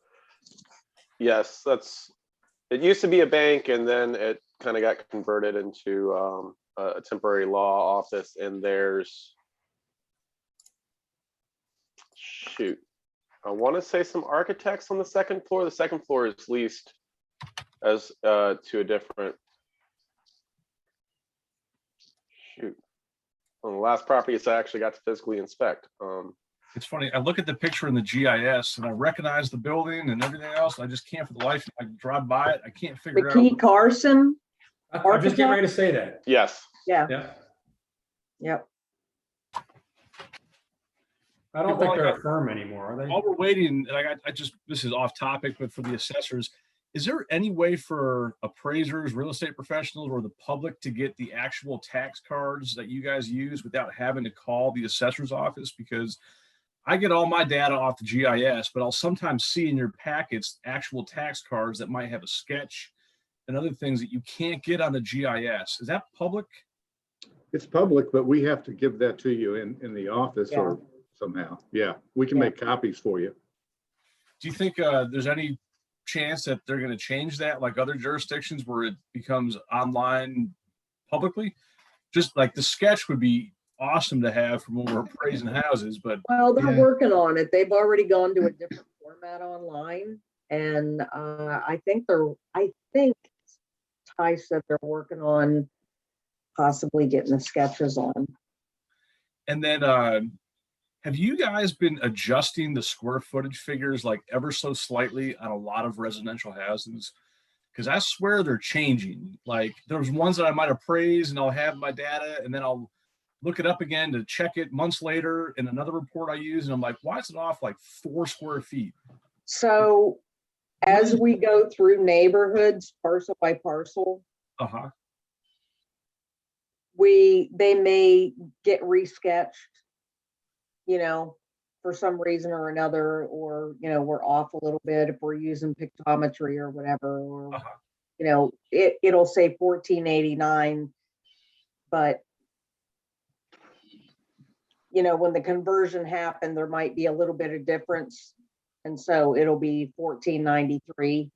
Yes, it used to be a bank, and then it kind of got converted into a temporary law office. And there's, shoot, I want to say some architects on the second floor. The second floor is leased as to a different, shoot. On the last property, I actually got to physically inspect. It's funny. I look at the picture in the GIS and I recognize the building and everything else. I just can't for the life. I drive by it. I can't figure out. McKee Carson. I'm just getting ready to say that. Yes. Yeah. Yeah. Yep. I don't think they're a firm anymore, are they? While we're waiting, and this is off topic, but for the assessors, is there any way for appraisers, real estate professionals, or the public to get the actual tax cards that you guys use without having to call the assessor's office? Because I get all my data off the GIS, but I'll sometimes see in your packets actual tax cards that might have a sketch and other things that you can't get on the GIS. Is that public? It's public, but we have to give that to you in the office or somehow. Yeah, we can make copies for you. Do you think there's any chance that they're going to change that like other jurisdictions where it becomes online publicly? Just like the sketch would be awesome to have from when we're appraising houses, but Well, they're working on it. They've already gone to a different format online. And I think Ty said they're working on possibly getting the sketches on. and then have you guys been adjusting the square footage figures like ever so slightly on a lot of residential houses? Because I swear they're changing. Like there's ones that I might appraise and I'll have my data and then I'll look it up again to check it months later in another report I use. And I'm like, why is it off like 4 square feet? So as we go through neighborhoods, parcel by parcel, they may get resketched, for some reason or another, or, you know, we're off a little bit, if we're using pictometry or whatever, or, you know, it'll say 1489, but you know, when the conversion happened, there might be a little bit of difference. And so it'll be 1493,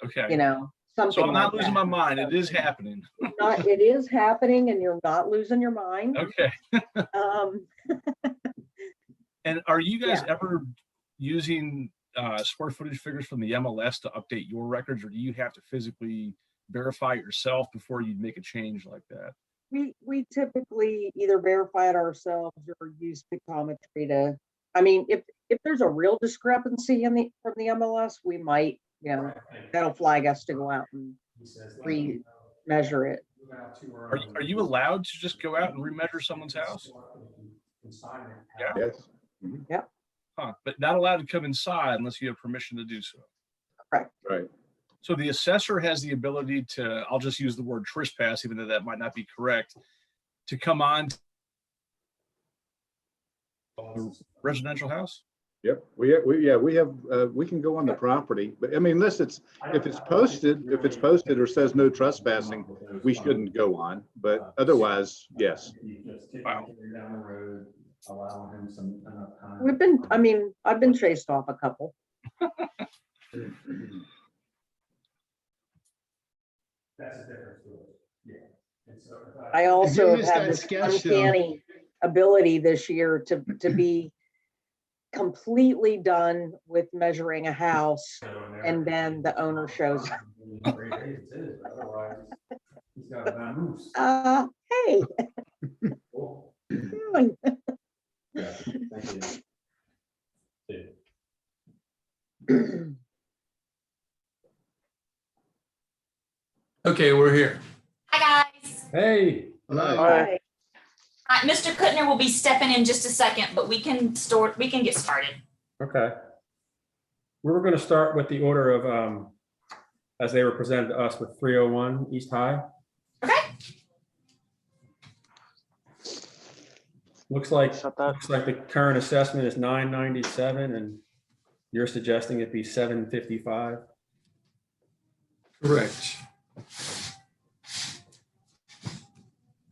Okay. you know, something So I'm not like losing that. my mind. It is happening. It is happening, and you're not losing your mind. Okay. Um, And are you guys ever using square footage figures from the MLS to update your records, or do you have to physically verify it yourself before you make a change like that? we typically either verify it ourselves or use pictometry to, I mean, if there's a real discrepancy from the MLS, we might, you know, that'll flag us to go out and re-measure it. Are you allowed to just go out and remeasure someone's house? Yeah. Yes. Yep. Huh. But not allowed to come inside unless you have permission to do so. Correct. Right. So the assessor has the ability to, I'll just use the word trespass, even though that might not be correct, to come on the residential house? Yep, we have, we can go on the property, but I mean, unless if it's posted or says no trespassing, we shouldn't go on, but otherwise, yes. Wow. I've been chased off a couple. That's a different story. Yeah. I also have Give us had that this sketch, though. uncanny ability this year to be completely done with measuring a house, and then the owner shows up. Hey. Cool. Doing? Yeah, thank you. Okay, we're here. Hi, guys. Hey. Hi. Mr. Kuttner will be stepping in just a second, but we can get started. Okay. We're going to start with the order of as they were presented to us with 301 East High. Okay. Looks like the current assessment is 997, and you're suggesting it be 755. Correct.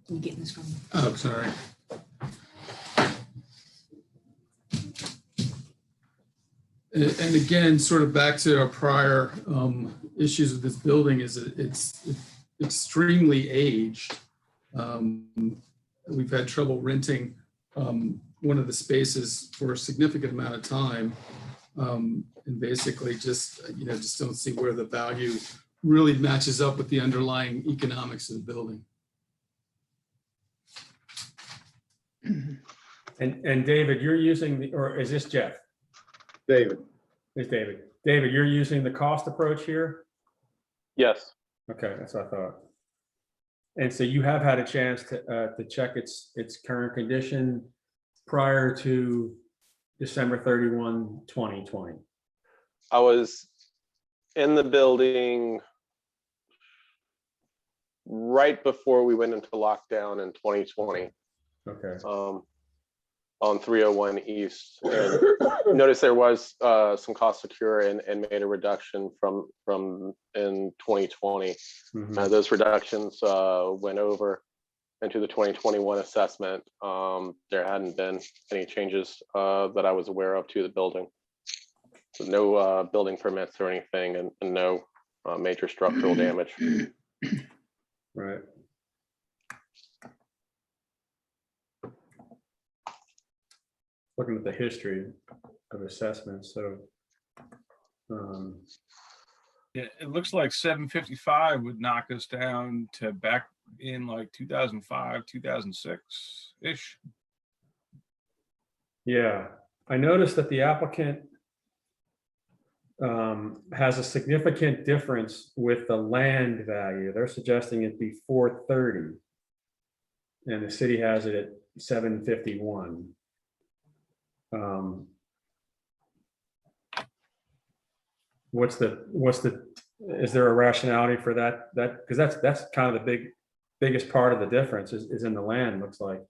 Can you get this from? Oh, sorry. And again, sort of back to our prior issues with this building, is it's extremely aged. We've had trouble renting one of the spaces for a significant amount of time, and basically just don't see where the value really matches up with the underlying economics of the building. And David, you're using or is this Jeff? David. It's David. David, you're using the cost approach here? Yes. Okay, that's what I thought. And so you have had a chance to check its current condition prior to December 31, 2020. I was in the building right before we went into lockdown in 2020. Okay. On 301 East. And notice there was some cost to cure and made a reduction from in 2020. Mm-hmm. Those reductions went over into the 2021 assessment. There hadn't been any changes that I was aware of to the building. So no building permits or anything, and no major structural damage. Right. Looking at the history of assessments, so yeah, it looks like 755 would knock us down to back in like 2005, 2006 ish. yeah, I noticed that the applicant has a significant difference with the land value. They're suggesting it be 430, and the city has it at 751. Is there a rationality for that? Because that's kind of the biggest part of the difference is in the land, looks like.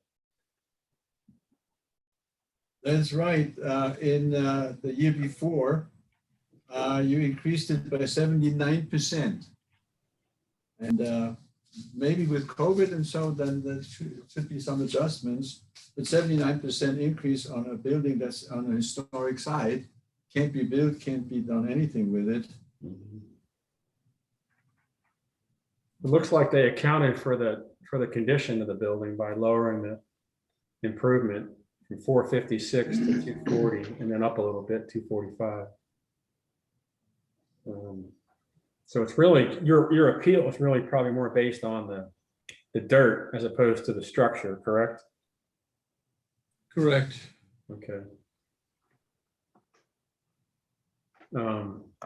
That's right. In the year before, you increased it by 79%. And maybe with COVID and so, then there should be some adjustments. But 79% increase on a building that's on a historic site, can't be built, can't be done anything with it. It looks like they accounted for the condition of the building by lowering the improvement from 456 to 240, and then up a little bit, 245. So it's really, your appeal is really probably more based on the dirt as opposed to the structure, correct? Correct. Okay.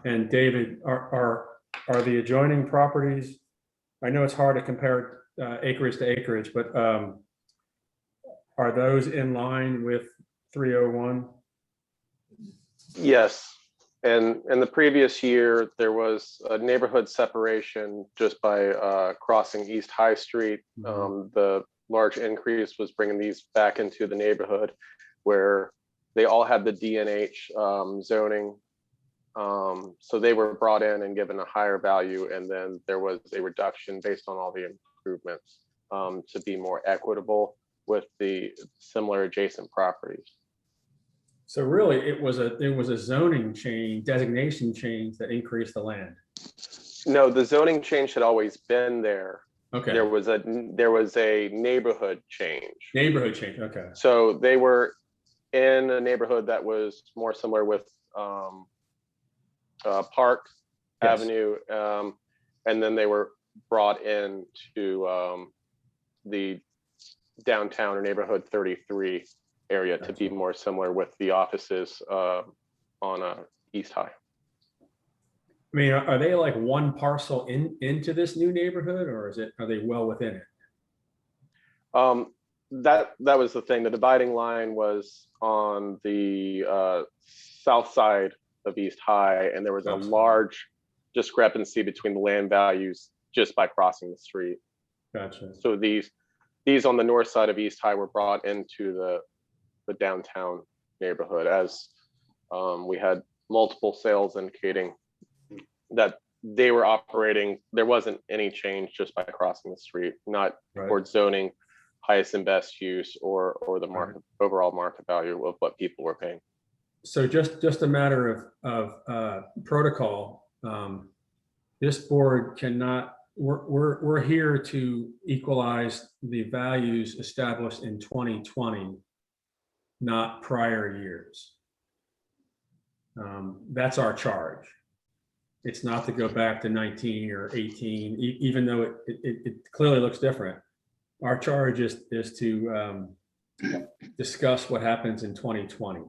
And David, are the adjoining properties, I know it's hard to compare acreage to acreage, but are those in line with 301? Yes. And in the previous year, there was a neighborhood separation just by crossing East High Street. The large increase was bringing these back into the neighborhood where they all had the DNH zoning. So they were brought in and given a higher value, and then there was a reduction based on all the improvements to be more equitable with the similar adjacent properties. So really, it was a zoning change, designation change that increased the land. No, the zoning change had always been there. Okay. There was a neighborhood change. Neighborhood change. Okay. So they were in a neighborhood that was more similar with Park Avenue, and then they were brought into the downtown or neighborhood 33 area to be more similar with the offices on East High. I mean, are they like one parcel into this new neighborhood, or are they well within it? That was the thing. The dividing line was on the south side of East High, and there was a large discrepancy between the land values just by crossing the street. Gotcha. So these on the north side of East High were brought into the downtown neighborhood as we had multiple sales indicating that they were operating. There wasn't any change just by crossing the street, not towards zoning, highest and best use, or the market overall market value of what people were paying. So just a matter of protocol. This board cannot. We're here to equalize the values established in 2020, not prior years. That's our charge. It's not to go back to 19 or 18, even though it clearly looks different. Our charge is to discuss what happens in 2020.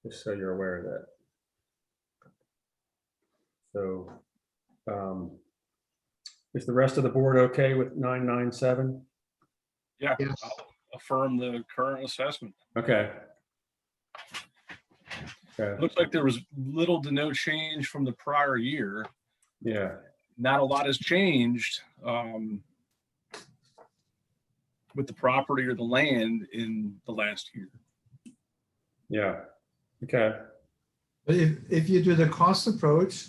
Just so you're aware of that. So is the rest of the board okay with 997? Yeah, I'll affirm the current assessment. Okay. Looks like there was little to no change from the prior year. Yeah. Not a lot has changed with the property or the land in the last year. Yeah. Okay. But if you do the cost approach,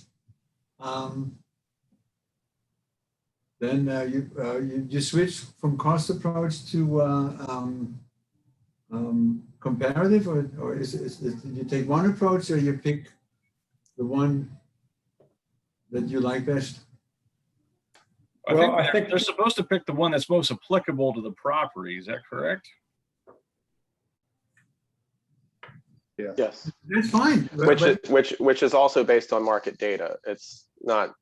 then you switch from cost approach to comparative, or is you take one approach, or you pick the one that you like best? I think they're supposed to pick the one that's most applicable to the property. Is that correct? Yes. That's fine. Which is also based on market data. It's not,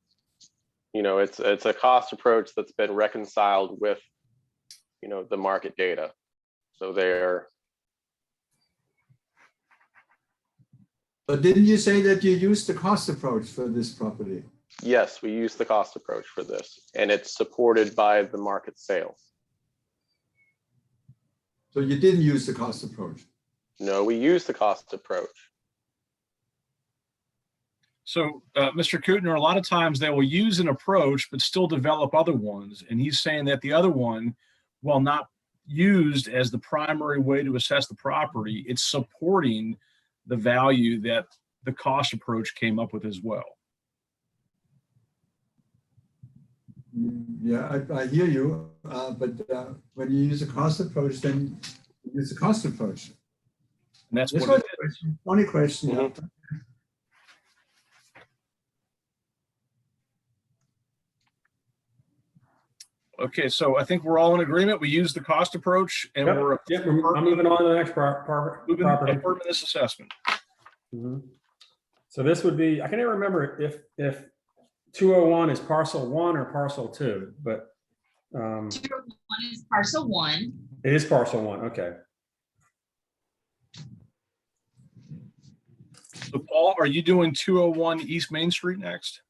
it's a cost approach that's been reconciled with, the market data. So But didn't you say that you used the cost approach for this property? Yes, we use the cost approach for this, and it's supported by the market sales. So you didn't use the cost approach? No, we use the cost approach. So, Mr. Kutner, a lot of times they will use an approach, but still develop other ones. And he's saying that the other one, while not used as the primary way to assess the property, it's supporting the value that the cost approach came up with as well. Yeah, I hear you, but when you use a cost approach, then you use a cost approach. And that's This what was a question, only question. Yeah. Okay, so I think we're all in agreement. We use the cost approach, and Yep, we're I'm moving on to the next property. affirming this assessment. Mhm. So this would be, I can never remember if 201 is parcel 1 or parcel 2, but 201 is parcel 1. it is parcel 1. Okay. So Paul, are you doing 201 East Main Street next?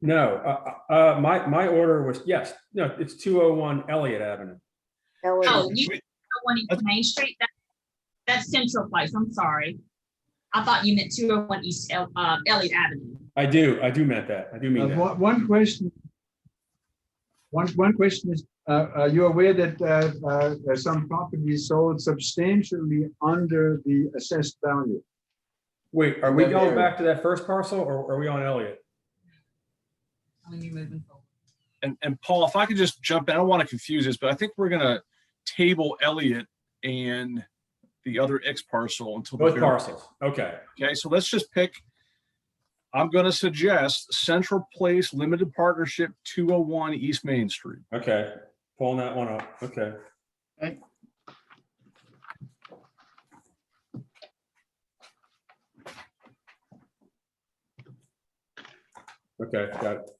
No, my order was, yes, no, it's 201 Elliott Avenue. Oh, you 201 East Main Street? That's Central Place. I'm sorry. I thought you meant 201 East Elliott Avenue. I do mean that. One question. One question is, are you aware that some properties sold substantially under the assessed value? Wait, are we going back to that first parcel, or are we on Elliott? And Paul, if I could just jump in, I don't want to confuse this, but I think we're going to table Elliott and the other X parcel until Both parcels. Okay. Okay, so let's just pick. I'm going to suggest Central Place Limited Partnership 201 East Main Street. Okay, pulling that one up. Okay. Okay, got it.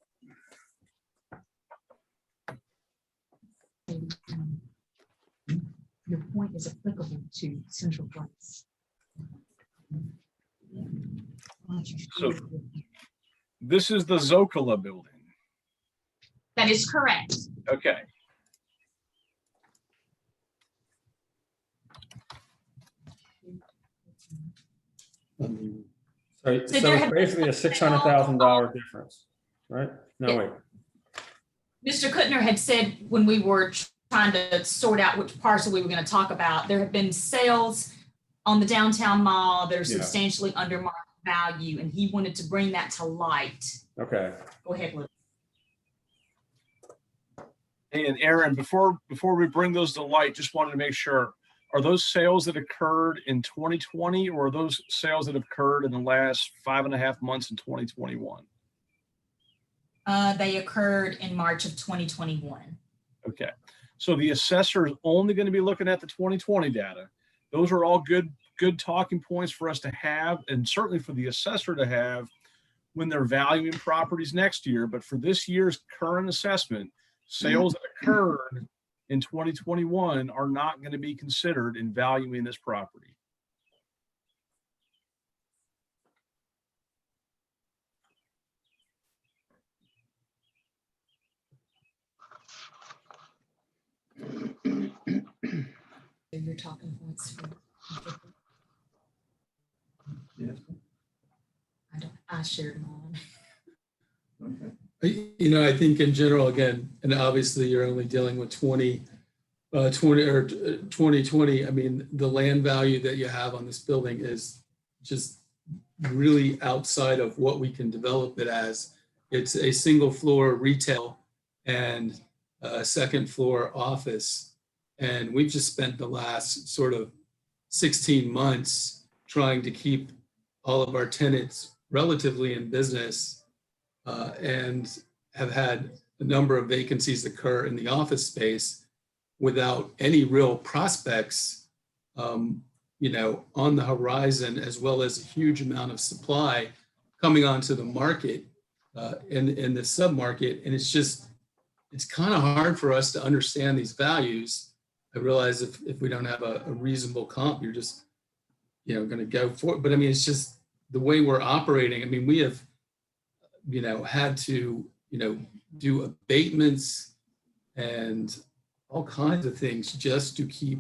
Your point is applicable to Central Place. So this is the Zocala building. That is correct. Okay. So it's basically a $600,000 difference, right? No, wait. Mr. Kuttner had said when we were trying to sort out which parcel we were going to talk about, there have been sales on the downtown mall that are substantially under market value, and he wanted to bring that to light. Okay. Go ahead, Luke. And Aaron, before we bring those to light, just wanted to make sure, are those sales that occurred in 2020 or are those sales that have occurred in the last 5.5 months in 2021? They occurred in March of 2021. Okay. So the assessor is only going to be looking at the 2020 data. Those are all good talking points for us to have, and certainly for the assessor to have when they're valuing properties next year. But for this year's current assessment, sales that occurred in 2021 are not going to be considered in valuing this property. You're talking points for. Yes. I shared them all. You know, I think in general, again, and obviously you're only dealing with 2020. I mean, the land value that you have on this building is just really outside of what we can develop it as. It's a single floor retail and a second floor office. And we've just spent the last sort of 16 months trying to keep all of our tenants relatively in business, and have had a number of vacancies occur in the office space without any real prospects, you know, on the horizon, as well as a huge amount of supply coming onto the market in the submarket. And it's kind of hard for us to understand these values. I realize if we don't have a reasonable comp, you're just, you know, going to go for it. But I mean, it's just the way we're operating. I mean, we have, you know, had to, you know, do abatements and all kinds of things just to keep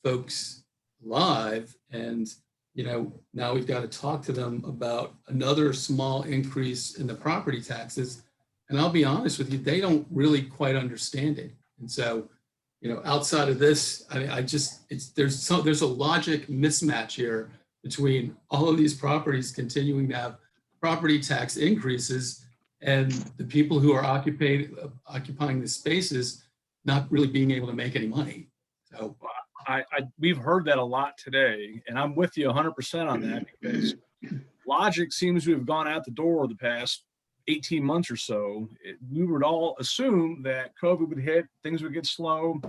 folks alive. And, you know, now we've got to talk to them about another small increase in the property taxes. And I'll be honest with you, they don't really quite understand it. And so, outside of this, there's a logic mismatch here between all of these properties continuing to have property tax increases and the people who are occupying the spaces not really being able to make any money. So we've heard that a lot today, and I'm with you 100% on that, because logic seems to have gone out the door the past 18 months or so. We would all assume that COVID would hit, things would get slow,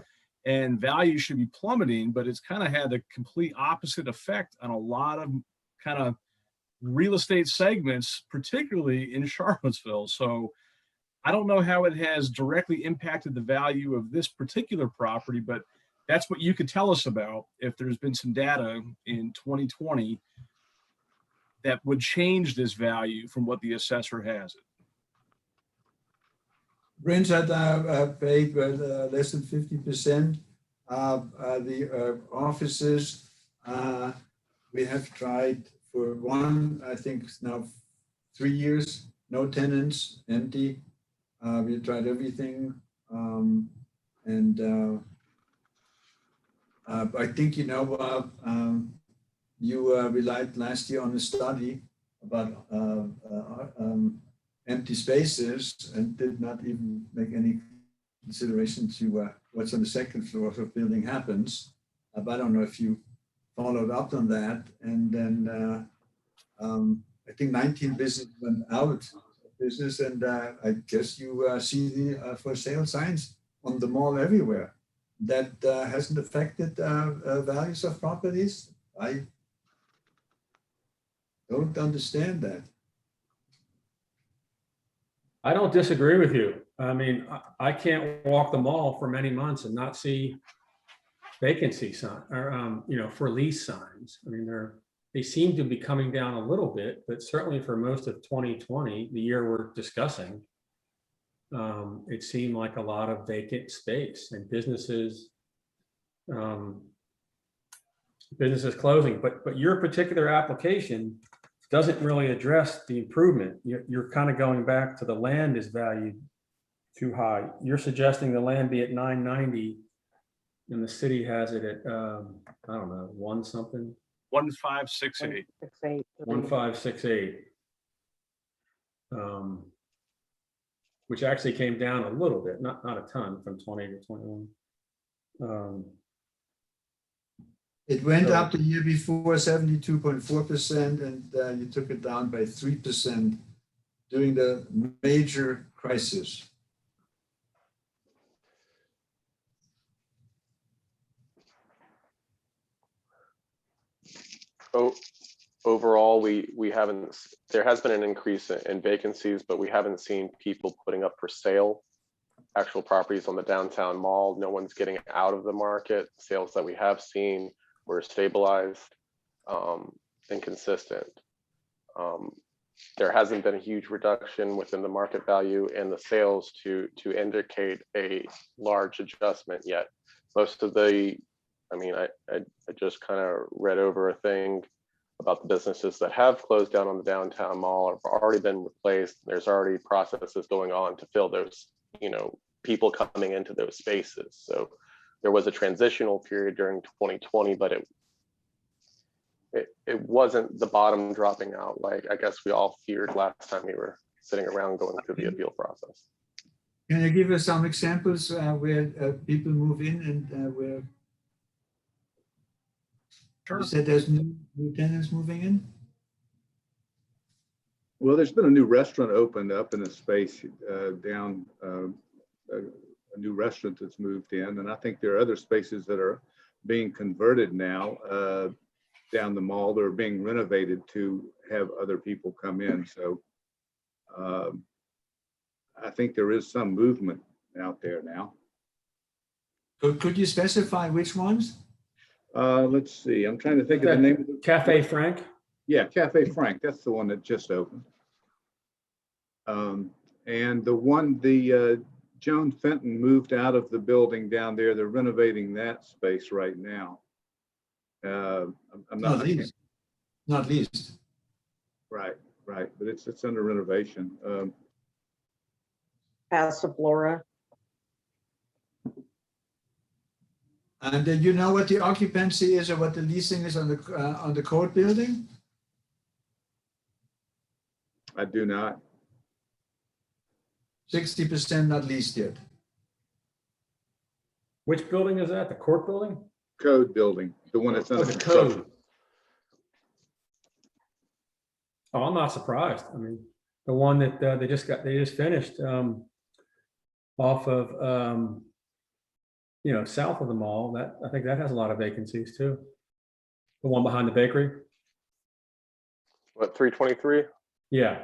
and value should be plummeting, but it's kind of had the complete opposite effect on a lot of kind of real estate segments, particularly in Charlottesville. So I don't know how it has directly impacted the value of this particular property, but that's what you could tell us about if there's been some data in 2020 that would change this value from what the assessor has it. Rents are paid with less than 50%. The offices, we have tried for one, I think it's now 3 years, no tenants, empty. We tried everything. I think, you relied last year on a study about empty spaces and did not even make any consideration to what's on the second floor if a building happens. But I don't know if you followed up on that. And then I think 19 businesses went out of business, and I guess you see the for sale signs on the mall everywhere. That hasn't affected values of properties. I don't understand that. I don't disagree with you. I mean, I can't walk the mall for many months and not see vacancy sign or, for lease signs. I mean, they seem to be coming down a little bit, but certainly for most of 2020, the year we're discussing, it seemed like a lot of vacant space and businesses closing. But your particular application doesn't really address the improvement. You're kind of going back to the land is valued too high. You're suggesting the land be at 990 and the city has it at, I don't know, 1568. 1568. Which actually came down a little bit, not a ton, from 20 to 21. It went up the year before 72.4%, and you took it down by 3% during the major crisis. Overall, we haven't, there has been an increase in vacancies, but we haven't seen people putting up for sale actual properties on the downtown mall. No one's getting out of the market. Sales that we have seen were stabilized and consistent. There hasn't been a huge reduction within the market value and the sales to indicate a large adjustment yet. Most of the, I just kind of read over a thing about the businesses that have closed down on the downtown mall have already been replaced. There's already processes going on to fill those, people coming into those spaces. So there was a transitional period during 2020, but it wasn't the bottom dropping out like I guess we all feared last time we were sitting around going through the appeal process. Can you give us some examples where people move in and where you said there's new tenants moving in? Well, there's been a new restaurant opened up in a space down, a new restaurant that's moved in. And I think there are other spaces that are being converted now down the mall. They're being renovated to have other people come in. So I think there is some movement out there now. Could you specify which ones? Let's see. I'm trying to think of the name of the Cafe Frank. Yeah, Cafe Frank. That's the one that just opened. And the one, Joan Fenton moved out of the building down there. They're renovating that space right now. I'm not least. Not least. Right. But it's under renovation. Pasiflora. And you know what the occupancy is or what the leasing is on the court building? I do not. 60% not leased yet. Which building is that? The court building? Code building, the one that's under Oh, the construction. code. Oh, I'm not surprised. I mean, the one that they just finished off of, south of the mall, I think that has a lot of vacancies too. The one behind the bakery. What, 323? Yeah.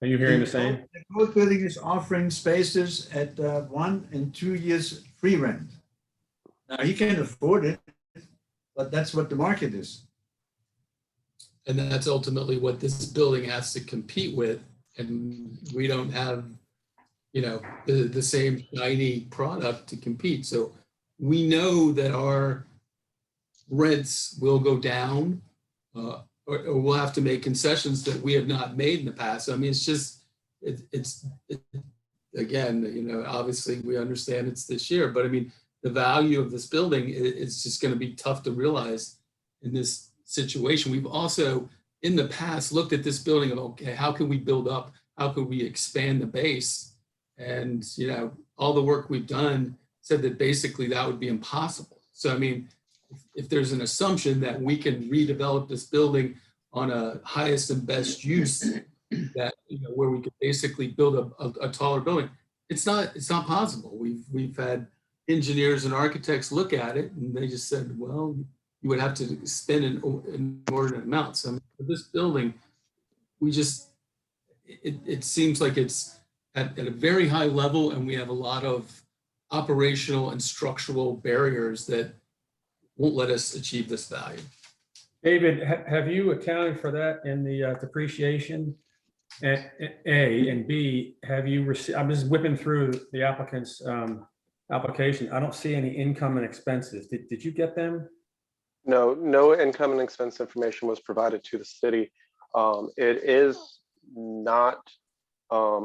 Are you hearing the same? The court building is offering spaces at 1 and 2 years free rent. Now, he can afford it, but that's what the market is. And that's ultimately what this building has to compete with. And we don't have, the same shiny product to compete. So we know that our rents will go down, or we'll have to make concessions that we have not made in the past. I mean, it's just, it's again, obviously we understand it's this year, but I mean, the value of this building, it's just going to be tough to realize in this situation. We've also, in the past, looked at this building and, okay, how can we build up? How can we expand the base? And, all the work we've done said that basically that would be impossible. So, I mean, if there's an assumption that we can redevelop this building on a highest and best use, that, where we could basically build a taller building, it's not possible. We've had engineers and architects look at it and they just said, well, you would have to spend an inordinate amount. So, I mean, for this building, it seems like it's at a very high level, and we have a lot of operational and structural barriers that won't let us achieve this value. David, have you accounted for that in the depreciation? A, and B, have you received? I'm just whipping through the applicant's application. I don't see any income and expenses. Did you get them? No income and expense information was provided to the city. It is not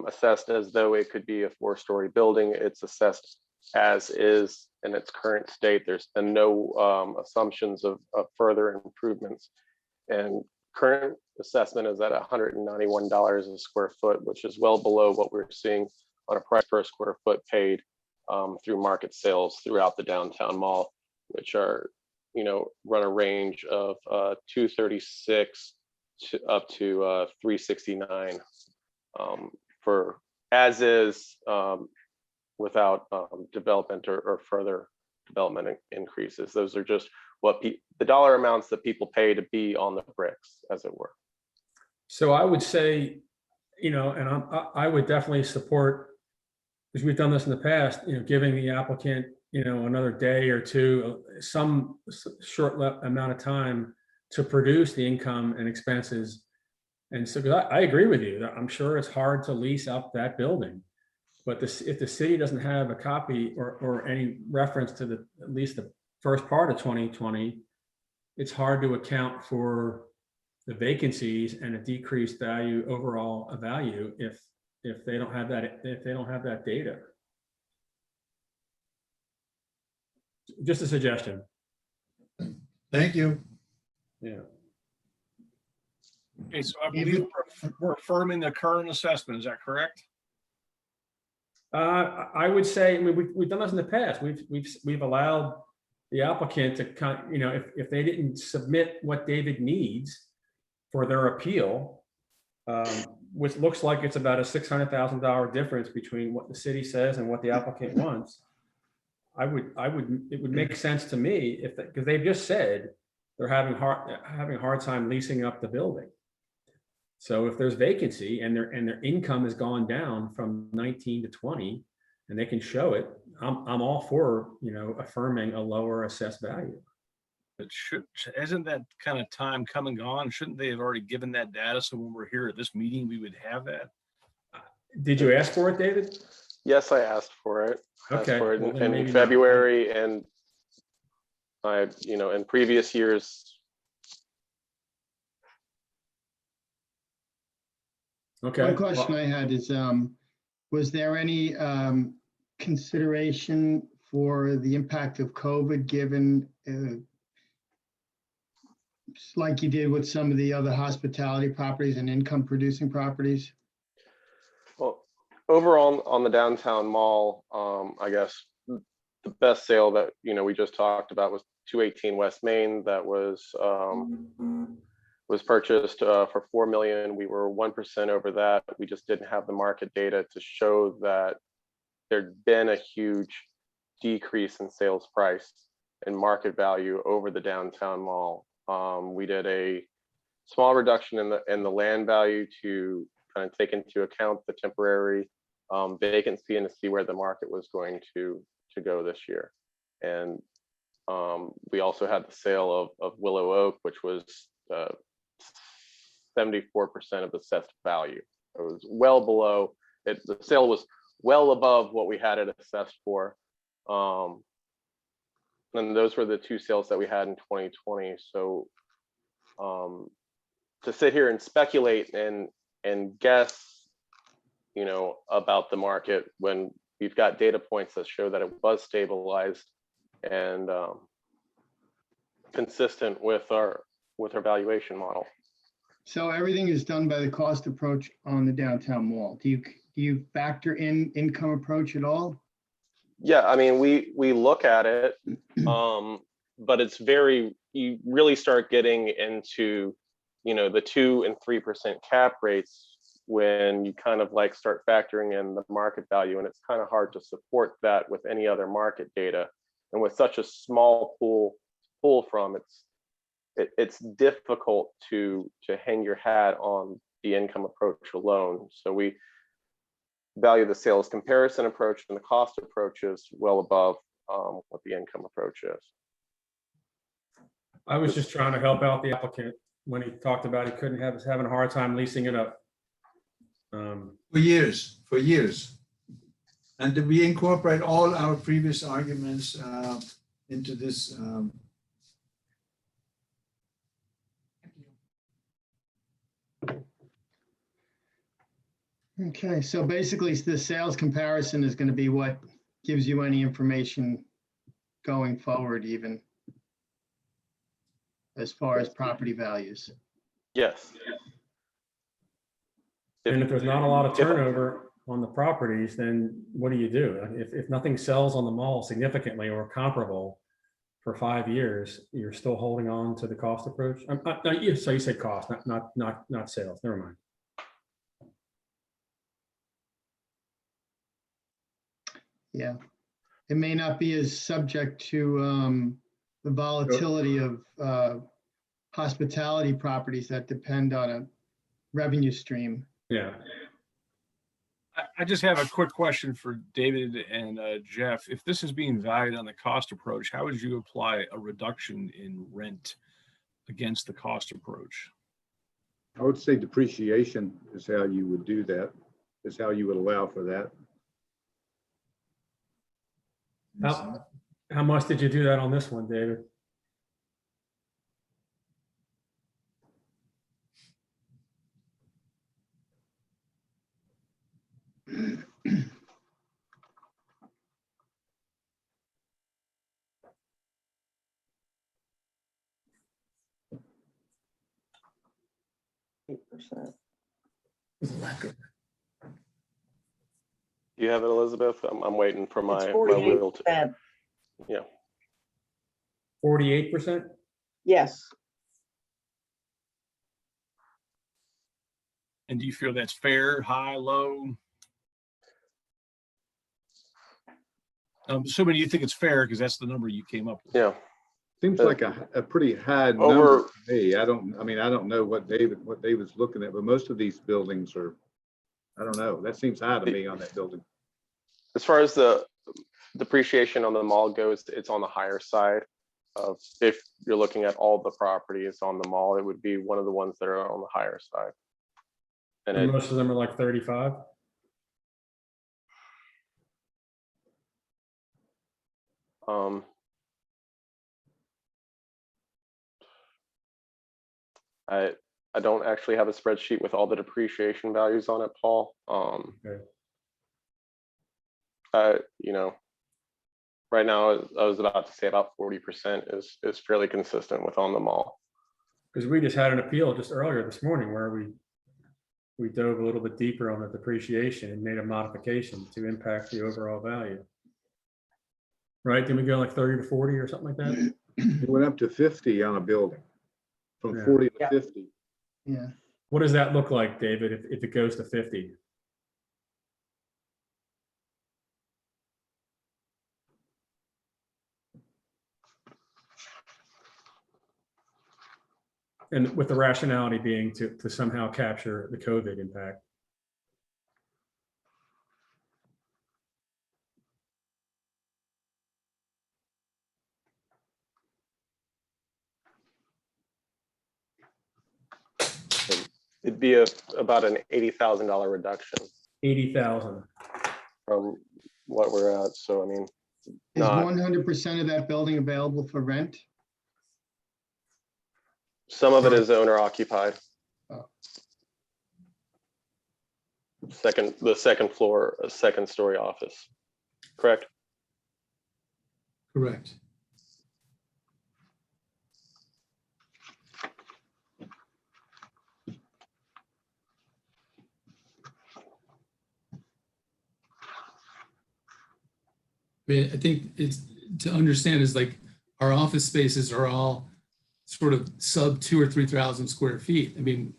assessed as though it could be a 4-story building. It's assessed as is in its current state. There's been no assumptions of further improvements. And current assessment is at $191 a square foot, which is well below what we're seeing on a price per square foot paid through market sales throughout the downtown mall, which are, run a range of $236 up to $369 for as is, without development or further development increases. Those are just what the dollar amounts that people pay to be on the bricks, as it were. So I would say, and I would definitely support, because we've done this in the past, giving the applicant, another day or two, some short amount of time to produce the income and expenses. And so, 'cause I agree with you. I'm sure it's hard to lease up that building, but if the city doesn't have a copy or any reference to at least the first part of 2020, it's hard to account for the vacancies and a decreased value, overall value, if they don't have that data. Just a suggestion. Thank you. Yeah. Okay, so I believe we're affirming the current assessment. Is that correct? I would say, I mean, we've done this in the past. We've allowed the applicant to if they didn't submit what David needs for their appeal, which looks like it's about a $600,000 difference between what the city says and what the applicant wants. It would make sense to me because they've just said they're having a hard time leasing up the building. So if there's vacancy and their income has gone down from 19 to 20, and they can show it, I'm all for affirming a lower assessed value. But isn't that kind of time come and gone? Shouldn't they have already given that data? So when we're here at this meeting, we would have that. Did you ask for it, David? Yes, I asked for it. Okay. Asked for it Well, then in maybe February, and I, in previous years. Okay. One question I had is, was there any consideration for the impact of COVID, given like you did with some of the other hospitality properties and income producing properties? Well, overall on the downtown mall, I guess the best sale that we just talked about was 218 West Main. That was purchased for $4 million. We were 1% over that. We just didn't have the market data to show that there'd been a huge decrease in sales price and market value over the downtown mall. We did a small reduction in the land value to kind of take into account the temporary vacancy and to see where the market was going to go this year. And we also had the sale of Willow Oak, which was 74% of the assessed value. It was well below it. The sale was well above what we had it assessed for. And those were the two sales that we had in 2020. So to sit here and speculate and guess, about the market when we've got data points that show that it was stabilized and consistent with our valuation model. So everything is done by the cost approach on the downtown mall. Do you factor in income approach at all? Yeah, I mean, we look at it, but it's you really start getting into, the 2% and 3% cap rates when you kind of like start factoring in the market value, and it's kind of hard to support that with any other market data. And with such a small pull from, it's difficult to hang your hat on the income approach alone. So we value the sales comparison approach, and the cost approach is well above what the income approach is. I was just trying to help out the applicant when he talked about he was having a hard time leasing it up. For years. And we incorporate all our previous arguments into this. Okay, so basically the sales comparison is going to be what gives you any information going forward, even as far as property values. Yes. And if there's not a lot of turnover on the properties, then what do you do? If nothing sells on the mall significantly or comparable for 5 years, you're still holding on to the cost approach? So you said cost, not sales. Never mind. Yeah, it may not be as subject to the volatility of hospitality properties that depend on a revenue stream. Yeah. I just have a quick question for David and Jeff. If this is being valued on the cost approach, how would you apply a reduction in rent against the cost approach? I would say depreciation is how you would do that, is how you would allow for that. How much did you do that on this one, David? You have it, Elizabeth? I'm waiting for my It's wheel to. 48%. Yeah. 48%? Yes. And do you feel that's fair, high, low? Assuming you think it's fair, because that's the number you came up with. Yeah. Seems like a pretty high number to me. I don't know what David's looking at, but most of these buildings are, I don't know. That seems high to me on that building. As far as the depreciation on the mall goes, it's on the higher side of, if you're looking at all the properties on the mall, it would be one of the ones that are on the higher side. And most of them are like 35. I don't actually have a spreadsheet with all the depreciation values on it, Paul. Okay. Right now, I was about to say about 40% is fairly consistent with on the mall. Because we just had an appeal just earlier this morning where we dove a little bit deeper on the depreciation and made a modification to impact the overall value. Right? Did we go like 30 to 40 or something like that? It went up to 50 on a building, from Yeah. 40 to Yeah. 50. Yeah. What does that look like, David, if it goes to 50? And with the rationality being to somehow capture the COVID impact. It'd be about an $80,000 reduction 80,000. from what we're at. So, I mean, Is not 100% of that building available for rent? some of it is owner occupied. Oh. The second floor, a second story office, correct? Correct. I think it's to understand is like our office spaces are all sort of sub 2,000 or 3,000 square feet. I mean,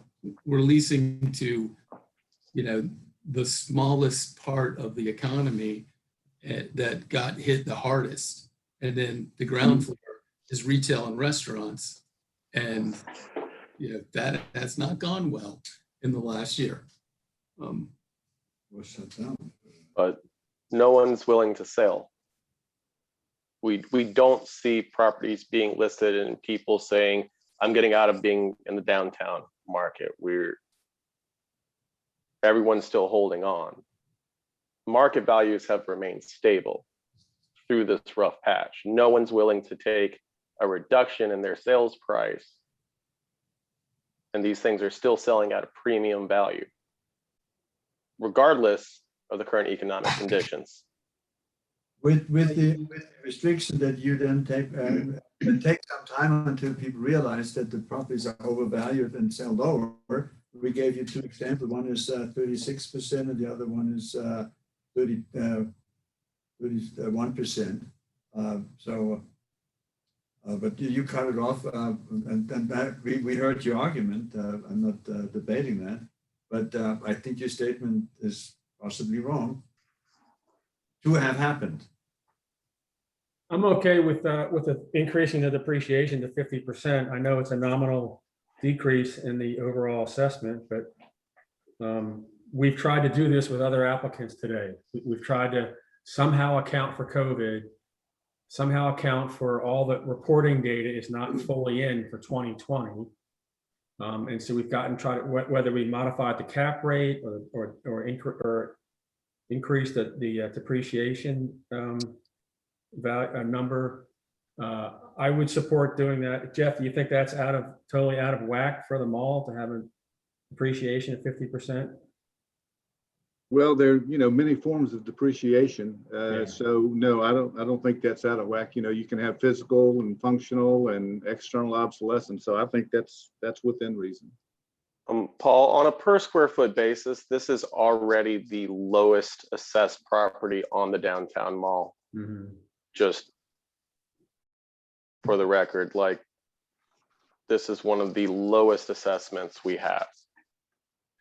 we're leasing to, you know, the smallest part of the economy that got hit the hardest. And then the ground floor is retail and restaurants. And, you know, that has not gone well in the last year. Was shut down. But no one's willing to sell. We don't see properties being listed and people saying, I'm getting out of being in the downtown market. Everyone's still holding on. Market values have remained stable through this rough patch. No one's willing to take a reduction in their sales price. And these things are still selling at a premium value, regardless of the current economic conditions. With the restriction that you then take, it takes some time until people realize that the properties are overvalued and sell lower. We gave you two examples. One is 36%, and the other one is 31%. But you cut it off, and that we heard your argument. I'm not debating that, but I think your statement is possibly wrong. To have happened. I'm okay with the increasing the depreciation to 50%. I know it's a nominal decrease in the overall assessment, but we've tried to do this with other applicants today. We've tried to somehow account for COVID, somehow account for all the reporting data is not fully in for 2020. And so we've tried whether we modified the cap rate or increase the depreciation value number. I would support doing that. Jeff, do you think that's totally out of whack for the mall to have a depreciation of 50%? Well, there are, many forms of depreciation. Yeah. So no, I don't think that's out of whack. You can have physical and functional and external obsolescence. So I think that's within reason. Paul, on a per square foot basis, this is already the lowest assessed property on the downtown mall. Mm-hmm. Just for the record, like this is one of the lowest assessments we have.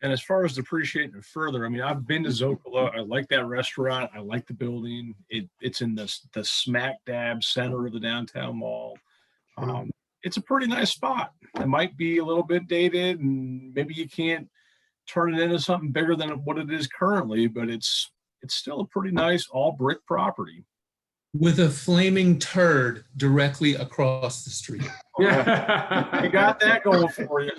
And as far as depreciating it further, I mean, I've been to Zocalo. I like that restaurant. I like the building. It's in the smack dab center of the downtown mall. It's a pretty nice spot. It might be a little bit dated and maybe you can't turn it into something bigger than what it is currently, but it's still a pretty nice all brick property. With a flaming turd directly across the street. Yeah, you got that going for you.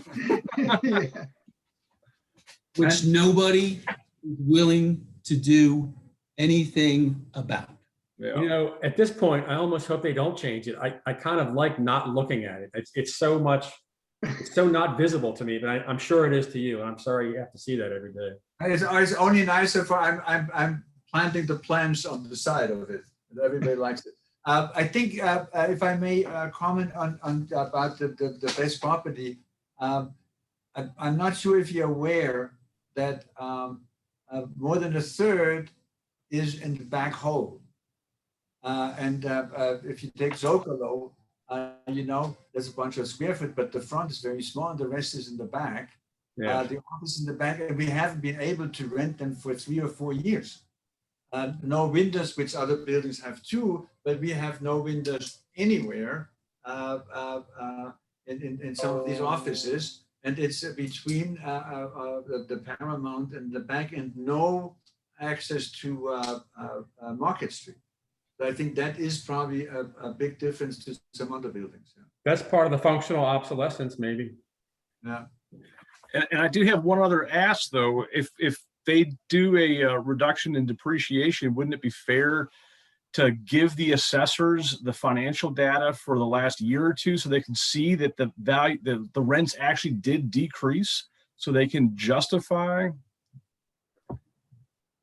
Which nobody is willing to do anything about. Yeah. At this point, I almost hope they don't change it. I kind of like not looking at it. It's so not visible to me, but I'm sure it is to you. I'm sorry you have to see that every day. It's only nicer for I'm planting the plants on the side of it. And everybody likes it. I think if I may comment on about the best property, I'm not sure if you're aware that more than a third is in the back hole. And if you take Zocalo, you know, there's a bunch of square foot, but the front is very small and the rest is in the back. Yeah. The office in the back, and we haven't been able to rent them for 3 or 4 years. No windows, which other buildings have too, but we have no windows anywhere in some of these offices. And it's between the Paramount and the back, and no access to Market Street. So I think that is probably a big difference to some other buildings. Yeah. That's part of the functional obsolescence, maybe. Yeah. And I do have one other ask though. If they do a reduction in depreciation, wouldn't it be fair to give the assessors the financial data for the last year or two so they can see that the value, the rents actually did decrease, so they can justify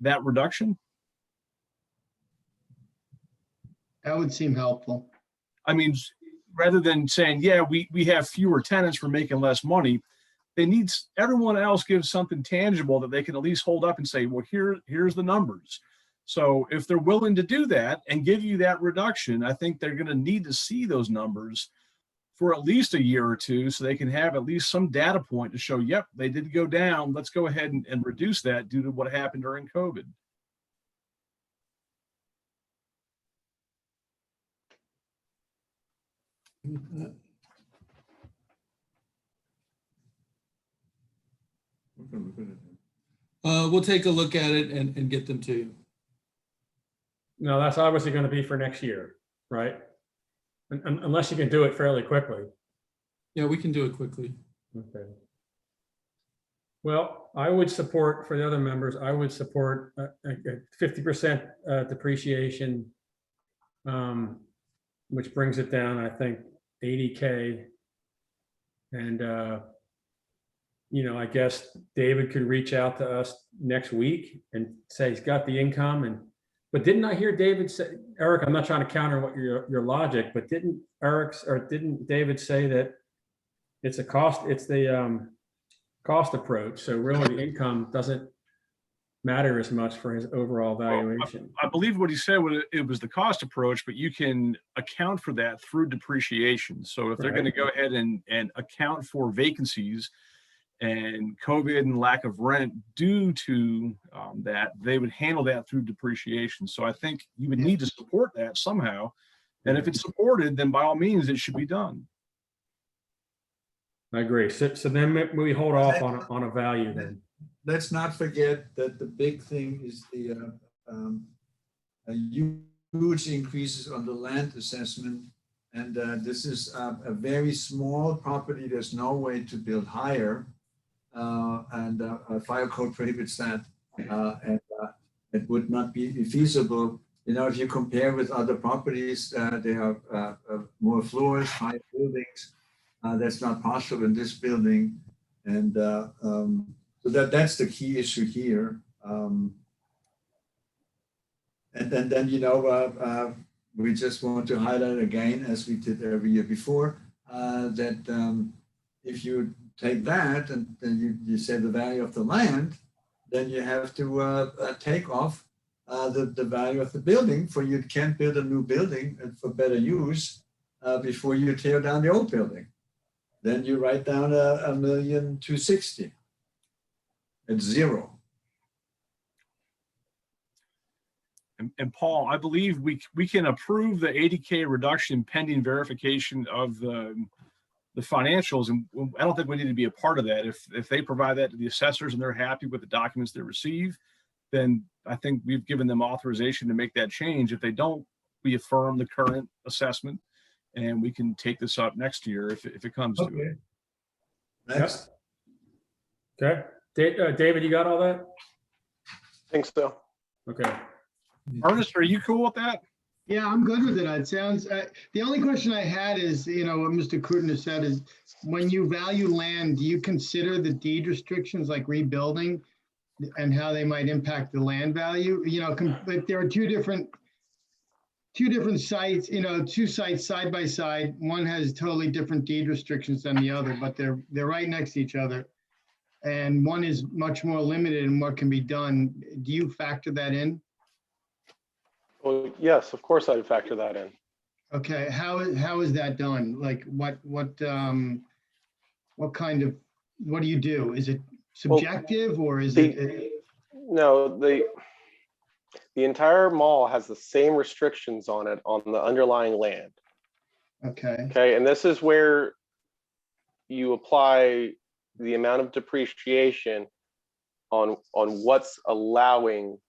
that reduction? That would seem helpful. I mean, rather than saying, yeah, we have fewer tenants, we're making less money, they need, everyone else gives something tangible that they can at least hold up and say, well, here's the numbers. So if they're willing to do that and give you that reduction, I think they're going to need to see those numbers for at least a year or two, so they can have at least some data point to show, yep, they did go down. Let's go ahead and reduce that due to what happened during COVID. We'll take a look at it and get them to you. No, that's obviously going to be for next year, right? Unless you can do it fairly quickly. Yeah, we can do it quickly. Okay. Well, I would support, for the other members, I would support a 50% depreciation, which brings it down, I think, 80K. And, you know, I guess David could reach out to us next week and say he's got the income. But didn't I hear David say, Eric, I'm not trying to counter what your logic, but didn't David say that it's a cost, it's the cost approach. So really the income doesn't matter as much for his overall valuation. Well, I believe what he said was it was the cost approach, but you can account for that through depreciation. So if they're going to go ahead and account for vacancies and COVID and lack of rent due to that, they would handle that through depreciation. So I think you would need to support that somehow. And if it's supported, then by all means, it should be done. I agree. So then we hold off on a value then. Let's not forget that the big thing is the huge increases on the land assessment. And this is a very small property. There's no way to build higher. And fire code prohibits that. And it would not be feasible. You know, if you compare with other properties, they have more floors, higher buildings. That's not possible in this building. And so that's the key issue here. And then, you know, we just want to highlight again, as we did every year before, that if you take that and then you say the value of the land, then you have to take off the value of the building, for you can't build a new building for better use before you tear down the old building. Then you write down $1,260,000. It's zero. And Paul, I believe we can approve the 80K reduction pending verification of the financials, and I don't think we need to be a part of that. If they provide that to the assessors and they're happy with the documents they receive, then I think we've given them authorization to make that change. If they don't, we affirm the current assessment, and we can take this up next year if it comes to it. Next. Okay. David, you got all that? I think so. Okay. Ernest, are you cool with that? Yeah, I'm good with it. It sounds, the only question I had is, you know, what Mr. Kutner said is, when you value land, do you consider the deed restrictions like rebuilding and how they might impact the land value? You know, if there are two different two different sites, two sites side by side. One has totally different deed restrictions than the other, but they're right next to each other. And one is much more limited in what can be done. Do you factor that in? Well, yes, of course I'd factor that in. Okay, how is that done? Like what kind of, what do you do? Is it subjective or is it? No, the entire mall has the same restrictions on it on the underlying land. Okay. Okay, and this is where you apply the amount of depreciation on what's allowing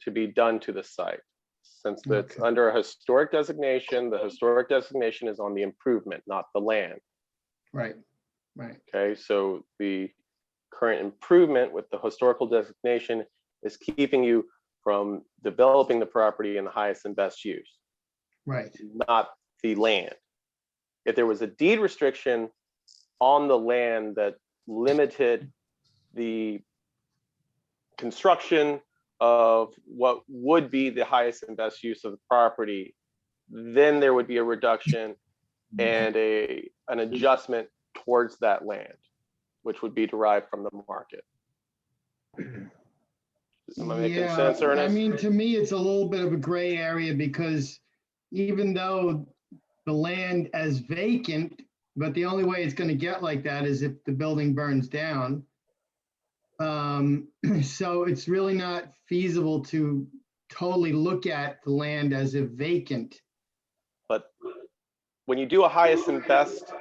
to be done to the site. Since it's under a historic designation, the historic designation is on the improvement, not the land. Right, right. Okay, so the current improvement with the historical designation is keeping you from developing the property in the highest and best use. Right. Not the land. If there was a deed restriction on the land that limited the construction of what would be the highest and best use of the property, then there would be a reduction and an adjustment towards that land, which would be derived from the market. Am I making sense, Ernest? I mean, to me, it's a little bit of a gray area because even though the land as vacant, but the only way it's going to get like that is if the building burns down. So it's really not feasible to totally look at the land as a vacant. But when you do a highest and best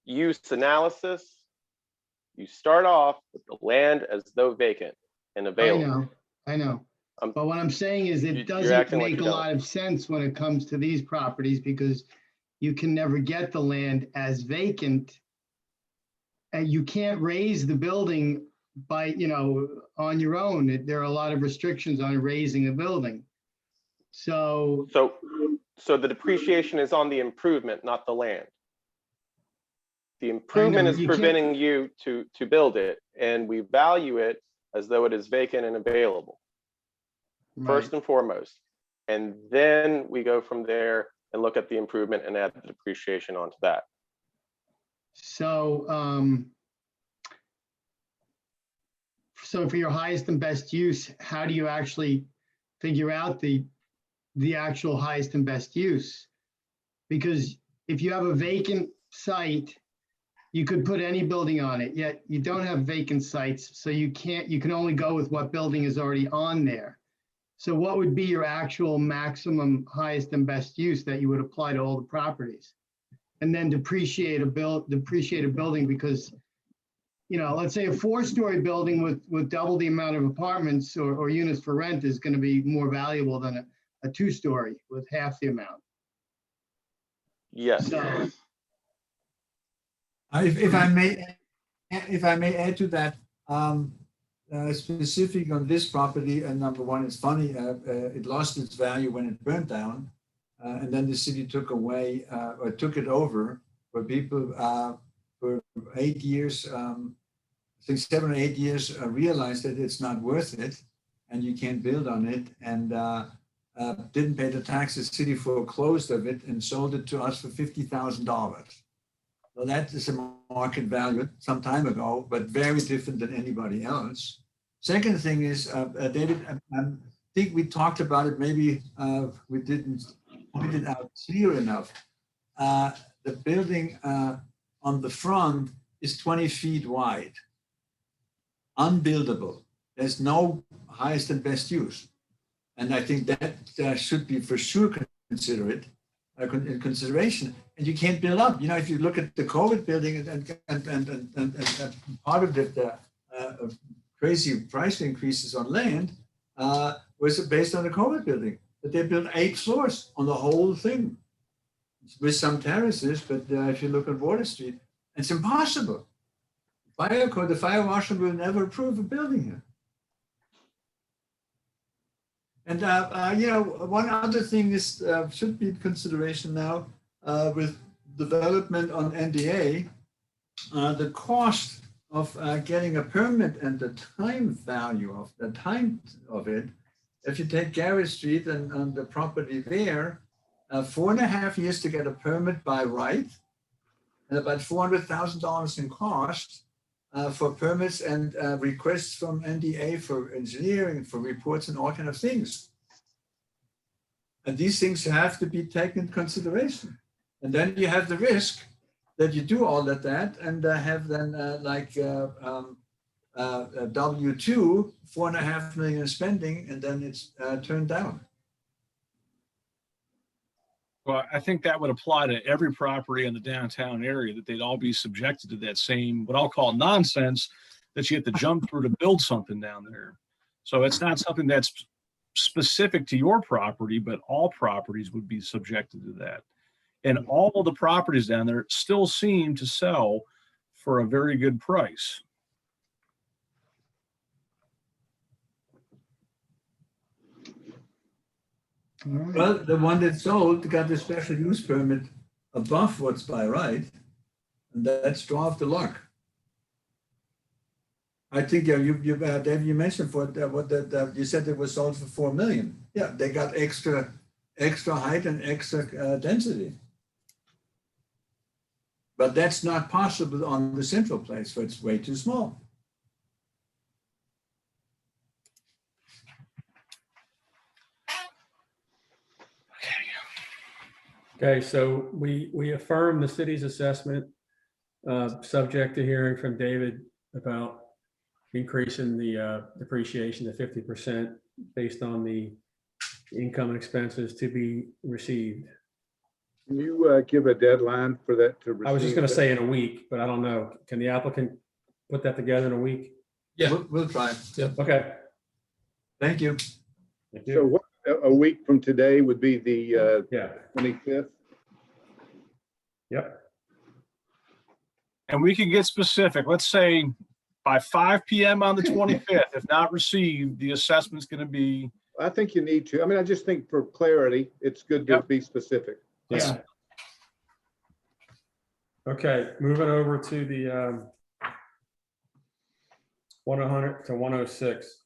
use analysis, you start off with the land as though vacant and available. I know. But what I'm saying is it You're doesn't acting like make you a don't. lot of sense when it comes to these properties because you can never get the land as vacant. And you can't raise the building by, on your own. There are a lot of restrictions on raising a building. So the depreciation is on the improvement, not the land. The improvement is preventing you to build it, and we value it as though it is vacant and available, first and foremost. And then we go from there and look at the improvement and add the depreciation onto that. So, so for your highest and best use, how do you actually figure out the actual highest and best use? Because if you have a vacant site, you could put any building on it, yet you don't have vacant sites, so you can only go with what building is already on there. So what would be your actual maximum highest and best use that you would apply to all the properties? And then depreciate a building because, let's say a 4-story building with double the amount of apartments or units for rent is going to be more valuable than a 2-story with half the amount. Yes. So, If I may add to that, specific on this property, and number one, it's funny, it lost its value when it burned down, and then the city took away or took it over, where people for 8 years, I think 7 or 8 years, realized that it's not worth it, and you can't build on it, and didn't pay the taxes. City foreclosed of it and sold it to us for $50,000. Well, that is a market value some time ago, but very different than anybody else. Second thing is, David, I think we talked about it. Maybe we didn't point it out clear enough. The building on the front is 20 feet wide, unbuildable. There's no highest and best use. And I think that should be for sure considered in consideration. And you can't build up. If you look at the COVID building and part of the crazy price increases on land was based on the COVID building. But they built 8 floors on the whole thing with some terraces. But if you look at Water Street, it's impossible. Fire code, the fire marshal will never approve a building here. And one other thing is should be in consideration now with development on NDA, the cost of getting a permit and the time value of the time of it if you take Garrett Street and the property there, 4.5 years to get a permit by right, and about $400,000 in cost for permits and requests from NDA for engineering, for reports and all kind of things. And these things have to be taken into consideration. And then you have the risk that you do all of that and have then W2, 4.5 million spending, and then it's turned down. Well, I think that would apply to every property in the downtown area, that they'd all be subjected to that same, what I'll call nonsense, that you have to jump through to build something down there. So it's not something that's specific to your property, but all properties would be subjected to that. And all of the properties down there still seem to sell for a very good price. Well, the one that sold got the special use permit above what's by right, and that's drove the luck. I think Dave, you mentioned you said it was sold for 4 million. Yeah, they got extra height and extra density. But that's not possible on the central place, so it's way too small. Okay, so we affirm the city's assessment, subject to hearing from David about increasing the depreciation to 50% based on the income and expenses to be received. Can you give a deadline for that to receive? I was just going to say in a week, but I don't know. Can the applicant put that together in a week? Yeah, we'll try. Yep. Okay. Thank you. Thank you. So what, a week from today would be the 25th? Yep. And we can get specific. Let's say by 5 p.m. on the 25th, if not received, the assessment's going to be. I think you need to. I mean, I just think for clarity, it's good to be specific. Yeah. Okay, moving over to the 100 to 106.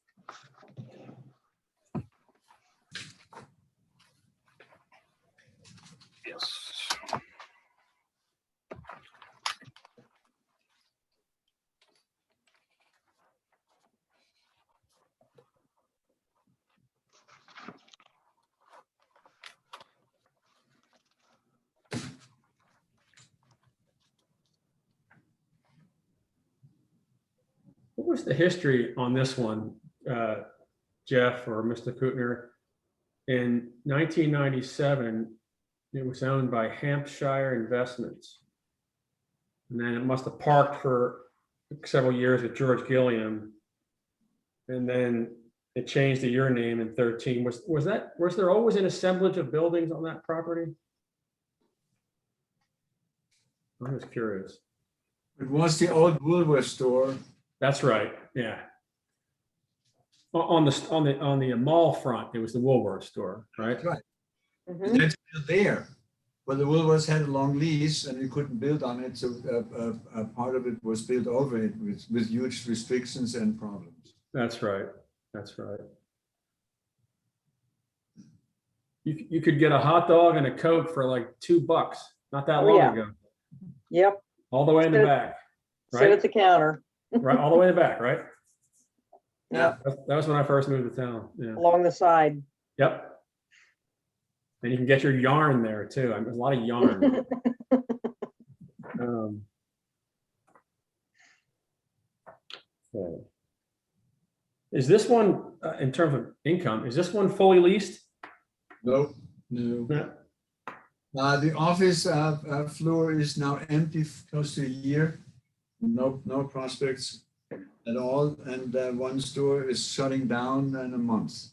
Yes. What was the history on this one, Jeff or Mr. Kutner? In 1997, it was owned by Hampshire Investments. And then it must have parked for several years with George Gilliam. And then it changed to your name in 13. Was there always an assemblage of buildings on that property? I'm just curious. It was the old Woolworth store. That's right. Yeah. On the mall front, it was the Woolworth store, right? That's right. That's still there. But the Woolworths had a long lease and you couldn't build on it. So part of it was built over it with huge restrictions and problems. That's right. That's right. You could get a hot dog and a Coke for like $2 not that long ago. Yep. All the way in the back. Right? Sit at the counter. Right, all the way in the back, right? Yeah. That was when I first moved to town. Yeah. Along the side. Yep. And you can get your yarn there too. There's a lot of yarn. Okay. Is this one, in terms of income, is this one fully leased? No. Yeah. The office floor is now empty close to a year. No prospects at all. And one store is shutting down in a month.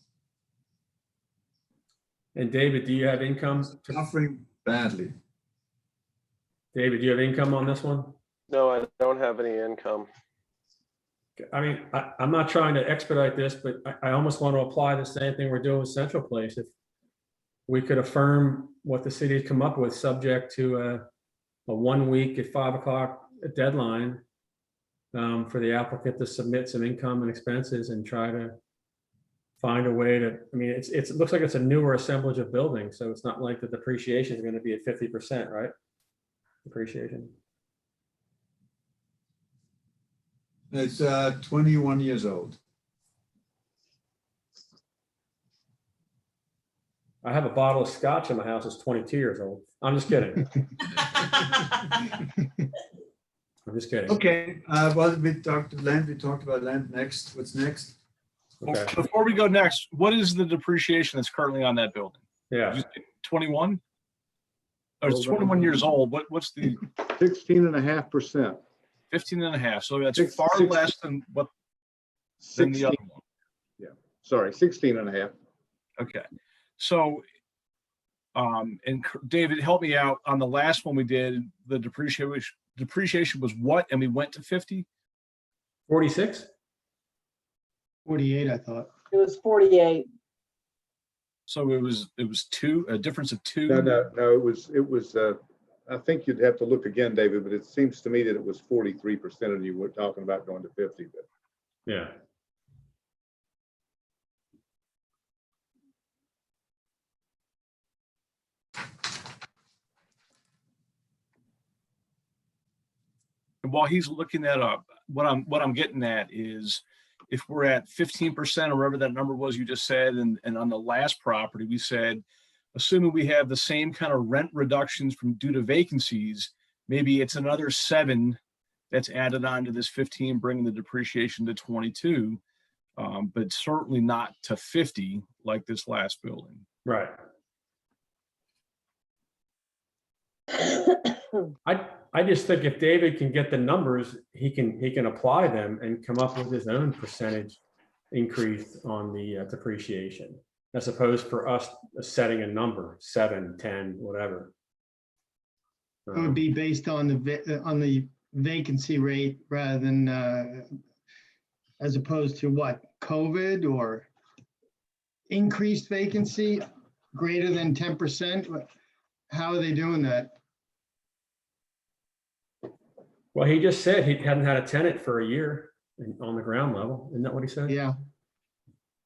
And David, do you have income? Suffering badly. David, do you have income on this one? No, I don't have any income. I mean, I'm not trying to expedite this, but I almost want to apply the same thing we're doing with Central Place. If we could affirm what the city had come up with, subject to a 1 week at 5 o'clock deadline for the applicant to submit some income and expenses and try to find a way to, I mean, it looks like it's a newer assemblage of buildings, so it's not like the depreciation is going to be at 50%, right? Depreciation. It's 21 years old. I have a bottle of scotch in my house that's 22 years old. I'm just kidding. I'm just kidding. Okay, well, we talked about land next. What's next? Well, Okay. before we go next, what is the depreciation that's currently on that building? Yeah. 21? Or it's 21 years old. What's the 16.5%. 15.5? So that's Six- far six- less than what than the 16, other one. yeah, sorry, 16.5. Okay. So and David, help me out on the last one we did. The depreciation was what? And we went to 50? 46? 48, I thought. It was 48. So it was a difference of 2. No, it was, I think you'd have to look again, David, but it seems to me that it was 43% and you were talking about going to 50, but. Yeah. And while he's looking that up, what I'm getting at is if we're at 15% or whatever that number was you just said, and on the last property, we said, assuming we have the same kind of rent reductions from due to vacancies, maybe it's another 7 that's added on to this 15, bringing the depreciation to 22, but certainly not to 50 like this last building. Right. I just think if David can get the numbers, he can apply them and come up with his own percentage increase on the depreciation, as opposed for us setting a number, 7, 10, whatever. It would be based on the vacancy rate rather than as opposed to what, COVID or increased vacancy greater than 10%? How are they doing that? Well, he just said he hadn't had a tenant for a year on the ground level. Isn't that what he said? Yeah.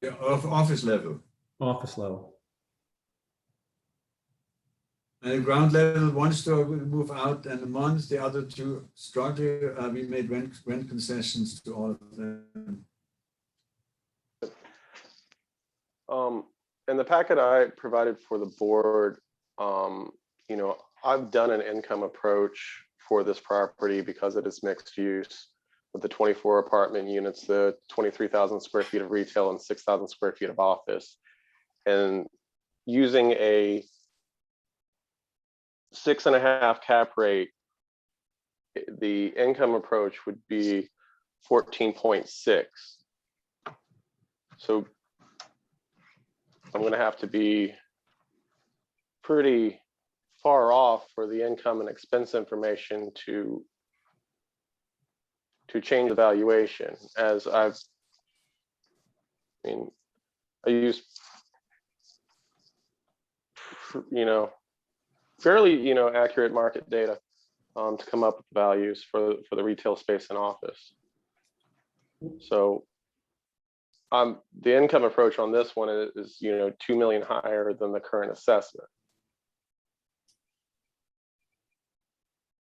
Yeah, of office level. Office level. And the ground level, one store will move out and a month, the other two struggle. We made rent concessions to all of them. In the packet I provided for the board, you know, I've done an income approach for this property because it is mixed use with the 24 apartment units, the 23,000 square feet of retail and 6,000 square feet of office. And using a 6.5 cap rate, the income approach would be 14.6. So I'm going to have to be pretty far off for the income and expense information to change the valuation, as I use, you know, fairly, you know, accurate market data to come up with values for the retail space and office. So the income approach on this one is, you know, 2 million higher than the current assessment.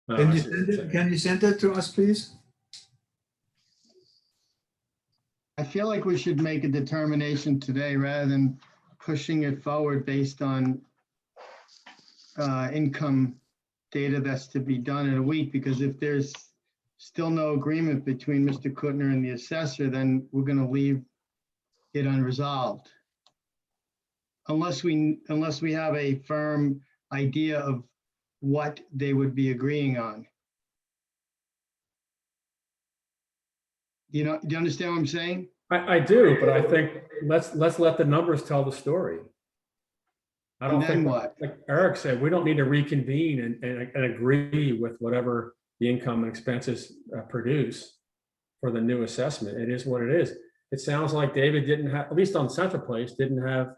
Can you send that to us, please? I feel like we should make a determination today rather than pushing it forward based on income data that's to be done in a week, because if there's still no agreement between Mr. Kuttner and the assessor, then we're going to leave it unresolved. Unless we have a firm idea of what they would be agreeing on. Do you understand what I'm saying? I do, but I think let's let the numbers tell the story. I don't think, what? like Eric said, we don't need to reconvene and agree with whatever the income and expenses produce for the new assessment. It is what it is. It sounds like David didn't have, at least on Central Place, didn't have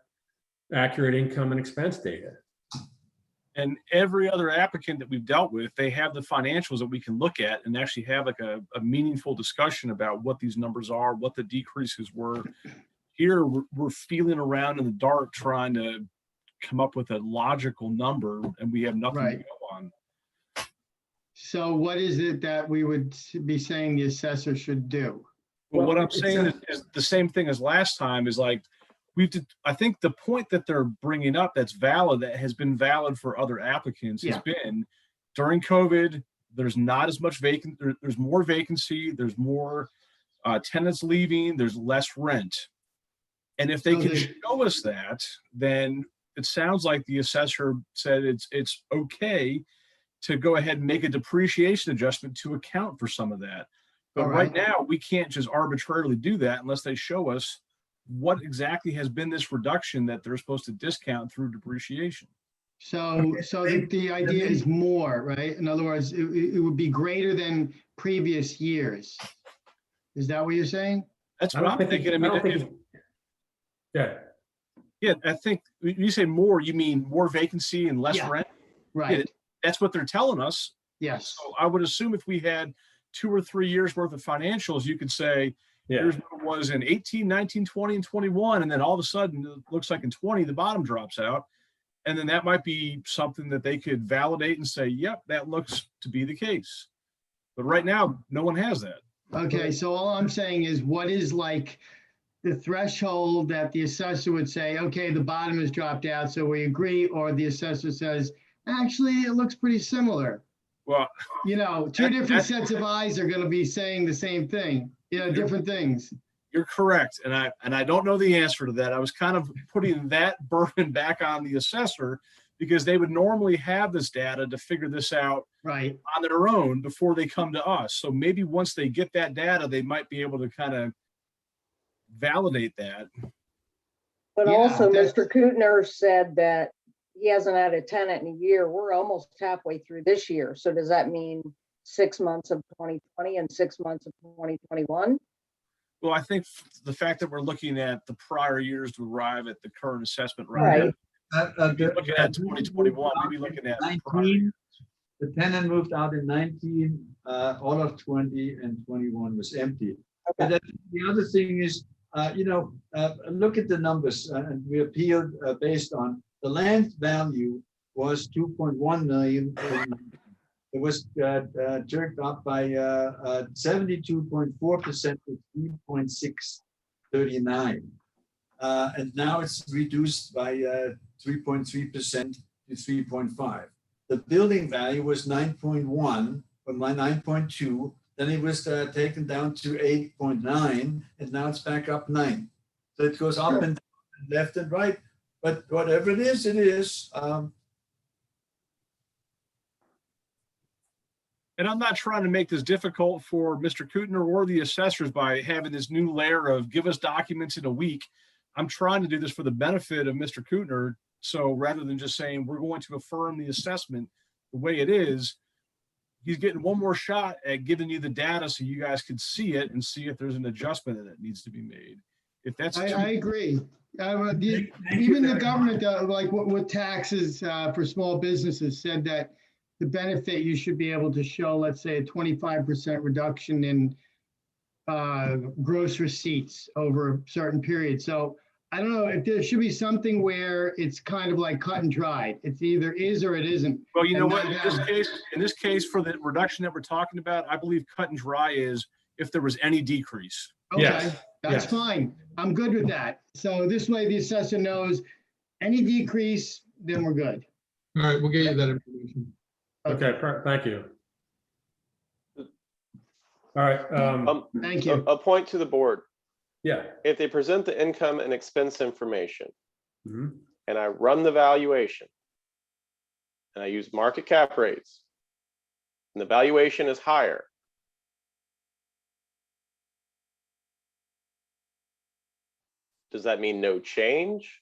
accurate income and expense data. And every other applicant that we've dealt with, they have the financials that we can look at and actually have like a meaningful discussion about what these numbers are, what the decreases were. Here, we're feeling around in the dark trying to come up with a logical number, and we have nothing to Right. go on. So what is it that we would be saying the assessor should do? Well, what Well, I'm it's saying is the same thing as last time, is like, I think the point that they're bringing up that's valid, that has been valid for other applicants, has been during COVID, there's not as much there's more vacancy, there's more tenants leaving, there's less rent. And if they can show us that, then it sounds like the assessor said it's okay to go ahead and make a depreciation adjustment to account for some of that. But right now, we can't just arbitrarily do that unless they show us what exactly has been this reduction that they're supposed to discount through depreciation. So the idea is more, right? In other words, it would be greater than previous years. Is that what you're saying? That's what I'm thinking. I mean, yeah, I think when you say more, you mean more vacancy and less rent? Right. Yeah, that's what they're telling us. Yes. So I would assume if we had 2 or 3 years worth of financials, you could say, here's what it was in 18, 19, 20, and 21. And then all of a sudden, it looks like in 20, the bottom drops out. And then that might be something that they could validate and say, yep, that looks to be the case. But right now, no one has that. Okay, so all I'm saying is what is like the threshold that the assessor would say, okay, the bottom has dropped out, so we agree, or the assessor says, actually, it looks pretty similar. Well, you know, two different sets of eyes are going to be saying the same thing, you know, different things. You're correct. And I don't know the answer to that. I was kind of putting that burden back on the assessor because they would normally have this data to figure this out on their own before they come to us. So maybe once they get that data, they might be able to kind of validate that. But also, Mr. Kutner said that he hasn't had a tenant in a year. We're almost halfway through this year. So does that mean 6 months of 2020 and 6 months of 2021? Well, I think the fact that we're looking at the prior years to arrive at the current assessment Right. looking at 2021, maybe looking at 19, the tenant moved out in 19, all of 20 and 21 was empty. But the other thing is, look at the numbers, and we appealed based on the land value was 2.1 million. It was jerked up by 72.4% to 3.639. And now it's reduced by 3.3% to 3.5. The building value was 9.1 from my 9.2. Then it was taken down to 8.9, and now it's back up 9. So it goes up and down, left and right. But whatever it is, it is. And I'm not trying to make this difficult for Mr. Kutner or the assessors by having this new layer of give us documents in a week. I'm trying to do this for the benefit of Mr. Kutner. So rather than just saying we're going to affirm the assessment the way it is, he's getting one more shot at giving you the data so you guys can see it and see if there's an adjustment that needs to be made. If that's I agree. Even the government, like with taxes for small businesses, said that the benefit you should be able to show, let's say, a 25% reduction in gross receipts over a certain period. So I don't know if there should be something where it's kind of like cut and dried. It's either is or it isn't. Well, you know what? In this case, for the reduction that we're talking about, I believe cut and dry is if there was any decrease. Okay, that's fine. I'm good with that. So this way the assessor knows any decrease, then we're good. All right, we'll get you that information. Okay, thank you. All right. Thank you. A point to the board. Yeah. If they present the income and expense information, Mhm. and I run the valuation, and I use market cap rates, and the valuation is higher, does that mean no change?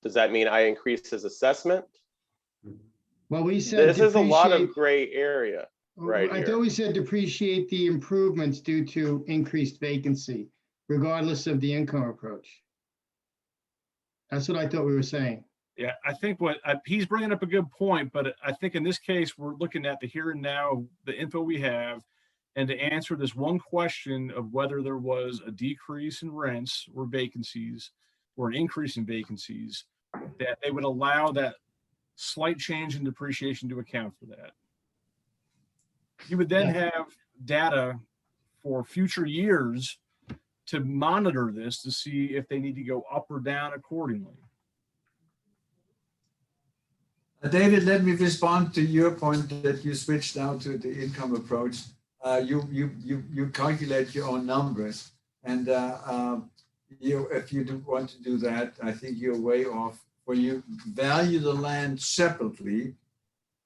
Does that mean I increase his assessment? Well, we said This is a lot of depreciate- gray area right I here. thought we said depreciate the improvements due to increased vacancy, regardless of the income approach. That's what I thought we were saying. Yeah, I think he's bringing up a good point, but I think in this case, we're looking at the here and now, the info we have. and to answer this one question of whether there was a decrease in rents or vacancies or an increase in vacancies, that they would allow that slight change in depreciation to account for that. You would then have data for future years to monitor this to see if they need to go up or down accordingly. David, let me respond to your point that you switched now to the income approach. You calculate your own numbers, and if you do want to do that, I think you're way off. When you value the land separately,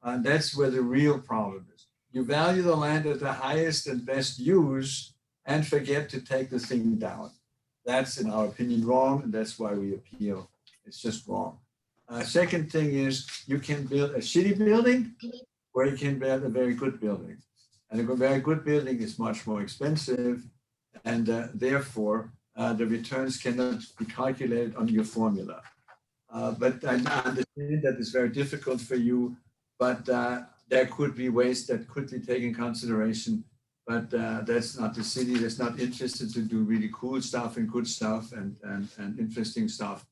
that's where the real problem is. You value the land at the highest and best use and forget to take the thing down. That's, in our opinion, wrong, and that's why we appeal. It's just wrong. Second thing is you can build a shitty building or you can build a very good building. And a very good building is much more expensive, and therefore the returns cannot be calculated on your formula. But I understand that it's very difficult for you, but there could be ways that could be taken into consideration. But that's not the city. That's not interested to do really cool stuff and good stuff and interesting stuff.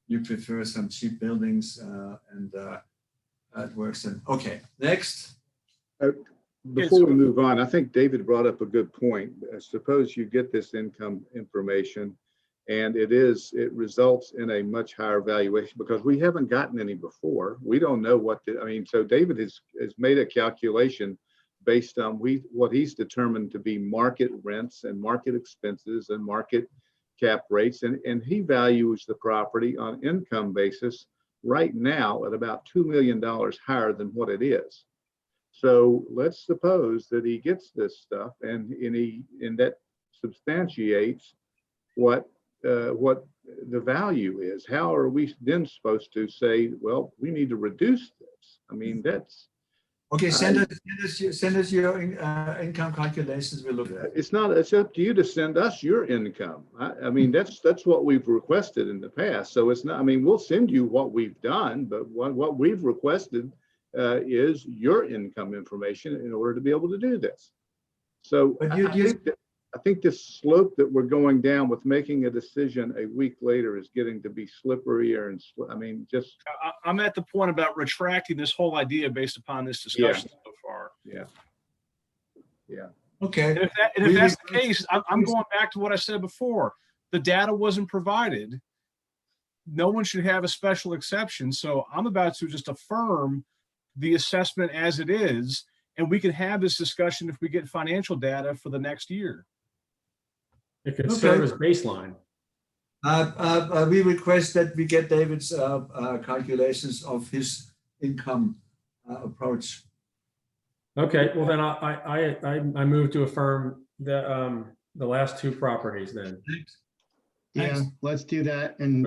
You prefer some cheap buildings, and it works. And okay, next. Before we move on, I think David brought up a good point. Suppose you get this income information and it results in a much higher valuation because we haven't gotten any before. We don't know so David has made a calculation based on what he's determined to be market rents and market expenses and market cap rates. And he values the property on income basis right now at about $2 million higher than what it is. So let's suppose that he gets this stuff and that substantiates what the value is. How are we then supposed to say, well, we need to reduce this? I mean, that's okay. Send us your income calculations. We'll look at it. It's up to you to send us your income. I mean, that's what we've requested in the past. So it's not. I mean, we'll send you what we've done, but what we've requested is your income information in order to be able to do this. So I think this slope that we're going down with making a decision a week later is getting to be slipperier and I'm at the point about retracting this whole idea based upon this discussion so far. Yeah. Okay. And if that's the case, I'm going back to what I said before. The data wasn't provided. No one should have a special exception. So I'm about to just affirm the assessment as it is, and we can have this discussion if we get financial data for the next year. It could serve as baseline. We request that we get David's calculations of his income approach. Okay, well then I move to affirm the last two properties then. Yeah, let's do that and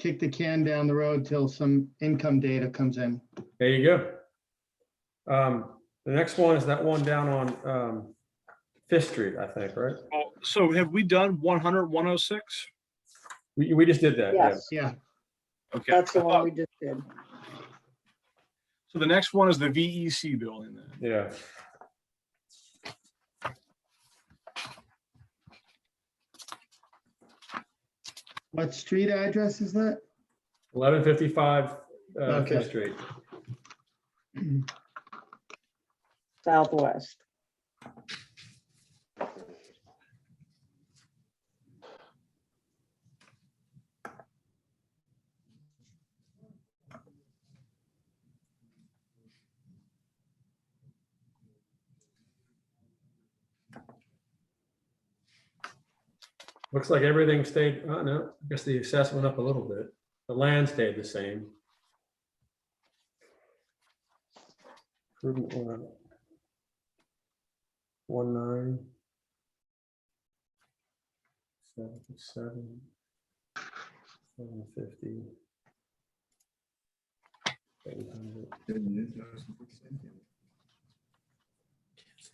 kick the can down the road till some income data comes in. There you go. The next one is that one down on 5th Street, I think, right? So have we done 100, 106? We just did that. Yes. Yeah. Okay. That's the one we just did. So the next one is the VEC building then. Yeah. What street address is that? 1155 5th Street. Southwest. Looks like everything stayed, oh no, I guess the assess went up a little bit. The land stayed the same. Prudent 19 77 750 800.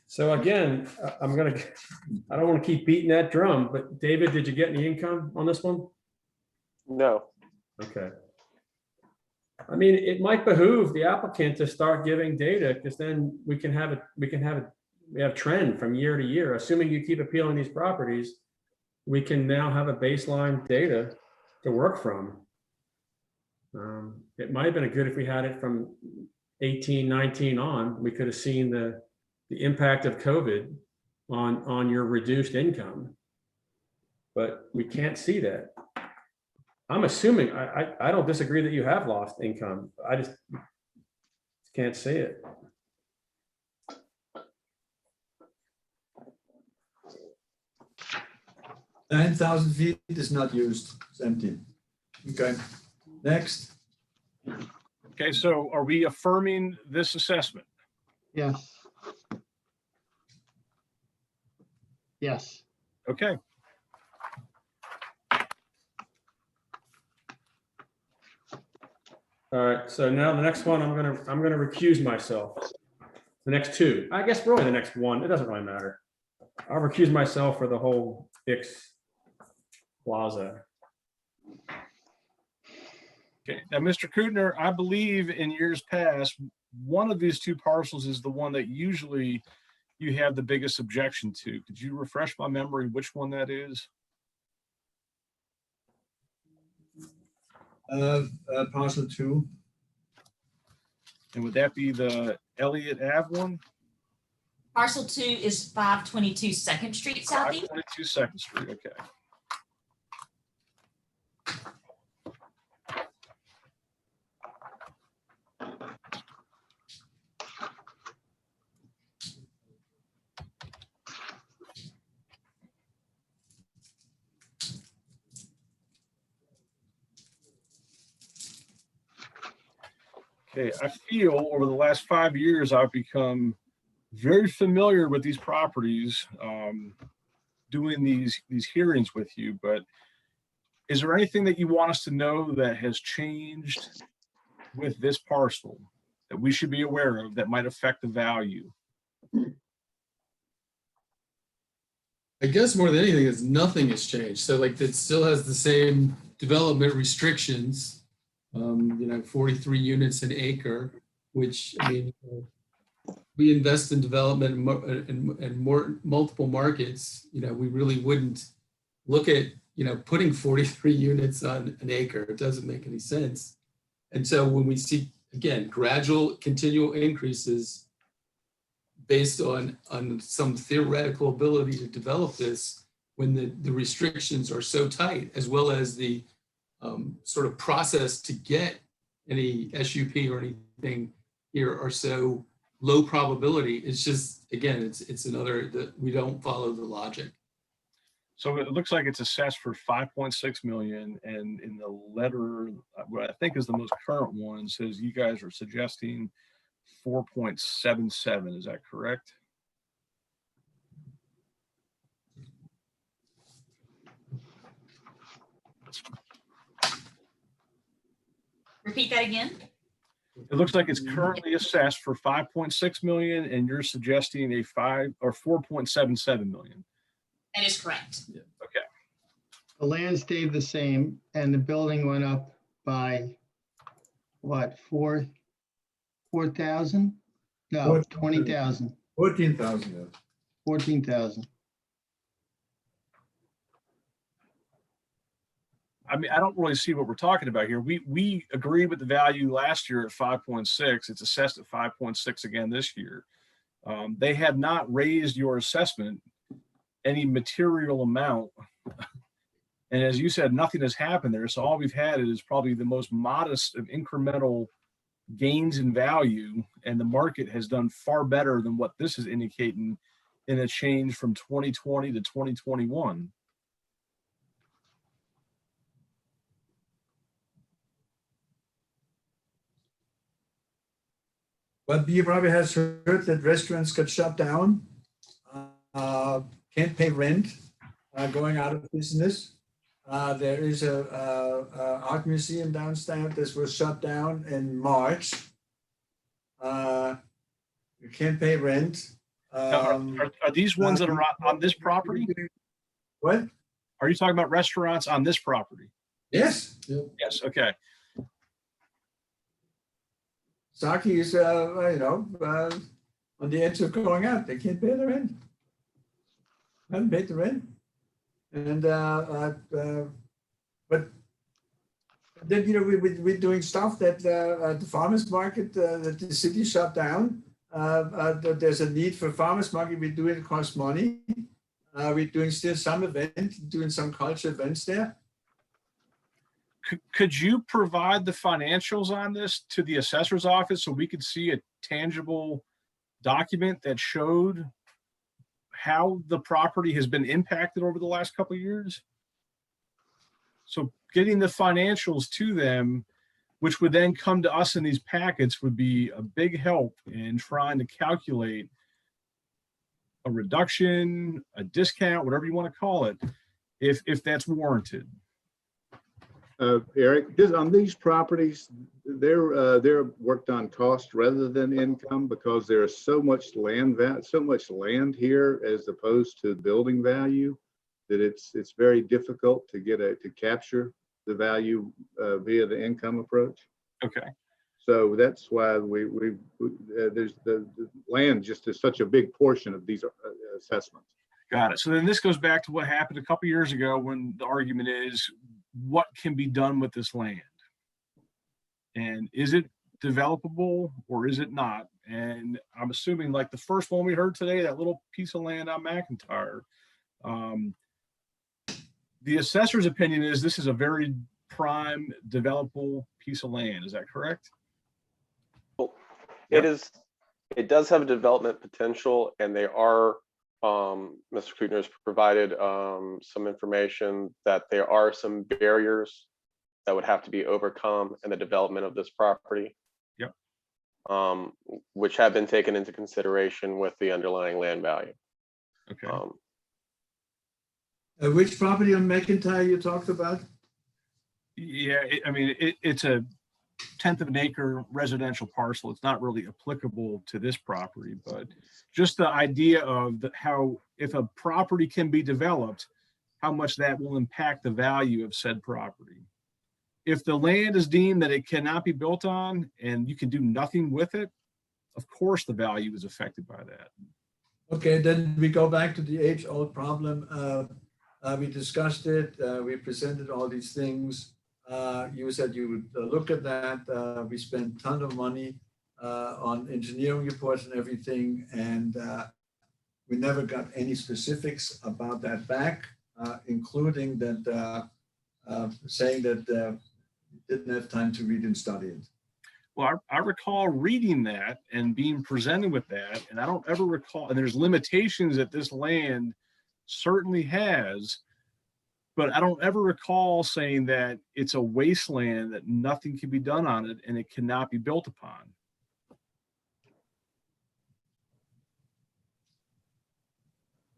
So again, I don't want to keep beating that drum, but David, did you get any income on this one? No. Okay. I mean, it might behoove the applicant to start giving data because then we can have it we have trend from year to year. Assuming you keep appealing these properties, we can now have a baseline data to work from. It might have been good if we had it from 18, 19 on. We could have seen the impact of COVID on your reduced income, but we can't see that. I'm assuming, I don't disagree that you have lost income. I just can't see it. $9,000 feet is not used, it's empty. Okay, next. Okay, so are we affirming this assessment? Yes. Yes. Okay. All right, so now the next one, I'm gonna recuse myself. The next two, I guess really the next one, it doesn't really matter. I'll recuse myself for the whole X Plaza. Okay, now, Mr. Kutner, I believe in years past, one of these two parcels is the one that usually you have the biggest objection to. Could you refresh my memory which one that is? Parcel 2. And would that be the Elliott Ave one? Parcel 2 is 522 Second Street Southeast. 522 Second Street, okay. Okay, I feel over the last 5 years, I've become very familiar with these properties, doing these hearings with you, but is there anything that you want us to know that has changed with this parcel that we should be aware of that might affect the value? I guess more than anything is nothing has changed. So like it still has the same development restrictions. 43 units an acre, which I mean, we invest in development and more multiple markets. We really wouldn't look at putting 43 units on an acre. It doesn't make any sense. And so when we see again gradual, continual increases based on some theoretical ability to develop this, when the restrictions are so tight, as well as the sort of process to get any SUP or anything here are so low probability. It's just, again, it's another that we don't follow the logic. So it looks like it's assessed for 5.6 million, and in the letter, what I think is the most current one, says you guys are suggesting 4.77. Is that correct? Repeat that again. It looks like it's currently assessed for 5.6 million, and you're suggesting a 4.77 million. That is correct. Yeah. Okay. The land stayed the same and the building went up by what, 4,000? No, 20,000. 14,000. 14,000. I mean, I don't really see what we're talking about here. We agreed with the value last year at 5.6. It's assessed at 5.6 again this year. They have not raised your assessment any material amount. And as you said, nothing has happened there. So all we've had is probably the most modest of incremental gains in value. And the market has done far better than what this is indicating in a change from 2020 to 2021. But you probably has heard that restaurants got shut down, can't pay rent, going out of business. There is a art museum downstairs that was shut down in March. You can't pay rent. Are these ones that are on this property? What? Are you talking about restaurants on this property? Yes. Yes. Okay. Saki is, on the edge of going out. They can't pay the rent. Haven't paid the rent. And, but then, you know, we're doing stuff that at the farmer's market, that the city shut down. That there's a need for farmer's market. We're doing it, costs money. We're doing still some events, doing some culture events there. Could you provide the financials on this to the assessor's office so we could see a tangible document that showed how the property has been impacted over the last couple of years? So getting the financials to them, which would then come to us in these packets, would be a big help in trying to calculate a reduction, a discount, whatever you want to call it, if that's warranted. Eric, on these properties, they're worked on cost rather than income because there's so much land here as opposed to building value that it's very difficult to to capture the value via the income approach. Okay. So that's why there's the land just is such a big portion of these assessments. Got it. So then this goes back to what happened a couple years ago when the argument is what can be done with this land? And is it developable or is it not? And I'm assuming like the first one we heard today, that little piece of land on McIntyre, the assessor's opinion is this is a very prime developable piece of land. Is that correct? Well, it is. It does have development potential, and they are. Mr. Kutner has provided some information that there are some barriers that would have to be overcome in the development of this property. Yep. Which have been taken into consideration with the underlying land value. Okay. Which property on McIntyre you talked about? Yeah, I mean, it's a 1/10 of an acre residential parcel. It's not really applicable to this property, but just the idea of how if a property can be developed, how much that will impact the value of said property. If the land is deemed that it cannot be built on and you can do nothing with it, of course the value is affected by that. Okay, then we go back to the age-old problem. We discussed it. We presented all these things. You said you would look at that. We spent a ton of money on engineering reports and everything, and we never got any specifics about that back, including that saying that you didn't have time to read and study it. Well, I recall reading that and being presented with that, and I don't ever recall, and there's limitations that this land certainly has, but I don't ever recall saying that it's a wasteland, that nothing can be done on it and it cannot be built upon.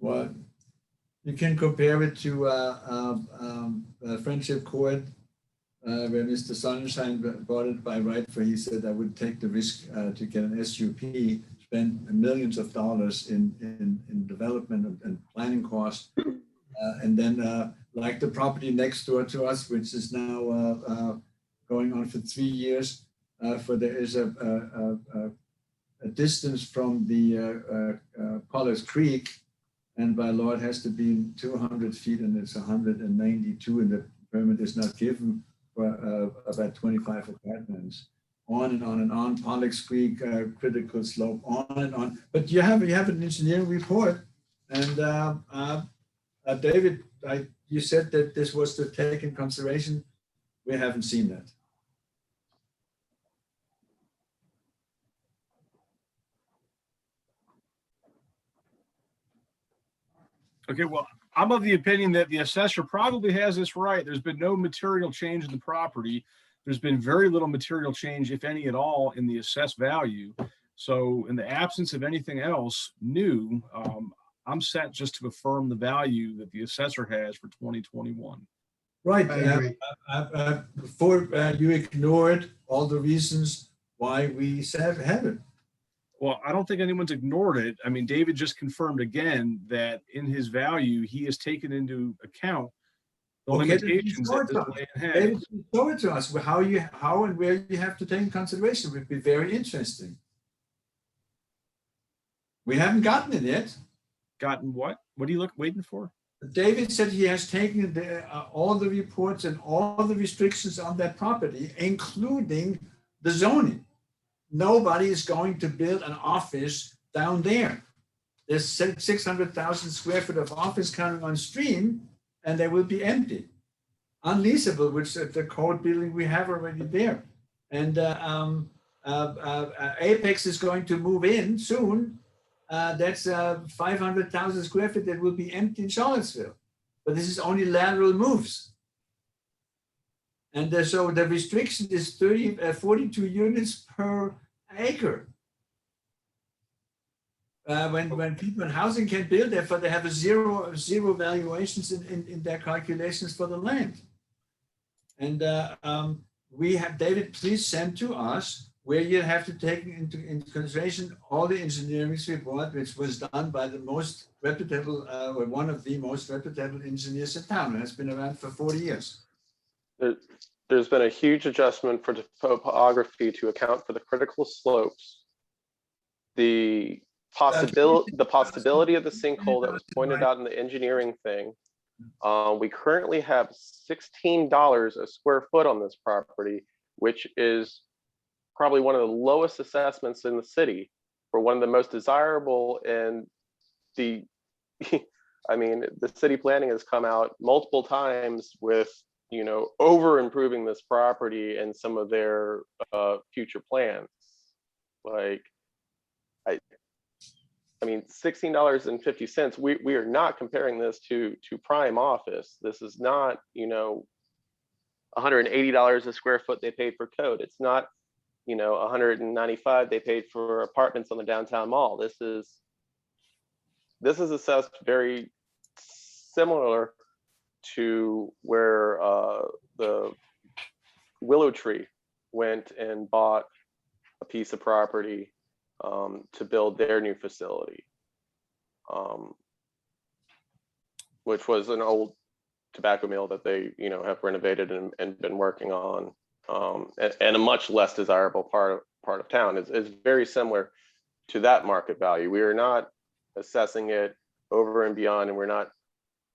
Well, you can compare it to Friendship Court, where Mr. Sonnenschein bought it by right, for he said I would take the risk to get an SUP, spend millions of dollars in development and planning costs, and then like the property next door to us, which is now going on for 3 years, for there is a distance from the Pollard's Creek, and by law it has to be 200 feet, and it's 192, and the permit is not given for about 25 apartments. On and on and on. Pollard's Creek, critical slope, on and on. But you have an engineering report, and David, you said that this was to take in consideration. We haven't seen that. Okay, well, I'm of the opinion that the assessor probably has this right. There's been no material change in the property. There's been very little material change, if any at all, in the assessed value. So in the absence of anything else new, I'm set just to affirm the value that the assessor has for 2021. Right. Before you ignored all the reasons why we have it. Well, I don't think anyone's ignored it. I mean, David just confirmed again that in his value, he has taken into account the limitations that this land has. David, show it to us how and where you have to take in consideration. It would be very interesting. We haven't gotten it yet. Gotten what? What are you waiting for? David said he has taken all the reports and all the restrictions on that property, including the zoning. Nobody is going to build an office down there. There's 600,000 square foot of office coming on stream, and they will be empty, unleasable, which is the code building we have already there. And Apex is going to move in soon. That's 500,000 square feet that will be empty in Charlottesville. But this is only lateral moves. And so the restriction is 42 units per acre. When people in housing can build, therefore they have a zero valuations in their calculations for the land. And we have, David, please send to us where you have to take into consideration all the engineering report, which was done by the most reputable, or one of the most reputable engineers in town, and has been around for 40 years. There's been a huge adjustment for topography to account for the critical slopes. The possibility of the sinkhole that was pointed out in the engineering thing. We currently have $16 a square foot on this property, which is probably one of the lowest assessments in the city for one of the most desirable. And I mean, the city planning has come out multiple times with, you know, over improving this property and some of their future plans. Like, I mean, $16.50. We are not comparing this to prime office. This is not, you know, $180 a square foot they paid for code. It's not, you know, $195 they paid for apartments on the downtown mall. This is assessed very similar to where the Willow Tree went and bought a piece of property to build their new facility, which was an old tobacco mill that they, you know, have renovated and been working on, and a much less desirable part of town. Is very similar to that market value. We are not assessing it over and beyond, and we're not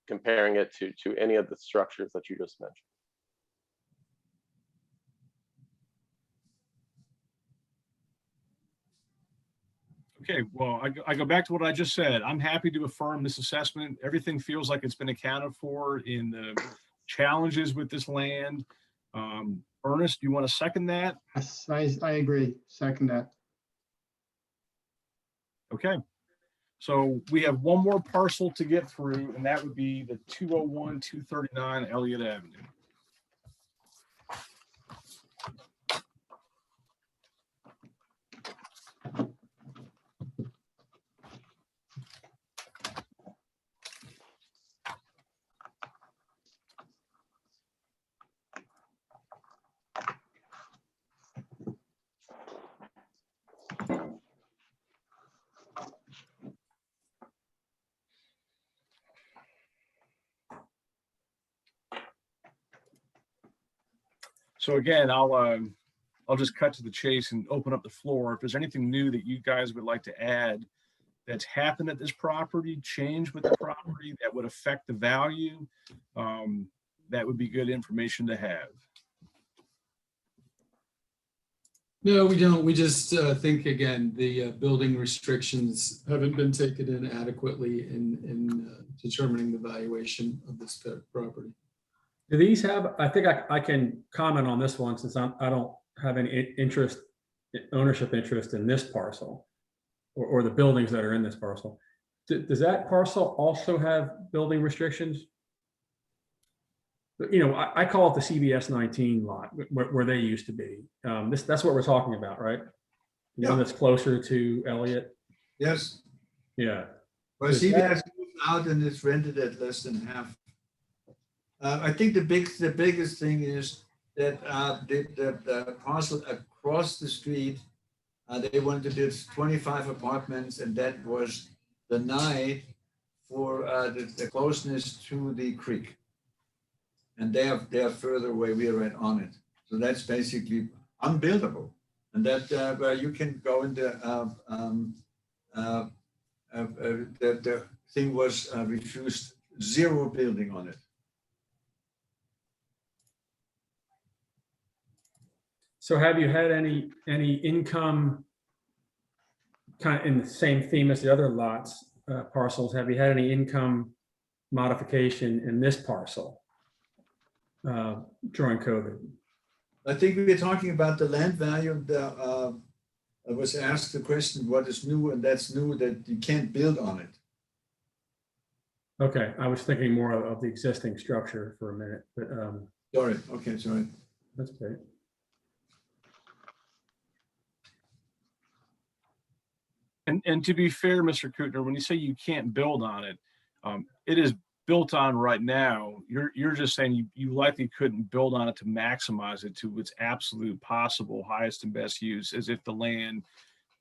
comparing it to any of the structures that you just mentioned. Okay, well, I go back to what I just said. I'm happy to affirm this assessment. Everything feels like it's been accounted for in the challenges with this land. Ernest, do you want to second that? Yes, I agree. Second that. Okay. So we have one more parcel to get through, and that would be the 201-239 Elliott Avenue. So again, I'll just cut to the chase and open up the floor. If there's anything new that you guys would like to add that's happened at this property, change with the property that would affect the value, that would be good information to have. No, we don't. We just think, again, the building restrictions haven't been taken in adequately in determining the valuation of this property. Do these have, I think I can comment on this one since I don't have any ownership interest in this parcel or the buildings that are in this parcel. Does that parcel also have building restrictions? You know, I call it the CBS 19 lot where they used to be. That's what we're talking about, right? The one that's closer to Elliott. Yes. Yeah. Well, CBS moved out and it's rented at less than half. I think the biggest thing is that the parcel across the street, they wanted to build 25 apartments, and that was denied for the closeness to the creek. And they are further away. We are right on it, so that's basically unbuildable. And that where you can go into that the thing was refused, 0 building on it. So have you had any income kind of in the same theme as the other lots, parcels? Have you had any income modification in this parcel during COVID? I think we were talking about the land value. I was asked the question, what is new? And that's new, that you can't build on it. Okay, I was thinking more of the existing structure for a minute, but Sorry, okay, sorry. that's great. And to be fair, Mr. Kutner, when you say you can't build on it, it is built on right now. You're just saying you likely couldn't build on it to maximize it to its absolute possible highest and best use, as if the land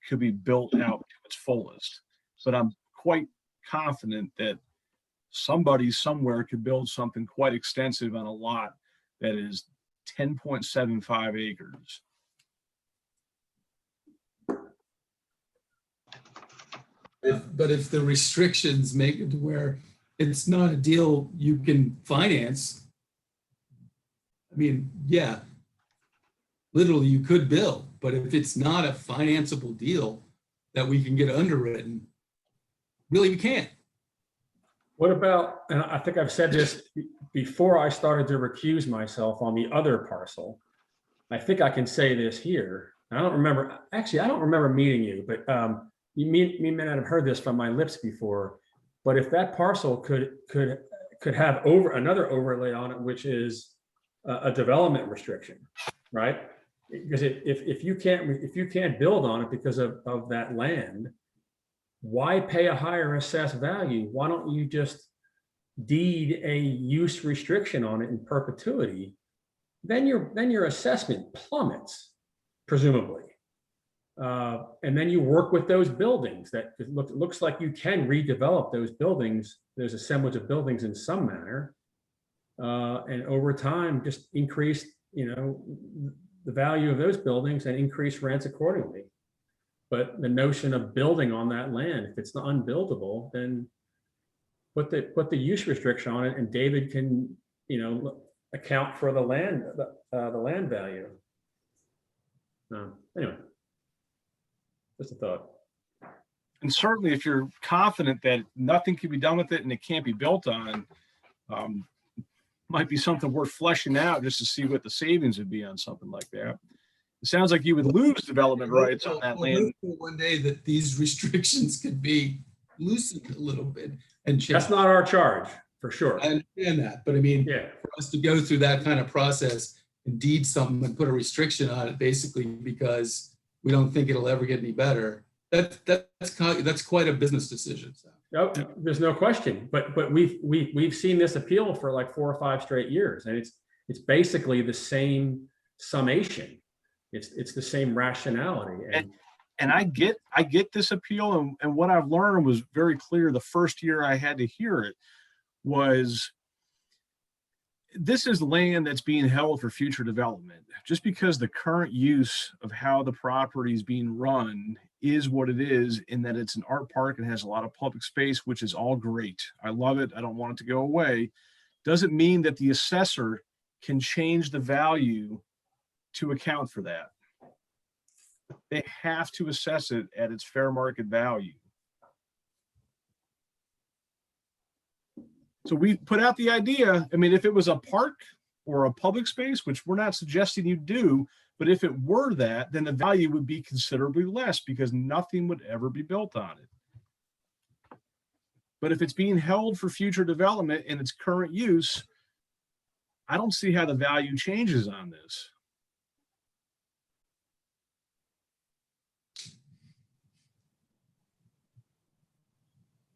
could be built out to its fullest. But I'm quite confident that somebody somewhere could build something quite extensive on a lot that is 10.75 acres. But if the restrictions make it to where it's not a deal you can finance, I mean, yeah, literally you could build, but if it's not a financeable deal that we can get underwritten, really we can't. What about, and I think I've said this before I started to recuse myself on the other parcel. I think I can say this here. I don't remember, actually, I don't remember meeting you, but you may not have heard this from my lips before, but if that parcel could have another overlay on it, which is a development restriction, right? Because if you can't build on it because of that land, why pay a higher assessed value? Why don't you just deed a use restriction on it in perpetuity? Then your assessment plummets, presumably. And then you work with those buildings that looks like you can redevelop those buildings. There's assemblage of buildings in some manner. And over time, just increase, the value of those buildings and increase rents accordingly. But the notion of building on that land, if it's unbuildable, then put the use restriction on it, and David can, account for the land value. Anyway, just a thought. And certainly, if you're confident that nothing can be done with it and it can't be built on, might be something worth fleshing out just to see what the savings would be on something like that. It sounds like you would lose development rights on that land. One day that these restrictions could be loosened a little bit and changed. That's not our charge, for sure. I understand that, but I mean, yeah, for us to go through that kind of process and deed something and put a restriction on it, basically because we don't think it'll ever get any better, that's quite a business decision. So. Oh, there's no question. But we've seen this appeal for like 4 or 5 straight years, and it's basically the same summation. It's the same rationality. And I get this appeal, and what I've learned was very clear the first year I had to hear it was, this is land that's being held for future development. Just because the current use of how the property is being run is what it is, in that it's an art park and has a lot of public space, which is all great. I love it. I don't want it to go away. Doesn't mean that the assessor can change the value to account for that. They have to assess it at its fair market value. So we put out the idea, I mean, if it was a park or a public space, which we're not suggesting you do, but if it were that, then the value would be considerably less because nothing would ever be built on it. But if it's being held for future development in its current use, I don't see how the value changes on this.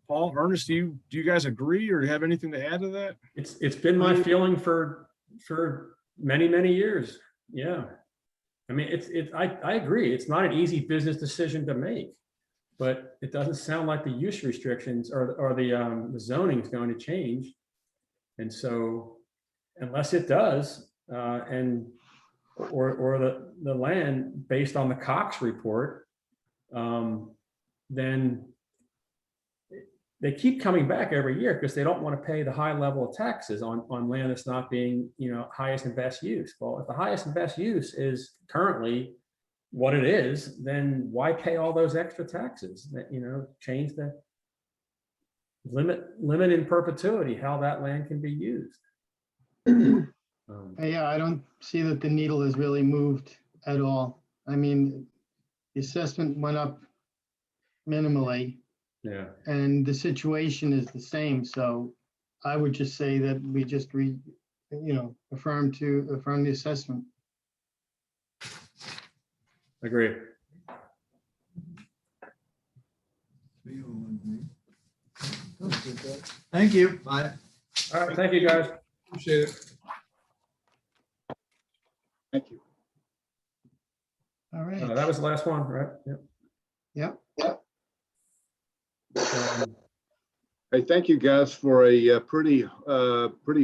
Paul, Ernest, do you guys agree or have anything to add to that? It's been my feeling for many years. Yeah, I mean, I agree. It's not an easy business decision to make, but it doesn't sound like the use restrictions or the zoning is going to change. And so, unless it does, or the land based on the Cox report, then they keep coming back every year because they don't want to pay the high level of taxes on land that's not being, highest and best use. Well, if the highest and best use is currently what it is, then why pay all those extra taxes? That, change the limit in perpetuity how that land can be used. Yeah, I don't see that the needle has really moved at all. I mean, the assessment went up minimally. Yeah. And the situation is the same, so I would just say that we just affirm the assessment. Agree. Thank you. Bye. All right, thank you, guys. Appreciate it. Thank you. All right. That was the last one, right? Yep. Hey, thank you guys for a pretty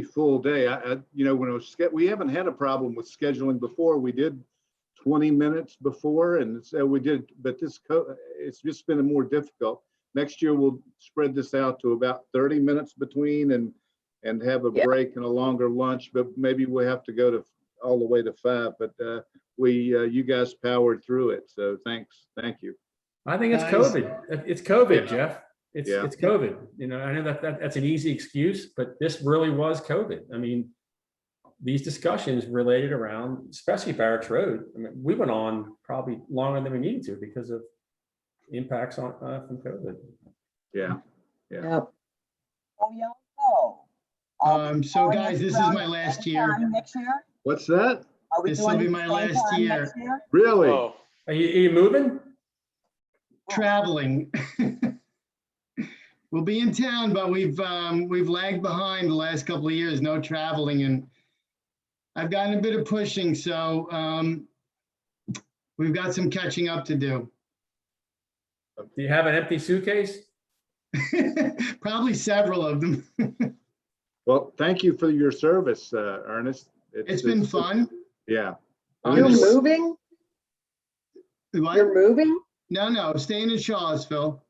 full day. When we haven't had a problem with scheduling before. We did 20 minutes before, and so we did, but it's just been more difficult. Next year we'll spread this out to about 30 minutes between, and have a break and a longer lunch. But maybe we have to go to all the way to 5. But you guys powered through it, so thanks, thank you. I think it's COVID. It's COVID, Jeff. It's COVID. I know that's an easy excuse, but this really was COVID. I mean, these discussions related around, especially Barracks Road. I mean, we went on probably longer than we needed to because of impacts from COVID. Yeah. Yep. So guys, this is my last year. What's that? This will be my last year. Really? Oh, Are you moving? Traveling. We'll be in town, but we've lagged behind the last couple of years, no traveling, and I've gotten a bit of pushing, so we've got some catching up to do. Do you have an empty suitcase? Probably several of them. Well, thank you for your service, Ernest. It's been fun. Yeah. You're moving? What? You're moving? No, staying in Charlottesville.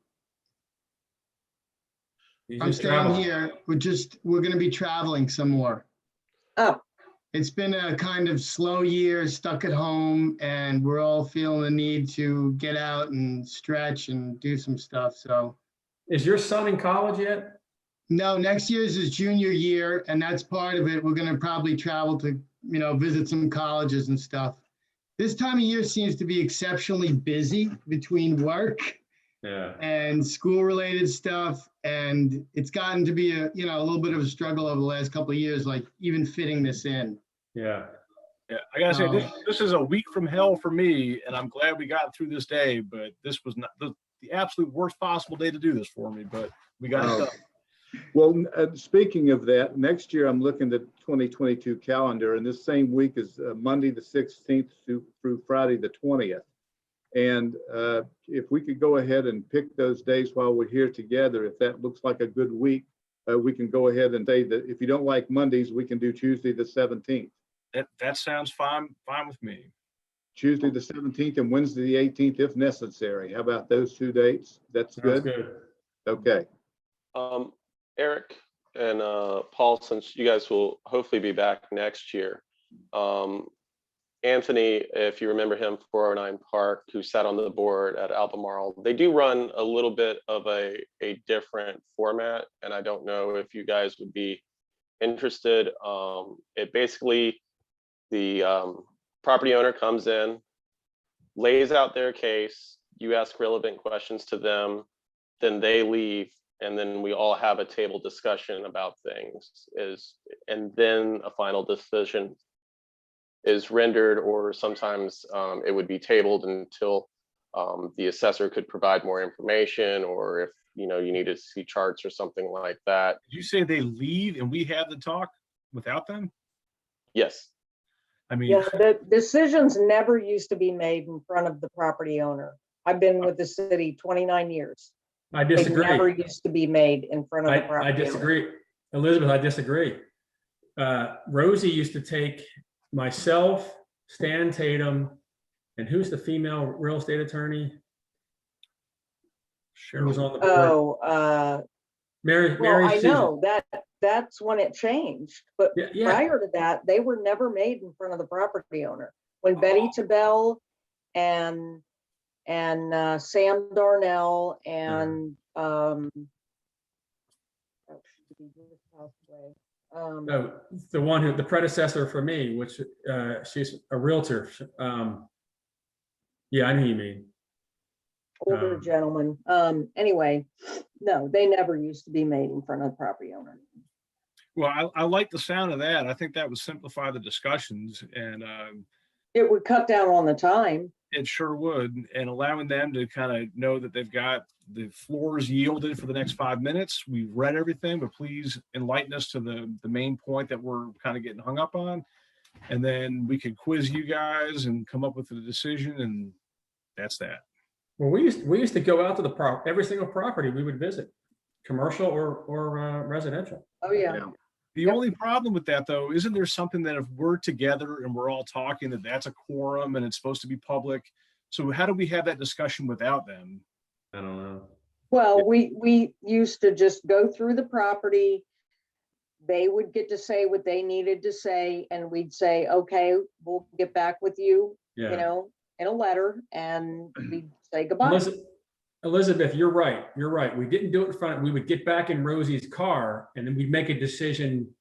I'm staying traveling here. We're going to be traveling some more. Oh. It's been a kind of slow year, stuck at home, and we're all feeling the need to get out and stretch and do some stuff. So, is your son in college yet? No, next year is his junior year, and that's part of it. We're going to probably travel to, visit some colleges and stuff. This time of year seems to be exceptionally busy between work and school-related stuff, and it's gotten to be a little bit of a struggle over the last couple of years, like even fitting this in. Yeah. I gotta say, this is a week from hell for me, and I'm glad we got through this day. But this was not the absolute worst possible day to do this for me. But we got it done. Well, speaking of that, next year I'm looking at 2022 calendar, and this same week is Monday the 16th through Friday the 20th. And if we could go ahead and pick those days while we're here together, if that looks like a good week, we can go ahead and say that if you don't like Mondays, we can do Tuesday the 17th. That sounds fine with me. Tuesday the 17th and Wednesday the 18th if necessary. How about those 2 dates? That's good? Good. Okay. Eric and Paul, since you guys will hopefully be back next year, Anthony, if you remember him, 409 Park, who sat on the board at Albemarle, they do run a little bit of a different format, and I don't know if you guys would be interested. It basically, the property owner comes in, lays out their case, you ask relevant questions to them, then they leave, and then we all have a table discussion about things, and then a final decision is rendered, or sometimes it would be tabled until the assessor could provide more information, or if you need to see charts or something like that. Did you say they leave and we have the talk without them? Yes. I mean, yeah, the decisions never used to be made in front of the property owner. I've been with the city 29 years. I disagree. They never used to be made in front of the property I disagree. Elizabeth, I disagree. Rosie used to take myself, Stan Tatum, and who's the female real estate attorney? Who was on the board? Mary, Well, I Susan. know that's when it changed, but Yeah. prior to that, they were never made in front of the property owner. When Betty Tabell and Sam Darnell and No, the one who, the predecessor for me, which she's a realtor. Yeah, I know who you mean. older gentleman. Anyway, no, they never used to be made in front of the property owner. Well, I like the sound of that. I think that would simplify the discussions, and It would cut down on the time. it sure would, and allowing them to kind of know that they've got the floors yielded for the next 5 minutes. We've read everything, but please enlighten us to the main point that we're kind of getting hung up on. And then we could quiz you guys and come up with a decision, and that's that. Well, we used to go out to every single property we would visit, commercial or residential. Oh, yeah. The only problem with that, though, isn't there something that if we're together and we're all talking, that's a quorum and it's supposed to be public? So how do we have that discussion without them? I don't know. Well, we used to just go through the property. They would get to say what they needed to say, and we'd say, okay, we'll get back with you, Yeah. you know, in a letter, and we'd say goodbye. Elizabeth, you're right. You're right. We didn't do it in front. We would get back in Rosie's car and then we'd make a decision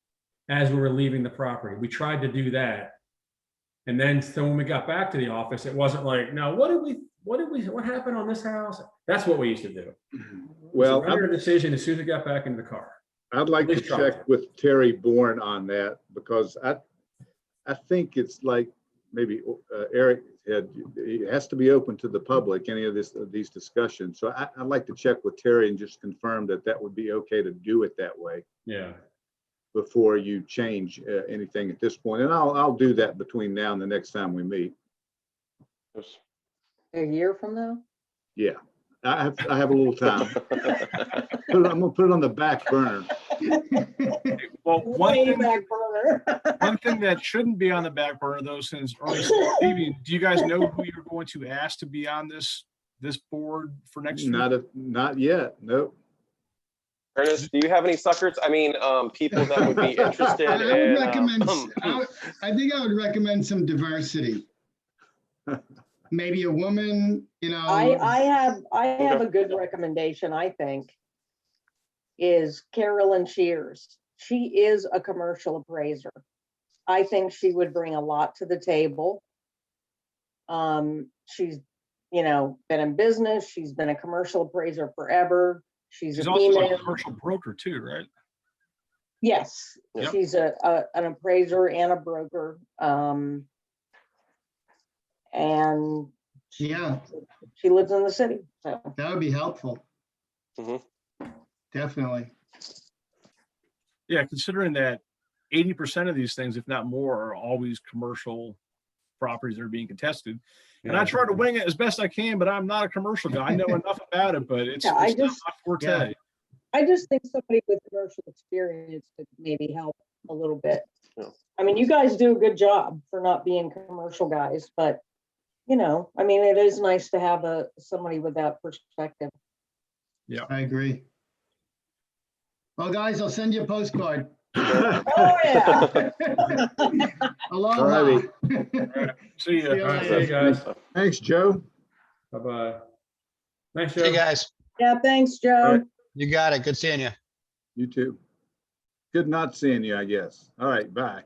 as we were leaving the property. We tried to do that. And then so when we got back to the office, it wasn't like, no, what happened on this house? That's what we used to do. Well, I made a decision as soon as we got back into the car. I'd like to Please try check with Terry Bourne on that, because I think it's like maybe Eric had, it has to be open to the public, any of these discussions. So I'd like to check with Terry and just confirm that would be okay to do it that way. Yeah. Before you change anything at this point. And I'll do that between now and the next time we meet. A year from now? Yeah, I have a little time. I'm gonna put it on the back burner. Well, Way back burner. one thing that shouldn't be on the back burner, though, since Ernie's leaving, do you guys know who you're going to ask to be on this board for next year? Not yet. Nope. Ernest, do you have any suckers? I mean, people that would be interested I would in. recommend, I think I would recommend some diversity. Maybe a woman, you know. I have a good recommendation, I think, is Carolyn Shears. She is a commercial appraiser. I think she would bring a lot to the table. She's, you know, been in business. She's been a commercial appraiser forever. She's a also female. a commercial broker too, right? Yes, Yep. she's an appraiser and a broker. And yeah, she lives in the city. So that would be helpful. Definitely. Yeah, considering that 80% of these things, if not more, are always commercial properties that are being contested. And I try to wing it as best I can, but I'm not a commercial guy. I know enough about it, but it's not my forte. I just think somebody with commercial experience could maybe help a little bit. I mean, you guys do a good job for not being commercial guys, but you know, I mean, it is nice to have somebody with that perspective. Yeah, I agree. Well, guys, I'll send you a postcard. Oh yeah. Aloha. See you. See you guys. Thanks, Joe. Bye-bye. Thanks, Joe. See you guys. Yeah, thanks, Joe. All right. You got it. Good seeing you. You too. Good not seeing you, I guess. All right, bye.